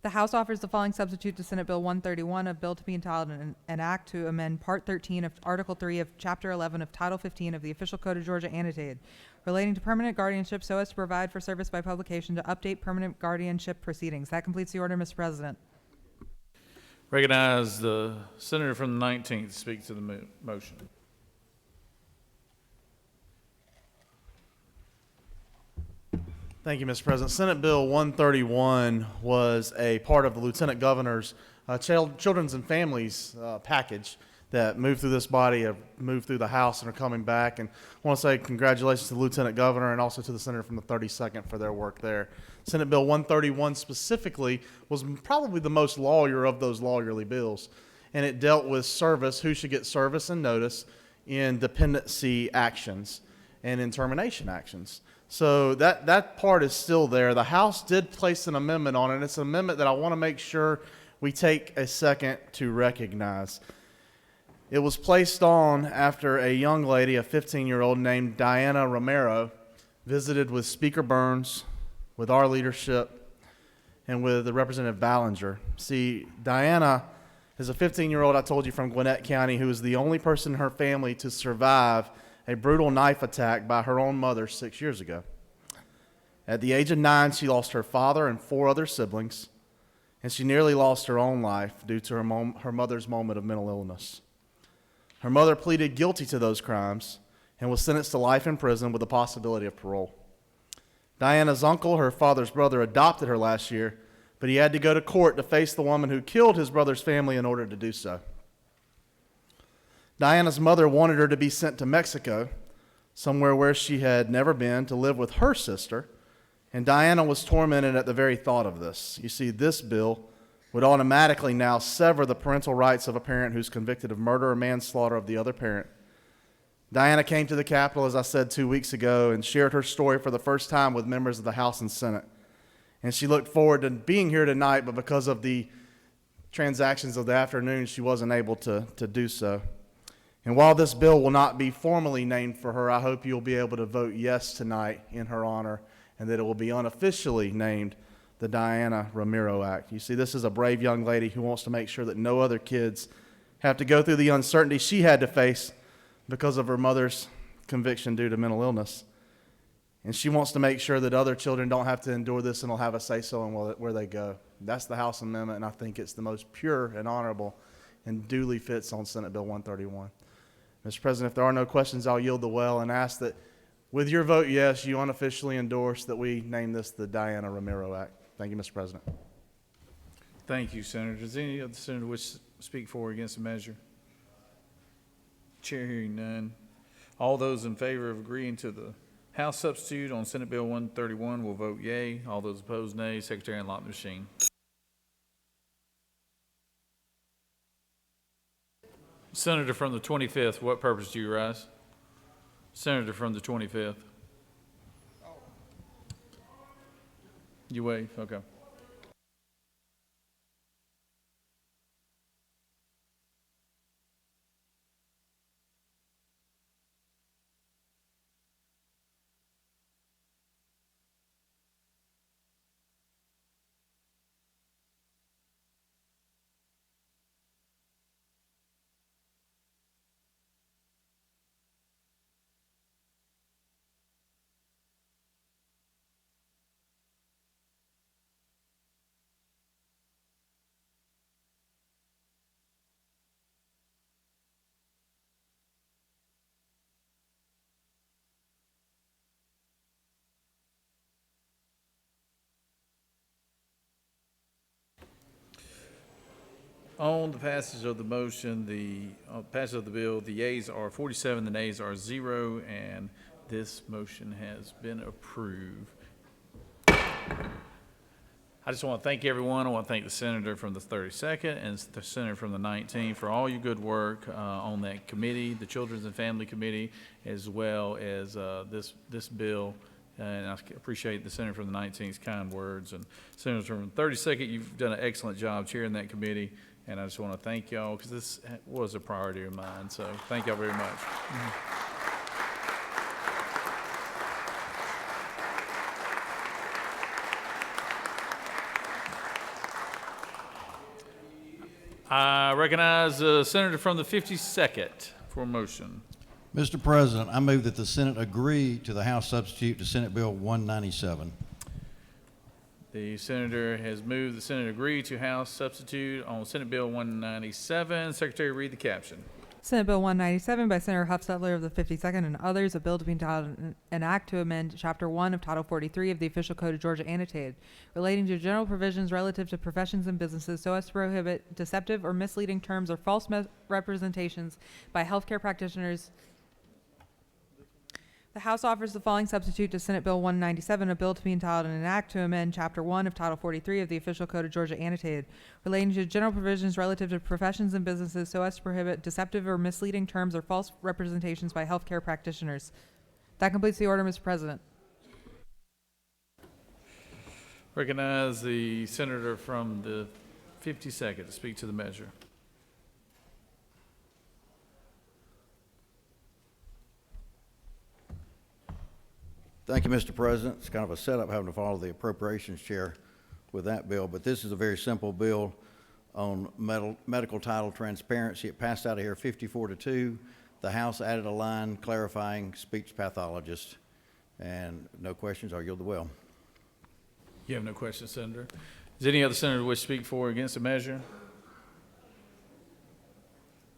The House offers the following substitute to Senate Bill 131, a bill to be entitled an act to amend Part 13 of Article 3 of Chapter 11 of Title 15 of the Official Code of Georgia annotated, relating to permanent guardianship so as to provide for service by publication to update permanent guardianship proceedings. That completes the order, Mr. President. Recognize the senator from the 19th to speak to the motion. Thank you, Mr. President. Senate Bill 131 was a part of the Lieutenant Governor's Children's and Families package that moved through this body, moved through the House, and are coming back. And I want to say congratulations to the Lieutenant Governor and also to the Senator from the 32nd for their work there. Senate Bill 131 specifically was probably the most lawyer of those lawyerly bills, and it dealt with service, who should get service and notice in dependency actions and in termination actions. So that part is still there. The House did place an amendment on it. It's an amendment that I want to make sure we take a second to recognize. It was placed on after a young lady, a 15-year-old named Diana Romero, visited with Speaker Burns, with our leadership, and with the Representative Ballinger. See, Diana is a 15-year-old, I told you, from Gwinnett County, who is the only person in her family to survive a brutal knife attack by her own mother 6 years ago. At the age of 9, she lost her father and 4 other siblings, and she nearly lost her own life due to her mother's moment of mental illness. Her mother pleaded guilty to those crimes and was sentenced to life in prison with the possibility of parole. Diana's uncle, her father's brother, adopted her last year, but he had to go to court to face the woman who killed his brother's family in order to do so. Diana's mother wanted her to be sent to Mexico, somewhere where she had never been, to live with her sister, and Diana was tormented at the very thought of this. You see, this bill would automatically now sever the parental rights of a parent who's convicted of murder or manslaughter of the other parent. Diana came to the Capitol, as I said 2 weeks ago, and shared her story for the first time with members of the House and Senate. And she looked forward to being here tonight, but because of the transactions of the afternoon, she wasn't able to do so. And while this bill will not be formally named for her, I hope you'll be able to vote yes tonight in her honor, and that it will be unofficially named the Diana Romero Act. You see, this is a brave young lady who wants to make sure that no other kids have to go through the uncertainty she had to face because of her mother's conviction due to mental illness. And she wants to make sure that other children don't have to endure this and will have a say-so in where they go. That's the House amendment, and I think it's the most pure and honorable and duly fits on Senate Bill 131. Mr. President, if there are no questions, I'll yield the well and ask that with your vote yes, you unofficially endorse that we name this the Diana Romero Act. Thank you, Mr. President. Thank you, Senator. Does any other senator wish to speak for or against the measure? Chair hearing none. All those in favor of agreeing to the House substitute on Senate Bill 131 will vote yea. All those opposed, nay. Secretary, unlock the machine. Senator from the 25th, what purpose do you rise? Senator from the 25th. You waive, okay. On the passage of the motion, the passage of the bill, the yeas are 47, the nays are 0, and this motion has been approved. I just want to thank everyone. I want to thank the senator from the 32nd and the senator from the 19th for all your good work on that committee, the Children's and Family Committee, as well as this bill. And I appreciate the senator from the 19th's kind words. And senator from the 32nd, you've done an excellent job chairing that committee. And I just want to thank y'all because this was a priority of mine. So thank y'all very much. I recognize the senator from the 52nd for a motion. Mr. President, I move that the Senate agree to the House substitute to Senate Bill 197. The senator has moved the Senate agree to House substitute on Senate Bill 197. Secretary, read the caption. Senate Bill 197 by Senator Huffstetler of the 52nd and others, a bill to be entitled an act to amend Chapter 1 of Title 43 of the Official Code of Georgia Annotated, relating to general provisions relative to professions and businesses so as to prohibit deceptive or misleading terms or false representations by healthcare practitioners. The House offers the following substitute to Senate Bill 197, a bill to be entitled an act to amend Chapter 1 of Title 43 of the Official Code of Georgia Annotated, relating to general provisions relative to professions and businesses so as to prohibit deceptive or misleading terms or false representations by healthcare practitioners. That completes the order, Mr. President. Recognize the senator from the 52nd to speak to the measure. Thank you, Mr. President. It's kind of a setup having to follow the appropriations chair with that bill, but this is a very simple bill on medical title transparency. It passed out of here 54-2. The House added a line clarifying speech pathologist. And no questions, I'll yield the well. You have no questions, Senator. Does any other senator wish to speak for or against the measure?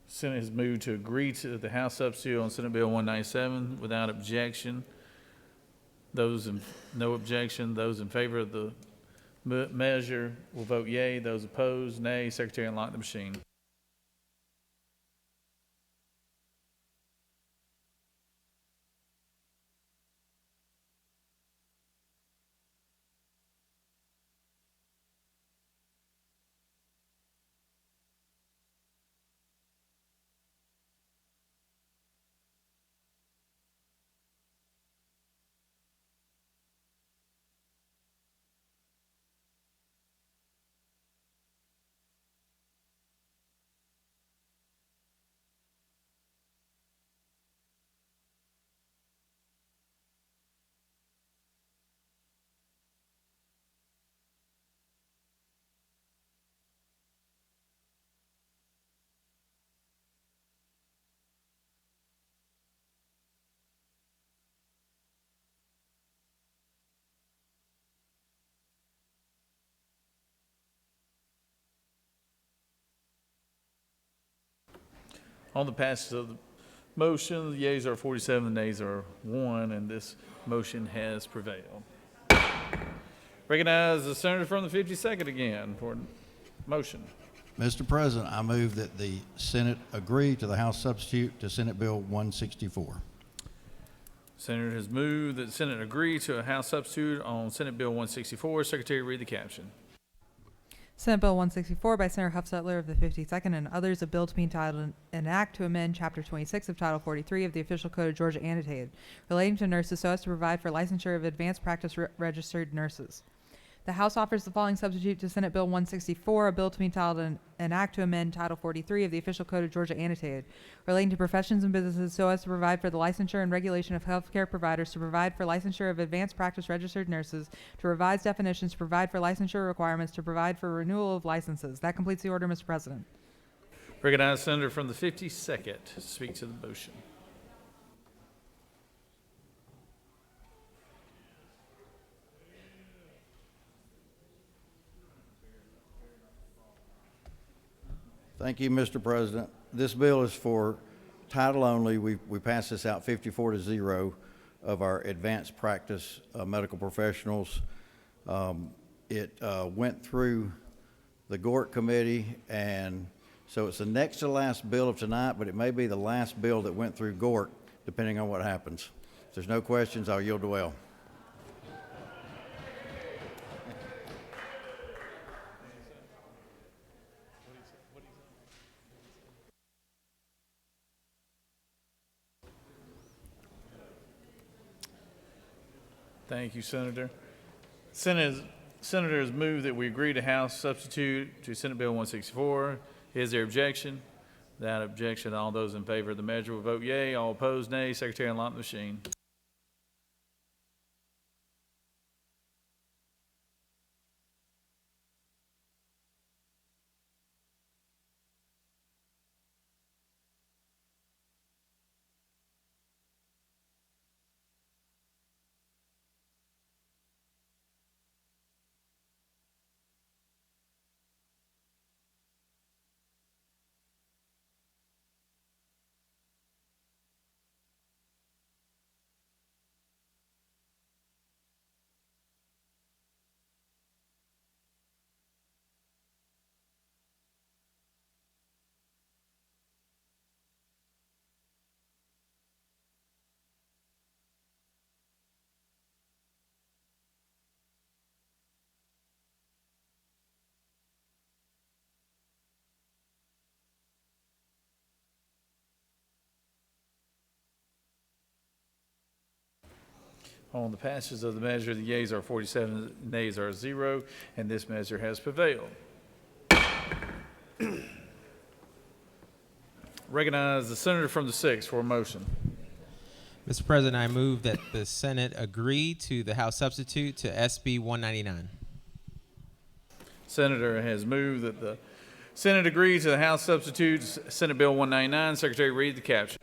Senate has moved to agree to the House substitute on Senate Bill 197 without objection. Those in no objection, those in favor of the measure will vote yea. Those opposed, nay. Secretary, unlock the machine. On the passage of the motion, the yeas are 47, the nays are 1, and this motion has prevailed. Recognize the senator from the 52nd again for motion. Mr. President, I move that the Senate agree to the House substitute to Senate Bill 164. Senator has moved that the Senate agree to a House substitute on Senate Bill 164. Secretary, read the caption. Senate Bill 164 by Senator Huffstetler of the 52nd and others, a bill to be entitled an act to amend Chapter 26 of Title 43 of the Official Code of Georgia Annotated, relating to nurses so as to provide for licensure of advanced practice registered nurses. The House offers the following substitute to Senate Bill 164, a bill to be entitled an act to amend Title 43 of the Official Code of Georgia Annotated, relating to professions and businesses so as to provide for the licensure and regulation of healthcare providers, to provide for licensure of advanced practice registered nurses, to revise definitions, to provide for licensure requirements, to provide for renewal of licenses. That completes the order, Mr. President. Recognize the senator from the 52nd to speak to the motion. Thank you, Mr. President. This bill is for title only. We passed this out 54-0 of our advanced practice medical professionals. It went through the GORT committee, and so it's the next to last bill of tonight, but it may be the last bill that went through GORT, depending on what happens. If there's no questions, I'll yield the well. Thank you, Senator. Senator has moved that we agree to House substitute to Senate Bill 164. Is there objection? Without objection, all those in favor of the measure will vote yea. All opposed, nay. Secretary, unlock the machine. On the passage of the measure, the yeas are 47, the nays are 0, and this measure has prevailed. Recognize the senator from the 6th for a motion. Mr. President, I move that the Senate agree to the House substitute to SB 199. Senator has moved that the Senate agree to the House substitute Senate Bill 199. Secretary, read the caption.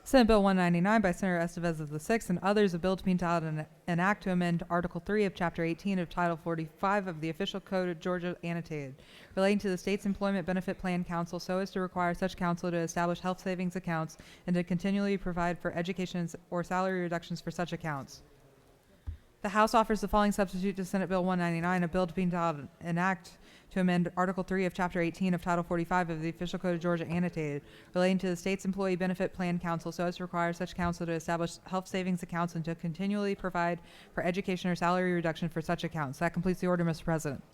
Senate Bill 199 by Senator Estevez of the 6th and others, a bill to be entitled an act to amend Article 3 of Chapter 18 of Title 45 of the Official Code of Georgia annotated, relating to the state's Employment Benefit Plan Council so as to require such council to establish health savings accounts and to continually provide for education or salary reductions for such accounts. The House offers the following substitute to Senate Bill 199, a bill to be entitled an act to amend Article 3 of Chapter 18 of Title 45 of the Official Code of Georgia annotated, relating to the state's Employee Benefit Plan Council so as to require such council to establish health savings accounts and to continually provide for education or salary reduction for such accounts. That completes the order, Mr. President.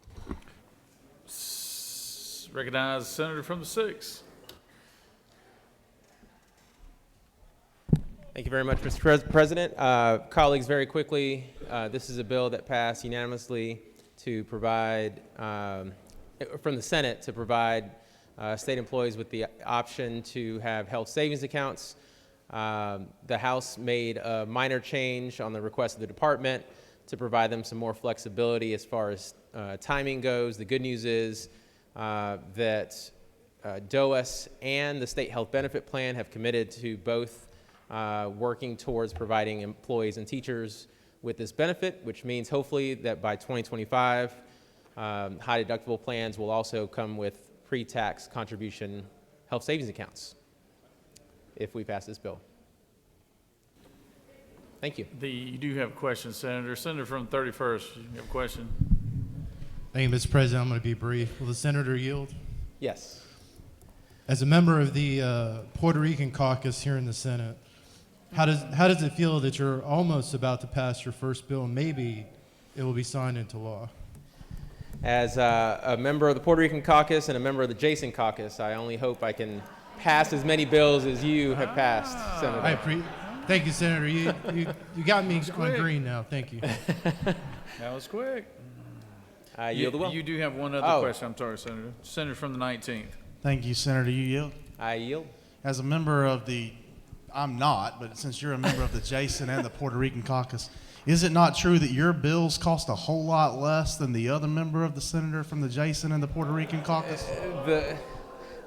Recognize the senator from the 6th. Thank you very much, Mr. President. Colleagues, very quickly, this is a bill that passed unanimously to provide, from the Senate, to provide state employees with the option to have health savings accounts. The House made a minor change on the request of the department to provide them some more flexibility as far as timing goes. The good news is that DOAS and the State Health Benefit Plan have committed to both working towards providing employees and teachers with this benefit, which means hopefully that by 2025, high deductible plans will also come with pre-tax contribution health savings accounts if we pass this bill. Thank you. You do have a question, Senator. Senator from the 31st, you have a question? Thank you, Mr. President. I'm going to be brief. Will the senator yield? Yes. As a member of the Puerto Rican caucus here in the Senate, how does it feel that you're almost about to pass your first bill and maybe it will be signed into law? As a member of the Puerto Rican caucus and a member of the Jason caucus, I only hope I can pass as many bills as you have passed, Senator. Thank you, Senator. You got me on green now. Thank you. That was quick. I yield the will. You do have one other question. I'm sorry, Senator. Senator from the 19th. Thank you, Senator. You yield? I yield. As a member of I'm not, but since you're a member of the Jason and the Puerto Rican caucus, is it not true that your bills cost a whole lot less than the other member of the senator from the Jason and the Puerto Rican caucus?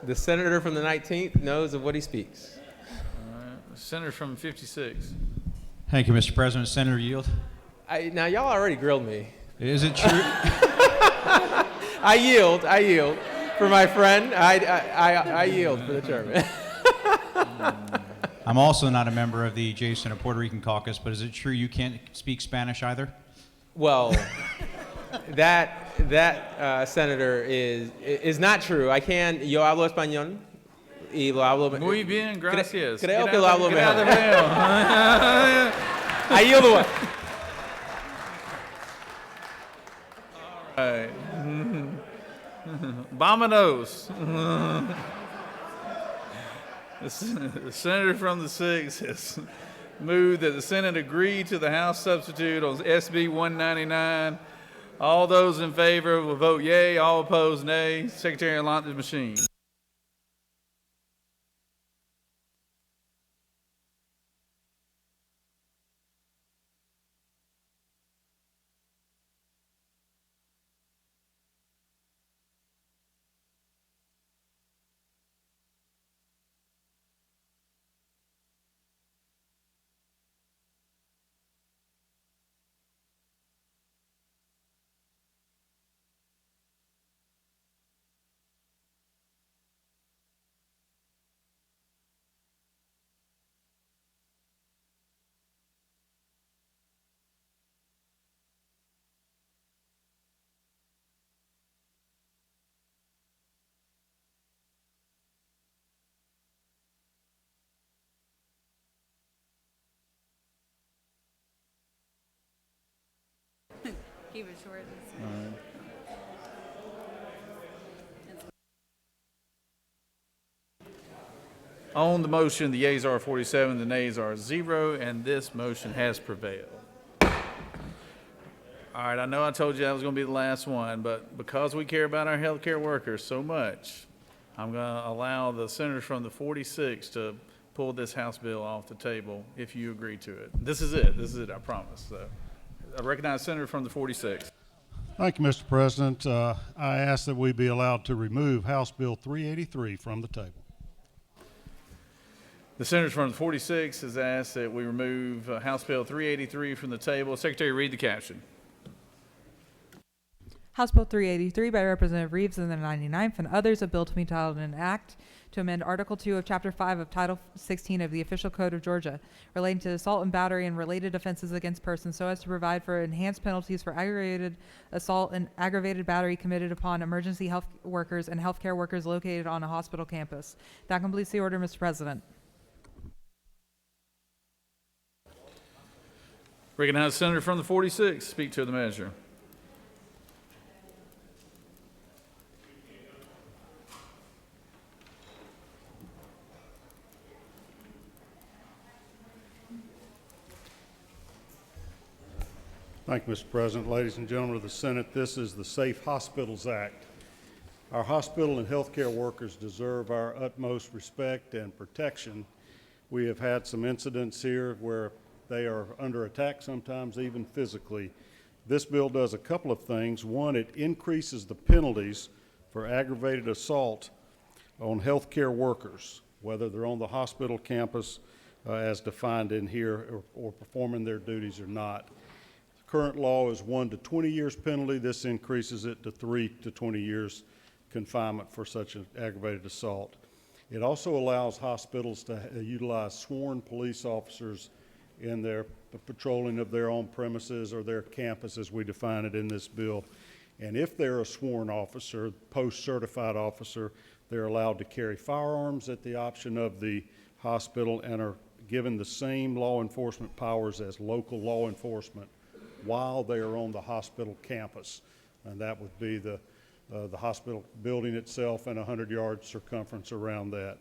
The senator from the 19th knows of what he speaks. Senator from 56. Thank you, Mr. President. Senator, yield. Now, y'all already grilled me. Is it true? I yield for my friend. I yield for the chairman. I'm also not a member of the Jason or Puerto Rican caucus, but is it true you can't speak Spanish either? Well, that senator is not true. I can. Yo hablo español. Y lo hablo. Muy bien, gracias. Creo que lo hablo mejor. I yield the one. All right. Vamonos. The senator from the 6th has moved that the Senate agree to the House substitute on SB 199. All those in favor will vote yea. All opposed, nay. Secretary, unlock the machine. Keep it short. On the motion, the yeas are 47, the nays are 0, and this motion has prevailed. All right, I know I told you that was going to be the last one, but because we care about our healthcare workers so much, I'm going to allow the senators from the 46 to pull this House bill off the table if you agree to it. This is it, I promise. So, I recognize Senator from the 46. Thank you, Mr. President. I ask that we be allowed to remove House Bill 383 from the table. The senator from the 46 has asked that we remove House Bill 383 from the table. Secretary, read the caption. House Bill 383 by Representative Reeves in the 99th and others, a bill to be entitled an act to amend Article 2 of Chapter 5 of Title 16 of the Official Code of Georgia relating to assault and battery and related offenses against persons so as to provide for enhanced penalties for aggravated assault and aggravated battery committed upon emergency health workers and healthcare workers located on a hospital campus. That completes the order, Mr. President. Recognize the senator from the 46. Speak to the measure. Thank you, Mr. President. Ladies and gentlemen of the Senate, this is the Safe Hospitals Act. Our hospital and healthcare workers deserve our utmost respect and protection. We have had some incidents here where they are under attack, sometimes even physically. This bill does a couple of things. One, it increases the penalties for aggravated assault on healthcare workers, whether they're on the hospital campus as defined in here or performing their duties or not. The current law is 1 to 20 years penalty. This increases it to 3 to 20 years confinement for such an aggravated assault. It also allows hospitals to utilize sworn police officers in their patrolling of their own premises or their campus as we define it in this bill. And if they're a sworn officer, post-certified officer, they're allowed to carry firearms at the option of the hospital and are given the same law enforcement powers as local law enforcement while they are on the hospital campus. And that would be the hospital building itself and 100-yard circumference around that.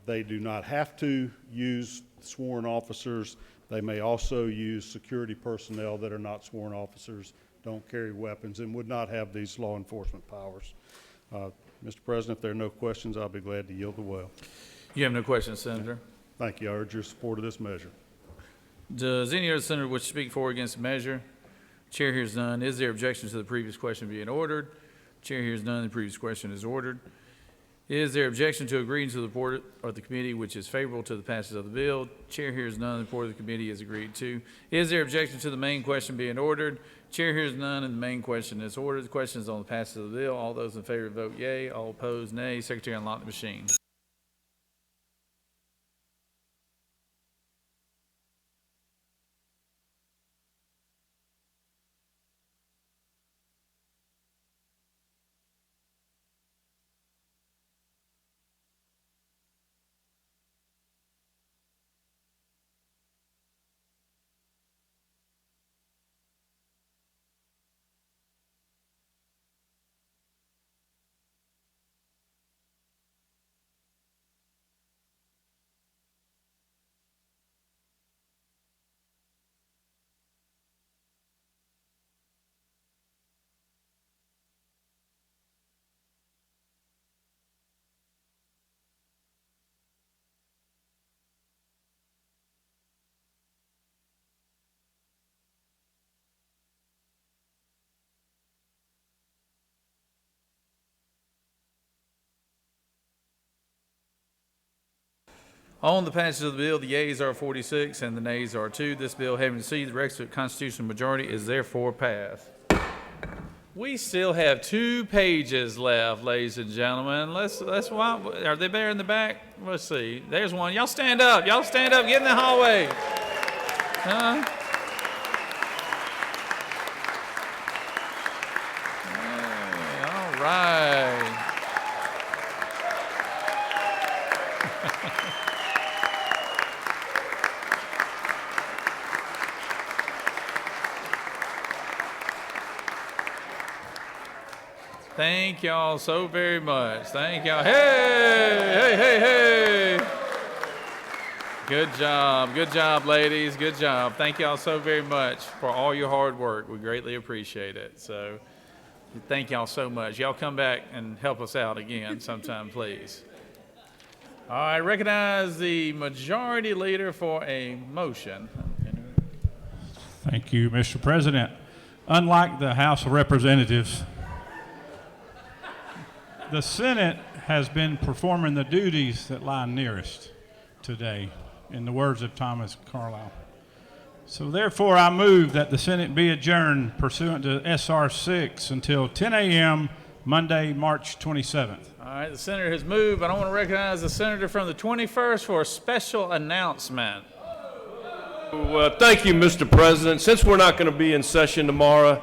They do not have to use sworn officers. They may also use security personnel that are not sworn officers, don't carry weapons, and would not have these law enforcement powers. Mr. President, if there are no questions, I'll be glad to yield the well. You have no questions, Senator. Thank you. I urge your support of this measure. Does any other senator wish to speak for or against the measure? Chair hears none. Is there objection to the previous question being ordered? Chair hears none. The previous question is ordered. Is there objection to agreeing to the report of the committee which is favorable to the passage of the bill? Chair hears none. The report of the committee is agreed to. Is there objection to the main question being ordered? Chair hears none, and the main question is ordered. The question is on the passage of the bill. All those in favor vote yea. All opposed, nay. Secretary, unlock the machine. On the passage of the bill, the yeas are 46 and the nays are 2. This bill, having received the requisite constitutional majority, is therefore passed. We still have 2 pages left, ladies and gentlemen. Let's are they there in the back? Let's see. There's one. Y'all stand up. Y'all stand up. Get in the hallway. Hey, all right. Thank y'all so very much. Thank y'all. Hey, hey, hey, hey. Good job, ladies. Good job. Thank y'all so very much for all your hard work. We greatly appreciate it. So thank y'all so much. Y'all come back and help us out again sometime, please. All right, recognize the majority leader for a motion. Thank you, Mr. President. Unlike the House of Representatives, the Senate has been performing the duties that lie nearest today, in the words of Thomas Carlyle. So therefore, I move that the Senate be adjourned pursuant to SR 6 until 10 a.m. Monday, March 27th. All right, the senator has moved, but I want to recognize the senator from the 21st for a special announcement. Thank you, Mr. President. Since we're not going to be in session tomorrow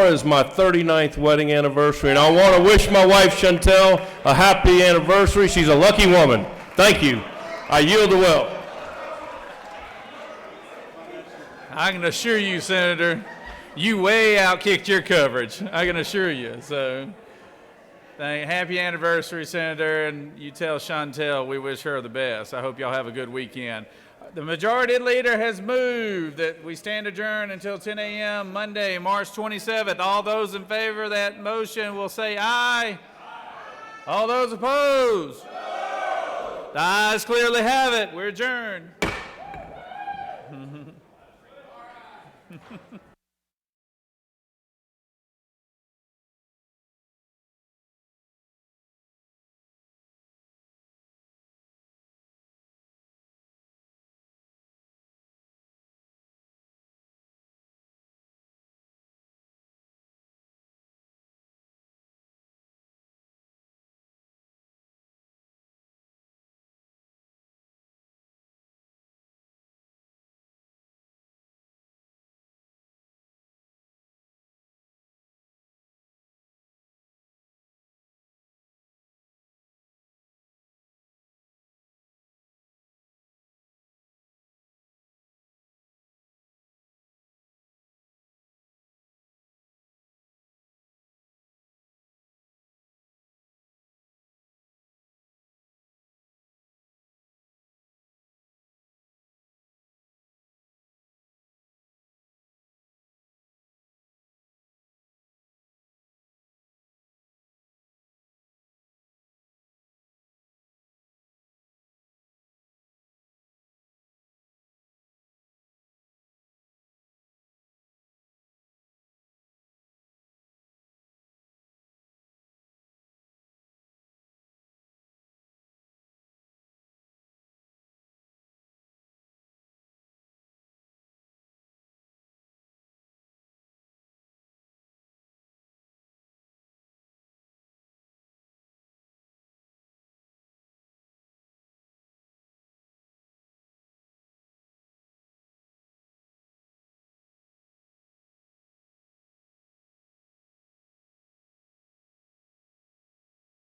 is my 39th wedding anniversary, and I want to wish my wife, Chantel, a happy anniversary. She's a lucky woman. Thank you. I yield the well. I can assure you, Senator, you way outkicked your coverage. I can assure you. So, happy anniversary, Senator, and you tell Chantel we wish her the best. I hope y'all have a good weekend. The majority leader has moved that we stand adjourned until 10 a.m. Monday, March 27th. All those in favor of that motion will say aye. All those opposed? The ayes clearly have it. We're adjourned.